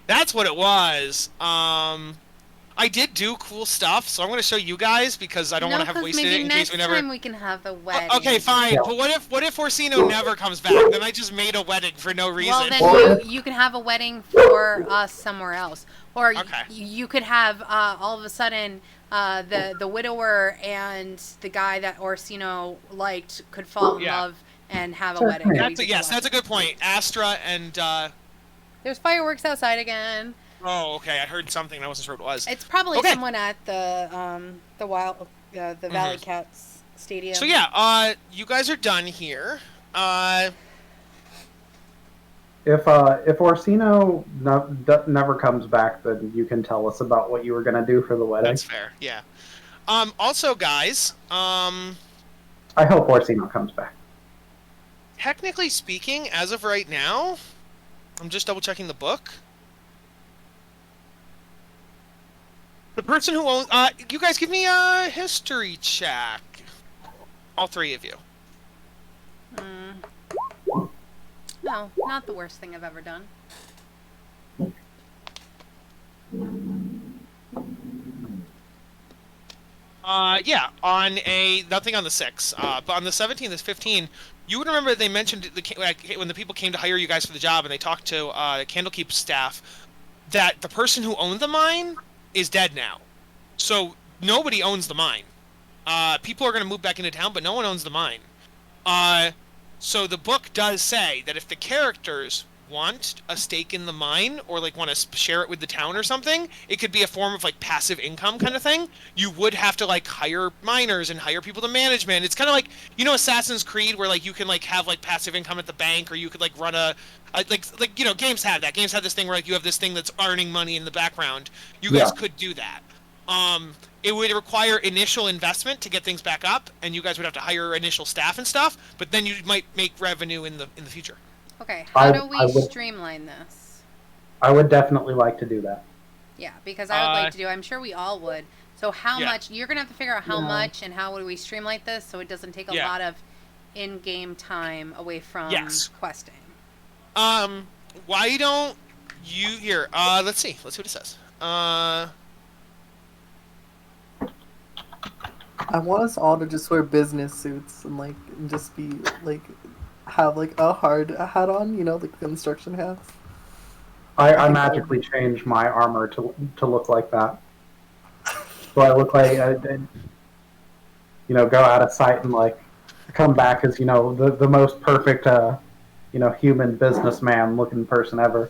S2: that's what it was. I I did do cool stuff, so I'm going to show you guys because I don't want to have
S1: 'cause
S2: wasted
S1: maybe
S2: it in case we never.
S1: next time we can have the wedding.
S2: Okay, fine.
S3: Yeah.
S2: But what if Orsino never comes back? Then I just made a wedding for no reason.
S1: Well, then
S3: Or-
S1: you can have a wedding for us somewhere else, or
S2: Okay.
S1: you could have all of a sudden the widower and the guy that Orsino liked could fall in
S2: Yeah.
S1: love and have a
S3: Sure.
S1: wedding.
S2: That's a good point. Astra and
S1: There's fireworks outside again.
S2: oh, okay. I heard something. I wasn't sure what it was.
S1: It's probably
S2: Okay.
S1: someone at the Valley Cats stadium.
S2: So yeah, you guys are done here.
S3: If Orsino never comes back, then you can tell us about what you were gonna do for the wedding.
S2: That's fair. Yeah. Also, guys,
S3: I hope Orsino comes back.
S2: technically speaking, as of right now, I'm just double checking the book. The person who owns, you guys give me a history check. All three of you.
S1: No, not the worst thing I've ever done.
S2: Yeah, on nothing on the 6, but on the 17th is 15. You would remember they mentioned when the people came to hire you guys for the job and they talked to Candlekeep staff that the person who owned the mine is dead now. So nobody owns the mine. People are going to move back into town, but no one owns the mine. So the book does say that if the characters want a stake in the mine or like want to share it with the town or something, it could be a form of like passive income kind of thing. You would have to like hire miners and hire people to management. It's kind of like, you know, Assassin's Creed where like you can like have like passive income at the bank, or you could like run like you know, games have that. Games have this thing where like you have this thing that's earning money in the background. You guys could do that. It would require initial investment to get things back up, and you guys would have to hire initial staff and stuff, but then you might make revenue in the future.
S1: Okay, how do we
S3: I would-
S1: streamline this?
S3: I would definitely like to do that.
S1: Yeah, because I would like to do. I'm sure we all would. So how
S2: Yeah.
S1: much? You're gonna have to figure out how much and how would we streamline this so it doesn't take a
S2: Yeah.
S1: lot of in-game time away from
S2: Yes.
S1: questing.
S2: Why don't you here? Let's see what it says.
S4: I want us all to just wear business suits and like just be like have like a hard hat on, you know, like the construction hats.
S3: I magically changed my armor to look like that. So I look like you know, go out of sight and like come back as, you know, the most perfect you know, human businessman looking person ever.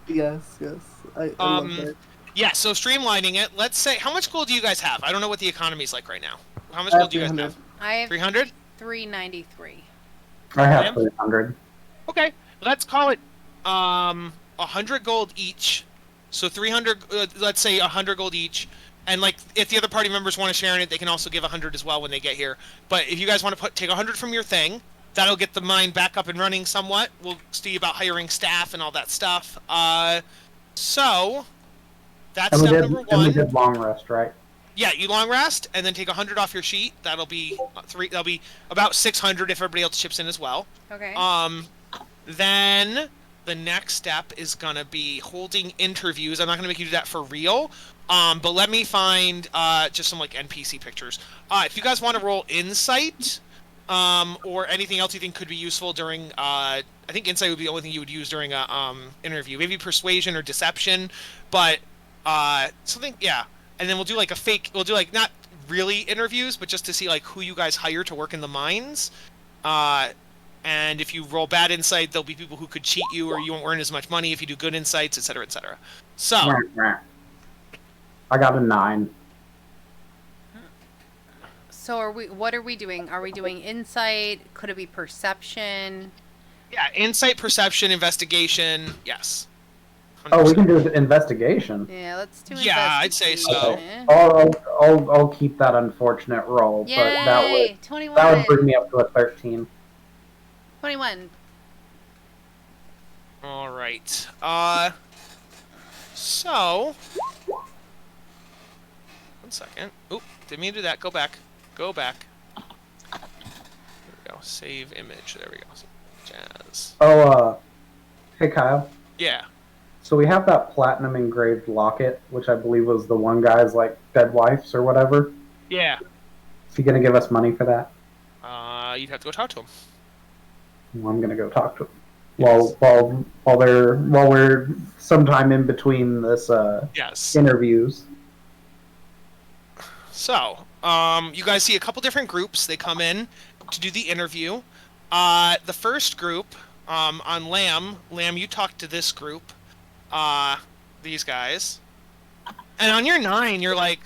S4: Yes, yes. I love that.
S2: Yeah, so streamlining it. Let's say, how much gold do you guys have? I don't know what the economy's like right now. How much gold do you guys
S4: 300.
S2: have?
S1: I have
S2: 300?
S1: 393.
S3: I have
S2: Ma'am?
S3: 300.
S2: Okay, let's call it 100 gold each. So 300, let's say 100 gold each. And like, if the other party members want to share in it, they can also give 100 as well when they get here. But if you guys want to take 100 from your thing, that'll get the mine back up and running somewhat. We'll see about hiring staff and all that stuff. So that's
S3: And we
S2: step
S3: did,
S2: number
S3: and we
S2: one.
S3: did long rest, right?
S2: Yeah, you long rest and then take 100 off your sheet. That'll be that'll be about 600 if everybody else chips in as well.
S1: Okay.
S2: Then the next step is gonna be holding interviews. I'm not gonna make you do that for real. But let me find just some like NPC pictures. If you guys want to roll insight, or anything else you think could be useful during I think insight would be the only thing you would use during a interview. Maybe persuasion or deception, but something, yeah. And then we'll do like we'll do like not really interviews, but just to see like who you guys hire to work in the mines. And if you roll bad insight, there'll be people who could cheat you, or you won't earn as much money if you do good insights, etc., etc. So
S3: I got a 9.
S1: So what are we doing? Are we doing insight? Could it be perception?
S2: yeah, insight, perception, investigation, yes.
S3: Oh, we can do the investigation.
S1: Yeah, let's do
S2: Yeah, I'd say so.
S1: investigation.
S3: I'll keep that unfortunate roll,
S1: Yay!
S3: but that would
S1: 21.
S3: bring me up to a 13.
S1: 21.
S2: All right. So, 1 second. Oop, didn't mean to do that. Go back. Go back. There we go. Save image. There we go. Jazz.
S3: Oh, hey Kyle.
S2: Yeah.
S3: So we have that platinum engraved locket, which I believe was the one guy's like dead wife's or whatever.
S2: Yeah.
S3: Is he gonna give us money for that?
S2: You'd have to go talk to him.
S3: Well, I'm gonna go talk to him.
S2: Yes.
S3: While we're sometime in between this
S2: Yes.
S3: interviews.
S2: So, you guys see a couple different groups. They come in to do the interview. The first group, on Lamb, you talk to this group, these guys. And on your 9, you're like,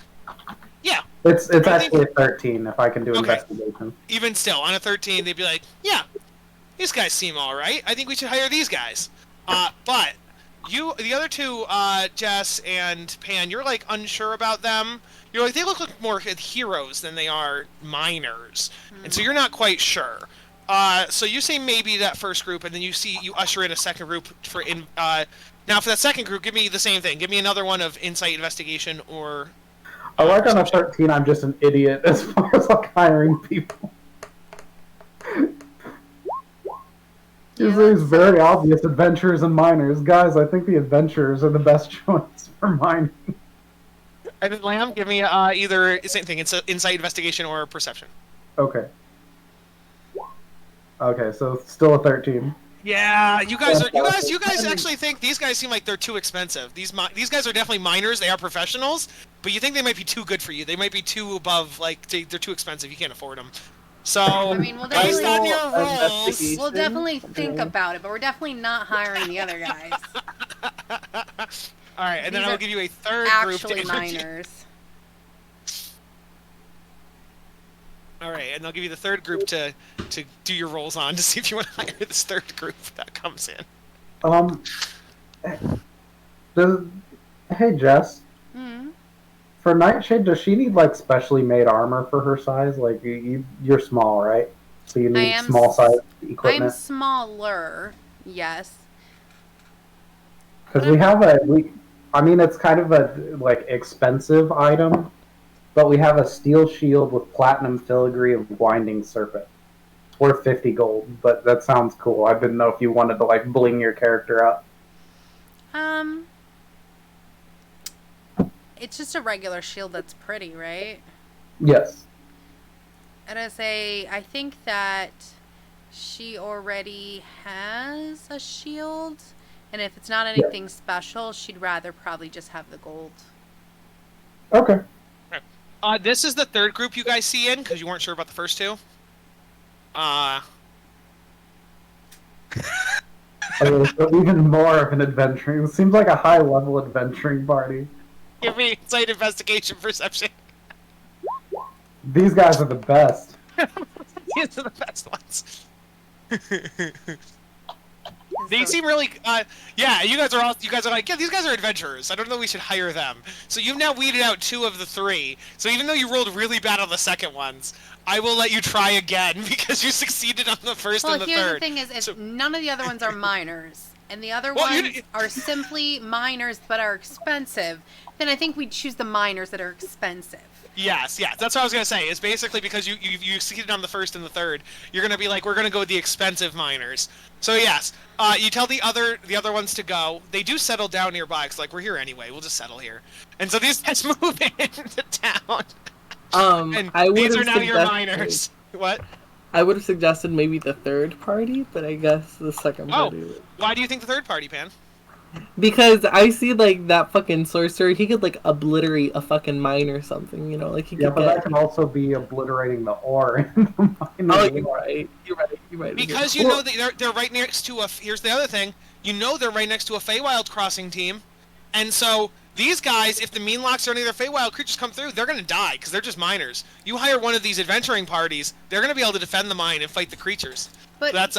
S2: yeah.
S3: It's actually a 13 if I can do
S2: Okay.
S3: investigation.
S2: Even still, on a 13, they'd be like, yeah, these guys seem all right. I think we should hire these guys. But the other two, Jess and Pan, you're like unsure about them. You're like, they look like more heroes than they are miners, and so you're not quite sure. So you say maybe that first group, and then you usher in a second group for now for that second group. Give me the same thing. Give me another one of insight, investigation, or.
S3: I like on a 13, I'm just an idiot as far as like hiring people. It's very obvious adventurers and miners. Guys, I think the adventurers are the best choice for mining.
S2: And then Lamb, give me either same thing. It's insight, investigation, or perception.
S3: Okay. Okay, so still a 13.
S2: Yeah, you guys actually think these guys seem like they're too expensive. These guys are definitely miners. They are professionals, but you think they might be too good for you. They might be too above. Like they're too expensive. You can't afford them. So
S1: I mean, we'll
S2: based on
S1: definitely,
S2: your rolls,
S1: we'll definitely think about it, but we're definitely not hiring the other guys.
S2: All right, and then
S1: These
S2: I'll
S1: are
S2: give you a third group to
S1: Actually,
S2: interview.
S1: miners.
S2: All right, and I'll give you the third group to do your rolls on to see if you want to hire this third group that comes in.
S3: Hey Jess,
S1: Hmm.
S3: for Nightshade, does she need like specially made armor for her size? Like you're small, right? So you need small size equipment.
S1: I'm smaller, yes.
S3: Because I mean, it's kind of a like expensive item, but we have a steel shield with platinum filigree of winding serpent. It's worth 50 gold, but that sounds cool. I didn't know if you wanted to like bling your character up.
S1: It's just a regular shield that's pretty, right?
S3: Yes.
S1: And I think that she already has a shield, and if it's not anything special, she'd rather probably just have the gold.
S3: Okay.
S2: This is the third group you guys see in because you weren't sure about the first two.
S3: Okay, so even more of an adventuring. It seems like a high-level adventuring party.
S2: Give me insight, investigation, perception.
S3: These guys are the best.
S2: These are the best ones. They seem really, yeah. You guys are like, yeah. These guys are adventurers. I don't know. We should hire them. So you've now weeded out 2 of the 3. So even though you rolled really bad on the second ones, I will let you try again because you succeeded on the first and the third.
S1: Well, here's the thing: is none of the other ones are miners, and the other ones are simply miners but are expensive. Then I think we'd choose the miners that are expensive.
S2: Yes, that's what I was gonna say. It's basically because you succeeded on the first and the third, you're gonna be like, we're gonna go with the expensive miners. So yes, you tell the other ones to go. They do settle down nearby because like we're here anyway. We'll just settle here. And so these guys move into town. And these are now your miners. What?
S4: I would have suggested maybe the third party, but I guess the second party.
S2: Why do you think the third party, Pan?
S4: Because I see like that fucking sorcerer, he could like obliterate a fucking mine or something, you know, like he could.
S3: Yeah, but that can also be obliterating the ore in the mine.
S4: Oh, you're right.
S2: Because you know that they're right next to a. Here's the other thing. You know they're right next to a Feywild crossing team, and so these guys, if the Meanlocks or any of their Feywild creatures come through, they're gonna die because they're just miners. You hire one of these adventuring parties, they're gonna be able to defend the mine and fight the creatures.
S1: But
S2: so that's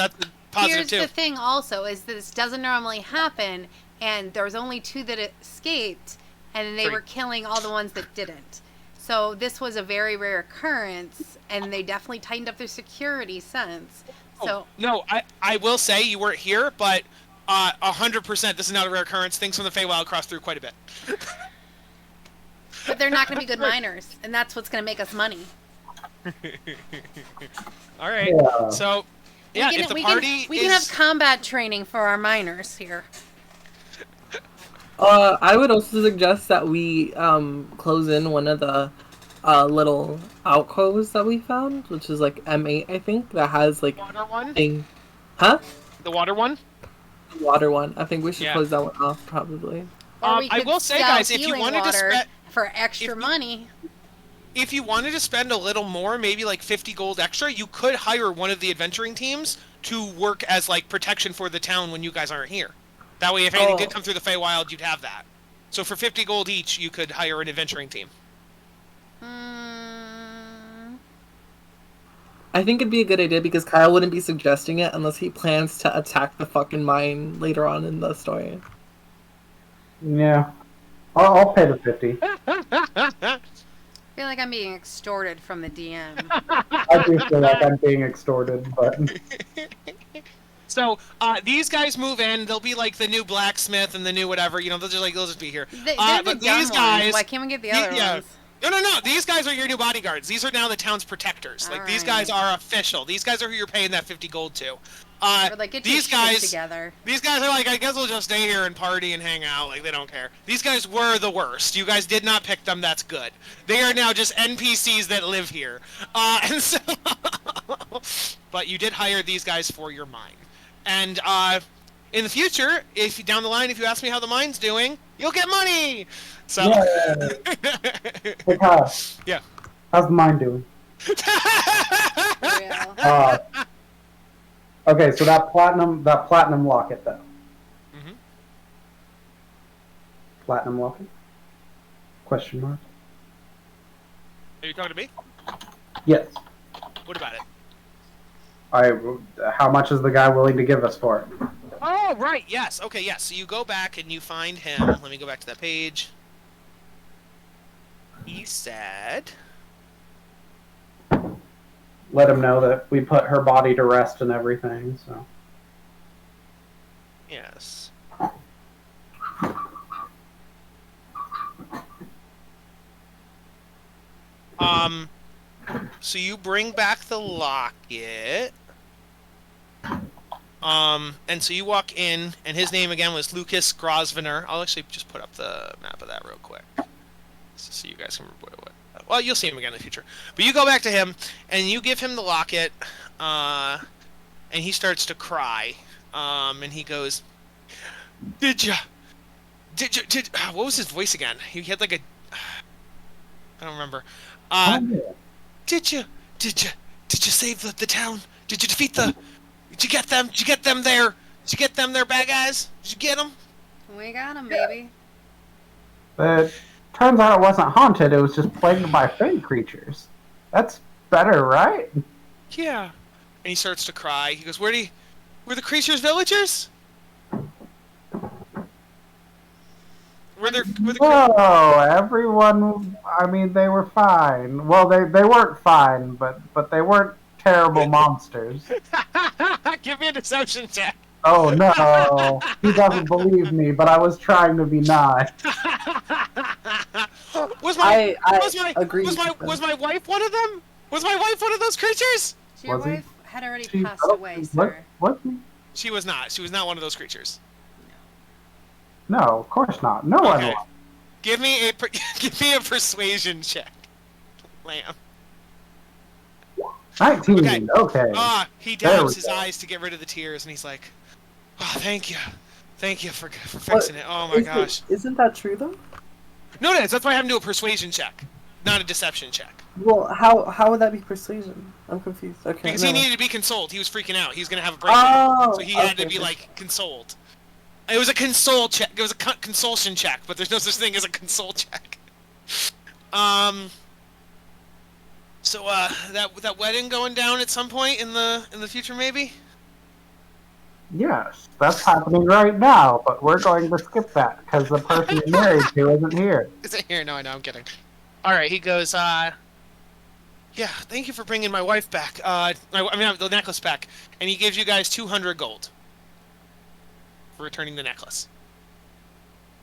S2: positive
S1: here's
S2: too.
S1: the thing also is that this doesn't normally happen, and there was only 2 that escaped, and they were killing all the ones that didn't. So this was a very rare occurrence, and they definitely tightened up their security since. So
S2: no, I will say you weren't here, but 100% this is not a rare occurrence. Things from the Feywild cross through quite a bit.
S1: But they're not going to be good miners, and that's what's going to make us money.
S2: All right, so if the party
S1: we can have combat training for our miners here.
S4: I would also suggest that we close in one of the little alcoves that we found, which is like M8, I think, that has like
S2: Water one?
S4: thing. Huh?
S2: The water one?
S4: The water one. I think we should
S2: Yeah.
S4: close that one off, probably.
S1: Or we
S2: I
S1: could
S2: will say,
S1: sell
S2: guys, if you
S1: healing
S2: wanted to
S1: water
S2: spend,
S1: for extra money.
S2: if you wanted to spend a little more, maybe like 50 gold extra, you could hire one of the adventuring teams to work as like protection for the town when you guys aren't here. That way, if anything did come through the Feywild, you'd have that. So for 50 gold each, you could hire an adventuring team.
S4: I think it'd be a good idea because Kyle wouldn't be suggesting it unless he plans to attack the fucking mine later on in the story.
S3: Yeah. I'll pay the 50.
S1: I feel like I'm being extorted from the DM.
S3: I do feel like I'm being extorted, but...
S2: So, these guys move in. They'll be like the new blacksmith and the new whatever. You know, they'll just be here.
S1: They're
S2: but
S1: the
S2: these
S1: dumb
S2: guys,
S1: ones. Why can't we get the other ones?
S2: No. These guys are your new bodyguards. These are now the town's protectors. Like these guys are official. These guys are who you're paying that 50 gold to.
S1: Or like, get
S2: these
S1: your shit
S2: guys
S1: together.
S2: These guys are like, I guess we'll just stay here and party and hang out. Like they don't care. These guys were the worst. You guys did not pick them. That's good. They are now just NPCs that live here. And so, but you did hire these guys for your mine. And in the future, if down the line, if you ask me how the mine's doing, you'll get money. So.
S3: Yeah. Hey, Kyle.
S2: Yeah.
S3: How's the mine doing?
S1: Real.
S3: Okay, so that platinum locket though.
S2: Mm-hmm.
S3: Platinum locket? Question mark.
S2: Are you talking to me?
S3: Yes.
S2: What about it?
S3: How much is the guy willing to give us for it?
S2: Oh, right. Yes. Okay. Yes. So you go back and you find him. Let me go back to that page. He said.
S3: Let him know that we put her body to rest and everything. So.
S2: Yes. So you bring back the locket. And so you walk in, and his name again was Lucas Grosvenor. I'll actually just put up the map of that real quick, so you guys can remember what. Well, you'll see him again in the future. But you go back to him, and you give him the locket, and he starts to cry. And he goes, Did what was his voice again? He had like a, I don't remember. Did you save the town? Did you defeat the? Did you get them? Did you get them there? Did you get them there, bad guys? Did you get them?
S1: We got them, baby.
S3: But turns out it wasn't haunted. It was just plagued by fey creatures. That's better, right?
S2: Yeah. And he starts to cry. He goes, were the creatures villagers?
S3: Whoa, everyone, I mean, they were fine. Well, they weren't fine, but they weren't terrible monsters.
S2: Give me a deception check.
S3: Oh no, he doesn't believe me, but I was trying to be nice.
S2: Was my wife one of them? Was my wife one of those creatures?
S1: So your wife had already passed away, sir.
S3: What?
S2: She was not. She was not one of those creatures.
S3: No, of course not. No one was.
S2: Give me a persuasion check, Lamb.
S3: 19. Okay.
S2: He dabs his eyes to get rid of the tears, and he's like, "Oh, thank you for fixing it. Oh my gosh."
S4: Isn't that true though?
S2: No, it is. That's why I have him do a persuasion check, not a deception check.
S4: Well, how would that be persuasion? I'm confused. Okay.
S2: Because he needed to be consoled. He was freaking out. He was gonna have a breakdown, so he had to be like consoled. It was a console check. It was a consulsion check, but there's no such thing as a console check. So that wedding going down at some point in the future, maybe?
S3: Yes, that's happening right now, but we're going to skip that because the person you're married to isn't here.
S2: Isn't here? No, I know. I'm kidding. All right. He goes. Yeah. Thank you for bringing my wife back. The necklace back, and he gives you guys 200 gold for returning the necklace.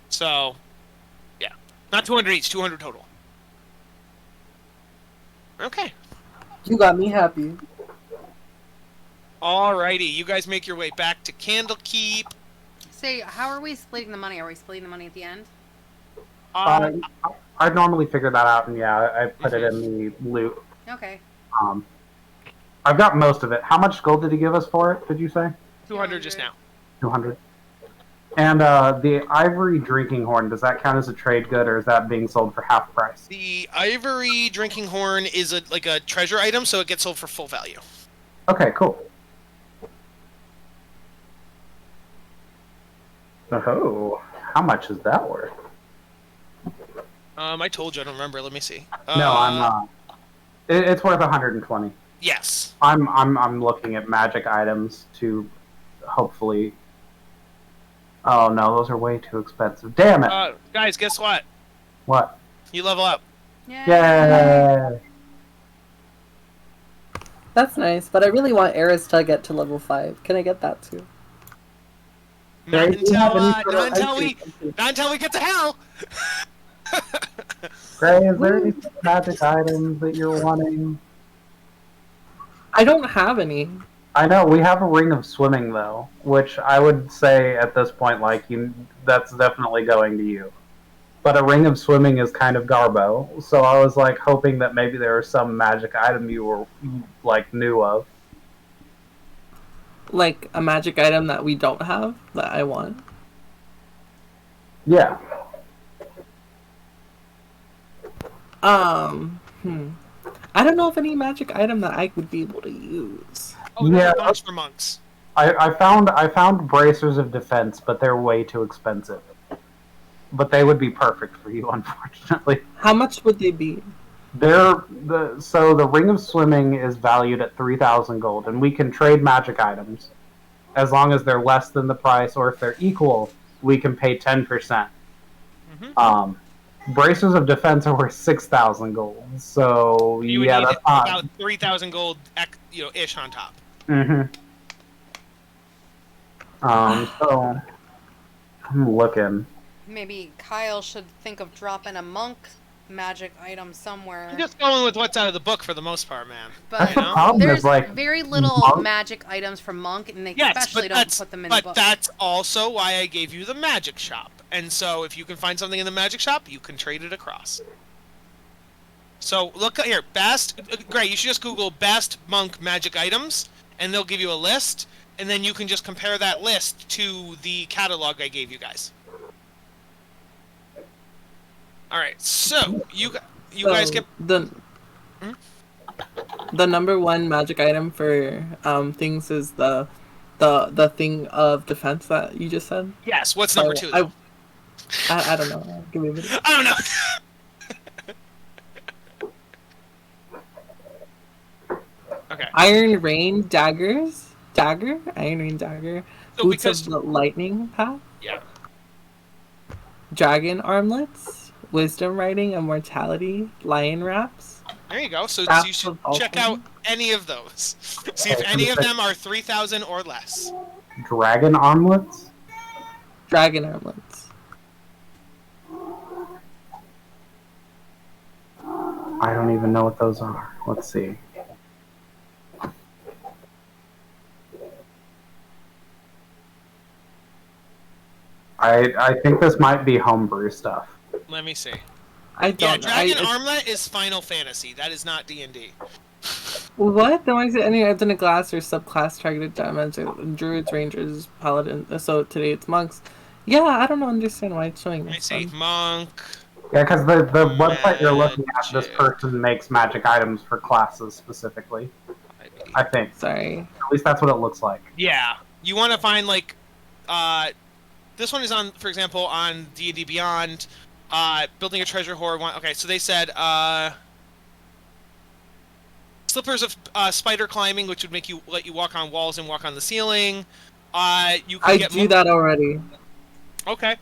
S2: So, yeah, not 200 each. 200 total. Okay.
S4: You got me happy.
S2: Alrighty, you guys make your way back to Candlekeep.
S1: say, how are we splitting the money? Are we splitting the money at the end?
S3: I normally figure that out, and yeah, I put it in the loot.
S1: Okay.
S3: I've got most of it. How much gold did he give us for it, did you say?
S2: 200 just now.
S3: 200. And the ivory drinking horn, does that count as a trade good, or is that being sold for half price?
S2: The ivory drinking horn is like a treasure item, so it gets sold for full value.
S3: Okay, cool. Oh, how much is that worth?
S2: I told you, I don't remember. Let me see.
S3: No, I'm not. It's worth 120.
S2: Yes.
S3: I'm looking at magic items to hopefully. Oh no, those are way too expensive. Damn it!
S2: Guys, guess what?
S3: What?
S2: You level up.
S3: Yay!
S4: That's nice, but I really want Eris to get to level 5. Can I get that too?
S2: Not
S3: Gray, do you have any
S2: until,
S3: sort of
S2: not until we get to hell.
S3: Gray, is there any magic items that you're wanting?
S4: I don't have any.
S3: I know we have a ring of swimming though, which I would say at this point, like that's definitely going to you. But a ring of swimming is kind of garbo, so I was like hoping that maybe there was some magic item you were like knew of.
S4: Like a magic item that we don't have that I want.
S3: Yeah.
S4: I don't know of any magic item that I would be able to use.
S2: Oh,
S3: Yeah.
S2: a bunch for monks.
S3: I found bracers of defense, but they're way too expensive. But they would be perfect for you, unfortunately.
S4: How much would they be?
S3: So the ring of swimming is valued at 3,000 gold, and we can trade magic items as long as they're less than the price, or if they're equal, we can pay 10%. Bracers of defense are worth 6,000 gold, so
S2: You would
S3: yeah,
S2: need
S3: that's not.
S2: about 3,000 gold, ish on top.
S3: So I'm looking.
S1: Maybe Kyle should think of dropping a monk magic item somewhere.
S2: I'm just going with what's out of the book for the most part, man.
S1: But
S3: That's the problem,
S1: there's
S3: is, like,
S1: very little
S3: monk-
S1: magic items for monk, and they
S2: Yes,
S1: especially
S2: but
S1: don't put them in the book.
S2: But that's also why I gave you the magic shop. And so if you can find something in the magic shop, you can trade it across. So look here, great, you should just Google best monk magic items, and they'll give you a list, and then you can just compare that list to the catalog I gave you guys. Alright, so you guys get
S4: the number one magic item for things is the thing of defense that you just said.
S2: Yes, what's number 2 though?
S4: I don't know. Give me a minute.
S2: I don't know. Okay.
S4: Iron Rain daggers. Iron Rain dagger.
S2: So
S4: Boots
S2: because
S4: of the lightning path.
S2: yeah.
S4: Dragon armlets. Wisdom writing. Immortality. Lion wraps.
S2: There you go. So
S4: Staff
S2: you should
S4: of
S2: check out any of those. See if
S3: Okay,
S2: any of them are 3,000 or less.
S3: Dragon armlets?
S4: Dragon armlets.
S3: I don't even know what those are. Let's see. I think this might be homebrew stuff.
S2: Let me see.
S4: I
S2: Yeah,
S4: don't know.
S2: Dragon Armlet is Final Fantasy. That is not D&D.
S4: What? Then why is it any items in a glass or subclass targeted damage? Druids, rangers, paladins. So today it's monks. Yeah, I don't understand why it's showing
S2: Let me
S4: this
S2: see.
S4: one.
S2: Monk.
S3: Yeah, because the website you're looking at, this
S2: Magic.
S3: person makes magic items for classes specifically. I think.
S4: Sorry.
S3: At least that's what it looks like.
S2: Yeah. You want to find, like, this one is on, for example, on D&D Beyond, building a treasure hoard. Okay, so they said, slippers of spider climbing, which would let you walk on walls and walk on the ceiling. You can
S4: I
S2: get
S4: do that already.
S2: Okay.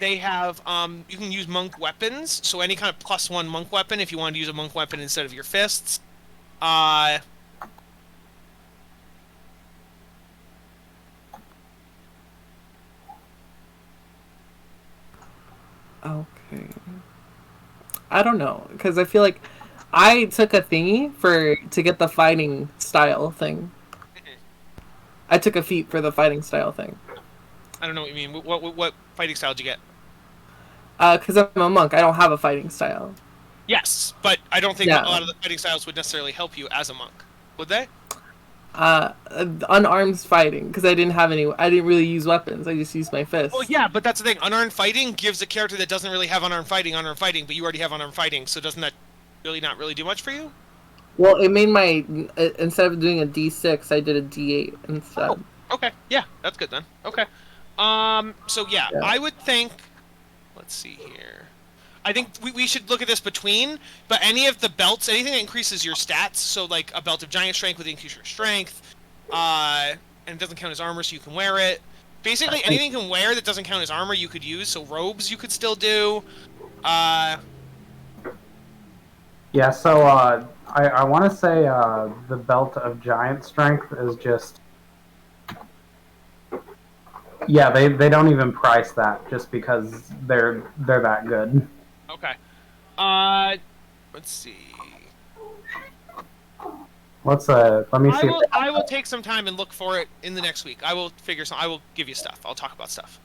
S2: They have, you can use monk weapons, so any kind of +1 monk weapon if you want to use a monk weapon instead of your fists.
S4: Okay. I don't know, because I feel like I took a thingy to get the fighting style thing. I took a feat for the fighting style thing.
S2: I don't know what you mean. What fighting style did you get?
S4: Because I'm a monk, I don't have a fighting style.
S2: Yes, but I don't think a
S4: Yeah.
S2: lot of the fighting styles would necessarily help you as a monk, would they?
S4: Unarmed fighting, because I didn't have any. I didn't really use weapons. I just used my
S2: Well,
S4: fists.
S2: yeah, but that's the thing. Unarmed fighting gives a character that doesn't really have unarmed fighting, but you already have unarmed fighting, so doesn't that really not really do much for you?
S4: Well, it made my instead of doing a D6, I did a D8 instead.
S2: Oh, okay. Yeah, that's good then. Okay. So yeah,
S4: Yeah.
S2: I would think. Let's see here. I think we should look at this but any of the belts, anything that increases your stats, so like a belt of giant strength would increase your strength, and it doesn't count as armor, so you can wear it. Basically, anything you can wear that doesn't count as armor, you could use. So robes, you could still do.
S3: Yeah, so I want to say the belt of giant strength is just. Yeah, they don't even price that just because they're that good.
S2: Okay. Let's see.
S3: Let me see.
S2: I will take some time and look for it in the next week. I will I will give you stuff. I'll talk about stuff.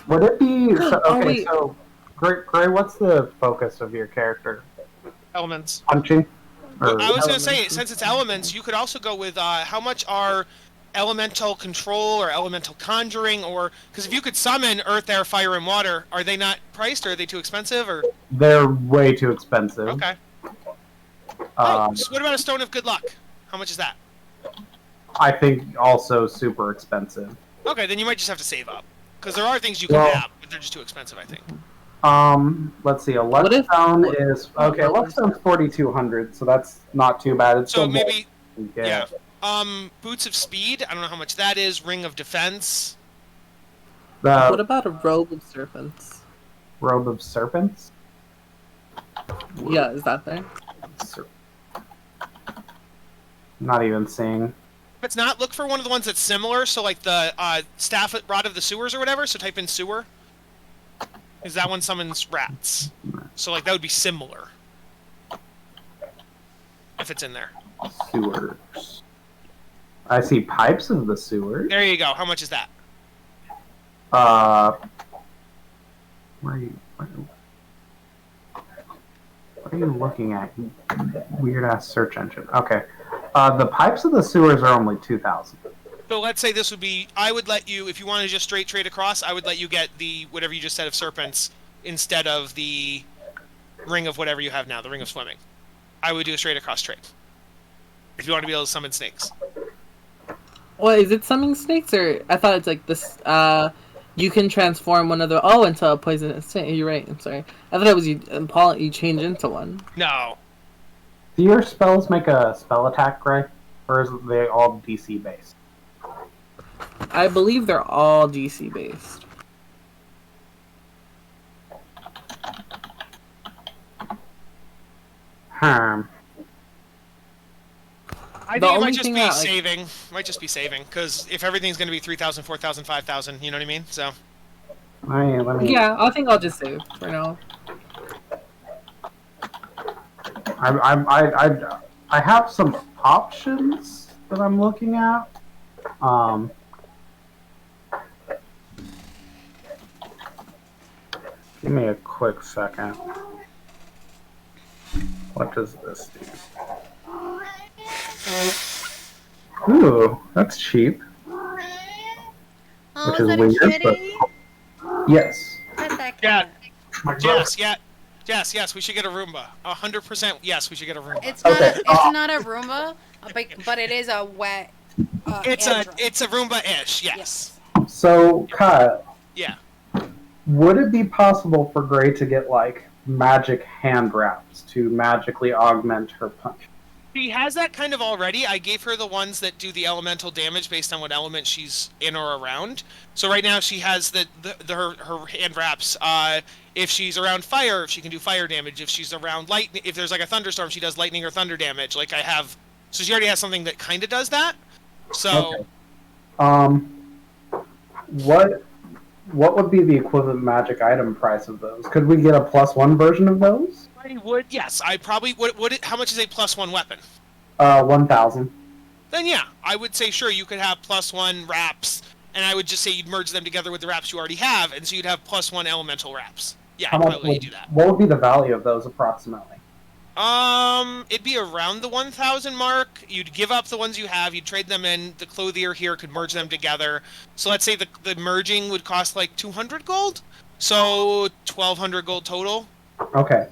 S3: Would it be so,
S4: Oh,
S3: okay?
S4: wait.
S3: So, Gray, what's the focus of your character?
S2: Elements.
S3: Punching? Or,
S2: I was going to say,
S4: Elements.
S2: since it's elements, you could also go with how much are elemental control or elemental conjuring, or because if you could summon earth, air, fire, and water, are they not priced, or are they too expensive, or?
S3: they're way too expensive.
S2: Okay.
S3: Um,
S2: So what about a stone of good luck? How much is that?
S3: I think also super expensive.
S2: Okay, then you might just have to save up, because there are things you can
S3: Well-
S2: have, but they're just too expensive, I think.
S3: Let's see. A
S4: What if-
S3: Luckstone is okay. A Luckstone's 4,200, so that's not too bad. It's
S2: So
S3: still more
S2: maybe,
S3: than you get.
S2: yeah. Boots of speed. I don't know how much that is. Ring of defense.
S4: What
S3: The
S4: about a robe of serpents?
S3: robe of serpents.
S4: Yeah, is that there?
S3: Ser- Not even seeing.
S2: If it's not, look for one of the ones that's similar. So like the staff rod of the sewers or whatever. So type in sewer. Because that one summons rats. So like that would be similar. If it's in there.
S3: Sewers. I see pipes of the sewers.
S2: There you go. How much is that?
S3: Where are you? What are you looking at? You weird ass search engine. Okay. The pipes of the sewers are only 2,000.
S2: So let's say this would be, I would let you, if you want to just straight trade across, I would let you get the, whatever you just said of serpents, instead of the ring of whatever you have now, the ring of swimming. I would do a straight across trade. If you want to be able to summon snakes.
S4: Well, is it summoning snakes, or I thought it's like this? You can transform one of the into a poisonous snake. You're right. I'm sorry. I thought it was you change into one.
S2: No.
S3: Do your spells make a spell attack, Gray? Or is they all DC based?
S4: I believe they're all DC based.
S3: Hmm.
S2: I
S4: The
S2: think it
S4: only
S2: might just
S4: thing
S2: be
S4: that,
S2: saving. Might just be saving, because if everything's going to be 3,000, 4,000, 5,000, you know what I mean? So.
S3: Let me.
S4: Yeah, I think I'll just save for now.
S3: I have some options that I'm looking at. Give me a quick second. What does this do? Ooh, that's cheap.
S1: Oh,
S3: Which
S1: is
S3: is
S1: that
S3: weird,
S1: a kitty?
S3: Yes.
S1: Pet that
S2: Yeah.
S1: cat.
S2: Yes, we should get a Roomba. 100% yes, we should get a Roomba.
S1: It's not
S3: Okay.
S1: it's not a Roomba, but it is a wet.
S2: It's
S1: Android.
S2: a Roomba-ish, yes.
S3: So, Kyle,
S2: Yeah.
S3: would it be possible for Gray to get like magic hand wraps to magically augment her punch?
S2: She has that kind of already. I gave her the ones that do the elemental damage based on what element she's in or around. So right now she has her hand wraps. If she's around fire, she can do fire damage. If she's around lightning, if there's like a thunderstorm, she does lightning or thunder damage. Like I have, so she already has something that kind of does that. So,
S3: Okay. What would be the equivalent magic item price of those? Could we get a +1 version of those?
S2: I would. Yes, I probably would. How much is a +1 weapon?
S3: 1,000.
S2: Then yeah, I would say sure you could have +1 wraps and I would just say you'd merge them together with the wraps you already have, and so you'd have +1 elemental wraps. Yeah,
S3: How
S2: I'd
S3: much
S2: probably let you do that.
S3: what would be the value of those approximately?
S2: It'd be around the 1,000 mark. You'd give up the ones you have. You'd trade them in. The clothier here could merge them together. So let's say the merging would cost like 200 gold. So 1,200 gold total.
S3: Okay.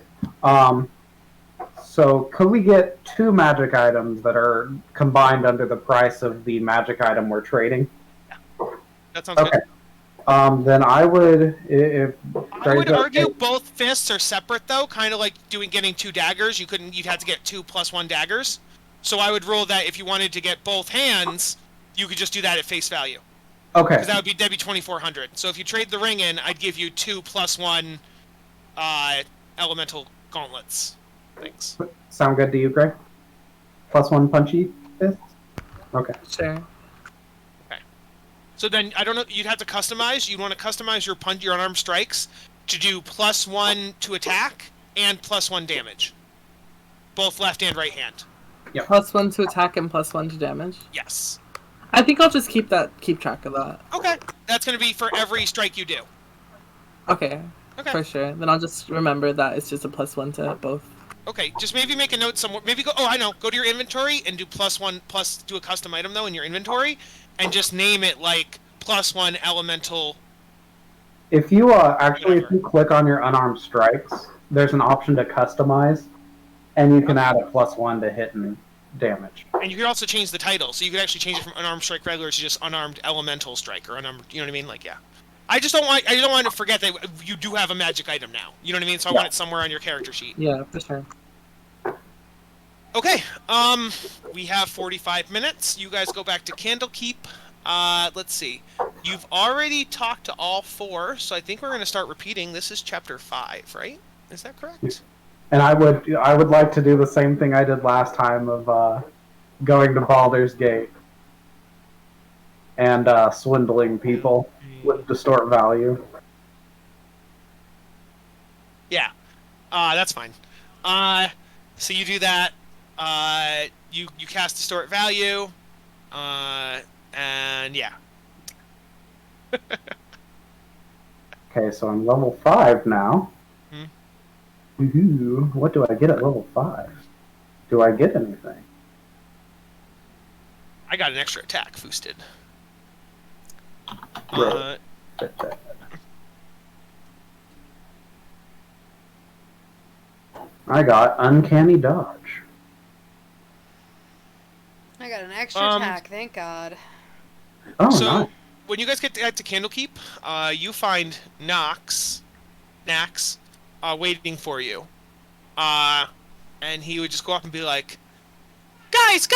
S3: So could we get 2 magic items that are combined under the price of the magic item we're trading?
S2: That sounds good.
S3: Then I would, if
S2: I would argue both fists are separate though, kind of like getting 2 daggers. You'd have to get 2 +1 daggers. So I would rule that if you wanted to get both hands, you could just do that at face value.
S3: Okay.
S2: Because that'd be 2,400. So if you trade the ring in, I'd give you 2 +1 elemental gauntlets. Thanks.
S3: Sound good to you, Greg? +1 punchy fists? Okay.
S4: Sure.
S2: So then, I don't know, you'd have to customize. You'd want to customize your unarmed strikes to do +1 to attack and +1 damage. Both left and right hand.
S3: Yep.
S4: +1 to attack and +1 to damage.
S2: Yes.
S4: I think I'll just keep track of that.
S2: Okay. That's going to be for every strike you do.
S4: Okay.
S2: Okay.
S4: For sure. Then I'll just remember that it's just a +1 to both.
S2: Okay, just maybe make a note somewhere. Maybe go to your inventory and do +1 do a custom item though in your inventory, and just name it like +1 elemental.
S3: If you if you click on your unarmed strikes, there's an option to customize, and you can add a +1 to hit and damage.
S2: And you could also change the title, so you could actually change it from unarmed strike regular to just unarmed elemental strike or unarmed. You know what I mean? Like, yeah. I just don't want to forget that you do have a magic item now. You know what I mean? So I want it somewhere on your character sheet.
S4: Yeah, for sure.
S2: Okay. We have 45 minutes. You guys go back to Candlekeep. Let's see. You've already talked to all 4, so I think we're going to start repeating. This is chapter 5, right? Is that correct?
S3: And I would like to do the same thing I did last time of going to Baldur's Gate and swindling people with distort value.
S2: Yeah. That's fine. So you do that. You cast distort value. And yeah.
S3: Okay, so I'm level 5 now. Ooh, what do I get at level 5? Do I get anything?
S2: I got an extra attack, Foos did.
S3: Right. I got uncanny dodge.
S1: I got an extra attack, thank God.
S3: Oh,
S2: so,
S3: nice.
S2: when you guys get to Candlekeep, you find Nax, waiting for you. And he would just go up and be like, Guys!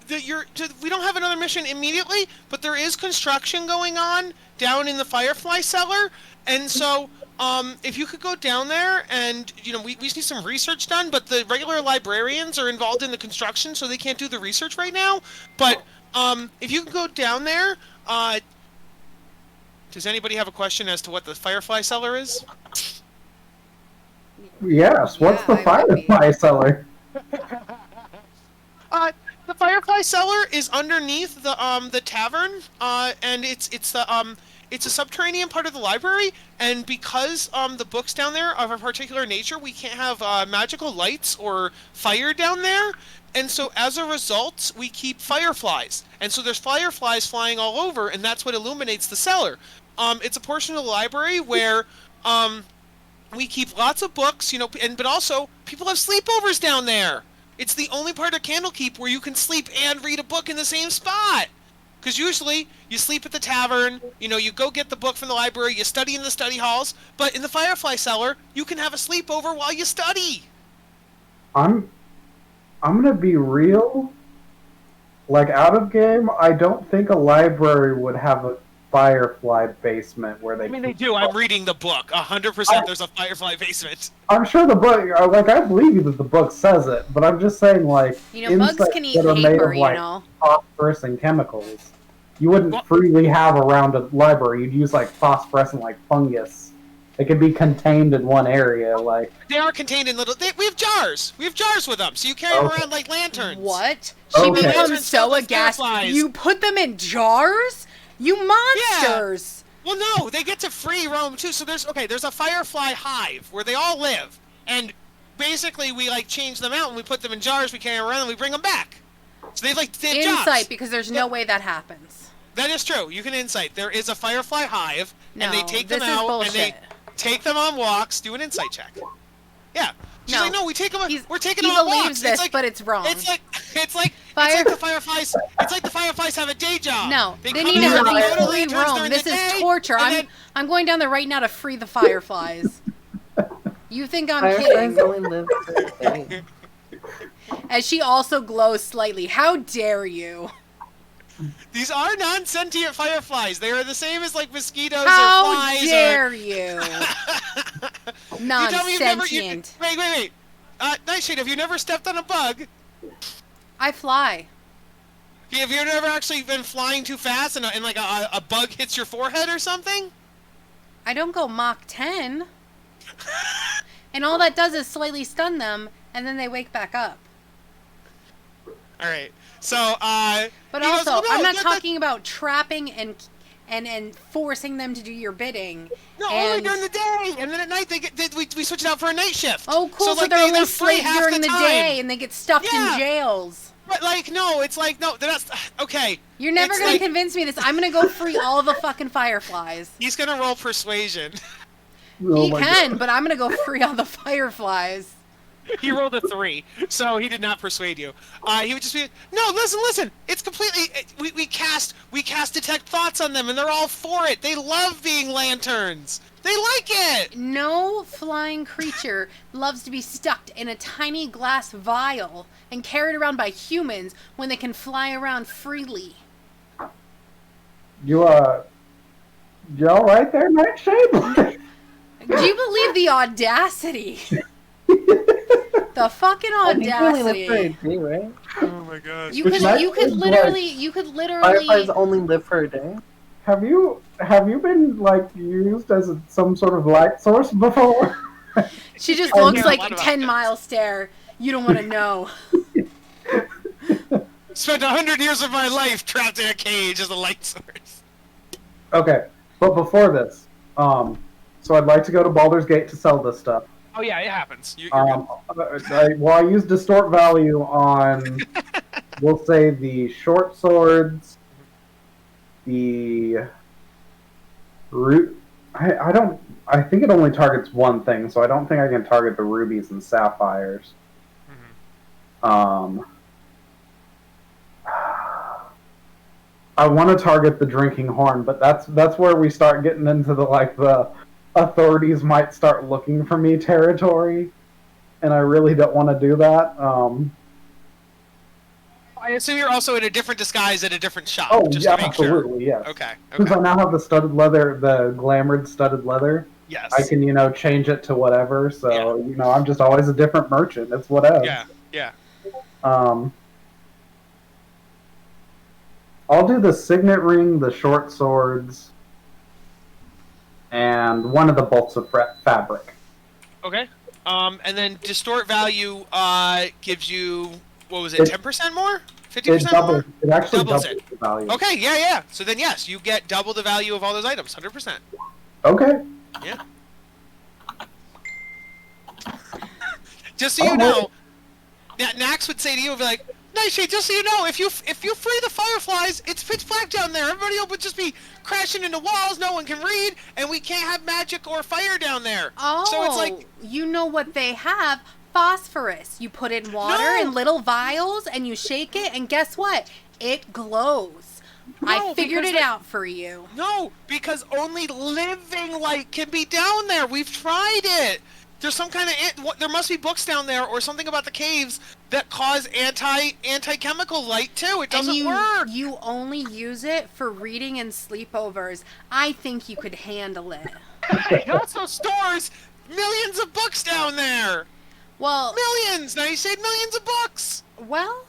S2: We don't have another mission immediately, but there is construction going on down in the Firefly cellar, and so, if you could go down there and, we just need some research done, but the regular librarians are involved in the construction, so they can't do the research right now, but, if you could go down there, does anybody have a question as to what the Firefly cellar is?
S3: Yes, what's the Firefly cellar?
S2: The Firefly cellar is underneath the tavern, and it's a subterranean part of the library, and because the books down there are of a particular nature, we can't have magical lights or fire down there, and so as a result, we keep fireflies, and so there's fireflies flying all over, and that's what illuminates the cellar. It's a portion of the library where we keep lots of books, but also people have sleepovers down there. It's the only part of Candlekeep where you can sleep and read a book in the same spot. Because usually, you sleep at the tavern, you go get the book from the library, you study in the study halls, but in the Firefly cellar, you can have a sleepover while you study.
S3: I'm gonna be real. Like, out of game, I don't think a library would have a Firefly basement where they...
S2: they do. I'm reading the book. 100% there's a Firefly basement.
S3: I'm sure the book... I believe you that the book says it, but I'm just saying, bugs
S1: can eat paper,
S3: phosphorus and chemicals. You wouldn't freely have around a library. You'd use, phosphorescent, fungus They can be contained in one area, like.
S2: They are contained in little. We have jars. We have jars with them, so you carry them around like lanterns.
S1: What? She
S3: Okay.
S1: becomes
S2: Lanterns
S1: so
S2: filled with
S1: aghast.
S2: fireflies.
S1: You put them in jars? You monsters!
S2: Well, no, they get to free roam too. So there's a firefly hive where they all live, and basically we like change them out and we put them in jars. We carry them around and we bring them back. So they have
S1: Insight,
S2: jobs.
S1: because there's no way that happens.
S2: That is true. You can insight. There is a firefly hive, and they take them
S1: this is
S2: out
S1: bullshit.
S2: and they take them on walks. Do an insight check. Yeah. She's like, no, we take them. We're taking them on walks.
S1: He believes this, but it's wrong.
S2: It's like the fireflies. It's like the fireflies have a day job.
S1: No, they
S2: come
S1: need
S2: in
S1: to
S2: and they go to
S1: free
S2: lanterns
S1: roam.
S2: during
S1: This
S2: the
S1: is
S2: day,
S1: torture.
S2: and
S1: I'm going down there right now to free the fireflies. You think I'm
S4: Fireflies
S1: kidding?
S4: only live for a day.
S1: As she also glows slightly. How dare you?
S2: These are non-sentient fireflies. They are the same as like mosquitoes or
S1: How
S2: flies.
S1: dare you? Non-sentient.
S2: Wait. Nightshade, have you never stepped on a bug?
S1: I fly.
S2: Have you never actually been flying too fast and like a bug hits your forehead or something?
S1: I don't go Mach 10. And all that does is slightly stun them, and then they wake back up.
S2: All right. So,
S1: But
S2: he
S1: also,
S2: goes, "Well, no,
S1: I'm not
S2: that-
S1: talking about trapping and forcing them to do your bidding.
S2: No,
S1: and...
S2: only during the day, and then at night we switch it out for a night shift.
S1: Oh, cool! So
S2: like,
S1: they're only
S2: free
S1: slaves
S2: half
S1: during the
S2: time.
S1: day, and they get stuffed in jails.
S2: But like, no, it's like no, they're not. Okay.
S1: You're never
S2: It's
S1: gonna
S2: like-
S1: convince me of this. I'm gonna go free all the fucking fireflies.
S2: He's gonna roll persuasion.
S3: Oh
S1: He
S3: my
S1: can,
S3: God.
S1: but I'm gonna go free all the fireflies.
S2: He rolled a 3, so he did not persuade you. He would just be, no, listen. It's completely. We cast detect thoughts on them, and they're all for it. They love being lanterns. They like it.
S1: No flying creature loves to be stuck in a tiny glass vial and carried around by humans when they can fly around freely.
S3: You all right there, Nightshade?
S1: Do you believe the audacity? The fucking
S4: I think they only live
S1: audacity.
S4: for a day, right?
S2: Oh my gosh.
S1: You
S3: Which
S1: could
S3: Nightshade
S1: literally
S4: Fireflies only live for a day.
S3: Have you been like used as some sort of light source before?
S1: She just
S3: I
S1: looks
S2: care a
S1: like
S2: lot
S1: a
S2: about
S1: 10-mile stare. You don't want to know.
S2: Spent 100 years of my life trapped in a cage as a light source.
S3: Okay, but before this, so I'd like to go to Baldur's Gate to sell this stuff.
S2: Oh yeah, it happens. You're good.
S3: I use distort value on, we'll say, the short swords, the root. I think it only targets one thing, so I don't think I can target the rubies and sapphires. I want to target the drinking horn, but that's where we start getting into the authorities might start looking for me territory, and I really don't want to do that.
S2: I assume you're also in a different disguise at a different shop.
S3: Oh
S2: just
S3: yeah,
S2: to make sure.
S3: absolutely, yes.
S2: Okay.
S3: Since I now have the studded leather, the glamored studded leather,
S2: Yes.
S3: I can change it to whatever. So I'm just always a different merchant. It's whatever.
S2: Yeah.
S3: I'll do the signet ring, the short swords, and one of the bolts of fabric.
S2: Okay. And then distort value gives you, what was it, 10% more? 50% more?
S3: It actually
S2: Doubles
S3: doubles
S2: it.
S3: the value.
S2: Okay, yeah. So then yes, you get double the value of all those items, 100%.
S3: Okay.
S2: Yeah. Just so you know, Nax would say to you, be like, Nightshade, just so you know, if you free the fireflies, it's pitch black down there. Everybody will just be crashing into walls. No one can read, and we can't have magic or fire down there.
S1: Oh,
S2: so it's like,
S1: you know what they have? Phosphorus. You put it in water in little vials, and you shake it, and guess what? It glows. I figured it out for you.
S2: No, because only living light can be down there. We've tried it. There's some kind of there must be books down there or something about the caves that cause anti-chemical light too. It doesn't work.
S1: You only use it for reading and sleepovers. I think you could handle it.
S2: It also stores millions of books down there.
S1: Well,
S2: Millions! Now you saved millions of bucks!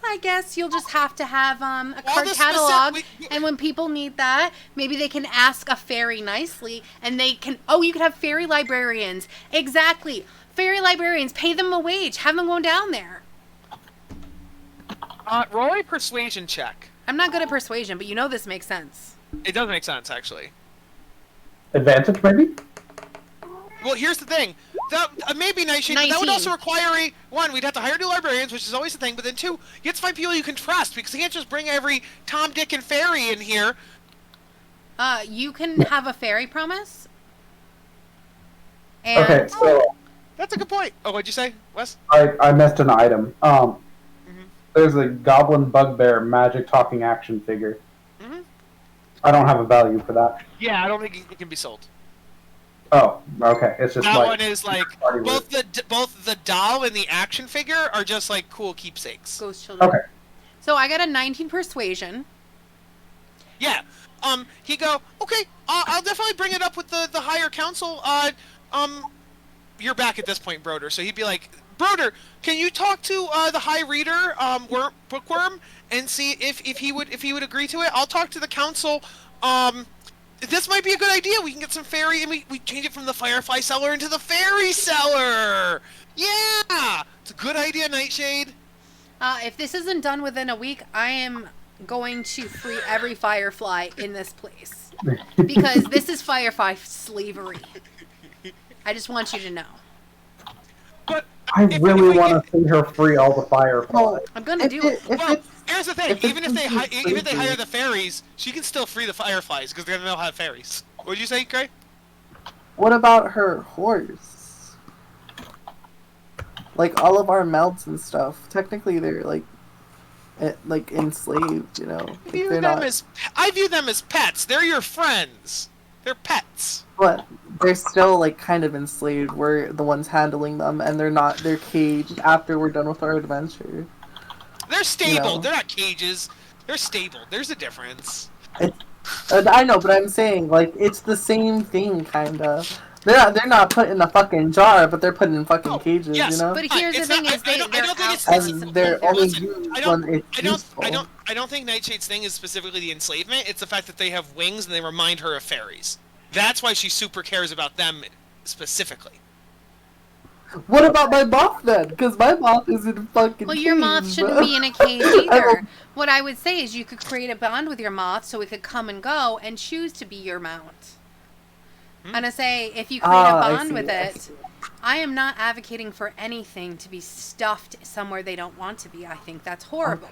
S1: I guess you'll just have to have a
S2: All
S1: card
S2: the
S1: catalog,
S2: specific-
S1: and when people need that, maybe they can ask a fairy nicely, and they can. Oh, you could have fairy librarians. Exactly, fairy librarians. Pay them a wage. Have them go down there.
S2: Roll a persuasion check.
S1: I'm not good at persuasion, but you know this makes sense.
S2: It does make sense, actually.
S3: Advantage, maybe?
S2: Well, here's the thing. That maybe Nightshade, but that would
S1: 19.
S2: also require one, we'd have to hire new librarians, which is always the thing, but then two, you have to find people you can trust, because you can't just bring every Tom, Dick, and Fairy in here.
S1: You can have a fairy promise. And
S3: Okay, so
S2: That's a good point. Oh, what'd you say, Wes?
S3: I missed an item. There's a goblin bugbear magic talking action figure.
S2: Mm-hmm.
S3: I don't have a value for that.
S2: Yeah, I don't think it can be sold.
S3: Oh, okay. It's just
S2: That
S3: like
S2: one is like,
S3: party
S2: both the doll and the action figure are just like cool keepsakes.
S1: ghost children.
S3: Okay.
S1: So I got a 19 persuasion.
S2: Yeah. He go, okay, I'll definitely bring it up with the higher council. You're back at this point, Broder. So he'd be like, Broder, can you talk to the High Reader, Bookworm, and see if he would agree to it? I'll talk to the council. This might be a good idea. We can get some fairy, and we change it from the Firefly Cellar into the Fairy Cellar. Yeah, it's a good idea, Nightshade.
S1: If this isn't done within a week, I am going to free every firefly in this place. Because this is firefly slavery. I just want you to know.
S2: But
S3: I
S2: if
S3: really
S2: we
S3: want to see her free all the fireflies.
S1: I'm gonna do it.
S2: Well, here's the thing.
S4: if
S2: Even if they
S4: it's
S2: hire the fairies, she can still free the fireflies because they're gonna know how to fairies. What did you say, Gray?
S4: What about her horse? Like all of our melts and stuff. Technically, they're like enslaved. You know,
S2: I view
S4: they're
S2: them
S4: not.
S2: I view them as pets. They're your friends. They're pets.
S4: But they're still like kind of enslaved. We're the ones handling them, and they're not. They're caged after we're done with our adventure.
S2: They're stable.
S4: You know.
S2: They're not cages. They're stable. There's a difference.
S4: I know, but I'm saying like it's the same thing, kinda. They're not put in a fucking jar, but they're put in fucking cages.
S2: yes,
S4: You know.
S1: But here's the
S2: It's
S1: thing:
S2: not-
S1: is
S2: I don't think it's-
S4: And they're only
S2: Listen,
S4: used
S2: I don't-
S4: when it's useful.
S2: I don't think Nightshade's thing is specifically the enslavement. It's the fact that they have wings and they remind her of fairies. That's why she super cares about them specifically.
S4: What about my moth then? Because my moth is in fucking.
S1: Well, your moth
S4: cage,
S1: shouldn't
S4: bro.
S1: be in a cage
S4: I
S1: either.
S4: don't-
S1: What I would say is you could create a bond with your moth so it could come and go and choose to be your mount. And I say, if you create a
S4: I
S1: bond
S4: see,
S1: with
S4: I
S1: it,
S4: see.
S1: I am not advocating for anything to be stuffed somewhere they don't want to be. I think that's horrible.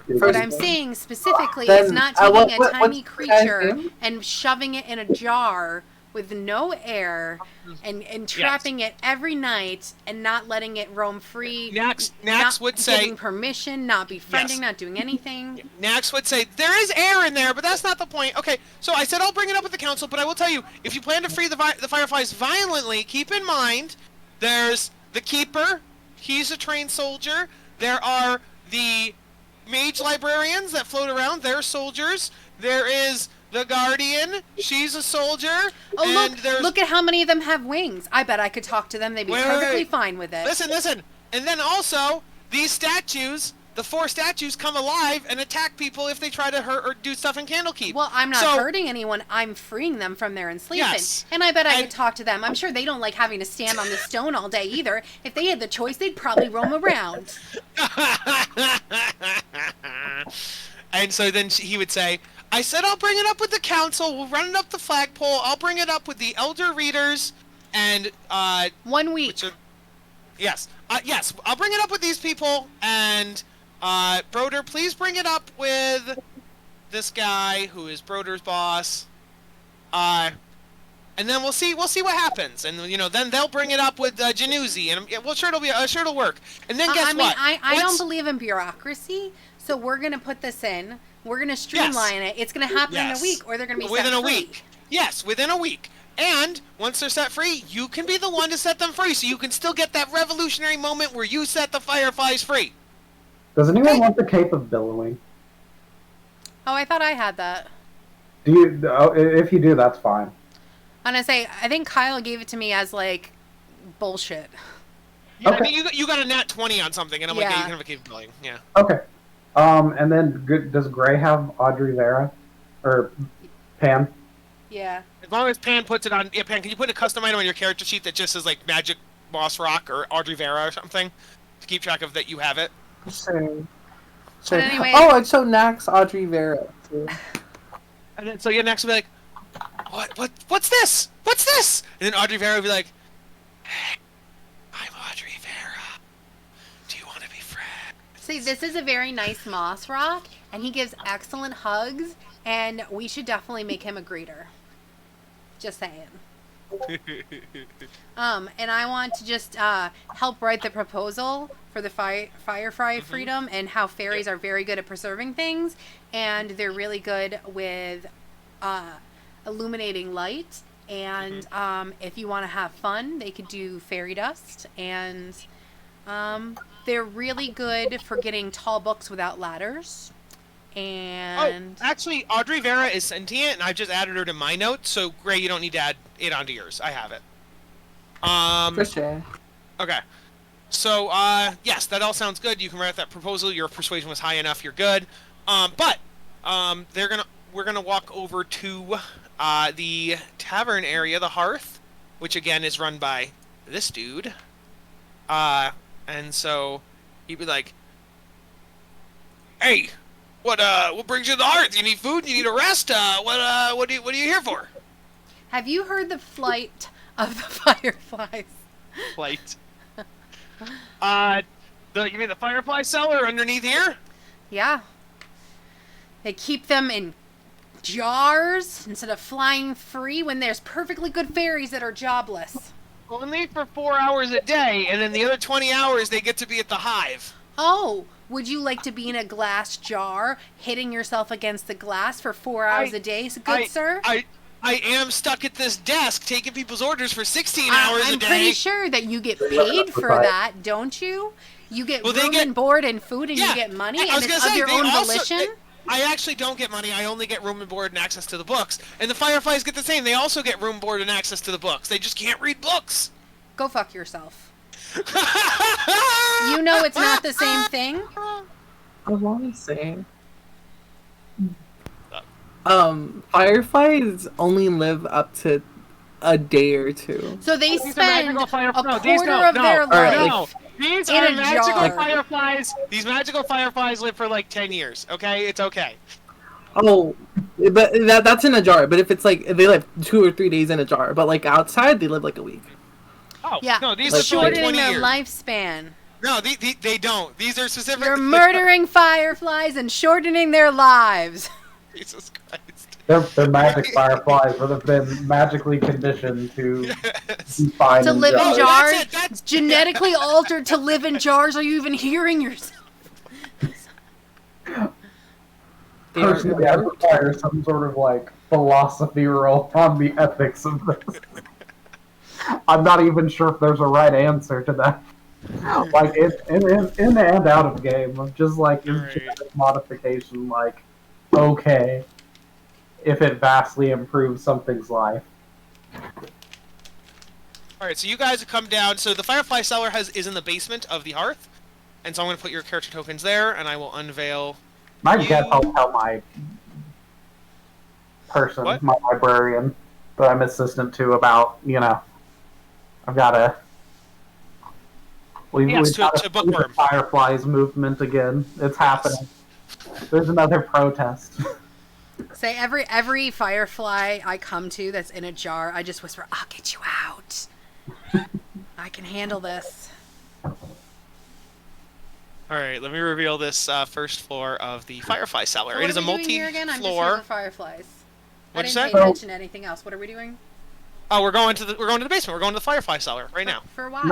S1: What I'm saying specifically is
S4: Then,
S1: not taking
S4: what-
S1: a
S4: what's
S1: tiny
S4: the guy's
S1: creature
S4: name?
S1: and shoving it in a jar with no air and trapping it every night and not letting it roam free.
S2: Nax
S1: not
S2: would say-
S1: giving permission, not befriending,
S2: Yes.
S1: not doing anything.
S2: Nax would say, there is air in there, but that's not the point. Okay, so I said I'll bring it up with the council, but I will tell you, if you plan to free the fireflies violently, keep in mind, there's the Keeper, he's a trained soldier, there are the mage librarians that float around, they're soldiers, there is the Guardian, she's a soldier,
S1: Oh,
S2: and
S1: look!
S2: there's...
S1: Look at how many of them have wings. I bet I could talk to them. They'd be
S2: Wait,
S1: perfectly
S2: wait.
S1: fine with it.
S2: Listen, and then also, these statues, the 4 statues come alive and attack people if they try to hurt or do stuff in Candlekeep.
S1: Well, I'm not
S2: So-
S1: hurting anyone. I'm freeing them from their enslavement.
S2: Yes.
S1: And I bet I
S2: And-
S1: could talk to them. I'm sure they don't like having to stand on the stone all day either. If they had the choice, they'd probably roam around.
S2: And so then he would say, I said I'll bring it up with the council, we'll run it up the flagpole, I'll bring it up with the elder readers, and,
S1: 1 week.
S2: which are, yes, I'll bring it up with these people, and, Broder, please bring it up with this guy, who is Broder's boss, and then we'll see what happens, and, you know, then they'll bring it up with, Januzzi, and, well, sure it'll work, and then guess
S1: I mean,
S2: what?
S1: I don't
S2: Once-
S1: believe in bureaucracy, so we're going to put this in. We're going to streamline it. It's going to happen in
S2: Yes.
S1: a week, or they're going to be
S2: Within
S1: set
S2: a
S1: free.
S2: week. Yes, within a week. And once they're set free, you can be the one to set them free, so you can still get that revolutionary moment where you set the fireflies free.
S3: Does anyone want the cape of billowing?
S1: Oh, I thought I had that.
S3: Do you? Oh, if you do, that's fine.
S1: And I say, I think Kyle gave it to me as, like, bullshit.
S2: Yeah,
S3: Okay.
S2: I mean, you got a nat 20 on something, and I'm like, yeah,
S1: Yeah.
S2: you can have a capability. Yeah.
S3: Okay. And then does Gray have Audrey Vera? Or Pan?
S1: Yeah.
S2: As long as Pan puts it on... Yeah, Pan, can you put a custom item on your character sheet that just says, like, Magic Moss Rock or Audrey Vera or something? To keep track of that you have it.
S4: Sure.
S1: But anyway...
S4: Oh, it showed Nax Audrey Vera, too.
S2: And then, so yeah, next will be like, what's this? What's this? And then Audrey Vera will be like, hey, I'm Audrey Vera. Do you want to be friends?
S1: See, this is a very nice moss rock, and he gives excellent hugs, and we should definitely make him a greeter. Just saying. And I want to just help write the proposal for the Firefly Freedom, and how fairies are very good at preserving things, and they're really good with illuminating light. And if you want to have fun, they could do fairy dust, and they're really good for getting tall books without ladders. And
S2: actually, Audrey Vera is sentient, and I've just added her to my notes. So, Gray, you don't need to add it onto yours. I have it.
S4: For sure.
S2: Okay. So, yes, that all sounds good. You can write that proposal. Your persuasion was high enough. You're good. But we're gonna walk over to the tavern area, the Hearth, which again is run by this dude. And so he'd be like, "Hey, what brings you to the Hearth? You need food? You need a rest? What are you here for?"
S1: have you heard the flight of the fireflies?
S2: Flight. You mean the Firefly cellar underneath here?
S1: Yeah. They keep them in jars instead of flying free when there's perfectly good fairies that are jobless.
S2: Only for 4 hours a day, and then the other 20 hours they get to be at the hive.
S1: Oh, would you like to be in a glass jar, hitting yourself against the glass for 4 hours a day, good sir?
S2: I am stuck at this desk taking people's orders for 16 hours a day.
S1: I'm pretty sure that you get paid for that, don't you? You get room and board and food, and you get money, and it's of your own volition?
S2: I actually don't get money. I only get room and board and access to the books. And the Fireflies get the same. They also get room, board, and access to the books. They just can't read books.
S1: Go fuck yourself. You know it's not the same thing?
S4: I want to say... Fireflies only live up to a day or two.
S1: So they spend a quarter of
S2: their
S1: life
S2: These
S1: in
S2: are
S1: a
S2: magical
S1: jar.
S2: fireflies. These magical fireflies live for like 10 years. Okay, it's okay.
S4: Oh, but that's in a jar. But if it's like they live 2 or 3 days in a jar, but like outside they live like a week.
S2: Oh,
S1: yeah,
S2: no, these
S1: it's
S2: are like
S1: shortening
S2: 20
S1: their
S2: years.
S1: lifespan.
S2: No, they don't. These are specific.
S1: You're murdering fireflies and shortening their lives.
S2: Jesus Christ.
S3: They're magic fireflies that have been magically conditioned to be fine
S1: To live in
S3: jars.
S1: jars,
S2: That's
S1: genetically altered to live in jars. Are you even hearing yourself?
S3: Personally, I require some sort of like philosophy roll on the ethics of this. I'm not even sure if there's a right answer to that. Like in and out of game, of just like is genetic modification like okay if it vastly improves something's life.
S2: All right, so you guys have come down. So the Firefly Cellar is in the basement of the Hearth, and so I'm going to put your character tokens there, and I will unveil.
S3: My guess I'll tell my person, my librarian, that I'm assistant to about, I've got to... We've got
S2: to bookworm.
S3: The Fireflies movement again. It's happening. There's another protest.
S1: Say every firefly I come to that's in a jar, I just whisper, "I'll get you out. I can handle this."
S2: All right, let me reveal this first floor of the Firefly Cellar.
S1: So
S2: it is a multi-floor.
S1: Here again? I'm just here for fireflies.
S2: What'd you
S1: I
S2: say?
S1: didn't pay attention to anything else. What are we doing?
S2: Oh, we're going to the basement. We're going to the Firefly Cellar right now.
S1: For why?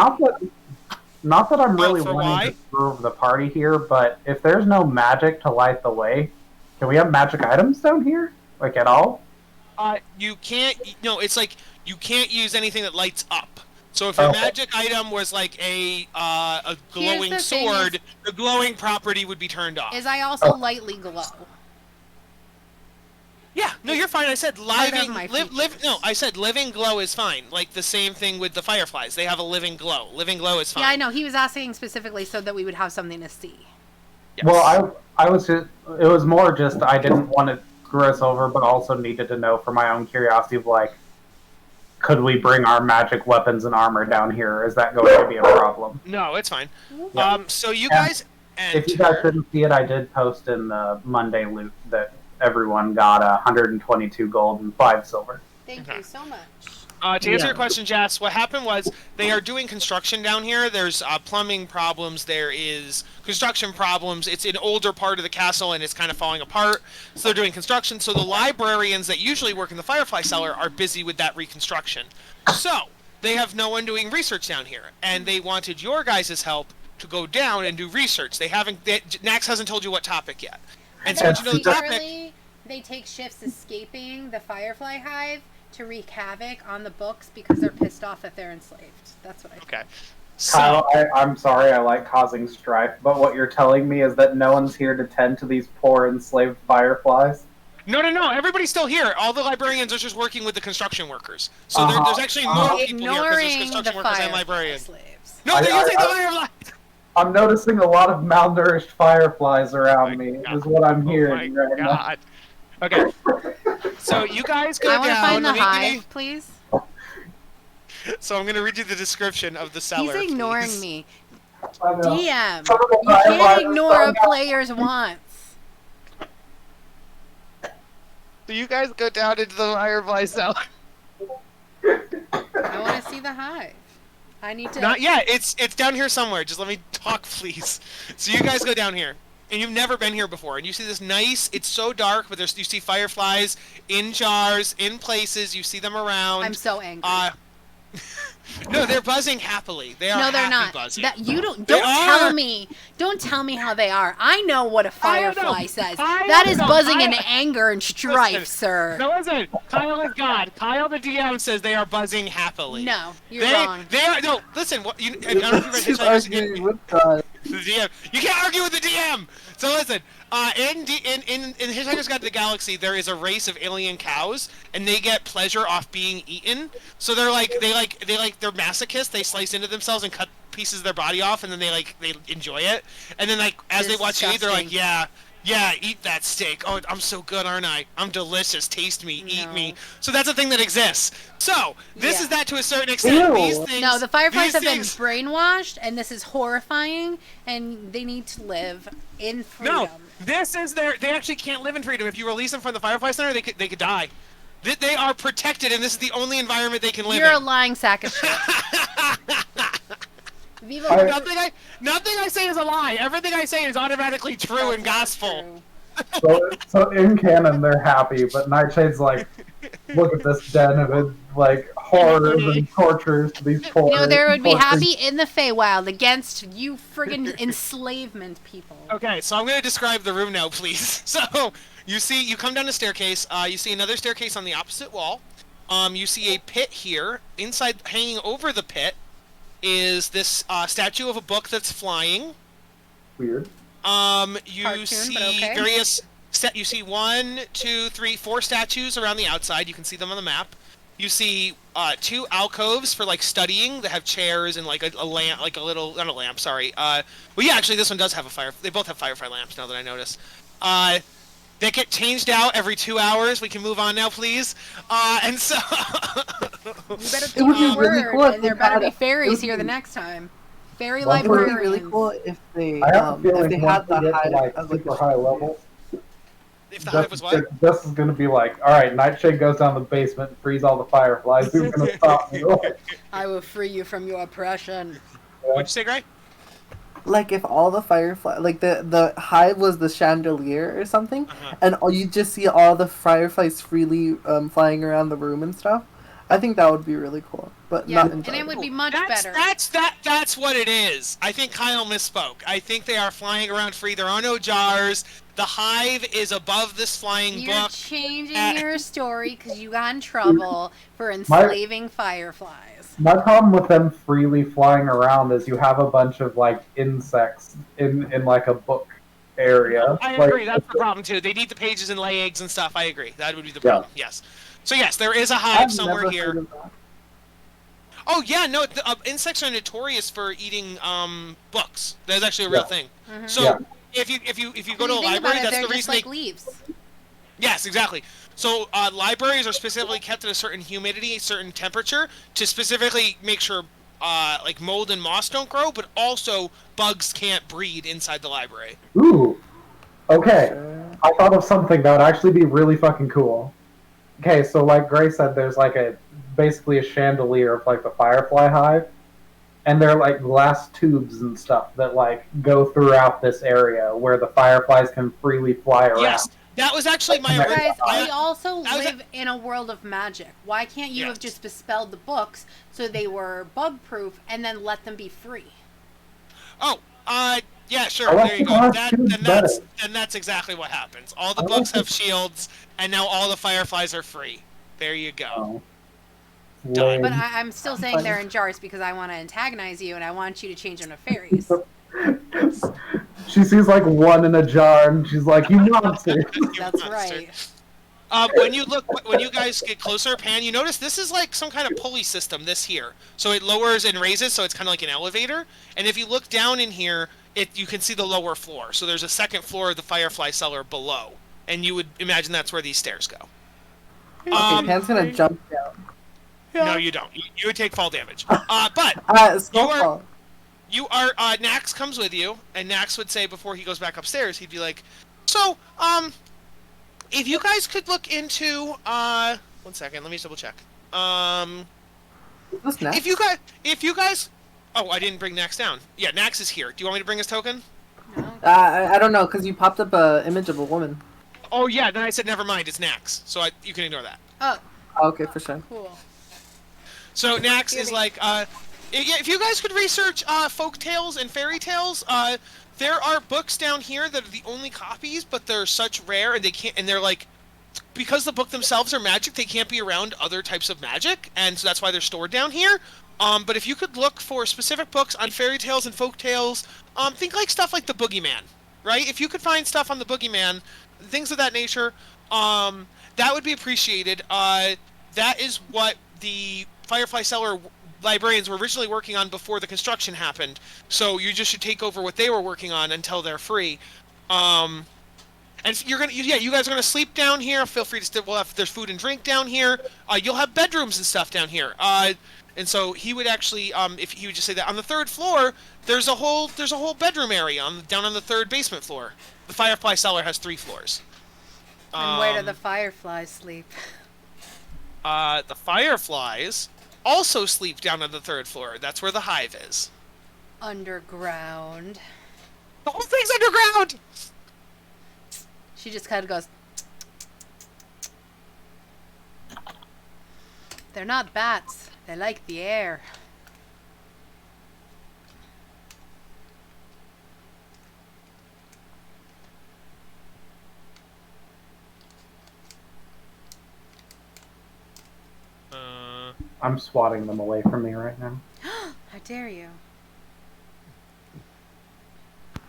S3: Not that I'm really
S2: for
S3: wanting
S2: why?
S3: to serve the party here, but if there's no magic to light the way, can we have magic items down here? Like, at all?
S2: You can't... No, it's like, you can't use anything that lights up. So if your magic item was like a glowing sword, the glowing property would be turned off.
S1: I also lightly glow.
S2: Yeah, no, you're fine. I said
S1: Part of
S2: living,
S1: my
S2: no, I said living glow is fine. Like the same thing with the fireflies. They have a living glow. Living glow is fine.
S1: Yeah, I know. He was asking specifically so that we would have something to see.
S2: Yes.
S3: Well, I was just, it was more just I didn't want to screw us over, but also needed to know for my own curiosity of like, could we bring our magic weapons and armor down here? Is that going to be a problem?
S2: No, it's fine.
S3: Yeah.
S2: So you guys enter.
S3: If you guys didn't see it, I did post in the Monday loot that everyone got 122 gold and 5 silver.
S1: Thank you so much.
S2: To answer your question, Jess, what happened was they are doing construction down here. There's plumbing problems. There is construction problems. It's an older part of the castle, and it's kind of falling apart. So they're doing construction. So the librarians that usually work in the Firefly Cellar are busy with that reconstruction. So they have no one doing research down here, and they wanted your guys' help to go down and do research. Nax hasn't told you what topic yet. And so once you know the topic...
S1: Secretly, they take shifts escaping the Firefly Hive to wreak havoc on the books because they're pissed off that they're enslaved. That's what I think.
S2: Okay. So,
S3: Kyle, I'm sorry I like causing strife, but what you're telling me is that no one's here to tend to these poor enslaved fireflies?
S2: No. Everybody's still here. All the librarians are just working with the construction workers. So there's actually more people here because there's construction workers and librarians.
S1: Slaves.
S2: No, they're using the fireflies!
S3: I'm noticing a lot of malnourished fireflies around me, is what I'm hearing right now.
S2: Okay. So you guys go down.
S1: I want to find the hive, please.
S2: So I'm going to read you the description of the cellar.
S1: He's ignoring
S2: please.
S1: me. DM, you can't ignore a player's wants.
S2: So you guys go down into the firefly cellar.
S1: I want to see the hive. I need to...
S2: Not yet. It's down here somewhere. Just let me talk, please. So you guys go down here. And you've never been here before, and you see this nice, it's so dark, but you see fireflies in jars, in places, you see them around.
S1: I'm so angry.
S2: No, they're buzzing happily. They are
S1: no, they're not.
S2: Buzzing.
S1: Don't tell me. Don't tell me how they are. I know what a firefly says. That is buzzing in anger and strife, sir.
S2: No, listen. Kyle is God. Kyle, the DM, says they are buzzing happily.
S1: No, you're wrong.
S2: They are. No, listen. What you? I don't know if you read Hitchhiker's
S4: with God.
S2: The DM. You can't argue with the DM. So listen. In Hitchhiker's Guide to the Galaxy, there is a race of alien cows, and they get pleasure off being eaten. So they're they're masochists. They slice into themselves and cut pieces of their body off, and then they enjoy it. And then as they watch you eat, they're like, yeah, eat that steak. Oh, I'm so good, aren't I? I'm delicious. Taste me, eat me. So that's a thing that exists. So this is that to a certain extent. These things,
S1: no, the fireflies have been brainwashed, and this is horrifying, and they need to live in freedom.
S2: No, this is they actually can't live in freedom. If you release them from the Firefly Center, they could die. They are protected, and this is the only environment they can live in.
S1: You're a lying sack of shit.
S2: Nothing I say is a lie. Everything I say is automatically true and gospel.
S3: So in canon, they're happy, but Nightshade's like, look at this den of horrors and tortures to these poor.
S1: You know, they would be happy in the Feywild against you friggin' enslavement people.
S2: Okay, so I'm going to describe the room now, please. So you come down the staircase. You see another staircase on the opposite wall. You see a pit here. Inside, hanging over the pit, is this statue of a book that's flying.
S3: Weird.
S2: You
S1: Cartoon,
S2: see various. You see 1, 2, 3, 4 statues around the outside. You can see them on the map. You see 2 alcoves for studying that have chairs and a lamp, not a lamp. Sorry. Well, yeah, actually, this one does have a fire. They both have firefly lamps now that I notice. They get changed out every 2 hours. We can move on now, please. And so.
S1: You better keep your word, cool and there better be fairies here the next time. Fairy librarians.
S4: It would be really cool if they
S3: had
S4: the hive
S3: as super high levels.
S2: If the hive was what?
S3: This is going to be alright, Nightshade goes down the basement and frees all the fireflies. Who's going to stop me?
S1: I will free you from your oppression.
S2: What'd you say, Gray?
S4: If all the firefly, the hive was the chandelier or something, and you just see all the fireflies freely flying around the room and stuff. I think that would be really cool, but not enjoyable.
S1: And it would be much better.
S2: That's what it is. I think Kyle misspoke. I think they are flying around free. There are no jars. The hive is above this flying book.
S1: You're changing your story because you got in trouble for enslaving fireflies.
S3: My problem with them freely flying around is you have a bunch of insects in a book area.
S2: I
S3: Like,
S2: agree. That's the problem too. They need the pages and lay eggs and stuff. I agree. That would be the
S3: Yeah.
S2: problem. Yes. So yes, there is a hive
S4: I've
S2: somewhere
S4: never
S2: here.
S4: heard of that.
S2: Oh yeah, no. Insects are notorious for eating books. That's actually a real thing. So
S3: Yeah.
S2: if you go to a
S1: Think
S2: library,
S1: about it,
S2: that's
S1: they're
S2: the
S1: just
S2: reason
S1: like
S2: they.
S1: leaves.
S2: Yes, exactly. So libraries are specifically kept at a certain humidity, a certain temperature, to specifically make sure like mold and moss don't grow, but also bugs can't breed inside the library.
S3: Ooh. Okay.
S4: Sure.
S3: I thought of something that would actually be really fucking cool. Okay, so like Gray said, there's like basically a chandelier of like the firefly hive, and they're like glass tubes and stuff that like go throughout this area where the fireflies can freely fly around.
S2: Yes, that was actually my
S3: Guys,
S2: original.
S1: Guys, we also
S2: that was
S1: live in a world of magic. Why can't you
S2: Yes.
S1: have just dispelled the books so they were bug proof and then let them be free?
S2: Oh, yeah, sure.
S3: I like
S2: There you
S3: the
S2: go.
S3: glass tubes
S2: That's exactly what happens. All the
S3: I
S2: books
S3: like
S2: have shields, and now all the fireflies are free. There you go.
S3: Oh.
S2: Done.
S1: But
S3: Lame.
S1: I'm still saying they're in jars because I want to antagonize you and I want you to change them to fairies.
S3: She sees like one in a jar and she's like, "You monster!"
S2: You
S1: That's
S2: monster.
S1: right.
S2: When you guys get closer, Pan, you notice this is like some kind of pulley system. This here, so it lowers and raises, so it's kind of like an elevator. And if you look down in here, you can see the lower floor. So there's a second floor of the firefly cellar below, and you would imagine that's where these stairs go.
S4: Okay, Pan's gonna jump down.
S2: No, you don't. You would take fall damage. But
S4: Snowfall.
S2: you are Nax comes with you, and Nax would say before he goes back upstairs, he'd be like, "So, if you guys could look into 1 second, let me double check.
S4: Is this next?
S2: If you guys, oh, I didn't bring Nax down. Yeah, Nax is here. Do you want me to bring his token?
S1: No.
S4: I don't know, because you popped up a image of a woman.
S2: Oh yeah, then I said never mind. It's Nax, so you can ignore that.
S1: Oh,
S4: Okay, for sure.
S1: cool.
S2: So Nax is like, if you guys could research folk tales and fairy tales, there are books down here that are the only copies, but they're such rare, and they're like, because the book themselves are magic, they can't be around other types of magic, and so that's why they're stored down here. But if you could look for specific books on fairy tales and folk tales, think like stuff like the Boogeyman, right? If you could find stuff on the Boogeyman, things of that nature, that would be appreciated. That is what the Firefly Cellar librarians were originally working on before the construction happened. So you just should take over what they were working on until they're free. And you guys are gonna sleep down here. Feel free to stay. There's food and drink down here. You'll have bedrooms and stuff down here. And so he would actually, if he would just say that on the third floor, there's a whole bedroom area down on the third basement floor. The Firefly Cellar has 3 floors.
S1: And where do the fireflies sleep?
S2: The fireflies also sleep down on the 3rd floor. That's where the hive is.
S1: Underground.
S2: The whole thing's underground!
S1: She just kind of goes. They're not bats. They like the air.
S3: I'm swatting them away from me right now.
S1: How dare you?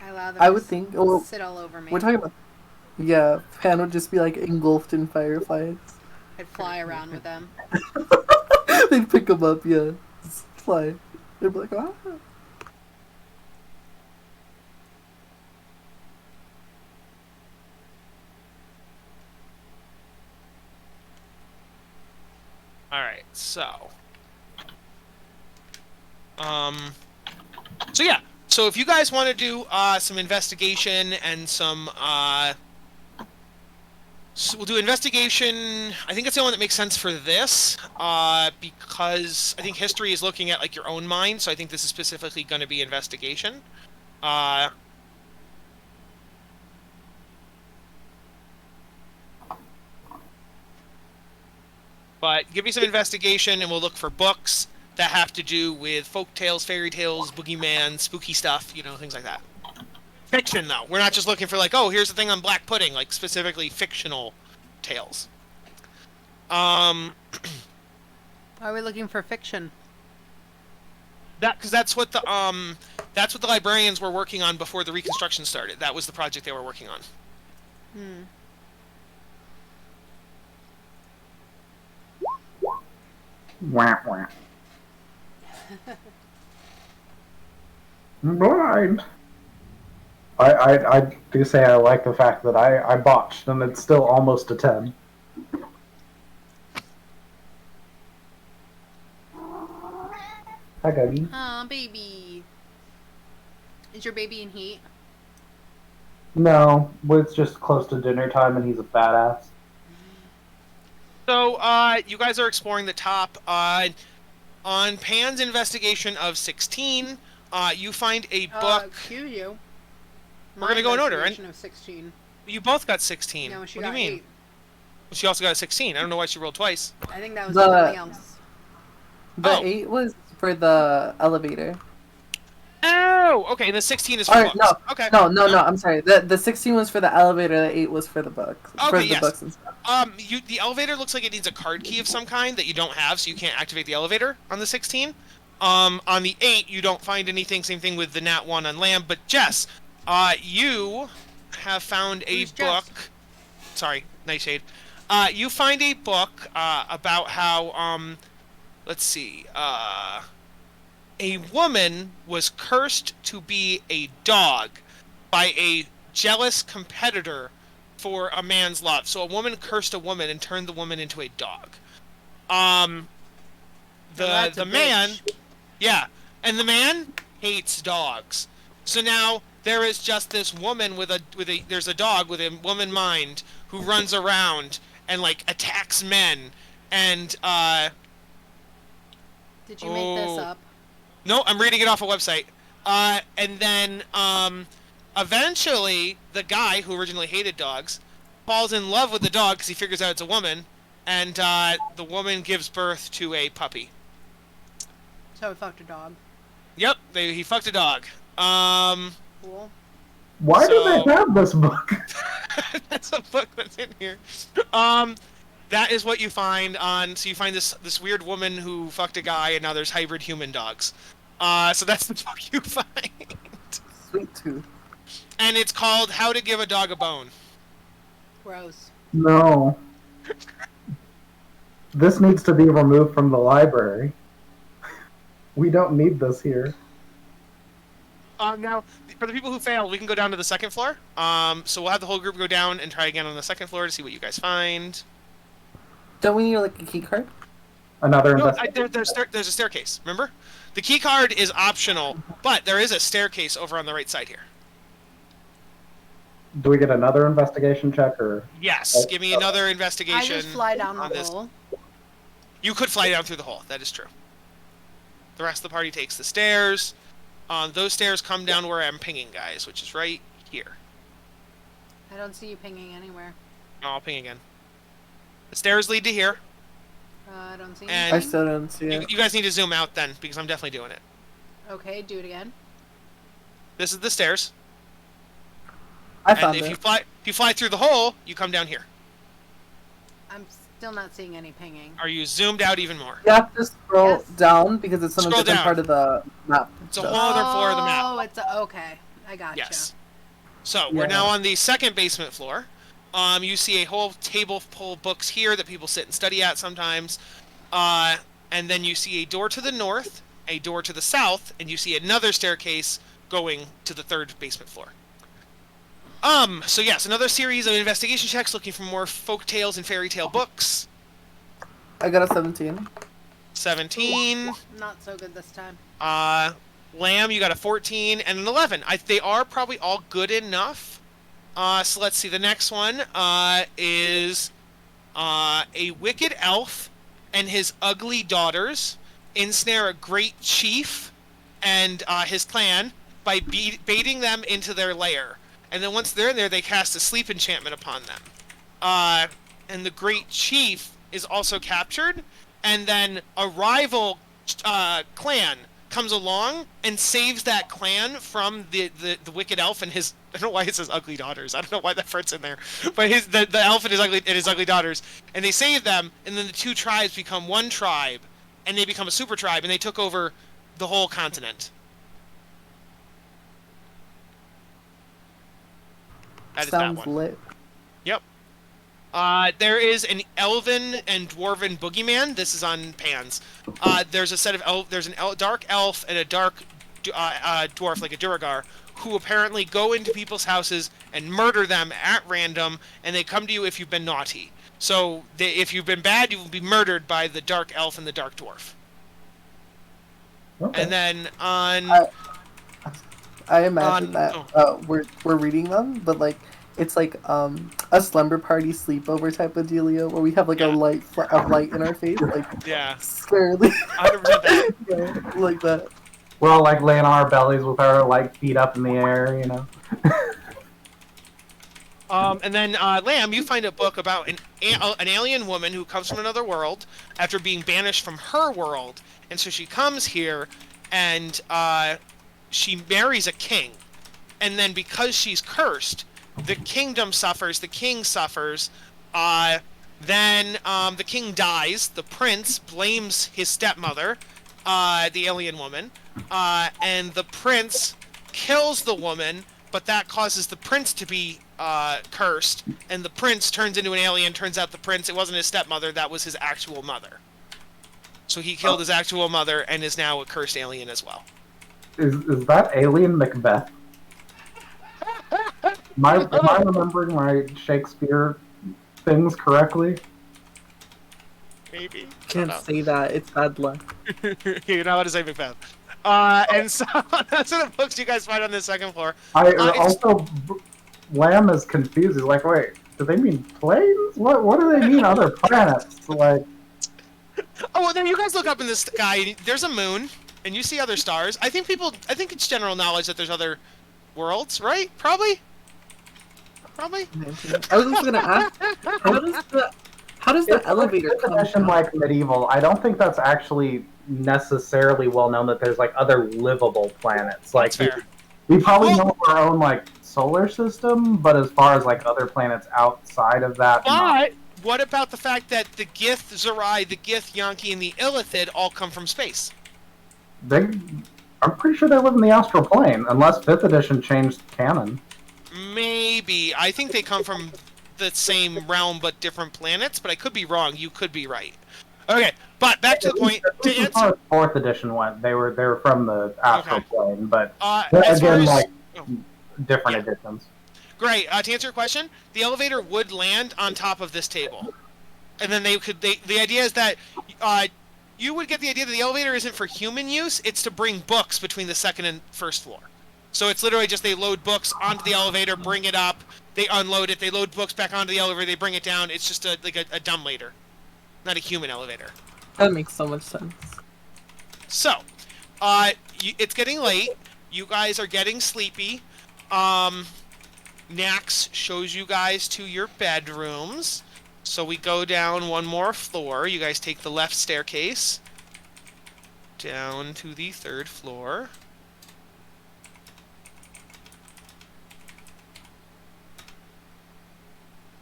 S1: I allow them
S4: I
S1: to
S4: would think. Oh,
S1: sit all over me.
S4: we're talking about. Yeah, Pan would just be like engulfed in fireflies.
S1: I'd fly around with them.
S4: They'd pick them up, yeah. Just fly. They'd be like, ah.
S2: Alright, so... So yeah, so if you guys want to do some investigation and some... So we'll do investigation. I think it's the one that makes sense for this, because I think history is looking at like your own mind, so I think this is specifically going to be investigation. But give me some investigation, and we'll look for books that have to do with folk tales, fairy tales, boogeyman, spooky stuff, things like that. Fiction, though. We're not just looking for, like, oh, here's the thing on black pudding, like, specifically fictional tales.
S1: Why are we looking for fiction?
S2: Because that's what That's what the librarians were working on before the reconstruction started. That was the project they were working on.
S1: Hmm.
S3: Wah, wah. Blind. I do say I like the fact that I botched and it's still almost a 10. Hi, Dougie.
S1: Aw, baby. Is your baby in heat?
S3: No, it's just close to dinner time and he's a fat ass.
S2: So, you guys are exploring the top. On Pan's investigation of 16, you find a book.
S1: Cue you.
S2: We're gonna go in order, right?
S1: Of 16.
S2: You both got 16.
S1: No, she
S2: what do
S1: got
S2: you mean?
S1: 8.
S2: She also got a 16. I don't know why she rolled twice.
S1: I think that was
S4: The-
S1: something else.
S4: The
S2: Oh.
S4: 8 was for the elevator.
S2: Oh, okay. The 16 is for
S4: Or,
S2: books.
S4: no,
S2: Okay.
S4: no, I'm sorry. The 16 was for the elevator, the 8 was for the books. For
S2: Okay,
S4: the
S2: yes.
S4: books and stuff.
S2: The elevator looks like it needs a card key of some kind that you don't have, so you can't activate the elevator on the 16. On the 8, you don't find anything. Same thing with the Nat 1 on Lamb. But Jess, you have found a
S1: Who's
S2: book.
S1: Jess?
S2: Sorry, Nightshade. You find a book about how let's see. A woman was cursed to be a dog by a jealous competitor for a man's love. So a woman cursed a woman and turned the woman into a dog.
S1: That's
S2: The
S1: a
S2: man,
S1: bitch.
S2: yeah, and the man hates dogs. So now there is just this woman there's a dog with a woman mind who runs around and like attacks men and
S1: Did you make this
S2: Oh.
S1: up?
S2: No, I'm reading it off a website. And then, eventually, the guy who originally hated dogs falls in love with the dog because he figures out it's a woman, and the woman gives birth to a puppy.
S1: So we fucked a dog.
S2: Yep, he fucked a dog.
S1: Cool.
S3: Why do
S2: So-
S3: they have this book?
S2: That's a book that's in here. That is what you find on. So you find this weird woman who fucked a guy, and now there's hybrid human dogs. So that's the book you find,
S4: Sweet tooth.
S2: and it's called "How to Give a Dog a Bone."
S1: Gross.
S3: No. This needs to be removed from the library. We don't need this here.
S2: Now, for the people who failed, we can go down to the second floor. So we'll have the whole group go down and try again on the second floor to see what you guys find.
S4: Don't we need like a key card?
S3: Another
S2: No,
S3: investigation.
S2: there's a staircase. Remember, the key card is optional, but there is a staircase over on the right side here.
S3: Do we get another investigation check or?
S2: Yes, give me another
S1: I
S2: investigation.
S1: just fly down
S2: on
S1: the
S2: this.
S1: hole.
S2: You could fly down through the hole. That is true. The rest of the party takes the stairs. Those stairs come down where I'm pinging, guys, which is right here.
S1: I don't see you pinging anywhere.
S2: Oh, I'll ping again. The stairs lead to here.
S1: I don't see
S2: And-
S4: I
S1: anything.
S4: still don't see
S2: You,
S4: it.
S2: you guys need to zoom out then, because I'm definitely doing it.
S1: Okay, do it again.
S2: This is the stairs.
S4: I
S2: And
S4: found
S2: if
S4: it.
S2: you fly through the hole, you come down here.
S1: I'm still not seeing any pinging.
S2: Are you zoomed out even more?
S4: You have to scroll
S1: Yes.
S4: down because it's on a
S2: Scroll
S4: different
S2: down.
S4: part of the map.
S2: It's a whole other floor of the map.
S1: Oh, it's okay. I gotcha.
S2: Yes. So we're
S4: Yeah.
S2: now on the second basement floor. You see a whole table full of books here that people sit and study at sometimes. And then you see a door to the north, a door to the south, and you see another staircase going to the third basement floor. So yes, another series of investigation checks looking for more folk tales and fairy tale books.
S4: I got a 17.
S2: 17.
S1: Not so good this time.
S2: Lamb, you got a 14 and an 11. They are probably all good enough. So let's see. The next one is a wicked elf and his ugly daughters ensnare a great chief and his clan by baiting them into their lair. And then once they're in there, they cast a sleep enchantment upon them. And the great chief is also captured. And then a rival clan comes along and saves that clan from the wicked elf and his. I don't know why it says ugly daughters. I don't know why that part's in there, but the elf and his ugly daughters, and they save them, and then the two tribes become one tribe, and they become a super tribe, and they took over the whole continent. That is that
S4: Sounds
S2: one.
S4: lit.
S2: Yep. There is an elven and dwarven boogeyman. This is on Pans. There's a set of there's an dark elf and a dark dwarf, like a Duragar, who apparently go into people's houses and murder them at random, and they come to you if you've been naughty. So if you've been bad, you will be murdered by the dark elf and the dark dwarf.
S3: Okay.
S2: And then on...
S5: I imagine we're reading them, but like it's like a slumber party sleepover type of dealio where we have like a light in our face, like scarily.
S2: 100% that.
S5: Yeah, like that.
S3: We're all like laying on our bellies with our like feet up in the air, you know.
S2: And then Lamb, you find a book about an alien woman who comes from another world after being banished from her world, and so she comes here, and she marries a king, and then because she's cursed, the kingdom suffers, the king suffers, then the king dies, the prince blames his stepmother, the alien woman, and the prince kills the woman, but that causes the prince to be cursed, and the prince turns into an alien. Turns out the prince, it wasn't his stepmother, that was his actual mother. So he killed his actual mother and is now a cursed alien as well.
S3: Is that Alien Macbeth? Am I remembering my Shakespeare things correctly?
S2: Maybe.
S4: Can't say that. It's bad luck.
S2: You're not allowed to say Macbeth. And so that's what the books you guys find on the second floor.
S3: Lamb is confused. He's like, wait, do they mean planes? What do they mean other planets? Like,
S2: oh, well, then you guys look up in the sky. There's a moon, and you see other stars. I think it's general knowledge that there's other worlds, right? Probably.
S4: I was just gonna ask, how does the elevator come from?
S3: Like medieval, I don't think that's actually necessarily well known that there's like other livable planets. Like we probably know our own like solar system, but as far as like other planets outside of that.
S2: But what about the fact that the Gith Zerai, the Gith Yonki, and the Illithid all come from space?
S3: I'm pretty sure they live in the astral plane, unless 5th edition changed canon.
S2: Maybe. I think they come from the same realm but different planets, but I could be wrong. You could be right. Okay, but back to the point. To answer,
S3: 4th edition went. They were from the astral plane, but
S2: again,
S3: different editions.
S2: Great. To answer your question, the elevator would land on top of this table, and then the idea is that you would get the idea that the elevator isn't for human use. It's to bring books between the second and first floor. So it's literally just they load books onto the elevator, bring it up, they unload it, they load books back onto the elevator, they bring it down. It's just a dumblator, not a human elevator.
S4: That makes so much sense.
S2: So, it's getting late. You guys are getting sleepy. Nax shows you guys to your bedrooms. So we go down one more floor. You guys take the left staircase down to the 3rd floor.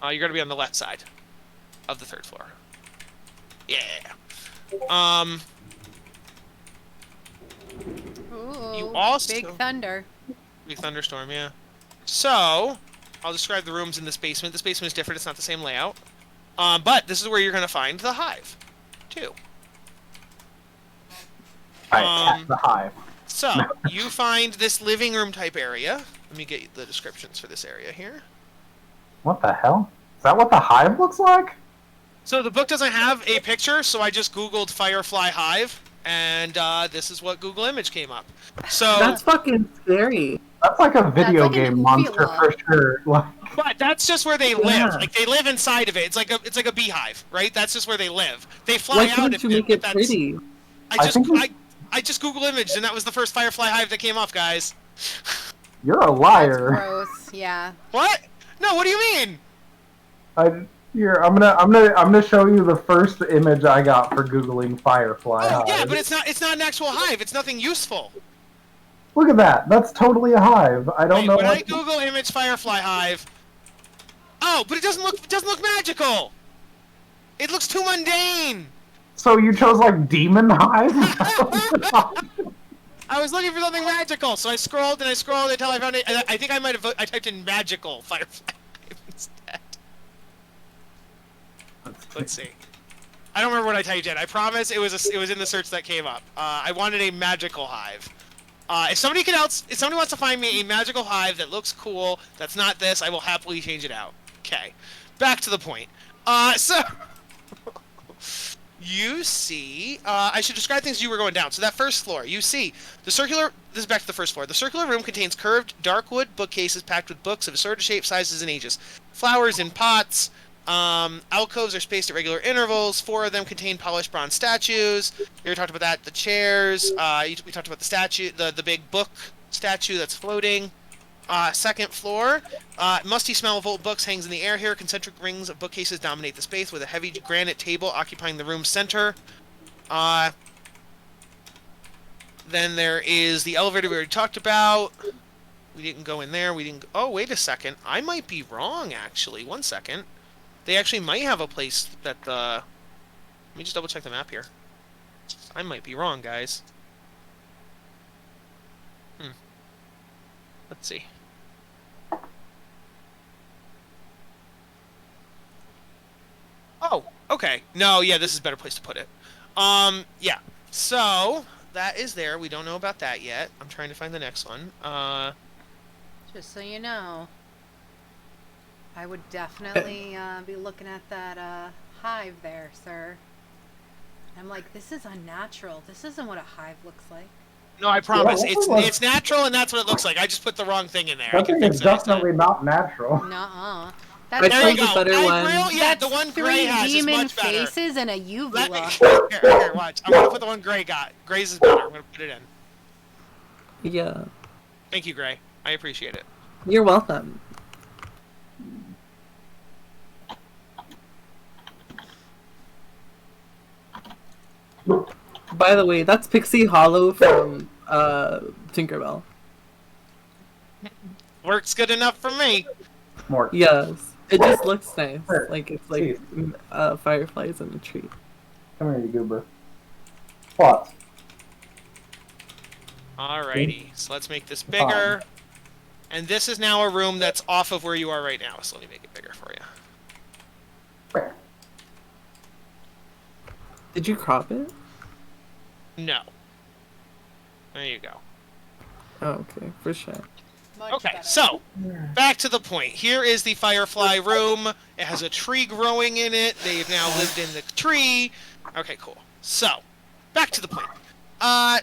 S2: You're gonna be on the left side of the 3rd floor. Yeah.
S1: Ooh,
S2: you also
S1: big thunder.
S2: Big thunderstorm, yeah. So, I'll describe the rooms in this basement. This basement is different. It's not the same layout. But this is where you're gonna find the hive, too.
S3: The hive.
S2: So, you find this living room type area. Let me get the descriptions for this area here.
S3: What the hell? Is that what the hive looks like?
S2: So the book doesn't have a picture, so I just Googled Firefly Hive, and this is what Google image came up. So
S4: that's fucking scary.
S3: That's like a video game monster for sure.
S2: But that's just where they live. Like they live inside of it. It's like a beehive, right? That's just where they live. They fly
S4: Why
S2: out.
S4: couldn't you make it pretty?
S2: I just Google imaged, and that was the first Firefly Hive that came up, guys.
S3: You're a liar.
S1: That's gross. Yeah.
S2: What? No, what do you mean?
S3: I'm gonna show you the first image I got for googling Firefly Hive.
S2: Yeah, but it's not an actual hive. It's nothing useful.
S3: Look at that. That's totally a hive. I don't know.
S2: When I Google image Firefly Hive, but it doesn't look magical. It looks too mundane.
S3: So you chose like Demon Hive?
S2: I was looking for something magical, so I scrolled and I scrolled until I found it. I think I might have. I typed in magical firefly instead. Let's see. I don't remember what I typed in. I promise it was in the search that came up. I wanted a magical hive. If somebody wants to find me a magical hive that looks cool, that's not this, I will happily change it out. Okay, back to the point. So you see, I should describe things as you were going down. So that first floor, you see the circular. This is back to the first floor. The circular room contains curved dark wood bookcases packed with books of assorted shapes, sizes, and ages. Flowers in pots. Alcoves are spaced at regular intervals. 4 of them contain polished bronze statues. We already talked about that. The chairs. We talked about the statue, the big book statue that's floating. Second floor. Musty smell of old books hangs in the air here. Concentric rings of bookcases dominate the space, with a heavy granite table occupying the room's center. Then there is the elevator we already talked about. We didn't go in there. We didn't. Oh, wait a second. I might be wrong, actually. 1 second. They actually might have a place that Let me just double check the map here. I might be wrong, guys. Let's see. Oh, okay. No, yeah, this is a better place to put it. Yeah. So, that is there. We don't know about that yet. I'm trying to find the next one.
S1: Just so you know, I would definitely be looking at that hive there, sir. I'm like, this is unnatural. This isn't what a hive looks like.
S2: No, I promise. It's natural, and that's what it looks like. I just put the wrong thing in there.
S3: That thing is definitely not natural.
S1: Nuh-uh.
S4: I
S1: That's
S4: tried the better one.
S2: Yeah, the one Gray has is
S1: demon
S2: much better.
S1: faces and a uvula.
S2: Here, watch. I'm gonna put the one Gray got. Gray's is better. I'm gonna put it in.
S4: Yeah.
S2: Thank you, Gray. I appreciate it.
S4: You're welcome. By the way, that's Pixie Hollow from Tinkerbell.
S2: Works good enough for me.
S3: More.
S4: Yes. It just looks nice.
S3: Sure.
S4: Like it's like fireflies in a tree.
S3: Come here, you goober. What?
S2: Alrighty, so let's make this bigger. And this is now a room that's off of where you are right now, so let me make it bigger for you.
S3: Where?
S4: Did you crop it?
S2: No. There you go.
S4: Oh, okay, for sure.
S1: Much
S2: Okay,
S1: better.
S2: so, back to the point. Here is the Firefly room. It has a tree growing in it. They've now lived in the tree. Okay, cool. So, back to the point.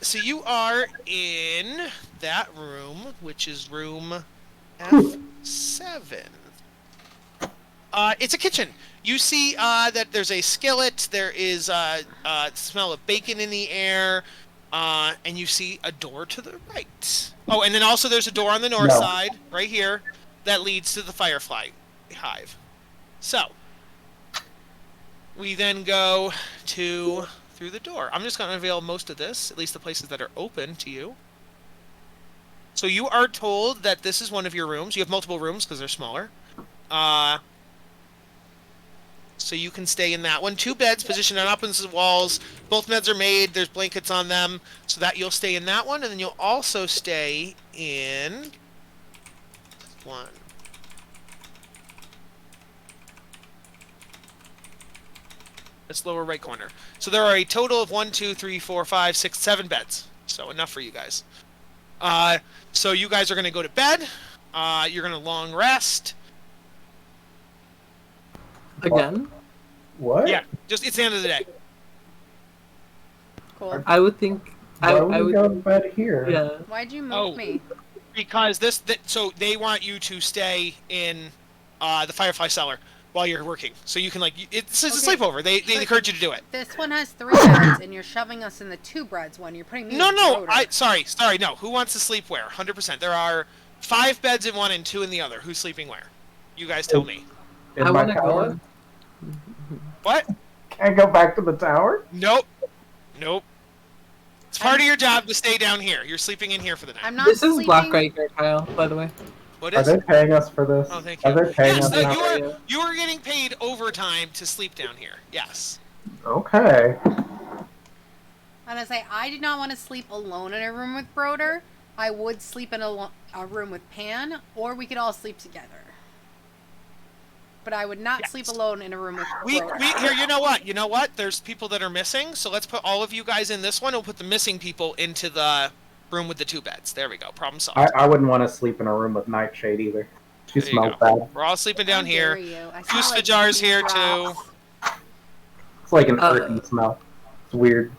S2: So you are in that room, which is room F7. It's a kitchen. You see that there's a skillet, there is smell of bacon in the air, and you see a door to the right. Oh, and then also there's a door on the north side, right here, that leads to the Firefly hive. So, we then go through the door. I'm just going to unveil most of this, at least the places that are open to you. So you are told that this is one of your rooms. You have multiple rooms because they're smaller. So you can stay in that one. 2 beds positioned on opposite walls. Both beds are made. There's blankets on them. So that you'll stay in that one. And then you'll also stay in one. This lower right corner. So there are a total of 1, 2, 3, 4, 5, 6, 7 beds. So enough for you guys. So you guys are going to go to bed. You're going to long rest.
S4: Again?
S3: What?
S2: Yeah, just it's the end of the day.
S1: Cool.
S4: I would think.
S3: Why
S4: I
S3: would we
S4: would.
S3: go to bed here?
S4: Yeah.
S1: Why'd you move
S2: Oh.
S1: me?
S2: Because so they want you to stay in the Firefly cellar while you're working. So you can it's a
S1: Okay.
S2: sleepover. They encourage you to do it.
S1: This one has 3 beds, and you're shoving us in the 2 beds one. You're putting me
S2: No,
S1: in the
S2: no.
S1: rotor.
S2: Sorry. No. Who wants to sleep where? 100%. There are 5 beds in one and 2 in the other. Who's sleeping where? You guys tell me.
S3: In
S4: I
S3: my
S4: want to
S3: tower?
S4: go.
S2: What?
S3: Can't go back to the tower?
S2: Nope. It's part of your job to stay down here. You're sleeping in here for the night.
S1: I'm not
S4: This
S1: sleeping.
S4: is Black right here, Kyle. By the way.
S2: What
S3: Are
S2: is?
S3: they paying us for this?
S2: Oh, thank you.
S3: Are they paying
S2: Yes,
S3: us now?
S2: you are getting paid overtime to sleep down here. Yes.
S3: Okay.
S1: And I say, I did not want to sleep alone in a room with Broder. I would sleep in a room with Pan, or we could all sleep together. But I would not sleep alone in a room with Broder.
S2: Here, you know what? You know what? There's people that are missing, so let's put all of you guys in this one. We'll put the missing people into the room with the 2 beds. There we go. Problem solved.
S3: I wouldn't want to sleep in a room with Nightshade either. She smells bad.
S2: We're all sleeping down here.
S1: Goose
S2: Fajar's here too.
S3: It's like an earthy smell. It's weird.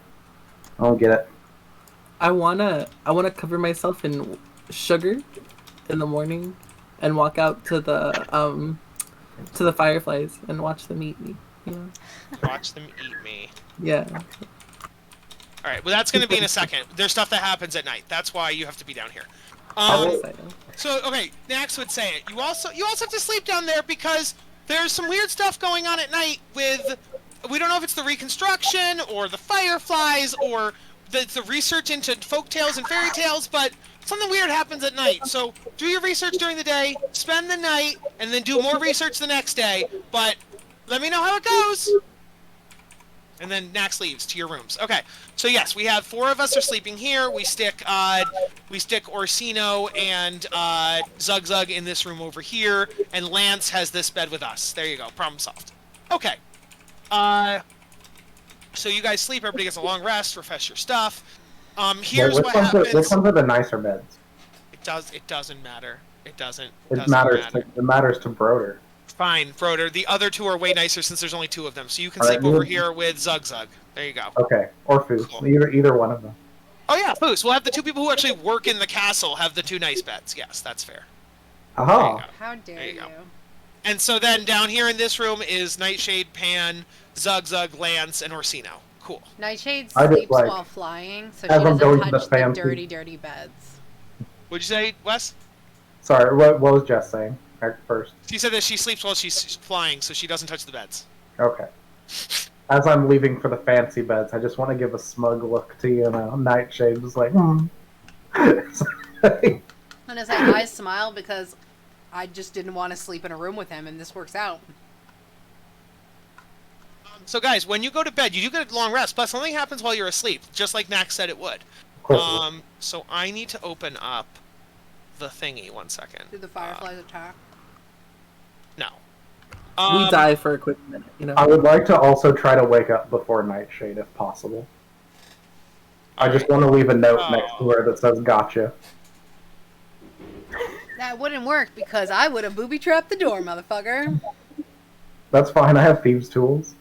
S3: I don't get it.
S4: I wanna cover myself in sugar in the morning and walk out to the fireflies and watch them eat me. You know?
S2: Watch them eat me.
S4: Yeah.
S2: All right. Well, that's going to be in a second. There's stuff that happens at night. That's why you have to be down here. So okay, Nax would say it. You also have to sleep down there because there's some weird stuff going on at night with. We don't know if it's the reconstruction or the fireflies or the research into folk tales and fairy tales, but something weird happens at night. So do your research during the day, spend the night, and then do more research the next day. But let me know how it goes. And then Nax leaves to your rooms. Okay. So yes, we have 4 of us are sleeping here. We stick Orsino and Zug Zug in this room over here, and Lance has this bed with us. There you go. Problem solved. Okay. So you guys sleep. Everybody gets a long rest. Refresh your stuff. Here's what happens.
S3: Which ones are the nicer beds?
S2: It doesn't matter. It doesn't.
S3: It matters to Broder.
S2: Fine, Broder. The other 2 are way nicer since there's only 2 of them. So you can sleep over here with Zug Zug. There you go.
S3: Okay, or Foos. Cool. Either one of them.
S2: Oh yeah, Foos. We'll have the 2 people who actually work in the castle have the 2 nice beds. Yes, that's fair.
S3: Aha.
S1: How dare you?
S2: And so then down here in this room is Nightshade, Pan, Zug Zug, Lance, and Orsino. Cool.
S1: Nightshade sleeps while flying, so she doesn't touch the dirty, dirty beds.
S2: What'd you say, Wes?
S3: Sorry, what was Jess saying first?
S2: She said that she sleeps while she's flying, so she doesn't touch the beds.
S3: Okay. As I'm leaving for the fancy beds, I just want to give a smug look to, Nightshade. Just like,
S1: And as I smile because I just didn't want to sleep in a room with him, and this works out.
S2: So guys, when you go to bed, you do get a long rest, but something happens while you're asleep, just like Nax said it would. So I need to open up the thingy. 1 second.
S1: Did the fireflies attack?
S2: No.
S4: We die for a quick minute,
S3: I would like to also try to wake up before Nightshade, if possible. I just want to leave a note next to her that says, "Gotcha."
S1: That wouldn't work because I would have booby-trapped the door, motherfucker.
S3: That's fine. I have thieves' tools.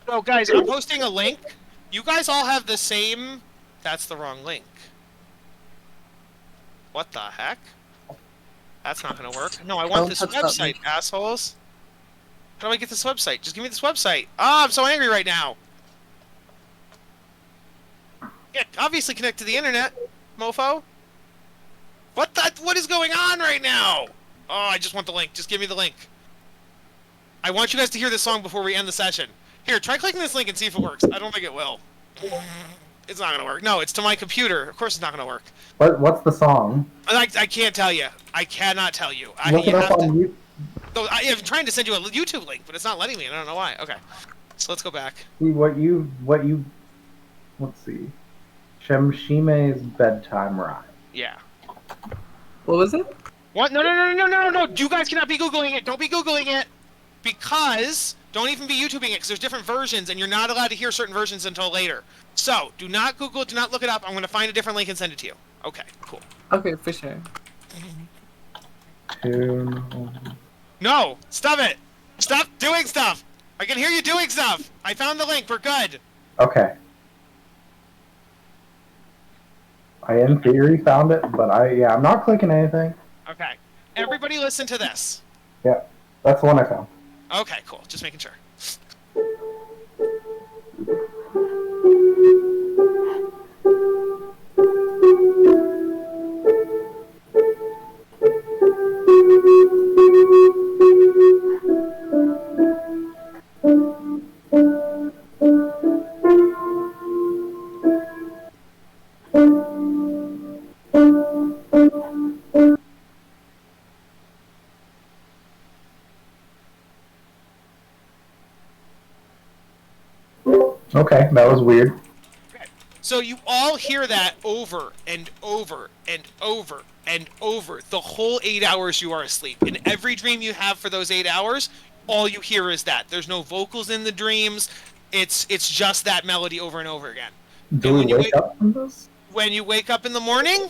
S2: So guys, I'm posting a link. You guys all have the same... That's the wrong link. What the heck? That's not gonna work. No, I want this website, assholes. How do I get this website? Just give me this website. Ah, I'm so angry right now. Yeah, obviously connect to the internet, mofo. What is going on right now? Oh, I just want the link. Just give me the link. I want you guys to hear this song before we end the session. Here, try clicking this link and see if it works. I don't think it will. It's not gonna work. No, it's to my computer. Of course it's not gonna work.
S3: What's the song?
S2: I can't tell you. I cannot tell you.
S3: Look it up on YouTube.
S2: So I'm trying to send you a YouTube link, but it's not letting me. I don't know why. Okay, so let's go back.
S3: See let's see. Shemshime's bedtime rhyme.
S2: Yeah.
S4: What was it?
S2: What? No! You guys cannot be Googling it. Don't be Googling it. Because don't even be YouTubing it, because there's different versions, and you're not allowed to hear certain versions until later. So do not Google it. Do not look it up. I'm going to find a different link and send it to you. Okay, cool.
S4: Okay, for sure.
S2: No! Stop it! Stop doing stuff! I can hear you doing stuff! I found the link. We're good.
S3: Okay. I, in theory, found it, but I'm not clicking anything.
S2: Okay. Everybody listen to this.
S3: Yeah, that's the one I found.
S2: Okay, cool. Just making sure.
S3: Okay, that was weird.
S2: So you all hear that over and over and over and over the whole 8 hours you are asleep. In every dream you have for those 8 hours, all you hear is that. There's no vocals in the dreams. It's just that melody over and over again.
S3: Do we wake up from this?
S2: When you wake up in the morning,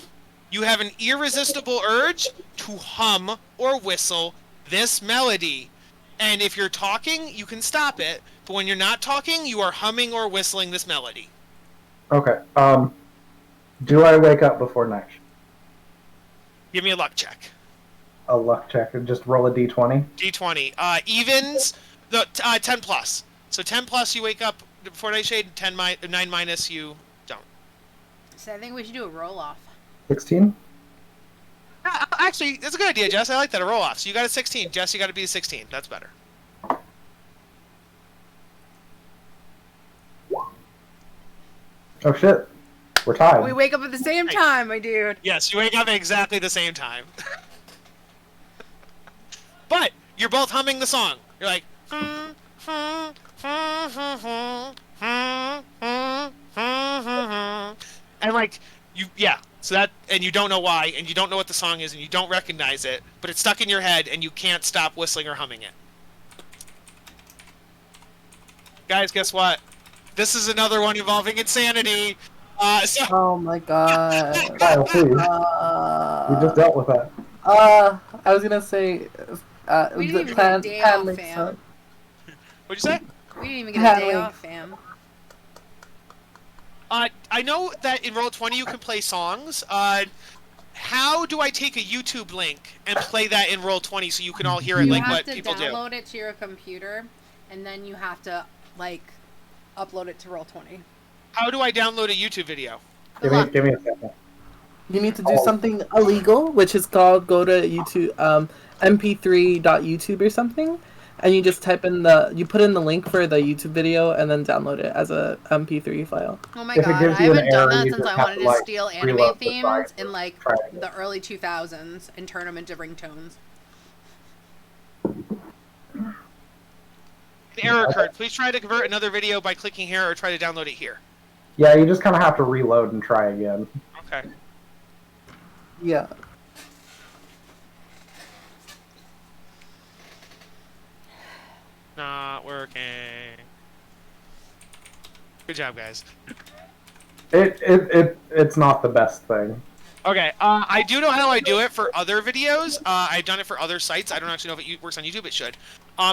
S2: you have an irresistible urge to hum or whistle this melody. And if you're talking, you can stop it. But when you're not talking, you are humming or whistling this melody.
S3: Okay. Do I wake up before night?
S2: Give me a luck check.
S3: A luck check and just roll a d20.
S2: D20. Evens. No, 10 plus. So 10 plus, you wake up before nightshade. 9 minus, you don't.
S1: So I think we should do a roll off.
S3: 16.
S2: Actually, that's a good idea, Jess. I like that. A roll off. So you got a 16. Jess, you got to be a 16. That's better.
S3: Oh shit. We're tied.
S1: We wake up at the same time, my dude.
S2: Yes, you wake up at exactly the same time. But you're both humming the song. You're like, and like so that, and you don't know why, and you don't know what the song is, and you don't recognize it, but it's stuck in your head, and you can't stop whistling or humming it. Guys, guess what? This is another one involving insanity.
S5: Oh my god.
S3: Kyle, please. We just dealt with that.
S5: I was gonna say,
S1: We didn't even get a day
S5: Pan
S1: off,
S5: makes
S1: fam.
S5: sense.
S2: What'd you say?
S1: We didn't even get a day
S5: Paddling.
S1: off, fam.
S2: I know that in Roll20 you can play songs. How do I take a YouTube link and play that in Roll20 so you can all hear it like what people do?
S1: You have to download it to your computer, and then you have to, like, upload it to Roll20.
S2: How do I download a YouTube video?
S3: Give me a second.
S5: You need to do something illegal, which is called go to YouTube, mp3.youtube or something, and you just you put in the link for the YouTube video and then download it as a MP3 file.
S1: Oh my
S3: If it
S1: god,
S3: gives
S1: I
S3: you an
S1: haven't done
S3: error,
S1: that
S3: you
S1: since
S3: just
S1: I
S3: have
S1: wanted
S3: to,
S1: to
S3: like,
S1: steal anime
S3: reload the
S1: themes
S3: site
S1: in, like,
S3: try it.
S1: the early 2000s and turn them into ringtones.
S2: An error occurred. Please try to convert another video by clicking here or try to download it here.
S3: Yeah, you just kind of have to reload and try again.
S2: Okay.
S5: Yeah.
S2: Not working. Good job, guys.
S3: It's not the best thing.
S2: Okay, I do know how I do it for other videos. I've done it for other sites. I don't actually know if it works on YouTube. It should.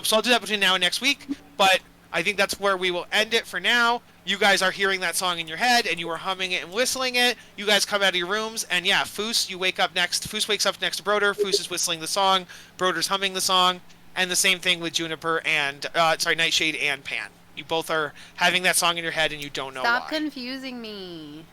S2: So I'll do that between now and next week. But I think that's where we will end it for now. You guys are hearing that song in your head, and you are humming it and whistling it. You guys come out of your rooms, and yeah, Foos, you wake up next. Foos wakes up next to Broder. Foos is whistling the song. Broder's humming the song. And the same thing with Juniper and, Nightshade and Pan. You both are having that song in your head, and you don't know
S1: Stop
S2: why.
S1: confusing me.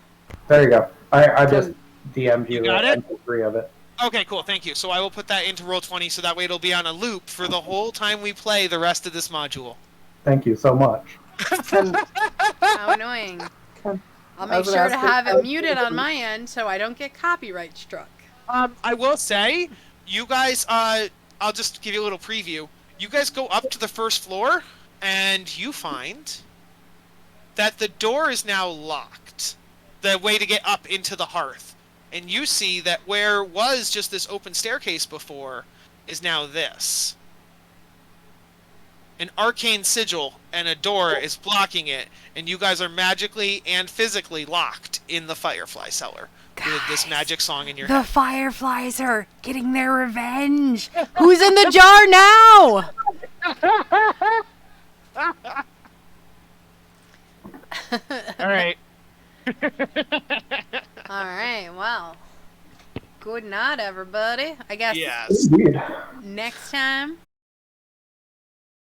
S3: There you go. I just DM'd you
S2: You got it?
S3: MP3 of it.
S2: Okay, cool. Thank you. So I will put that into Roll20, so that way it'll be on a loop for the whole time we play the rest of this module.
S3: Thank you so much.
S1: How annoying. I'll make sure to have it muted on my end so I don't get copyright struck.
S2: I will say, you guys, I'll just give you a little preview. You guys go up to the first floor, and you find that the door is now locked. The way to get up into the hearth. And you see that where was just this open staircase before is now this. An arcane sigil and a door is blocking it, and you guys are magically and physically locked in the Firefly Cellar with this magic song in your head.
S1: The Fireflies are getting their revenge. Who's in the jar now?
S2: All right.
S1: All right, well. Good night, everybody. I guess
S2: Yes.
S3: Indeed.
S1: next time